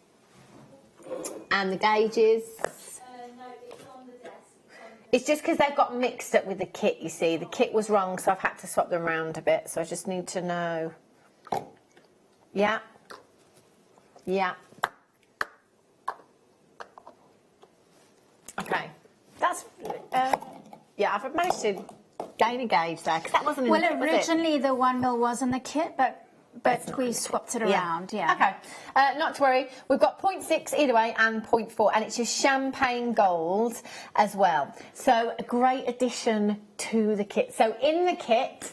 And the gauges. No, it's on the desk. It's just because they've got mixed up with the kit, you see. The kit was wrong, so I've had to swap them around a bit. So I just need to know. Yeah. Yeah. Okay. That's, yeah, I've managed to gain a gauge there, because that wasn't in the kit, was it? Well, originally the 1 mil was in the kit, but we swapped it around, Okay, not to worry. We've got 0.6 either way and 0.4, and it's your champagne gold as well. So a great addition to the kit. So in the kit,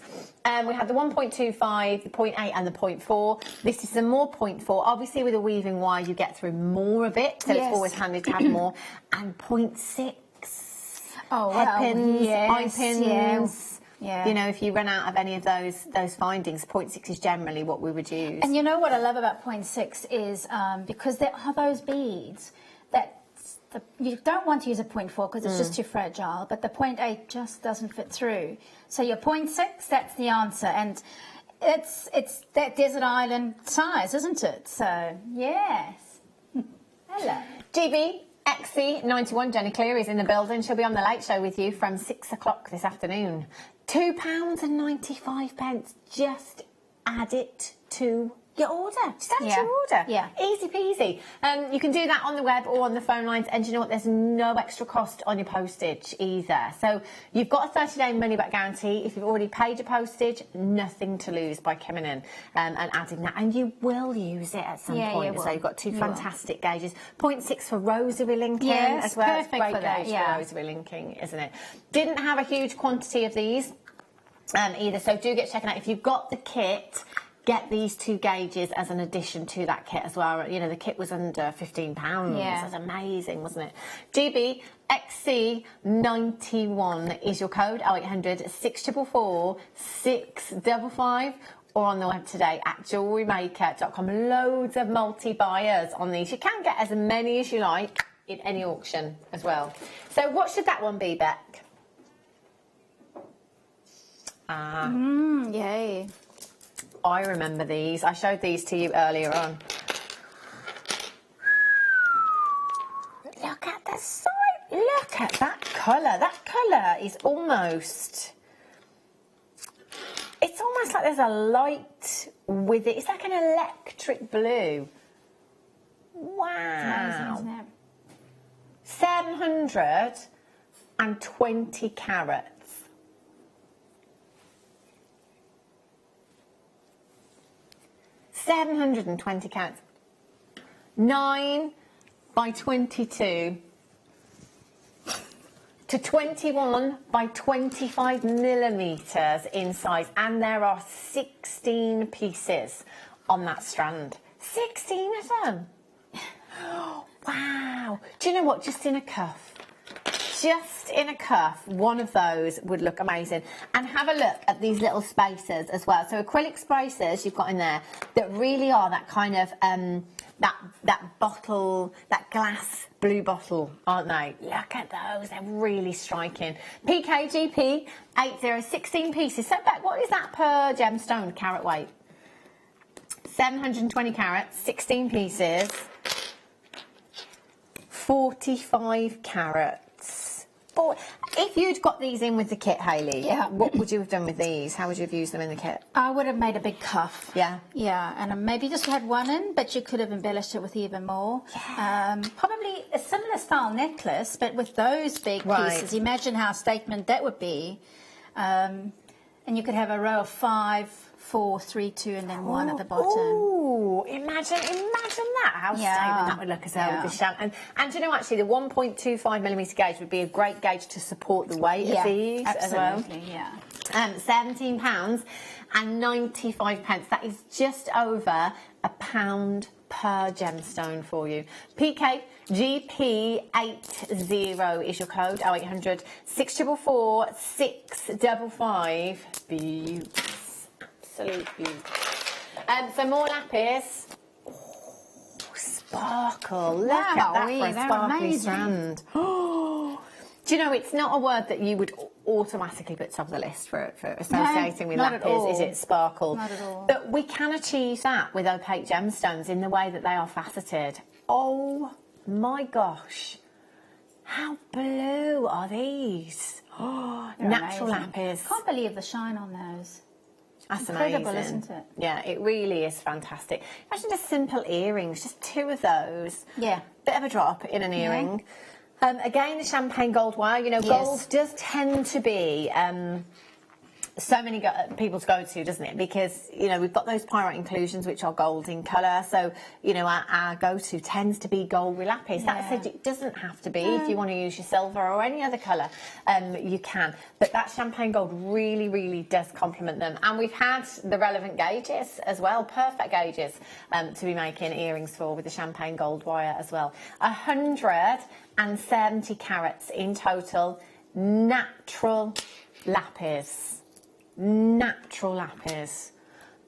we have the 1.25, the 0.8 and the 0.4. This is some more 0.4. Obviously with a weaving wire you get through more of it, so it's always handy to have more. And 0.6. Oh, hairpins, eye pins. Yeah. You know, if you run out of any of those findings, 0.6 is generally what we would use. And you know what I love about 0.6 is because there are those beads that you don't want to use a 0.4 because it's just too fragile, but the 0.8 just doesn't fit through. So your 0.6, that's the answer, and it's that desert island size, isn't it? So yes. Hello. GB. XC91, Jenny Cleary is in the building. She'll be on the Late Show with you from 6 o'clock this afternoon. £2.95. Just add it to your order. Just add it to your order. Yeah. Easy peasy. You can do that on the web or on the phone lines, and you know what? There's no extra cost on your postage either. So you've got a 30-day money-back guarantee. If you've already paid your postage, nothing to lose by coming in and adding that. And you will use it at some point. So you've got two fantastic gauges. 0.6 for rosary linking as well. Perfect Great for that. gauge for rosary linking, isn't it? Didn't have a huge quantity of these either, so do get checking out. If you've got the kit, get these 2 gauges as an addition to that kit as well. You know, the kit was under £15. That's amazing, wasn't it? GB XC91 is your code, 0800 644 655, or on the web today at JewelleryMaker.com. Loads of multi-buyers on these. You can get as many as you like in any auction as well. So what should that one be, Beck? Yay. I remember these. I showed these to you earlier on. Look at the size. Look at that colour. That colour is almost... It's almost like there's a light with it. It's like an electric blue. Wow. Isn't it? 720 carats. 720 carats. 9 by 22 to 21 by 25 millimetres in size, and there are 16 pieces on that strand. 16 of them. Wow. Do you know what? Just in a cuff. Just in a cuff, one of those would look amazing. And have a look at these little spacers as well. So acrylic spacers you've got in there that really are that kind of that bottle, that glass blue bottle, aren't they? Look at those, they're really striking. PKGP 80, 16 pieces. So what is that per gemstone carat weight? 720 carats, 16 pieces, 45 carats. If you'd got these in with the kit, Hayley, Yeah. what would you have done with these? How would you have used them in the kit? I would have made a big cuff. Yeah. Yeah, and maybe just had one in, but you could have embellished it with even more. Probably a similar style necklace, but with those big Right. pieces. Imagine how statement that would be. And you could have a row of 5, 4, 3, 2, and then 1 at the bottom. Oh, imagine that. How statement that would look as well with the champagne. And you know, actually, the 1.25mm gauge would be a great gauge to support the weight of these as well. Absolutely, yeah. £17.95. That is just over £1 per gemstone for you. PKGP80 is your code. 0800 644 655. Beauts. Absolute beaut. So more lapis. Oh, sparkle. Look at that for a sparkly strand. Do you know, it's not a word that you would automatically put top of the list for associating with lapis, is it? Sparkle. Not at all. But we can achieve that with opaque gemstones in the way that they are faceted. Oh my gosh. How blue are these? Oh, natural lapis. Can't believe the shine on those. That's incredible, amazing. isn't it? Yeah, it really is fantastic. Imagine just simple earrings, just 2 of those. Yeah. Bit of a drop in an earring. Again, the champagne gold wire. You know, gold does tend to be so many people's go-to, doesn't it? Because, you know, we've got those pyrite inclusions which are gold in colour. So, you know, our go-to tends to be gold with lapis. That said, it doesn't have to be. If you want to use your silver or any other colour, you can. But that champagne gold really, really does complement them. And we've had the relevant gauges as well, perfect gauges to be making earrings for with the champagne gold wire as well. 170 carats in total, natural lapis. Natural lapis.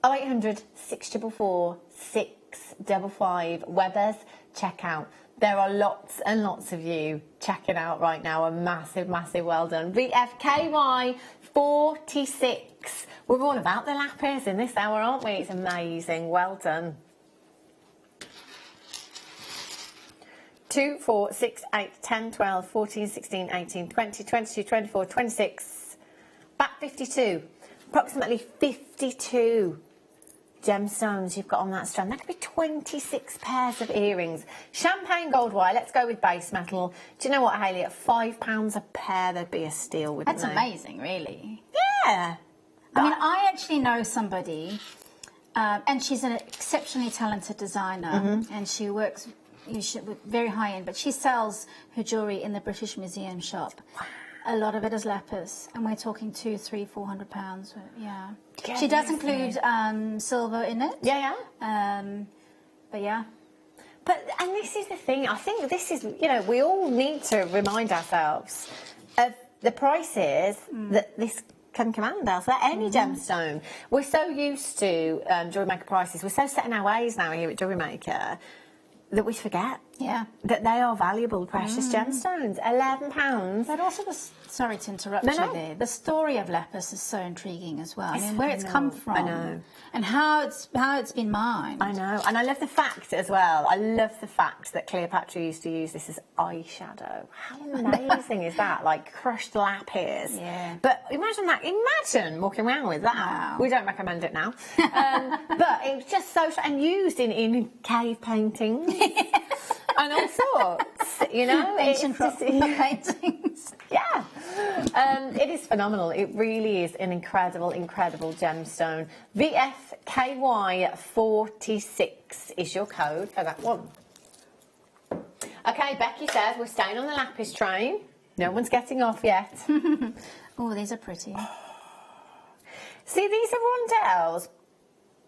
0800 644 655. Webbers, check out. There are lots and lots of you checking out right now. A massive, massive well done. VFKY 46. We're all about the lapis in this hour, aren't we? It's amazing. Well done. 2, 4, 6, 8, 10, 12, 14, 16, 18, 20, 22, 24, 26. Back 52. Approximately 52 gemstones you've got on that strand. That could be 26 pairs of earrings. Champagne gold wire, let's go with base metal. Do you know what, Hayley? At £5 a pair, there'd be a steal, wouldn't That's they? amazing, really. Yeah. I mean, I actually know somebody, and she's an exceptionally talented designer, and she works very high end, but she sells her jewellery in the British Museum shop. A lot of it is lapis, and we're talking £200, £300, £400. Yeah, she does include silver in it. But yeah. And this is the thing. I think this is, you know, we all need to remind ourselves of the prices that this can command us. That any gemstone. We're so used to Jewellery Maker prices. We're so set in our ways now here at Jewellery Maker that we forget that they are valuable, precious gemstones. £11. But also, sorry to interrupt you there. The story of lapis is so intriguing as well. I mean, where it's come from. I know. And how it's been mined. I know. And I love the fact as well. I love the fact that Cleopatra used to use this as eyeshadow. How amazing is that? Like crushed lapis. Yeah. But imagine that. Imagine walking around with that. Wow. We don't recommend it now. But it's just so... And used in cave paintings. And all sorts, you know. Ancient paintings. Yeah. It is phenomenal. It really is an incredible, incredible gemstone. VFKY 46 is your code for that one. Okay, Becky says we're staying on the lapis train. No one's getting off yet. Oh, these are pretty. See, these are rondelles,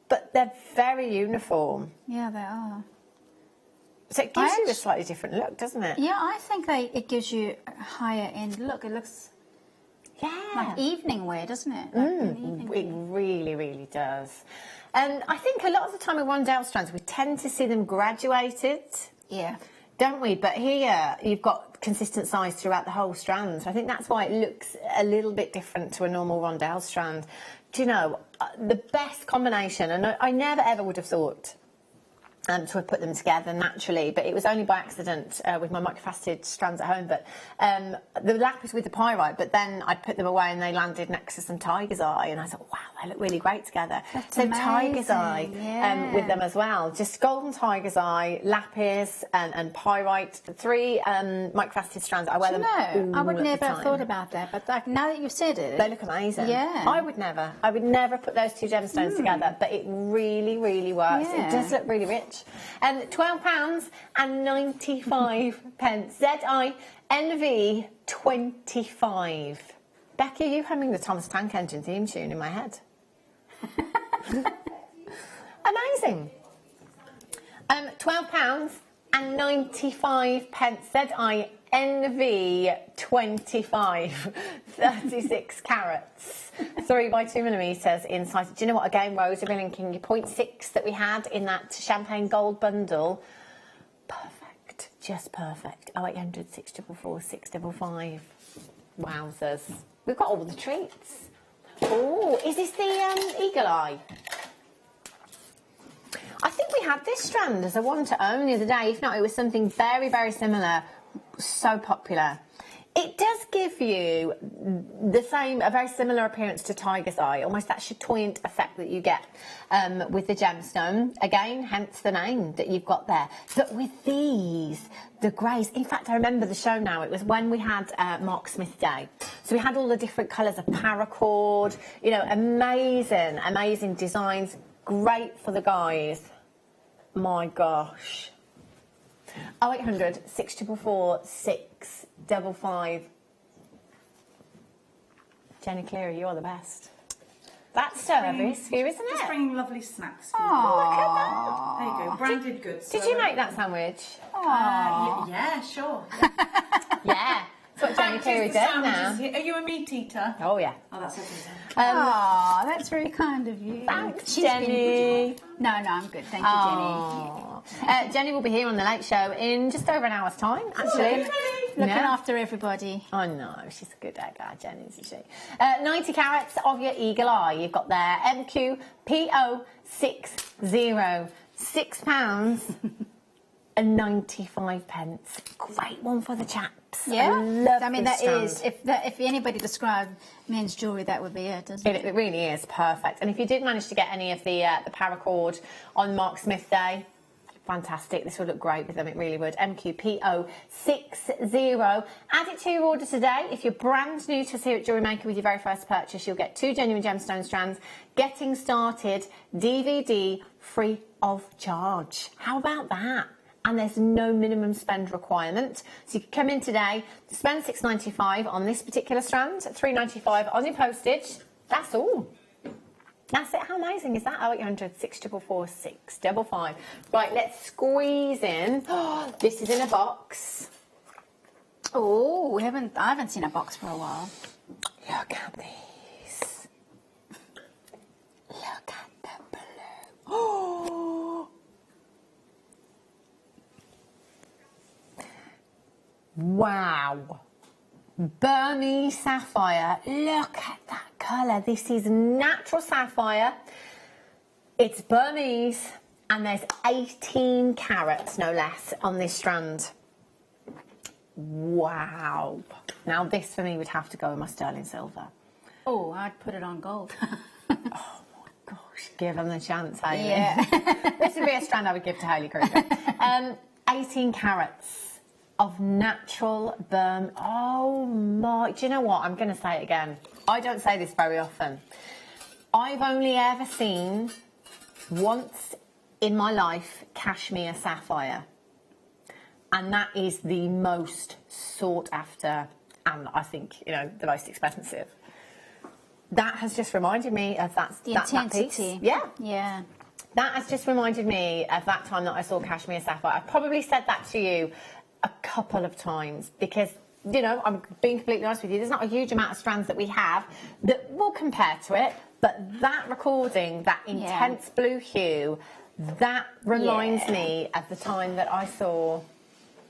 but they're very uniform. Yeah, they are. So it gives you a slightly different look, doesn't it? Yeah, I think it gives you a higher end look. It looks like evening wear, doesn't it? It really, really does. And I think a lot of the time with rondelle strands, we tend to see them graduated. Yeah. Don't we? But here, you've got consistent size throughout the whole strand. So I think that's why it looks a little bit different to a normal rondelle strand. Do you know, the best combination, and I never ever would have thought So I put them together naturally, but it was only by accident with my microfaceted strands at home. But the lapis with the pyrite, but then I'd put them away and they landed next to some tiger's eye, and I thought, wow, they look really great together. That's so amazing. Tiger's eye with them as well. Just golden tiger's eye, lapis, and pyrite. 3 microfaceted strands. I wear them all I would the never have time. thought about that, but like, now that you've said it, They look amazing. Yeah. I would never put those 2 gemstones together, but it really, really works. Yeah. It does look really rich. £12.95. ZINV 25. Becky, are you humming the Thomas Tank Engine theme tune in my head? Amazing. £12.95. ZINV 25. 36 carats. 3x2mm inside. Do you know what? Again, Rose, we're linking your 0.6 that we had in that champagne gold bundle. Perfect. Just perfect. 0800 644 655. Wowzers. We've got all the treats. Oh, is this the eagle eye? I think we had this strand as a one to own the other day. If not, it was something very, very similar. So popular. It does give you a very similar appearance to tiger's eye, almost that chatoyant effect that you get with the gemstone. Again, hence the name that you've got there. But with these, the greys, in fact, I remember the show now, it was when we had Mark Smith Day. So we had all the different colours of paracord, you know, amazing, amazing designs, great for the guys. My gosh. 0800 644 655. Jenny Cleary, you're the best. That's service here, isn't it? Just bringing lovely snacks for you. Oh, look at that. There you go, branded goods. Did you make that sandwich? Yeah, sure. Yeah. That's what Jenny Cleary does now. Are you a meat eater? Oh, yeah. Oh, that's okay. that's very kind of you. Thanks, She's Jenny. No, I'm good. Thank you, Jenny. Jenny will be here on The Late Show in just over an hour's time, actually. Looking after everybody. I know, she's a good egg, Jenny, isn't she? 90 carats of your eagle eye you've got there. MQPO60. £6 and 95 pence. Great one for the chaps. Yeah, I mean this that is if anybody described men's jewellery, that would be it, isn't it? It really is perfect. And if you did manage to get any of the paracord on Mark Smith Day, fantastic. This would look great with them. It really would. MQPO60. Add it to your order today. If you're brand new to us here at Jewellery Maker with your very first purchase, you'll get 2 genuine gemstone strands. Getting started, DVD free of charge. How about that? And there's no minimum spend requirement. So you can come in today, spend £6.95 on this particular strand, £3.95 on your postage. That's all. That's it. How amazing is that? 0800 644 655. Right, let's squeeze in. Oh, this is in a box. Oh, I haven't seen a box for a while. Look at these. Look at the blue. Oh. Wow. Burmese sapphire. Look at that colour. This is natural sapphire. It's Burmese and there's 18 carats, no less, on this strand. Wow. Now this for me would have to go in my sterling silver. Oh, I'd put it on gold. Oh my gosh, give them the chance, Hayley. Yeah. This would be a strand I would give to Hayley Kruger. 18 carats of natural Burm. Oh my, do you know what? I'm going to say it again. I don't say this very often. I've only ever seen once in my life cashmere sapphire. And that is the most sought after and I think, you know, the most expensive. That has just reminded me of that intensity. piece. Yeah. Yeah. That has just reminded me of that time that I saw cashmere sapphire. I've probably said that to you a couple of times because, you know, I'm being completely honest with you, there's not a huge amount of strands that we have that will compare to it, but that recording, that intense blue hue, that reminds me of the time that I saw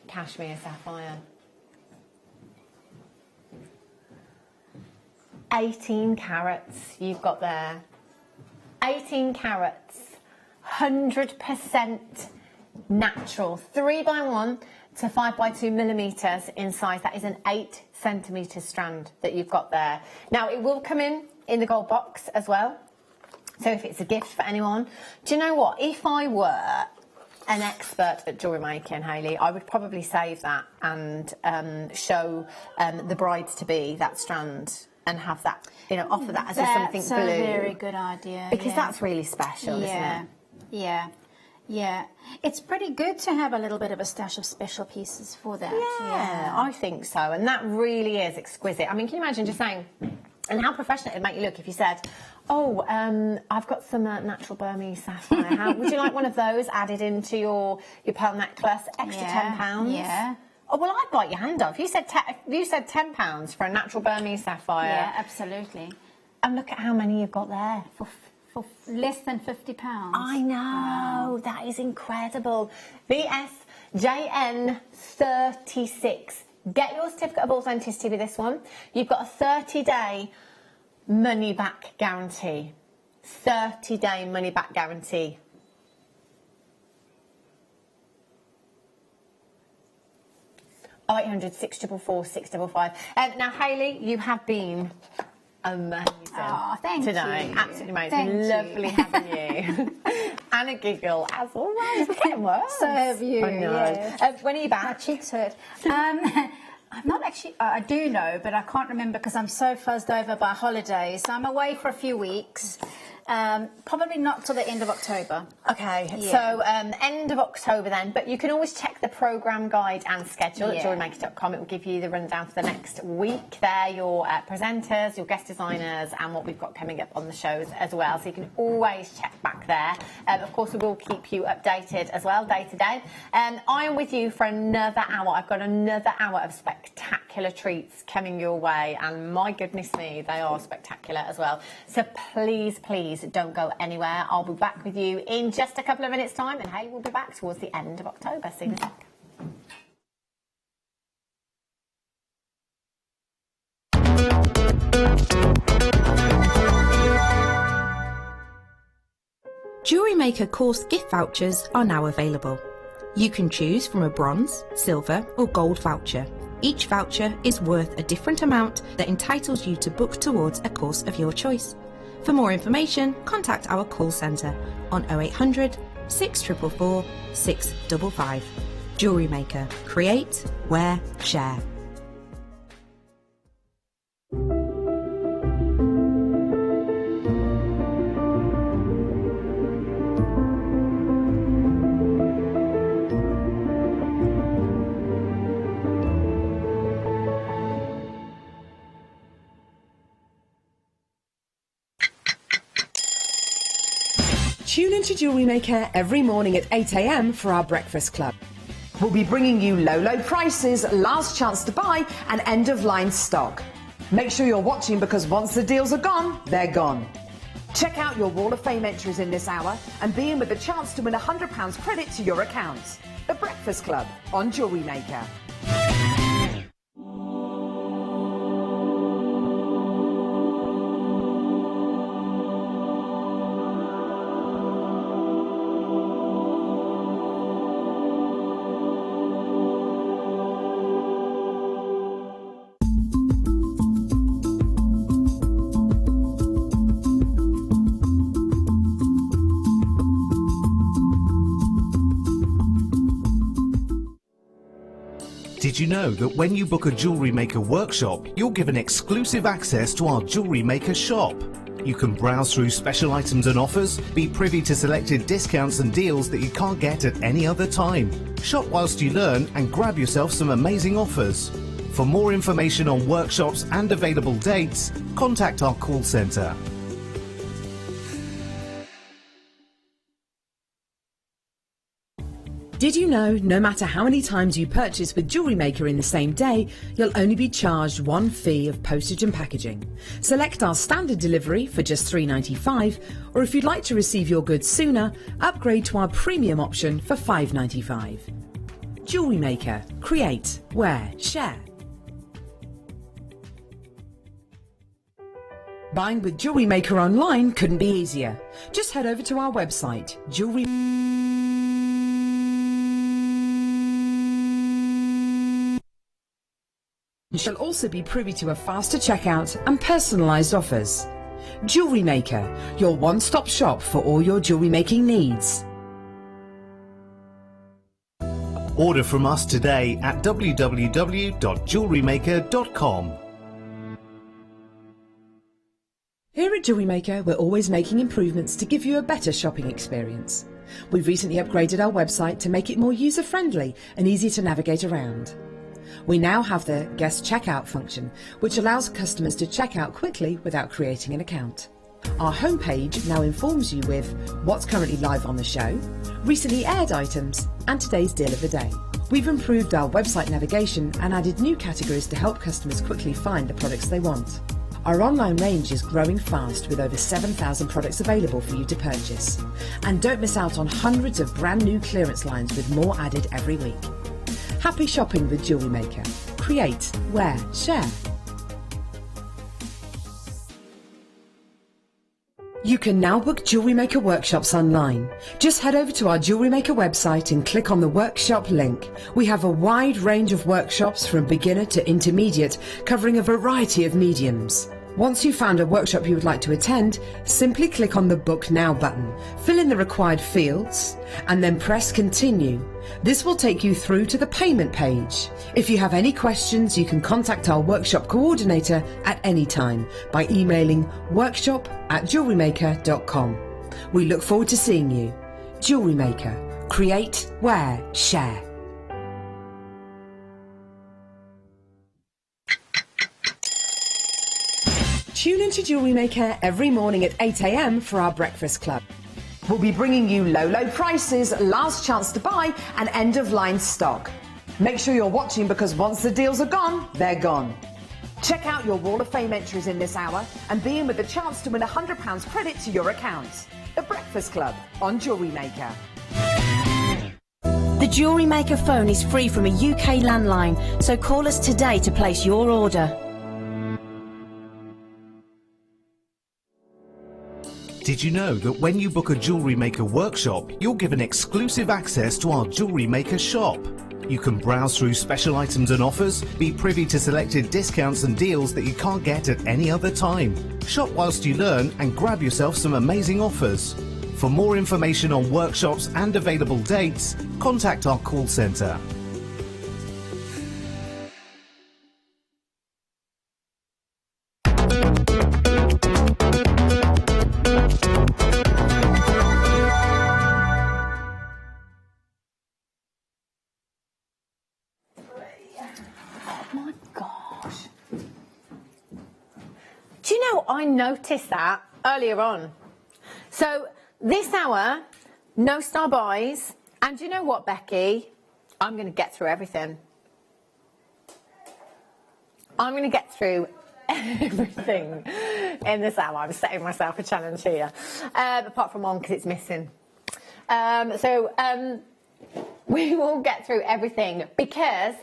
cashmere sapphire. 18 carats you've got there. 18 carats, 100% natural 3x1 to 5x2 millimeters in size. That is an 8 centimeter strand that you've got there. Now it will come in the gold box as well. So if it's a gift for anyone, do you know what? If I were an expert at jewellery making, Hayley, I would probably save that and show the brides to be that strand and have that, you know, offer that as something blue. That's a very good idea. Because that's really special, isn't it? Yeah. It's pretty good to have a little bit of a stash of special pieces for that. Yeah, I think so. And that really is exquisite. I mean, can you imagine just saying, and how professional it would make you look if you said, oh, I've got some natural Burmese sapphire. Would you like one of those added into your pearl necklace? Extra £10? Yeah. Oh, well, I'd bite your hand off. You said £10 for a natural Burmese sapphire. Yeah, absolutely. And look at how many you've got there. For less than £50. I know. Wow. That is incredible. VSJN36. Get your certificate of authenticity with this one. You've got a 30-day money-back guarantee. 30-day money-back guarantee. Oh, 0800 644 655. Now, Hayley, you have been amazing thank today. you. Absolutely amazing. Lovely having you. And a giggle, as always. We're getting worse. So have you. I know. Yes. When are you back? My cheeks hurt. I'm not actually, I do know, but I can't remember because I'm so fuzzed over by holidays. So I'm away for a few weeks. Probably not till the end of October. Okay, so end of October then, but you can always check the programme guide and schedule at jewellerymaker.com. It will give you the rundown for the next week there, your presenters, your guest designers, and what we've got coming up on the shows as well. So you can always check back there. Of course, we will keep you updated as well, day to day. I am with you for another hour. I've got another hour of spectacular treats coming your way, and my goodness me, they are spectacular as well. So please, please, don't go anywhere. I'll be back with you in just a couple of minutes' time, and Hayley will be back towards the end of October. See you in a sec. Jewellery Maker course gift vouchers are now available. You can choose from a bronze, silver or gold voucher. Each voucher is worth a different amount that entitles you to book towards a course of your choice. For more information, contact our call centre on 0800 644 655. Jewellery Maker. Create, wear, share. Tune into Jewellery Maker every morning at 8 a.m. for our breakfast club. We'll be bringing you low prices, last chance to buy, and end-of-line stock. Make sure you're watching because once the deals are gone, they're gone. Check out your Wall of Fame entries in this hour and be in with a chance to win £100 credit to your account. The Breakfast Club on Jewellery Maker. Did you know that when you book a Jewellery Maker workshop, you're given exclusive access to our Jewellery Maker shop? You can browse through special items and offers, be privy to selected discounts and deals that you can't get at any other time. Shop whilst you learn and grab yourself some amazing offers. For more information on workshops and available dates, contact our call centre. Did you know no matter how many times you purchase with Jewellery Maker in the same day, you'll only be charged one fee of postage and packaging? Select our standard delivery for just $3.95, or if you'd like to receive your goods sooner, upgrade to our premium option for $5.95. Jewellery Maker. Create, wear, share. Buying with Jewellery Maker online couldn't be easier. Just head over to our website, Jewellery shall also be privy to a faster checkout and personalised offers. Jewellery Maker, your one-stop shop for all your jewellery making needs. Order from us today at www.jewellerymaker.com. Here at Jewellery Maker, we're always making improvements to give you a better shopping experience. We've recently upgraded our website to make it more user-friendly and easy to navigate around. We now have the guest checkout function, which allows customers to check out quickly without creating an account. Our homepage now informs you with what's currently live on the show, recently aired items, and today's deal of the day. We've improved our website navigation and added new categories to help customers quickly find the products they want. Our online range is growing fast with over 7,000 products available for you to purchase. And don't miss out on hundreds of brand new clearance lines with more added every week. Happy shopping with Jewellery Maker. Create, wear, share. You can now book Jewellery Maker workshops online. Just head over to our Jewellery Maker website and click on the workshop link. We have a wide range of workshops from beginner to intermediate, covering a variety of mediums. Once you've found a workshop you would like to attend, simply click on the Book Now button, fill in the required fields, and then press Continue. This will take you through to the payment page. If you have any questions, you can contact our workshop coordinator at any time by emailing workshop@jewellerymaker.com. We look forward to seeing you. Jewellery Maker. Create, wear, share. Tune into Jewellery Maker every morning at 8 a.m. for our breakfast club. We'll be bringing you low prices, last chance to buy, and end-of-line stock. Make sure you're watching because once the deals are gone, they're gone. Check out your Wall of Fame entries in this hour and be in with a chance to win £100 credit to your account. The Breakfast Club on Jewellery Maker. The Jewellery Maker phone is free from a UK landline, so call us today to place your order. Did you know that when you book a Jewellery Maker workshop, you're given exclusive access to our Jewellery Maker shop? You can browse through special items and offers, be privy to selected discounts and deals that you can't get at any other time. Shop whilst you learn and grab yourself some amazing offers. For more information on workshops and available dates, contact our call centre. Do you know, I noticed that earlier on. So this hour, no star buys, and do you know what, Becky? I'm going to get through everything. I'm going to get through everything in this hour. I'm setting myself a challenge here, apart from one because it's missing. We will get through everything because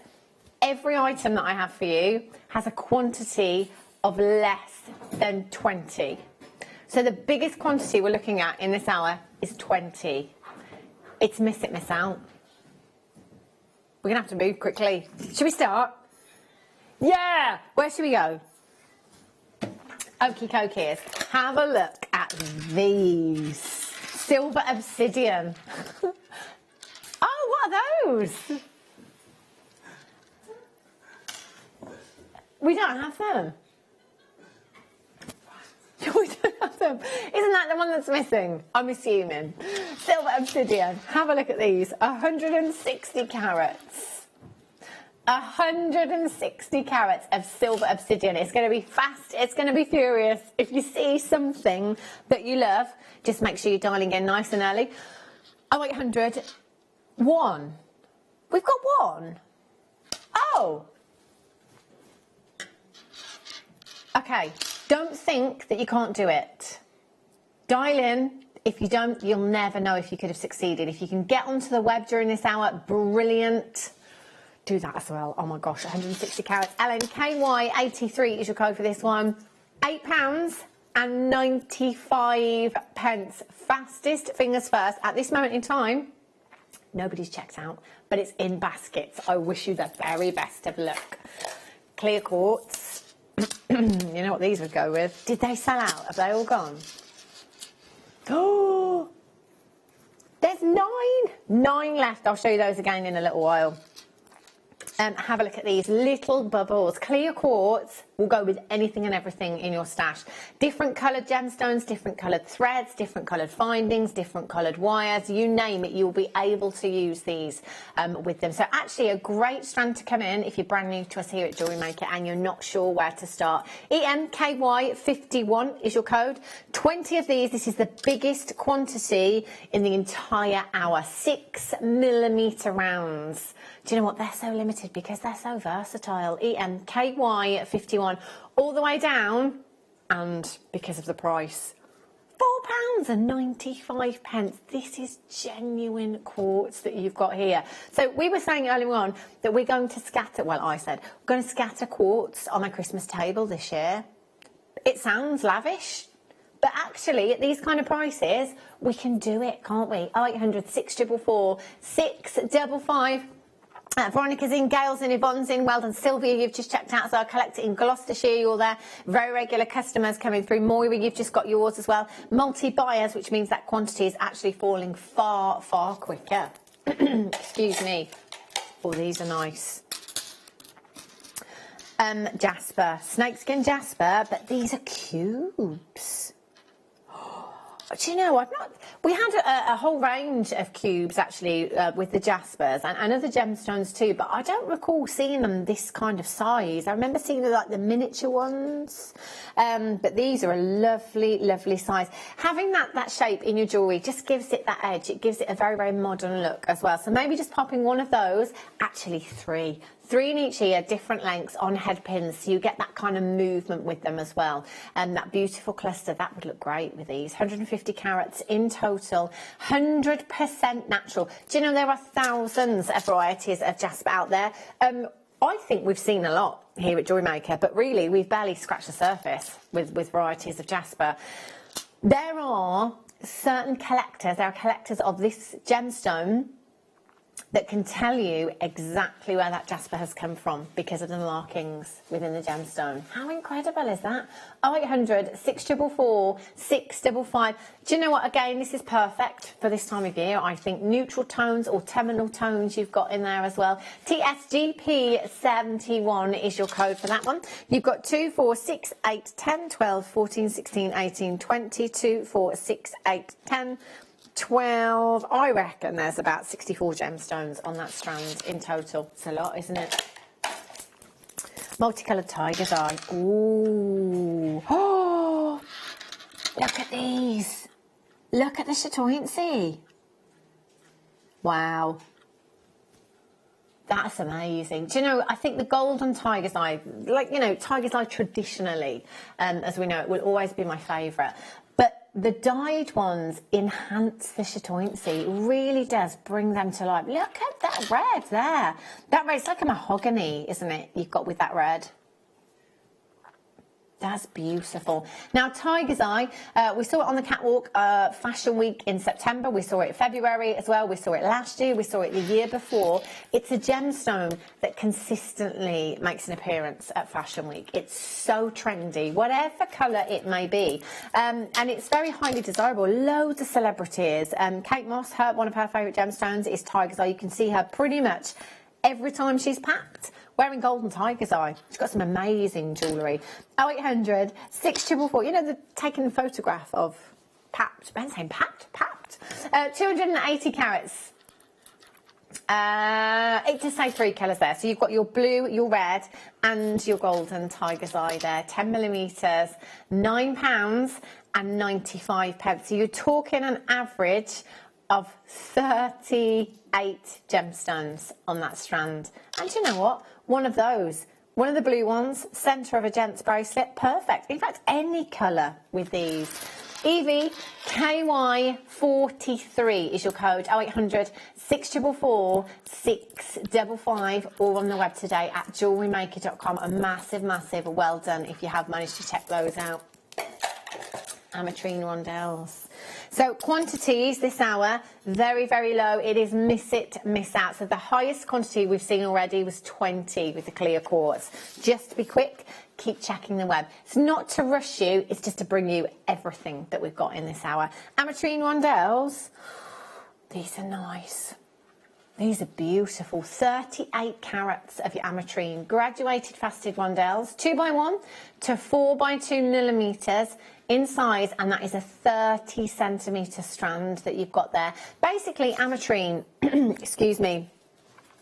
every item that I have for you has a quantity of less than 20. So the biggest quantity we're looking at in this hour is 20. It's miss it, miss out. We're going to have to move quickly. Should we start? Yeah! Where should we go? Okie dokies. Have a look at these. Silver obsidian. Oh, what are those? We don't have them. We don't have them. Isn't that the one that's missing? I'm assuming. Silver obsidian. Have a look at these. 160 carats. 160 carats of silver obsidian. It's going to be fast. It's going to be furious. If you see something that you love, just make sure you're dialing in nice and early. 0800 1. We've got one. Oh. Okay. Don't think that you can't do it. Dial in. If you don't, you'll never know if you could have succeeded. If you can get onto the web during this hour, brilliant. Do that as well. Oh my gosh, 160 carats. LNKY83 is your code for this one. £8.95. Fastest fingers first. At this moment in time, nobody's checked out, but it's in baskets. I wish you the very best of luck. clear quartz. You know what these would go with. Did they sell out? Have they all gone? Oh, there's 9 left. I'll show you those again in a little while. Have a look at these little bubbles. Clear quartz will go with anything and everything in your stash. Different coloured gemstones, different coloured threads, different coloured findings, different coloured wires, you name it, you'll be able to use these with them. So actually a great strand to come in if you're brand new to us here at Jewellery Maker and you're not sure where to start. EMKY51 is your code. 20 of these. This is the biggest quantity in the entire hour. 6mm rounds. Do you know what? They're so limited because they're so versatile. EMKY51 all the way down, and because of the price, £4.95. This is genuine quartz that you've got here. So we were saying earlier on that we're going to scatter, well, I said, we're going to scatter quartz on my Christmas table this year. It sounds lavish, but actually at these kind of prices, we can do it, can't we? 0800 644 655. Veronica's in, Gail's in, Yvonne's in, well done. Sylvia, you've just checked out as our collector in Gloucestershire, you're there. Very regular customers coming through. Moira, you've just got yours as well. Multi-buyers, which means that quantity is actually falling far, far quicker. Excuse me. Oh, these are nice. Jasper, snakeskin jasper, but these are cubes. Do you know, we had a whole range of cubes actually with the jaspers and other gemstones too, but I don't recall seeing them this kind of size. I remember seeing like the miniature ones, but these are a lovely, lovely size. Having that shape in your jewellery just gives it that edge. It gives it a very, very modern look as well. So maybe just popping one of those, actually 3 in each ear, different lengths on head pins, so you get that kind of movement with them as well. And that beautiful cluster, that would look great with these. 150 carats in total, 100% natural. Do you know there are thousands of varieties of jasper out there? I think we've seen a lot here at Jewellery Maker, but really we've barely scratched the surface with varieties of jasper. There are certain collectors, there are collectors of this gemstone that can tell you exactly where that jasper has come from because of the markings within the gemstone. How incredible is that? 0800 644 655. Do you know what? Again, this is perfect for this time of year. I think neutral tones or terminal tones you've got in there as well. TSGP71 is your code for that one. You've got 2, 4, 6, 8, 10, 12, 14, 16, 18, 20, 2, 4, 6, 8, 10, 12. I reckon there's about 64 gemstones on that strand in total. It's a lot, isn't it? Multicoloured tiger's eye. Ooh. Oh, look at these. Look at the chatoyancy. Wow. That's amazing. Do you know, I think the golden tiger's eye, like, you know, tiger's eye traditionally, as we know, it will always be my favourite. The dyed ones enhance the chatoyancy. It really does bring them to life. Look at that red there. That red's like a mahogany, isn't it, you've got with that red? That's beautiful. Now, tiger's eye, we saw it on the catwalk Fashion Week in September. We saw it February as well. We saw it last year. We saw it the year before. It's a gemstone that consistently makes an appearance at Fashion Week. It's so trendy, whatever colour it may be. And it's very highly desirable. Loads of celebrities. Kate Moss, one of her favourite gemstones is tiger's eye. You can see her pretty much every time she's packed wearing golden tiger's eye. She's got some amazing jewellery. 0800 644. You know, they're taking a photograph of packed. Ben's saying packed. 280 carats. It just say 3 colours there. So you've got your blue, your red, and your golden tiger's eye there. 10mm, £9.95. So you're talking an average of 38 gemstones on that strand. And you know what? One of those, one of the blue ones, centre of a gent's bracelet, perfect. In fact, any colour with these. Evie, KY43 is your code, 0800 644 655, or on the web today at jewellerymaker.com. A massive, massive well done if you have managed to check those out. ametrine rondelles. So quantities this hour, very, very low. It is miss it, miss out. So the highest quantity we've seen already was 20 with the clear quartz. Just to be quick, keep checking the web. It's not to rush you, it's just to bring you everything that we've got in this hour. Ametrine rondelles, these are nice. These are beautiful. 38 carats of your ametrine. Graduated faceted rondelles, 2x1 to 4x2 millimeters in size, and that is a 30 centimetre strand that you've got there. Basically, ametrine, excuse me,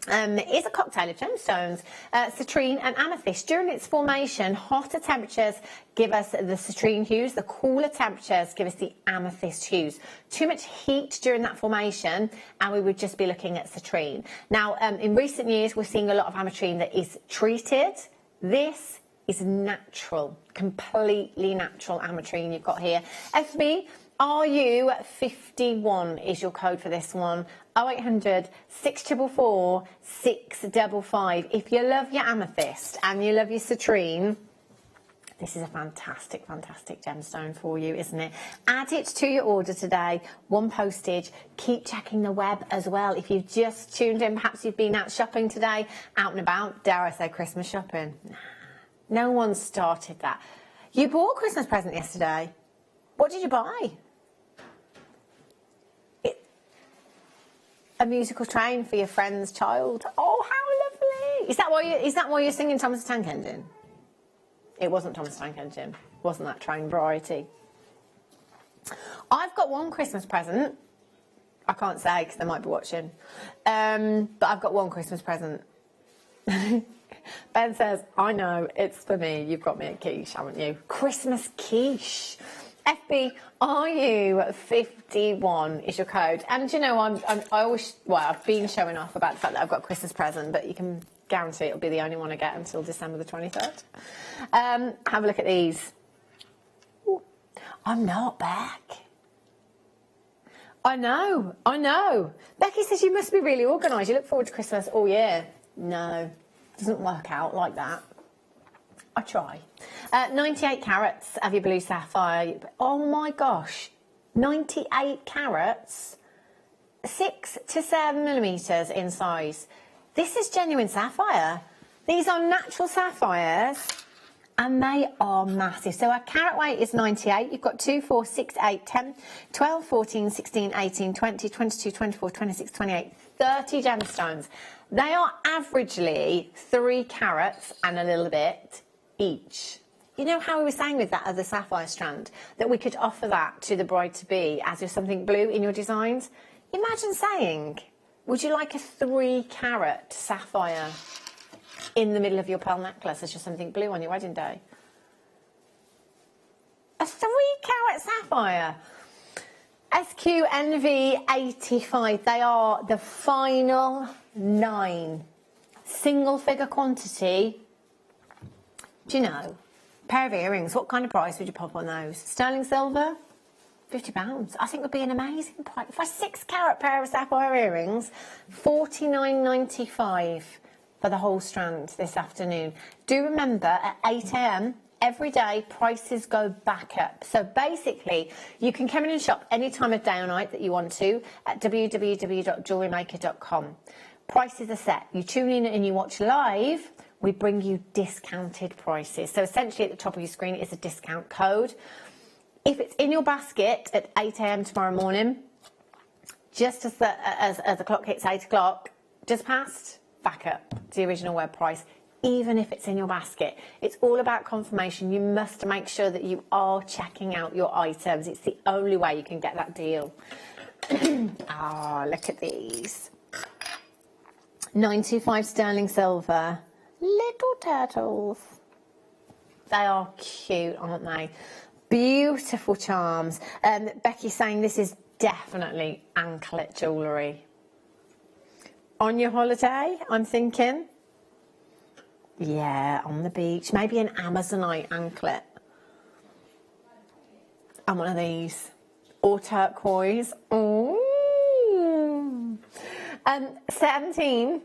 is a cocktail of gemstones, citrine and amethyst. During its formation, hotter temperatures give us the citrine hues, the cooler temperatures give us the amethyst hues. Too much heat during that formation and we would just be looking at citrine. Now, in recent years, we're seeing a lot of ametrine that is treated. This is natural, completely natural ametrine you've got here. FB, RU51 is your code for this one. 0800 644 655. If you love your amethyst and you love your citrine, this is a fantastic, fantastic gemstone for you, isn't it? Add it to your order today. 1 postage. Keep checking the web as well. If you've just tuned in, perhaps you've been out shopping today, out and about, dare I say Christmas shopping. No one started that. You bought a Christmas present yesterday. What did you buy? A musical train for your friend's child. Oh, how lovely! Is that why you're singing Thomas the Tank Engine? It wasn't Thomas the Tank Engine. Wasn't that train variety? I've got one Christmas present. I can't say because they might be watching. But I've got one Christmas present. Ben says, I know, it's for me. You've got me a quiche, haven't you? Christmas quiche. FB RU51 is your code. And you know, I've been showing off about the fact that I've got a Christmas present, but you can guarantee it'll be the only one I get until December the 23rd. Have a look at these. Ooh, I'm not back. I know. Becky says you must be really organised. You look forward to Christmas all year. No, it doesn't work out like that. I try. 98 carats of your blue sapphire. Oh my gosh, 98 carats, 6 to 7 millimeters in size. This is genuine sapphire. These are natural sapphires and they are massive. So our carat weight is 98. You've got 2, 4, 6, 8, 10, 12, 14, 16, 18, 20, 22, 24, 26, 28, 30 gemstones. They are averagely 3 carats and a little bit each. You know how we were saying with that other sapphire strand that we could offer that to the bride-to-be as if something blue in your designs? Imagine saying, would you like a 3 carat sapphire in the middle of your pearl necklace as just something blue on your wedding day? A 3 carat sapphire. SQNV85, they are the final 9. Single figure quantity. Do you know, pair of earrings, what kind of price would you pop on those? Sterling silver, £50. I think would be an amazing price. For a 6 carat pair of sapphire earrings, $49.95 for the whole strand this afternoon. Do remember, at 8 AM every day, prices go back up. So basically, you can come in and shop any time of day or night that you want to at www.JewelleryMaker.com. Prices are set. You tune in and you watch live, we bring you discounted prices. So essentially at the top of your screen is a discount code. If it's in your basket at 8 AM tomorrow morning, just as the clock hits 8 o'clock, just past, back up to the original web price, even if it's in your basket. It's all about confirmation. You must make sure that you are checking out your items. It's the only way you can get that deal. Ah, look at these. 925 sterling silver. Little turtles. They are cute, aren't they? Beautiful charms. Becky's saying this is definitely anklet jewellery. On your holiday, I'm thinking. Yeah, on the beach. Maybe an Amazonite anklet. And one of these. Or turquoise. Ooh. 17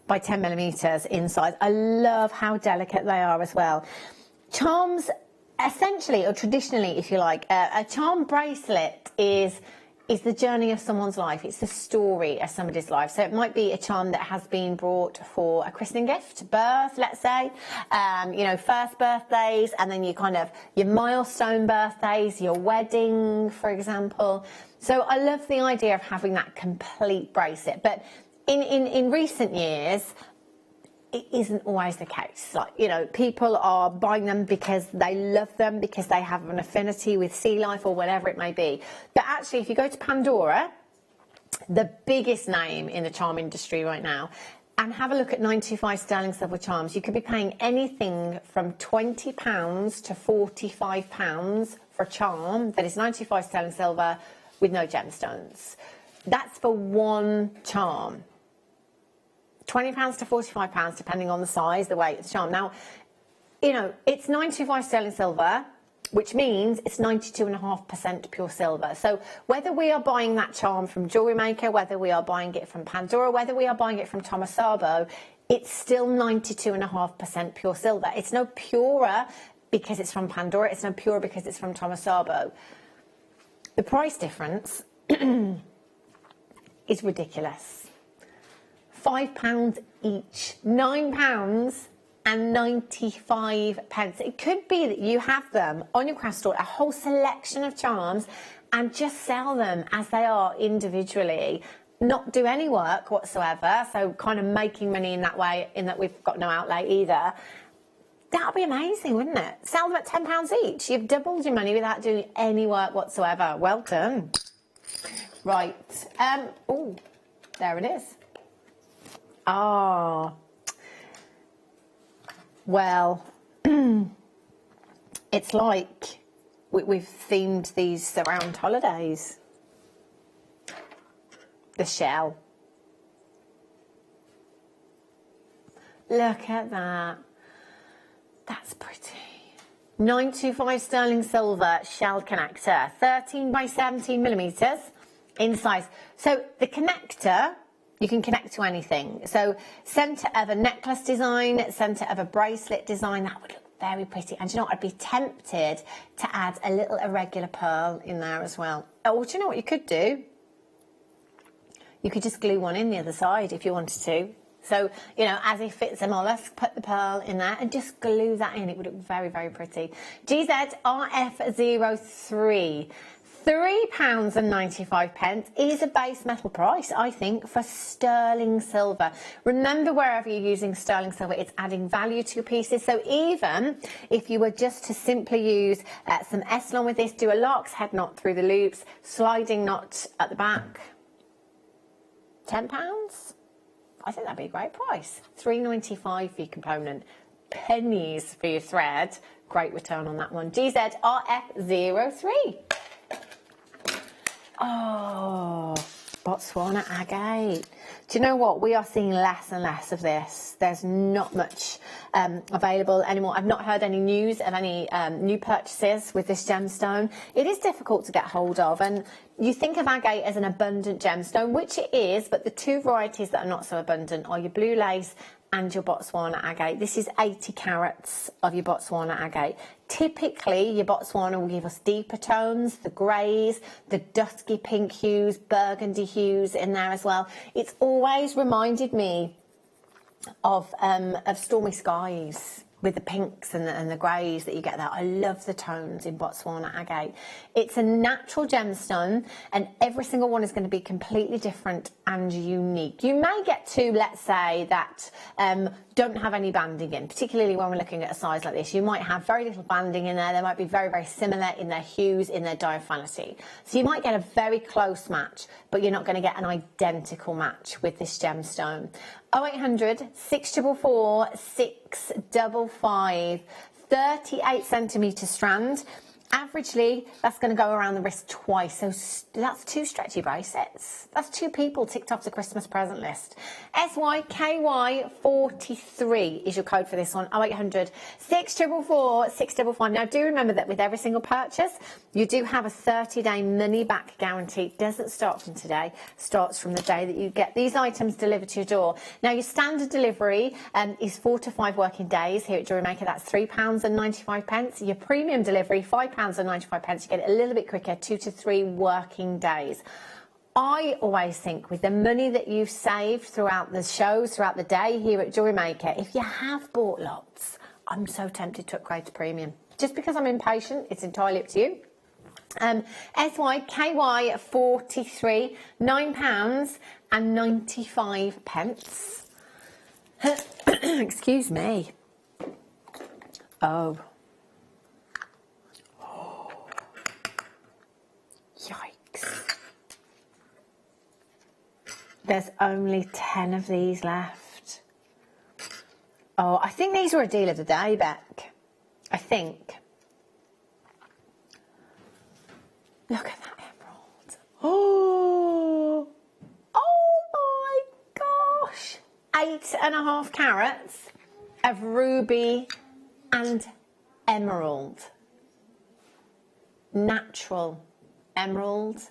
by 10 millimeters in size. I love how delicate they are as well. Charms essentially, or traditionally, if you like, a charm bracelet is the journey of someone's life. It's the story of somebody's life. So it might be a charm that has been brought for a christening gift, birth, let's say, you know, first birthdays, and then your milestone birthdays, your wedding, for example. So I love the idea of having that complete bracelet. But in recent years, it isn't always the case. Like, you know, people are buying them because they love them, because they have an affinity with sea life or whatever it may be. But actually, if you go to Pandora, the biggest name in the charm industry right now, and have a look at 925 sterling silver charms, you could be paying anything from £20 to £45 for a charm that is 95 sterling silver with no gemstones. That's for one charm. £20 to £45, depending on the size, the weight of the charm. Now, you know, it's 925 sterling silver, which means it's 92.5% pure silver. So whether we are buying that charm from Jewellery Maker, whether we are buying it from Pandora, whether we are buying it from Thomas Sabo, it's still 92.5% pure silver. It's no purer because it's from Pandora. It's no purer because it's from Thomas Sabo. The price difference is ridiculous. £5 each, £9.95. It could be that you have them on your craft store, a whole selection of charms, and just sell them as they are individually, not do any work whatsoever, so kind of making money in that way, in that we've got no outlay either. That would be amazing, wouldn't it? Sell them at £10 each. You've doubled your money without doing any work whatsoever. Well done. Right. Oh, there it is. Ah, well, it's like we've themed these around holidays. The shell. Look at that. That's pretty. 925 sterling silver shell connector, 13 by 17 millimeters in size. So the connector, you can connect to anything. So centre of a necklace design, centre of a bracelet design, that would look very pretty. And you know what, I'd be tempted to add a little irregular pearl in there as well. Oh, do you know what you could do? You could just glue one in the other side if you wanted to. So, you know, as if it's a mollusk, put the pearl in there and just glue that in. It would look very, very pretty. GZRF03. £3.95 is a base metal price, I think, for sterling silver. Remember, wherever you're using sterling silver, it's adding value to your pieces. So even if you were just to simply use some S-Lon with this, do a lark's head knot through the loops, sliding knot at the back, £10? I think that'd be a great price. £3.95 for your component, pennies for your thread. Great return on that one. GZRF03. Oh, Botswana agate. Do you know what? We are seeing less and less of this. There's not much available anymore. I've not heard any news of any new purchases with this gemstone. It is difficult to get hold of, and you think of agate as an abundant gemstone, which it is, but the two varieties that are not so abundant are your blue lace and your Botswana agate. This is 80 carats of your Botswana agate. Typically, your Botswana will give us deeper tones, the greys, the dusky pink hues, burgundy hues in there as well. It's always reminded me of Stormy Skies, with the pinks and the greys that you get there. I love the tones in Botswana agate. It's a natural gemstone, and every single one is going to be completely different and unique. You may get two, let's say, that don't have any banding in, particularly when we're looking at a size like this. You might have very little banding in there. They might be very, very similar in their hues, in their diaphanity. So you might get a very close match, but you're not going to get an identical match with this gemstone. 0800 644 655, 38 centimetre strand. Averagely, that's going to go around the wrist twice. So that's 2 stretchy bracelets. That's 2 people ticked off the Christmas present list. SYKY43 is your code for this one. 0800 644 655. Now, do remember that with every single purchase, you do have a 30-day money-back guarantee. It doesn't start from today. It starts from the day that you get these items delivered to your door. Now, your standard delivery is 4 to 5 working days here at Jewellery Maker. That's £3.95. Your premium delivery, £5.95. You get it a little bit quicker, 2 to 3 working days. I always think with the money that you've saved throughout the shows, throughout the day here at Jewellery Maker, if you have bought lots, I'm so tempted to upgrade to premium. Just because I'm impatient, it's entirely up to you. SYKY43, £9.95. Excuse me. Oh. Yikes. There's only 10 of these left. Oh, I think these were a deal of the day, Beck. I think. Look at that emerald. Oh, oh my gosh. 8.5 carats of ruby and emerald. Natural emerald,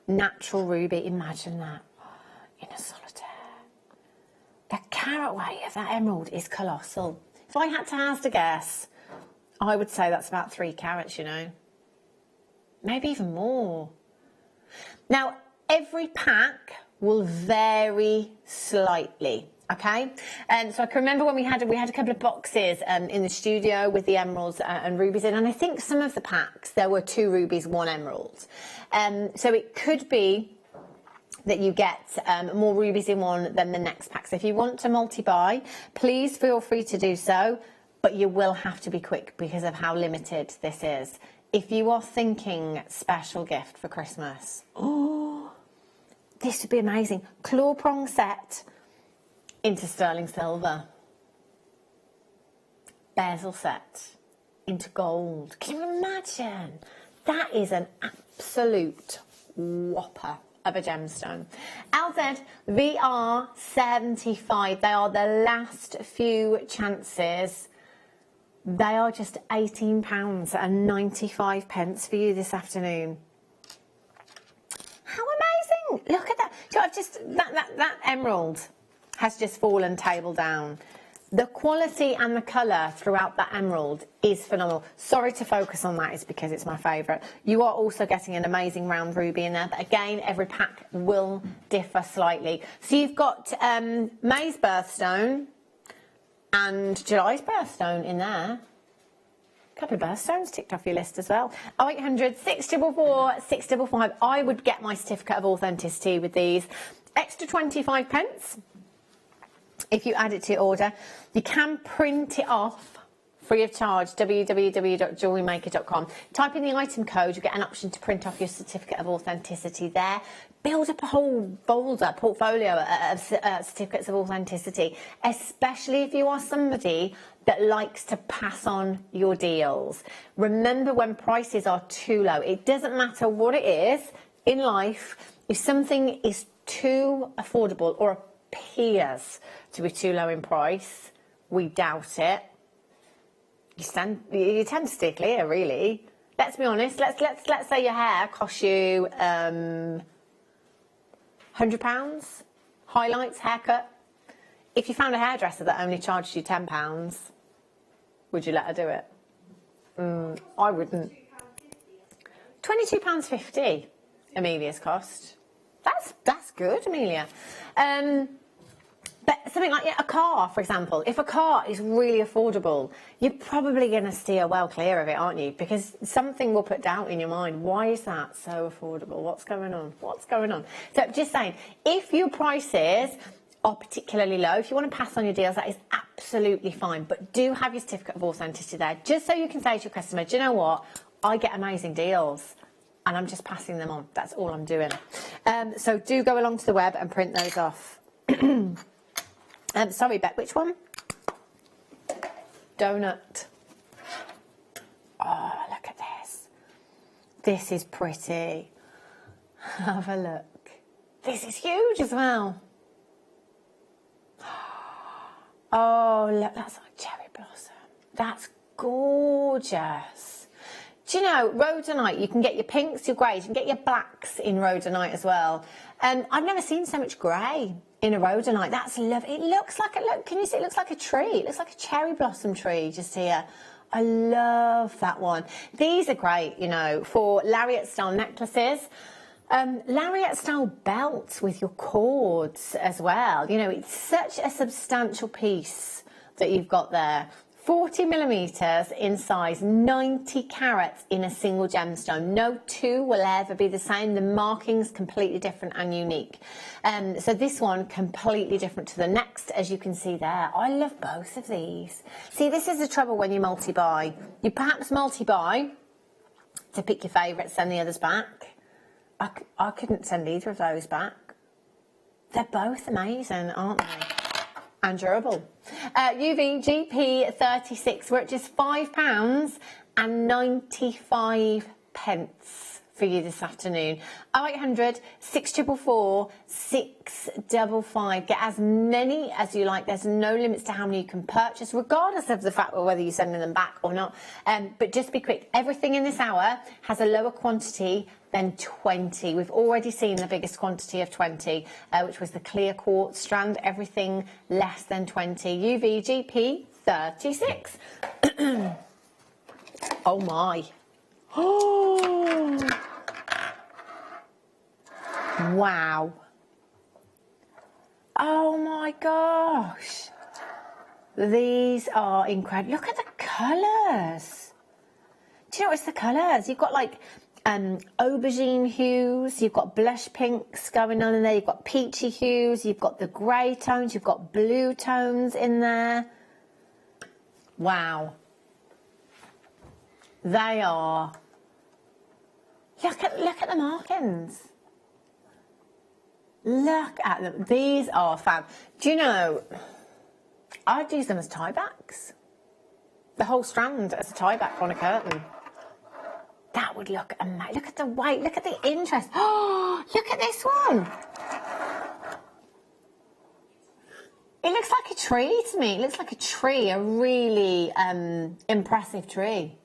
natural ruby. Imagine that in a solitaire. The carat weight of that emerald is colossal. If I had to hazard a guess, I would say that's about 3 carats, you know. Maybe even more. Now, every pack will vary slightly. Okay, and so I can remember when we had a couple of boxes in the studio with the emeralds and rubies in, and I think some of the packs there were 2 rubies, 1 emerald. So it could be that you get more rubies in one than the next pack. So if you want to multi-buy, please feel free to do so, but you will have to be quick because of how limited this is. If you are thinking special gift for Christmas, oh, this would be amazing. Claw prong set into sterling silver. Bezel set into gold. Can you imagine? That is an absolute whopper of a gemstone. LZ VR75. They are the last few chances. They are just £18.95 for you this afternoon. How amazing! Look at that. So I've just that emerald has just fallen table down. The quality and the colour throughout that emerald is phenomenal. Sorry to focus on that, it's because it's my favourite. You are also getting an amazing round ruby in there, but again, every pack will differ slightly. So you've got May's birthstone and July's birthstone in there. A couple of birthstones ticked off your list as well. 0800 644 655. I would get my certificate of authenticity with these. Extra 25p. If you add it to your order, you can print it off free of charge, www.jewellerymaker.com. Type in the item code, you get an option to print off your certificate of authenticity there. Build up a whole folder, portfolio of certificates of authenticity, especially if you are somebody that likes to pass on your deals. Remember, when prices are too low, it doesn't matter what it is in life, if something is too affordable or appears to be too low in price, we doubt it. You tend to steer clear, really. Let's be honest. Let's say your hair costs you £100, highlights, haircut. If you found a hairdresser that only charged you £10, would you let her do it? I wouldn't. £22.50, Amelia's cost. That's good, Amelia. But something like a car, for example. If a car is really affordable, you're probably going to steer well clear of it, aren't you? Because something will put doubt in your mind. Why is that so affordable? What's going on? What's going on? So just saying, if your prices are particularly low, if you want to pass on your deals, that is absolutely fine. But do have your certificate of authenticity there, just so you can say to your customer, do you know what? I get amazing deals, and I'm just passing them on. That's all I'm doing. So do go along to the web and print those off. Sorry, Beck, which one? Donut. Oh, look at this. This is pretty. Have a look. This is huge as well. Oh, look, that's like cherry blossom. That's gorgeous. Do you know, rhodonite, you can get your pinks, your greys, you can get your blacks in rhodonite as well. I've never seen so much grey in a rhodonite. That's lovely. It looks like, look, can you see, it looks like a tree. It looks like a cherry blossom tree just here. I love that one. These are great, you know, for lariat style necklaces. Lariat style belts with your cords as well. You know, it's such a substantial piece that you've got there. 40 millimeters in size, 90 carats in a single gemstone. No two will ever be the same. The marking's completely different and unique. So this one completely different to the next, as you can see there. I love both of these. See, this is the trouble when you multi-buy. You perhaps multi-buy to pick your favourites, send the others back. I couldn't send either of those back. They're both amazing, aren't they? And durable. UV GP36, we're at just £5.95 for you this afternoon. 0800 644 655. Get as many as you like. There's no limits to how many you can purchase, regardless of the fact of whether you're sending them back or not. But just be quick. Everything in this hour has a lower quantity than 20. We've already seen the biggest quantity of 20, which was the clear quartz strand. Everything less than 20. UV GP 36. Oh my. Oh. Wow. Oh my gosh. These are incredible. Look at the colours. Do you know what's the colours? You've got like aubergine hues, you've got blush pinks going on in there, you've got peachy hues, you've got the grey tones, you've got blue tones in there. Wow. They are. Look at the markings. Look at them. These are fab. Do you know, I'd use them as tie-backs. The whole strand as a tie-back on a curtain. That would look amazing. Look at the weight. Look at the interest. Oh, look at this one. It looks like a tree to me. It looks like a tree, a really impressive tree.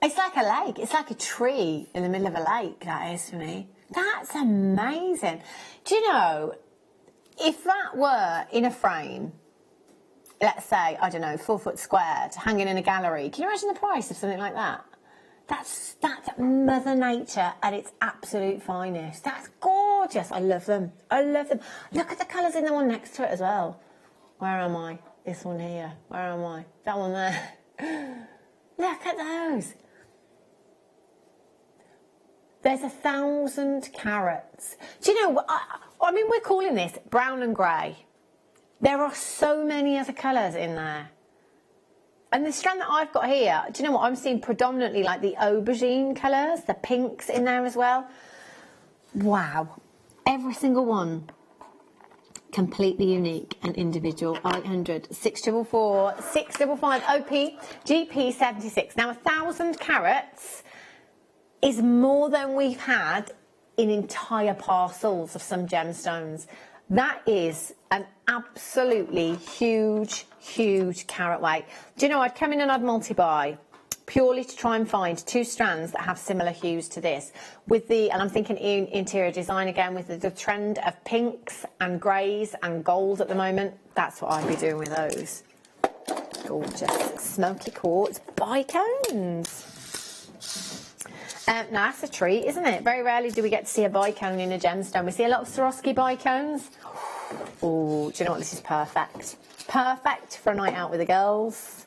It's like a lake. It's like a tree in the middle of a lake, that is for me. That's amazing. Do you know, if that were in a frame, let's say, I don't know, 4 foot squared, hanging in a gallery, can you imagine the price of something like that? That's Mother Nature at its absolute finest. That's gorgeous. I love them. I love them. Look at the colours in the one next to it as well. Where am I? This one here. Where am I? That one there. Look at those. There's 1,000 carats. Do you know, I mean, we're calling this brown and grey. There are so many other colours in there. And the strand that I've got here, do you know what? I'm seeing predominantly like the aubergine colours, the pinks in there as well. Wow. Every single one. Completely unique and individual. 0800 644 655 OP GP 76. Now 1,000 carats is more than we've had in entire parcels of some gemstones. That is an absolutely huge, huge carat weight. Do you know, I'd come in and I'd multi-buy purely to try and find 2 strands that have similar hues to this. With the, and I'm thinking in interior design again, with the trend of pinks and greys and gold at the moment, that's what I'd be doing with those. Gorgeous. Smoky quartz bicones. Now that's a treat, isn't it? Very rarely do we get to see a bicone in a gemstone. We see a lot of Swarovski bicones. Oh, do you know what? This is perfect. Perfect for a night out with the girls.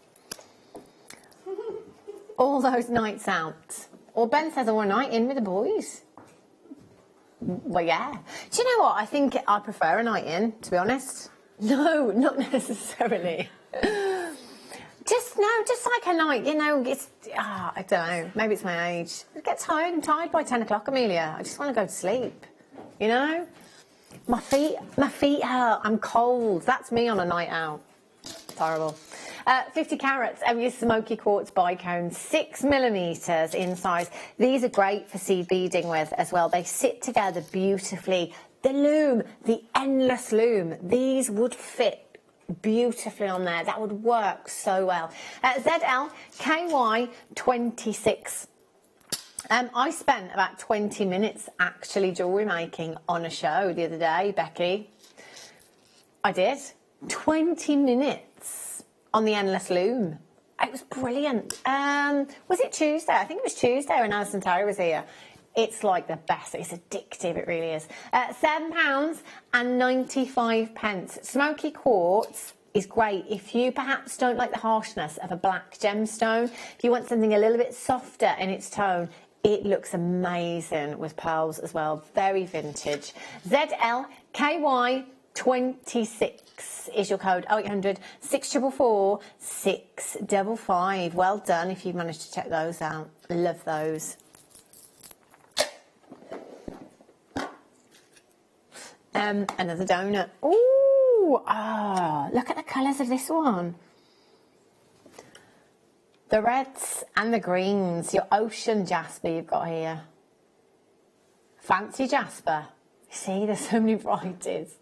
All those nights out. Or Ben says, oh, a night in with the boys. Well, yeah. Do you know what? I think I prefer a night in, to be honest. No, not necessarily. Just like a night, you know, it's, I don't know, maybe it's my age. I get tired. I'm tired by 10 o'clock, Amelia. I just want to go to sleep, you know? My feet hurt. I'm cold. That's me on a night out. It's horrible. 50 carats of your smoky quartz bicone, 6mm in size. These are great for seed beading with as well. They sit together beautifully. The loom, the endless loom, these would fit beautifully on there. That would work so well. ZL KY 26. I spent about 20 minutes actually jewellery making on a show the other day, Becky. I did. 20 minutes on the endless loom. It was brilliant. Was it Tuesday? I think it was Tuesday when Alison Tarry was here. It's like the best. It's addictive, it really is. £7.95. Smoky quartz is great if you perhaps don't like the harshness of a black gemstone. If you want something a little bit softer in its tone, it looks amazing with pearls as well. Very vintage. ZLKY 26 is your code. 0800 644 655. Well done if you've managed to check those out. Love those. Another donut. Ooh, look at the colours of this one. The reds and the greens, your ocean jasper you've got here. Fancy jasper. See, there's so many varieties.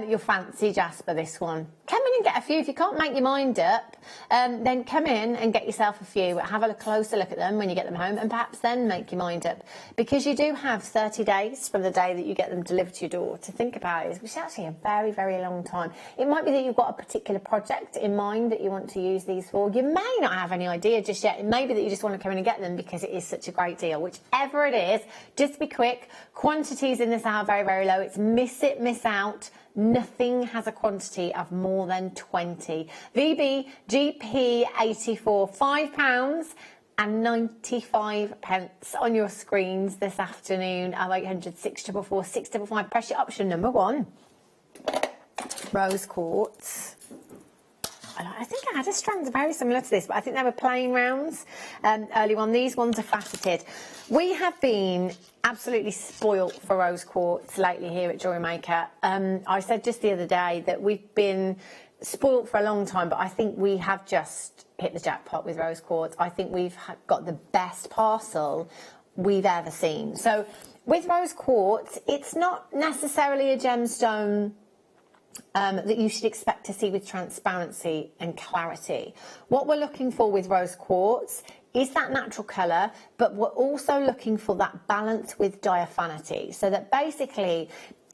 Your fancy jasper, this one. Come in and get a few. If you can't make your mind up, then come in and get yourself a few. Have a closer look at them when you get them home, and perhaps then make your mind up. Because you do have 30 days from the day that you get them delivered to your door to think about it, which is actually a very, very long time. It might be that you've got a particular project in mind that you want to use these for. You may not have any idea just yet. It may be that you just want to come in and get them because it is such a great deal. Whichever it is, just be quick. Quantities in this are very, very low. It's miss it, miss out. Nothing has a quantity of more than 20. VB GP 84, £5.95 on your screens this afternoon. 0800 644 655. Press your option number 1. Rose quartz. I think I had a strand very similar to this, but I think they were plain rounds early on. These ones are faceted. We have been absolutely spoilt for rose quartz lately here at Jewellery Maker. I said just the other day that we've been spoilt for a long time, but I think we have just hit the jackpot with rose quartz. I think we've got the best parcel we've ever seen. So with rose quartz, it's not necessarily a gemstone that you should expect to see with transparency and clarity. What we're looking for with rose quartz is that natural colour, but we're also looking for that balance with diaphanity, so that basically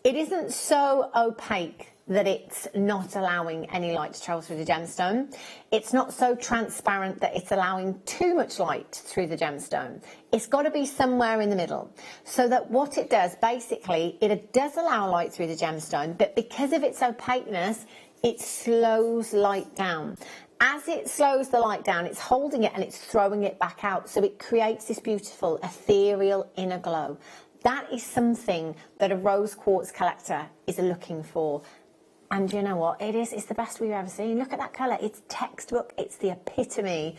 it isn't so opaque that it's not allowing any light to travel through the gemstone. It's not so transparent that it's allowing too much light through the gemstone. It's got to be somewhere in the middle, so that what it does, basically, it does allow light through the gemstone, but because of its opaqueness, it slows light down. As it slows the light down, it's holding it and it's throwing it back out, so it creates this beautiful ethereal inner glow. That is something that a rose quartz collector is looking for. And you know what? It's the best we've ever seen. Look at that colour. It's textbook. It's the epitome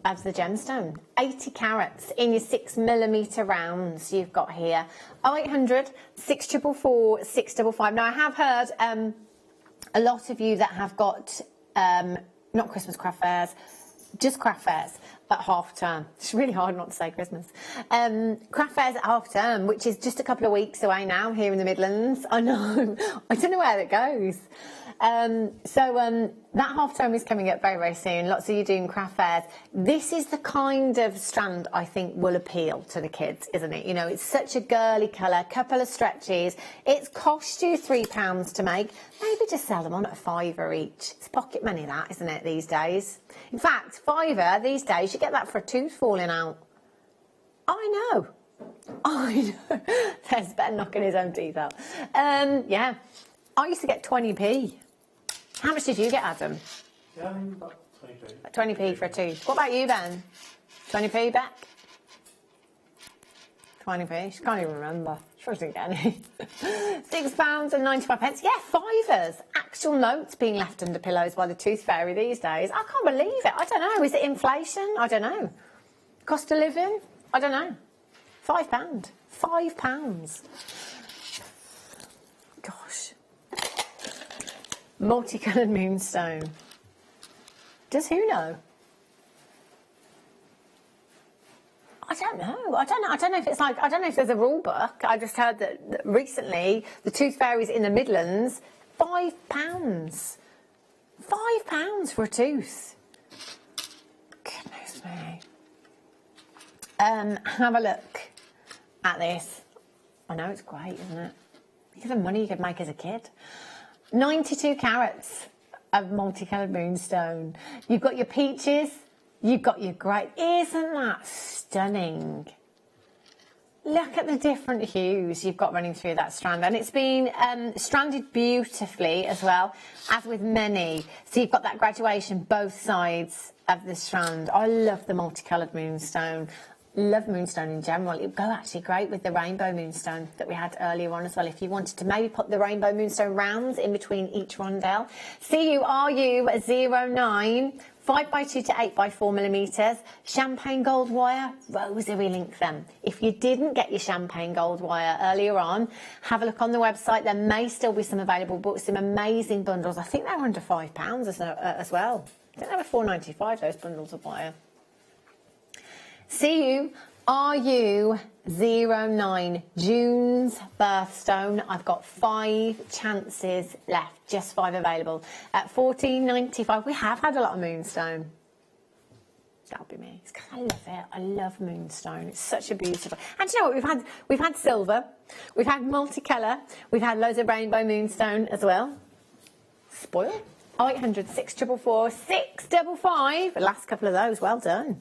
of the gemstone. 80 carats in your 6mm rounds you've got here. 0800 644 655. Now, I have heard a lot of you that have got not Christmas craft fairs, just craft fairs at half term. It's really hard not to say Christmas. Craft fairs at half term, which is just a couple of weeks away now here in the Midlands. I know. I don't know where it goes. That half term is coming up very, very soon. Lots of you doing craft fairs. This is the kind of strand I think will appeal to the kids, isn't it? You know, it's such a girly colour, couple of stretches. It's cost you £3 to make. Maybe just sell them on at £5 each. It's pocket money, that, isn't it, these days? In fact, £5 these days, you get that for a tooth falling out. I know. There's Ben knocking his own teeth out. Yeah. I used to get 20p. How much did you get, Adam? Yeah, I mean, about 20p. 20p for a tooth. What about you, Ben? 20p back? 20p? She can't even remember. She didn't get any. £6.95. Yeah, fivers. Actual notes being left under pillows by the tooth fairy these days. I can't believe it. I don't know. Is it inflation? I don't know. Cost of living? I don't know. £5. £5. Gosh. Multicoloured moonstone. Does who know? I don't know. I don't know if it's like, I don't know if there's a rule book. I just heard that recently the tooth fairies in the Midlands, £5. £5 for a tooth. Goodness me. Have a look at this. I know it's great, isn't it? Think of the money you could make as a kid. 92 carats of multicoloured moonstone. You've got your peaches. You've got your grey. Isn't that stunning? Look at the different hues you've got running through that strand. And it's been stranded beautifully as well, as with many. So you've got that graduation both sides of the strand. I love the multicoloured moonstone. Love moonstone in general. It would go actually great with the rainbow moonstone that we had earlier on as well. If you wanted to maybe put the rainbow moonstone rounds in between each rondelle. CURU09, 5x2 to 8x4 millimetres, champagne gold wire, rosary link them. If you didn't get your champagne gold wire earlier on, have a look on the website. There may still be some available, but some amazing bundles. I think they were under £5 as well. I think they were £4.95, those bundles of wire. CURU09, June's birthstone. I've got 5 chances left, just 5 available at £14.95. We have had a lot of moonstone. That'll be me. It's 'cause I love it. I love moonstone. It's such a beautiful. And you know what? We've had silver, we've had multicolour, we've had loads of rainbow moonstone as well. Spoil. 0800 644 655. The last couple of those. Well done.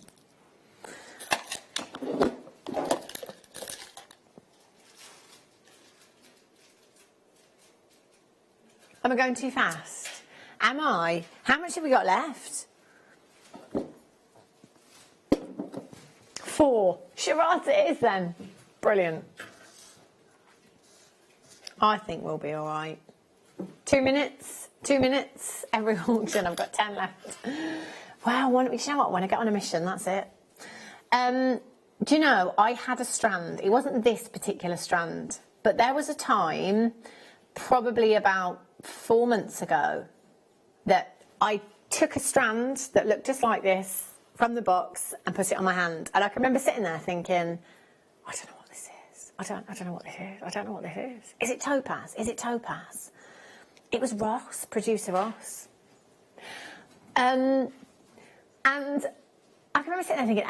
Am I going too fast? Am I? How much have we got left? 4. Shiraz it is then. Brilliant. I think we'll be all right. 2 minutes. 2 minutes. Every auction. I've got 10 left. Wow. You know what? When I get on a mission, that's it. Do you know, I had a strand. It wasn't this particular strand, but there was a time, probably about 4 months ago, that I took a strand that looked just like this from the box and put it on my hand. And I can remember sitting there thinking, I don't know what this is. I don't know what this is. I don't know what this is. Is it topaz? Is it topaz? It was Ross, producer Ross. And I can remember sitting there thinking,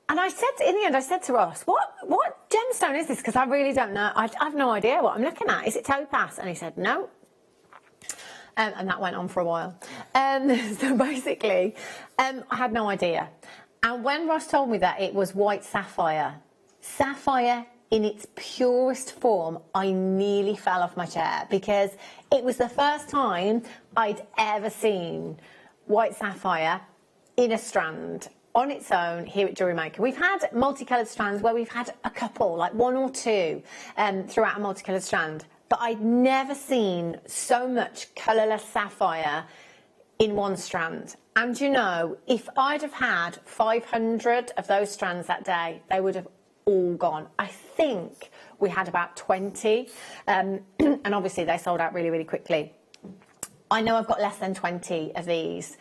and I said, in the end, I said to Ross, what gemstone is this? Because I really don't know. I have no idea what I'm looking at. Is it topaz? And he said, no. And that went on for a while. So basically, I had no idea. And when Ross told me that it was white sapphire, sapphire in its purest form, I nearly fell off my chair because it was the first time I'd ever seen white sapphire in a strand on its own here at Jewellery Maker. We've had multicoloured strands where we've had a couple, like 1 or 2 throughout a multicoloured strand, but I'd never seen so much colourless sapphire in one strand. And you know, if I'd have had 500 of those strands that day, they would have all gone. I think we had about 20, and obviously they sold out really, really quickly. I know I've got less than 20 of these.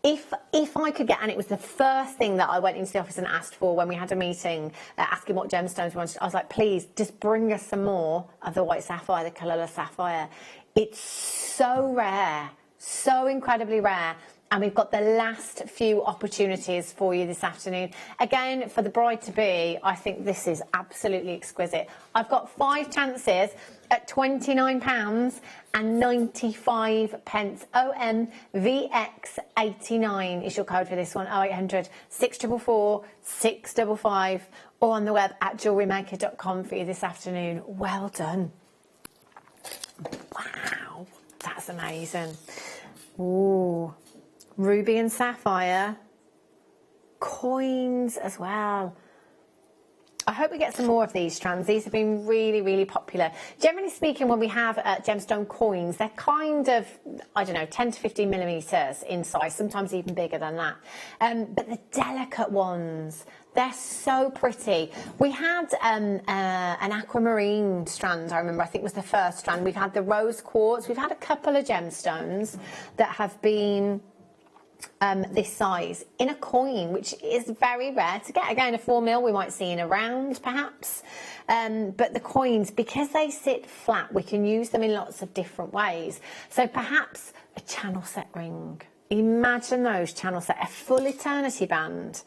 If I could get, and it was the first thing that I went into the office and asked for when we had a meeting, asking what gemstones we wanted, I was like, please, just bring us some more of the white sapphire, the colourless sapphire. It's so rare, so incredibly rare. And we've got the last few opportunities for you this afternoon. Again, for the bride-to-be, I think this is absolutely exquisite. I've got 5 chances at £29.95. OMVX89 is your code for this one. 0800 644 655, or on the web at JewelleryMaker.com for you this afternoon. Well done. Wow, that's amazing. Ooh. Ruby and sapphire, coins as well. I hope we get some more of these strands. These have been really, really popular. Generally speaking, when we have gemstone coins, they're kind of, I don't know, 10 to 15 millimetres in size, sometimes even bigger than that. But the delicate ones, they're so pretty. We had an aquamarine strand, I remember, I think was the first strand. We've had the rose quartz. We've had a couple of gemstones that have been this size in a coin, which is very rare to get. Again, a 4mm we might see in a round perhaps, but the coins, because they sit flat, we can use them in lots of different ways. So perhaps a channel set ring. Imagine those channel set, a full eternity band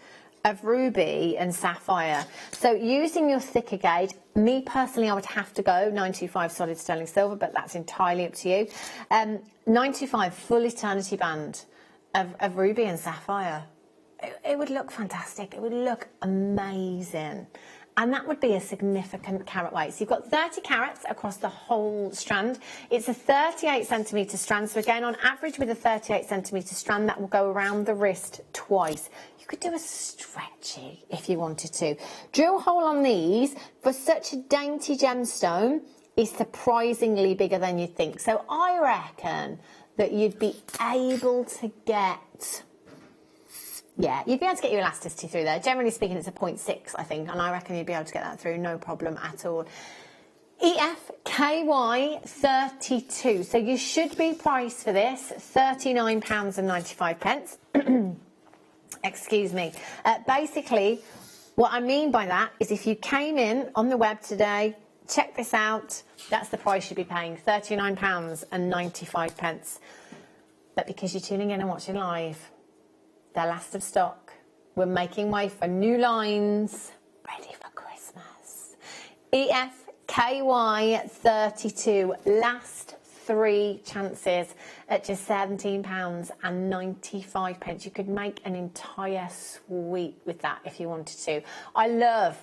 of ruby and sapphire. So using your thicker gauge, me personally, I would have to go 925 solid sterling silver, but that's entirely up to you. 925 full eternity band of ruby and sapphire. It would look fantastic. It would look amazing. And that would be a significant carat weight. So you've got 30 carats across the whole strand. It's a 38 centimetre strand. So again, on average with a 38 centimetre strand, that will go around the wrist twice. You could do a stretchy if you wanted to. Drill hole on these for such a dainty gemstone is surprisingly bigger than you'd think. So I reckon that you'd be able to get, yeah, you'd be able to get your elasticity through there. Generally speaking, it's a 0.6, I think, and I reckon you'd be able to get that through, no problem at all. EFKY32, so you should be priced for this £39.95. Excuse me. Basically, what I mean by that is if you came in on the web today, check this out, that's the price you'd be paying, £39.95. But because you're tuning in and watching live, they're last of stock. We're making way for new lines, ready for Christmas. EFKY32, last 3 chances at just £17.95. You could make an entire suite with that if you wanted to. I love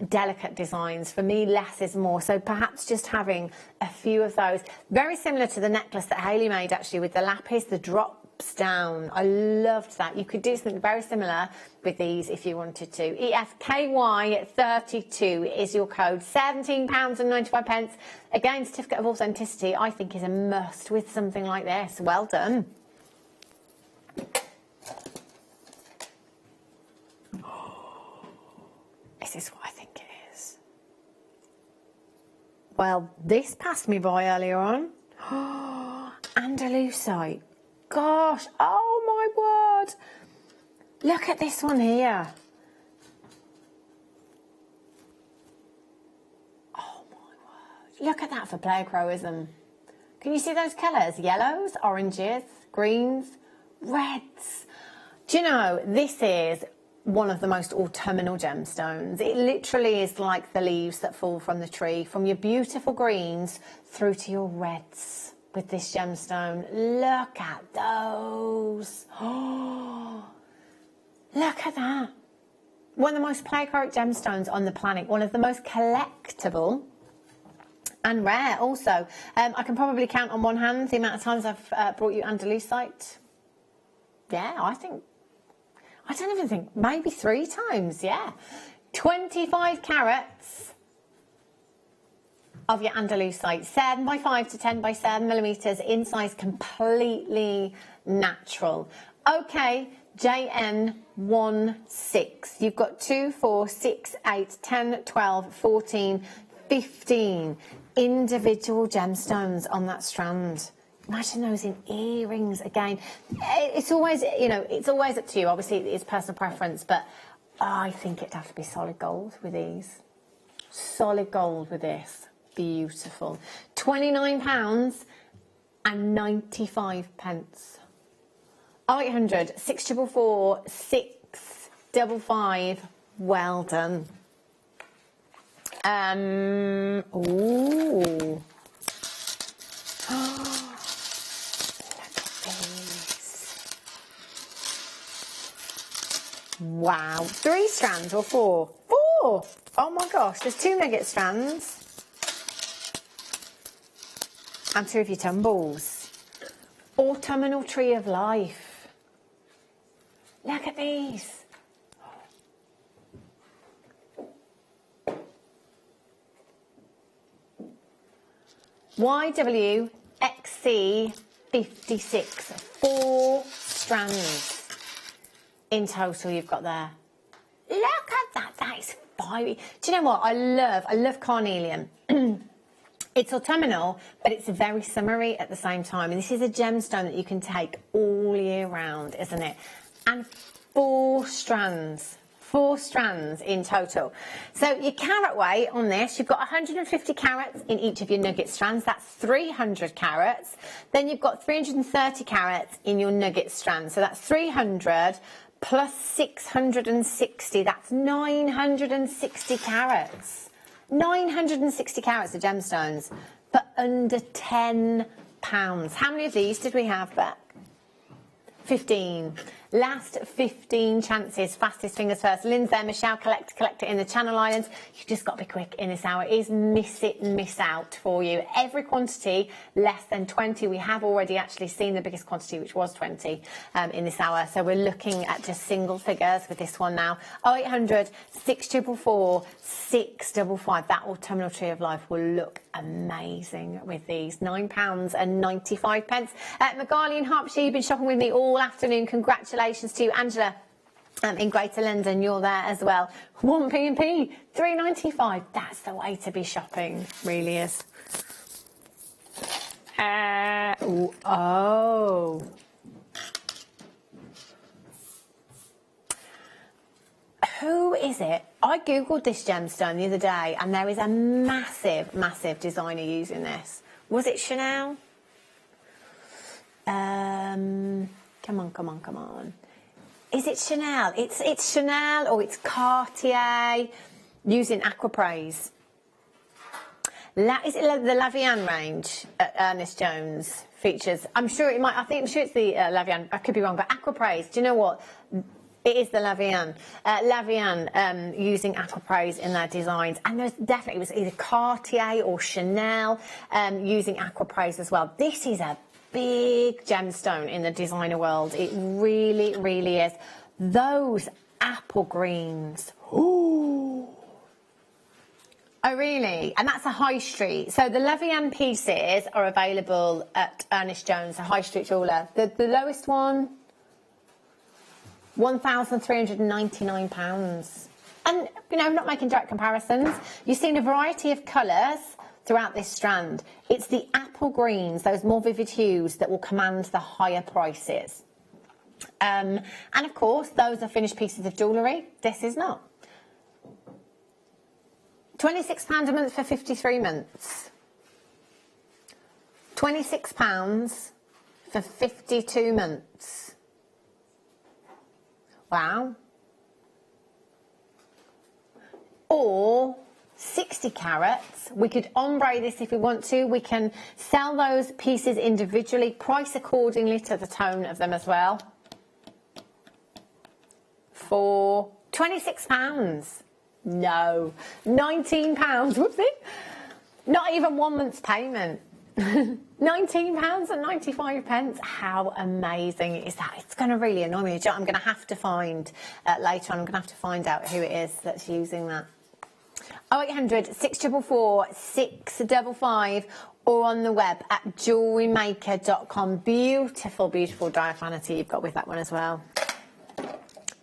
delicate designs. For me, less is more. So perhaps just having a few of those. Very similar to the necklace that Hayley made actually with the lapis, the drops down. I loved that. You could do something very similar with these if you wanted to. EFKY32 is your code. £17.95. Again, certificate of authenticity I think is a must with something like this. Well done. Is this what I think it is? Well, this passed me by earlier on. Andalusite. Gosh, oh my word. Look at this one here. Oh my word. Look at that for playgroism. Can you see those colours? Yellows, oranges, greens, reds. Do you know, this is one of the most autumnal gemstones. It literally is like the leaves that fall from the tree, from your beautiful greens through to your reds. With this gemstone, look at those. Oh, look at that. One of the most play carat gemstones on the planet, one of the most collectible and rare also. I can probably count on one hand the amount of times I've brought you Andalusite. Yeah, I don't even think, maybe 3 times, yeah. 25 carats of your Andalusite, 7x5 to 10x7 millimeters in size, completely natural. Okay, JN16. You've got 2, 4, 6, 8, 10, 12, 14, 15 individual gemstones on that strand. Imagine those in earrings again. It's always, you know, it's always up to you. Obviously, it's personal preference, but I think it'd have to be solid gold with these. Solid gold with this. Beautiful. £29.95. 0800 644 655. Well done. Ooh. Wow. 3 strands or 4? 4! Oh my gosh, there's 2 nugget strands. And 2 of your tumbles. Autumnal tree of life. Look at these. YWXC56. 4 strands in total you've got there. Look at that. That is fiery. Do you know what? I love carnelian. It's autumnal, but it's very summery at the same time. And this is a gemstone that you can take all year round, isn't it? And 4 strands in total. So your carat weight on this, you've got 150 carats in each of your nugget strands. That's 300 carats. Then you've got 330 carats in your nugget strands. So that's 300 plus 660. That's 960 carats. 960 carats of gemstones for under £10. How many of these did we have back? 15. Last 15 chances. Fastest fingers first. Lynn's there. Michelle, collect it in the Channel Islands. You've just got to be quick in this hour. It is miss it, miss out for you. Every quantity less than 20. We have already actually seen the biggest quantity, which was 20 in this hour. So we're looking at just single figures with this one now. 0800 644 655. That autumnal tree of life will look amazing with these. £9.95. Magali in Hertfordshire, you've been shopping with me all afternoon. Congratulations to you. Angela in Greater London, you're there as well. 1 P&P, £3.95. That's the way to be shopping, really is. Oh. Who is it? I googled this gemstone the other day, and there is a massive, massive designer using this. Was it Chanel? Come on. Is it Chanel? It's Chanel or it's Cartier using Aquapraise. Is it the Lavian range at Ernest Jones features? I'm sure it might. I'm sure it's the Lavian. I could be wrong, but Aquapraise. Do you know what? It is the Lavian. Using Aquapraise in their designs, and there's definitely, it was either Cartier or Chanel using Aquapraise as well. This is a big gemstone in the designer world. It really, really is. Those apple greens. Ooh. Oh, really? And that's a high street. So the Lavian pieces are available at Ernest Jones, a high street jeweller. The lowest one, £1,399. And, you know, I'm not making direct comparisons. You've seen a variety of colours throughout this strand. It's the apple greens, those more vivid hues, that will command the higher prices. And of course, those are finished pieces of jewellery. This is not. £26 a month for 53 months. £26 for 52 months. Wow. Or 60 carats. We could ombre this if we want to. We can sell those pieces individually, price accordingly to the tone of them as well. For £26. No. £19. Whoopsie. Not even 1 month's payment. £19.95. How amazing is that? It's going to really annoy me. I'm going to have to find later on. I'm going to have to find out who it is that's using that. 0800 644 655 or on the web at JewelleryMaker.com. Beautiful, beautiful diaphanity you've got with that one as well.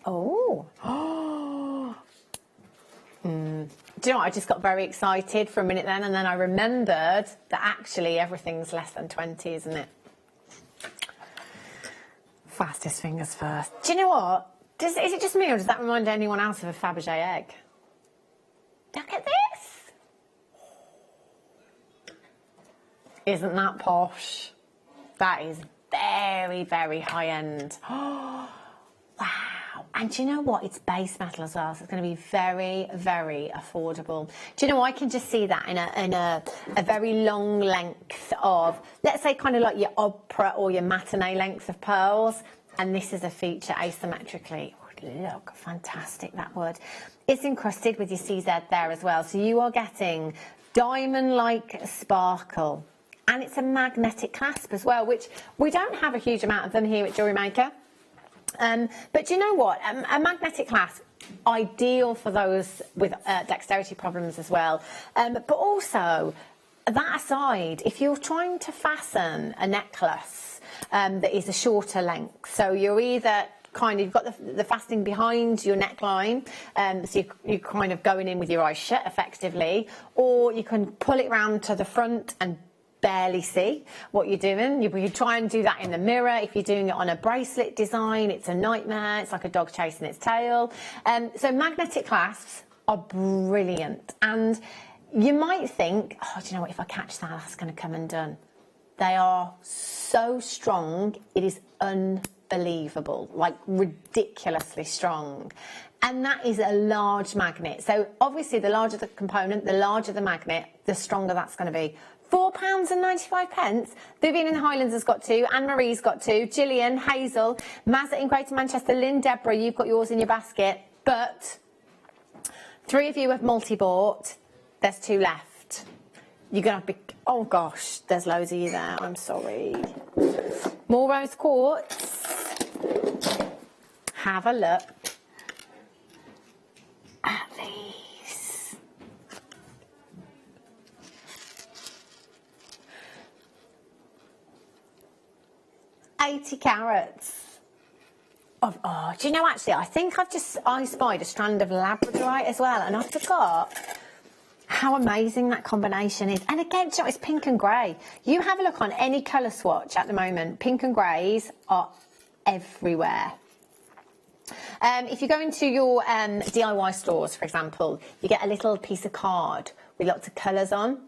Oh. Do you know what? I just got very excited for a minute then, and then I remembered that actually everything's less than 20, isn't it? Fastest fingers first. Do you know what? Is it just me, or does that remind anyone else of a Fabergé egg? Look at this. Isn't that posh? That is very, very high end. Wow. And do you know what? It's base metal as well, so it's going to be very, very affordable. Do you know, I can just see that in a very long length of, let's say, kind of like your opera or your matinee length of pearls. And this is a feature asymmetrically. Look, fantastic, that would. It's encrusted with your CZ there as well. So you are getting diamond-like sparkle. And it's a magnetic clasp as well, which we don't have a huge amount of them here at Jewellery Maker. But do you know what? A magnetic clasp, ideal for those with dexterity problems as well. But also, that aside, if you're trying to fasten a necklace that is a shorter length, so you're either you've got the fastening behind your neckline, so you're kind of going in with your eyes shut effectively, or you can pull it round to the front and barely see what you're doing. You try and do that in the mirror. If you're doing it on a bracelet design, it's a nightmare. It's like a dog chasing its tail. So magnetic clasps are brilliant, and you might think, oh, do you know what, if I catch that, that's going to come undone. They are so strong, it is unbelievable, like ridiculously strong. And that is a large magnet. So obviously the larger the component, the larger the magnet, the stronger that's going to be. £4.95. Vivian in the Highlands has got 2, Anne-Marie's got 2, Gillian, Hazel, Mazza in Greater Manchester, Lynn, Deborah, you've got yours in your basket, but 3 of you have multi-bought, there's 2 left. You're going to be, oh gosh, there's loads of you there, I'm sorry. More rose quartz. Have a look at these. $80 carats. Oh, do you know, actually, I think I spied a strand of labradorite as well, and I forgot how amazing that combination is. And again, it's pink and grey. You have a look on any colour swatch at the moment, pink and greys are everywhere. If you go into your DIY stores, for example, you get a little piece of card with lots of colours on.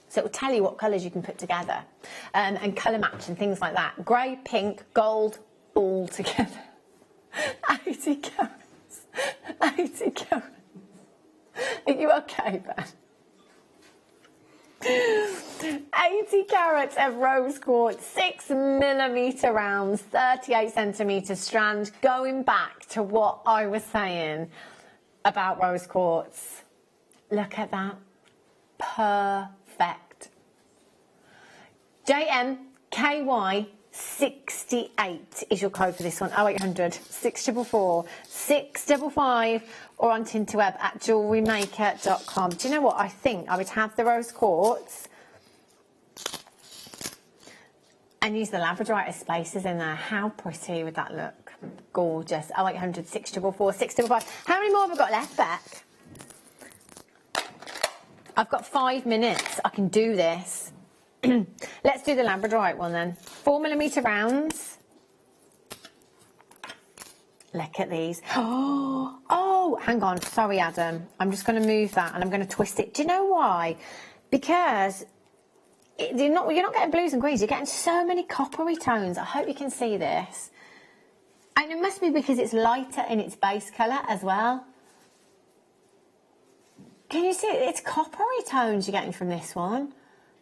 So it will tell you what colours you can put together, and colour match and things like that. Grey, pink, gold, all together. 80 carats. 80 carats. Are you okay, Ben? 80 carats of rose quartz, 6mm rounds, 38cm strand. Going back to what I was saying about rose quartz. Look at that. Perfect. JMKY68 is your code for this one. 0800 644 655 or on Tinterweb at JewelleryMaker.com. Do you know what? I think I would have the rose quartz and use the labradorite as spaces in there. How pretty would that look? Gorgeous. 0800 644 655. How many more have I got left, Beck? I've got 5 minutes. I can do this. Let's do the labradorite one then. 4mm rounds. Look at these. Oh, hang on. Sorry, Adam. I'm just going to move that and I'm going to twist it. Do you know why? Because you're not getting blues and greens. You're getting so many coppery tones. I hope you can see this. And it must be because it's lighter in its base colour as well. Can you see it? It's coppery tones you're getting from this one.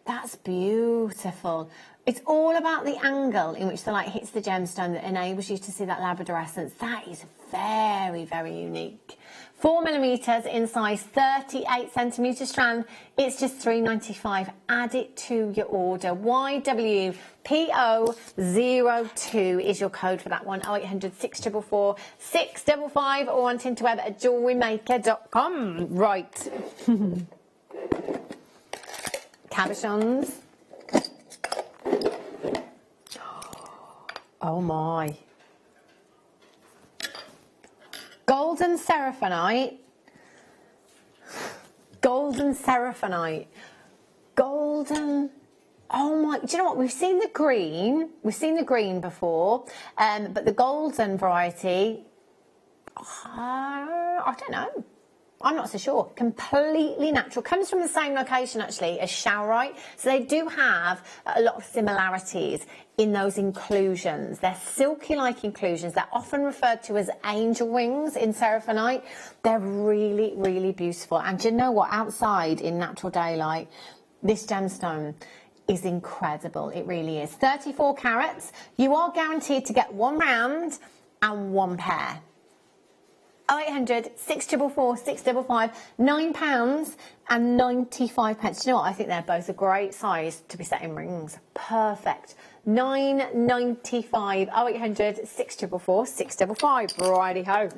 That's beautiful. It's all about the angle in which the light hits the gemstone that enables you to see that labradorescence. That is very, very unique. 4mm in size, 38cm strand. It's just $3.95. Add it to your order. YWPO02 is your code for that one. 0800 644 655 or on Tinterweb at JewelleryMaker.com. Right. Cabochons. Oh my. Golden Seraphonite. Golden Seraphonite. Golden. Oh my. Do you know what? We've seen the green. We've seen the green before. But the golden variety, I don't know. I'm not so sure. Completely natural. Comes from the same location, actually, as Showerite. So they do have a lot of similarities in those inclusions. They're silky-like inclusions. They're often referred to as angel wings in Seraphonite. They're really, really beautiful. And do you know what? Outside, in natural daylight, this gemstone is incredible. It really is. 34 carats. You are guaranteed to get 1 round and 1 pair. 0800 644 655, £9.95. Do you know what? I think they're both a great size to be set in rings. Perfect. £9.95. 0800 644 655. Righty ho.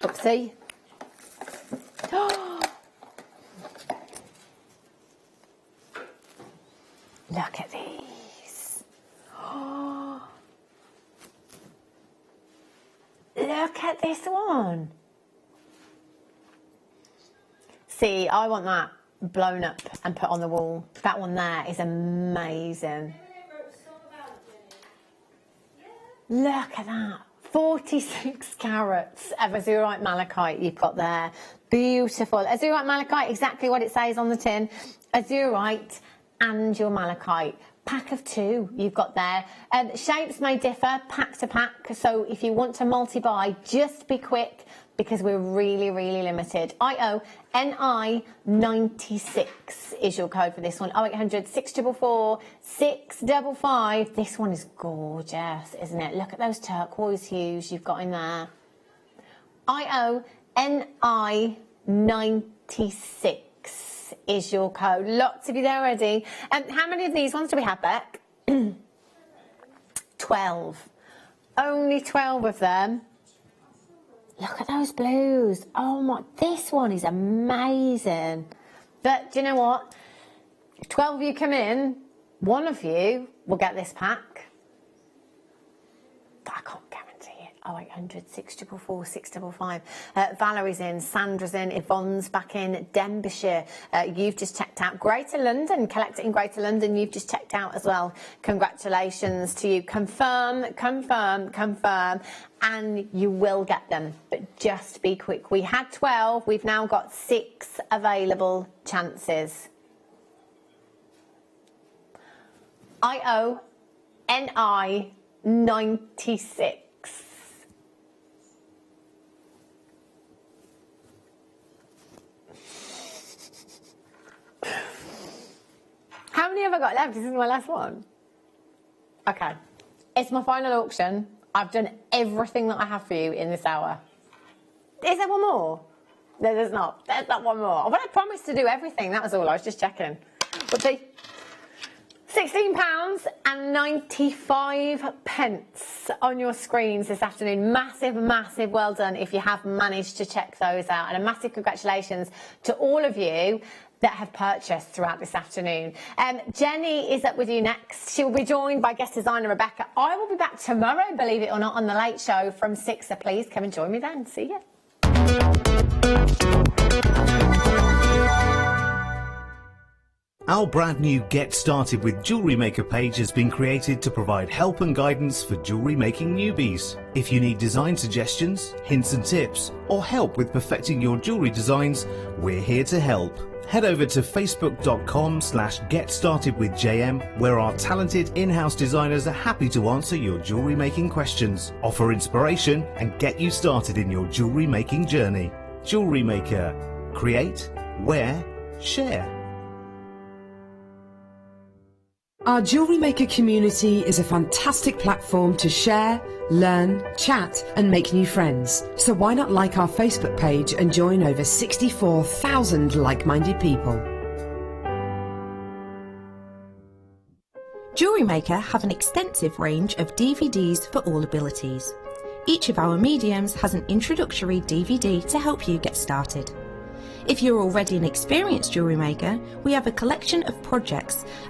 Oopsie. Look at these. Look at this one. See, I want that blown up and put on the wall. That one there is amazing. Look at that. 46 carats of azurite malachite you've got there. Beautiful. Azurite malachite, exactly what it says on the tin. Azurite and your malachite. Pack of 2 you've got there. Shapes may differ pack to pack, so if you want to multi-buy, just be quick because we're really, really limited. IONI96 is your code for this one. 0800 644 655. This one is gorgeous, isn't it? Look at those turquoise hues you've got in there. IONI96 is your code. Lots of you there already. How many of these ones do we have back? 12. Only 12 of them. Look at those blues. Oh my, this one is amazing. But do you know what? If 12 of you come in, one of you will get this pack. But I can't guarantee it. 0800 644 655. Valerie's in, Sandra's in, Yvonne's back in, Denbighshire. You've just checked out. Greater London, collect it in Greater London. You've just checked out as well. Congratulations to you. Confirm, confirm, confirm. And you will get them, but just be quick. We had 12, we've now got 6 available chances. IONI96. How many have I got left? This is my last one. Okay, it's my final auction. I've done everything that I have for you in this hour. Is there one more? No, there's not. There's not one more. But I promised to do everything. That was all. I was just checking. But see, £16.95 on your screens this afternoon. Massive, massive well done if you have managed to check those out. And a massive congratulations to all of you that have purchased throughout this afternoon. Jenny is up with you next. She will be joined by guest designer Rebecca. I will be back tomorrow, believe it or not, on The Late Show from 6. So please come and join me then. See ya. Our brand new Get Started with Jewellery Maker page has been created to provide help and guidance for jewellery making newbies. If you need design suggestions, hints and tips, or help with perfecting your jewellery designs, we're here to help. Head over to facebook.com/getstartedwithjm, where our talented in-house designers are happy to answer your jewellery making questions, offer inspiration, and get you started in your jewellery making journey. Jewellery Maker. Create, wear, share. Our Jewellery Maker community is a fantastic platform to share, learn, chat and make new friends. So why not like our Facebook page and join over 64,000 like-minded people. Jewellery Maker have an extensive range of DVDs for all abilities. Each of our mediums has an introductory DVD to help you get started. If you're already an experienced jewellery maker, we have a collection of projects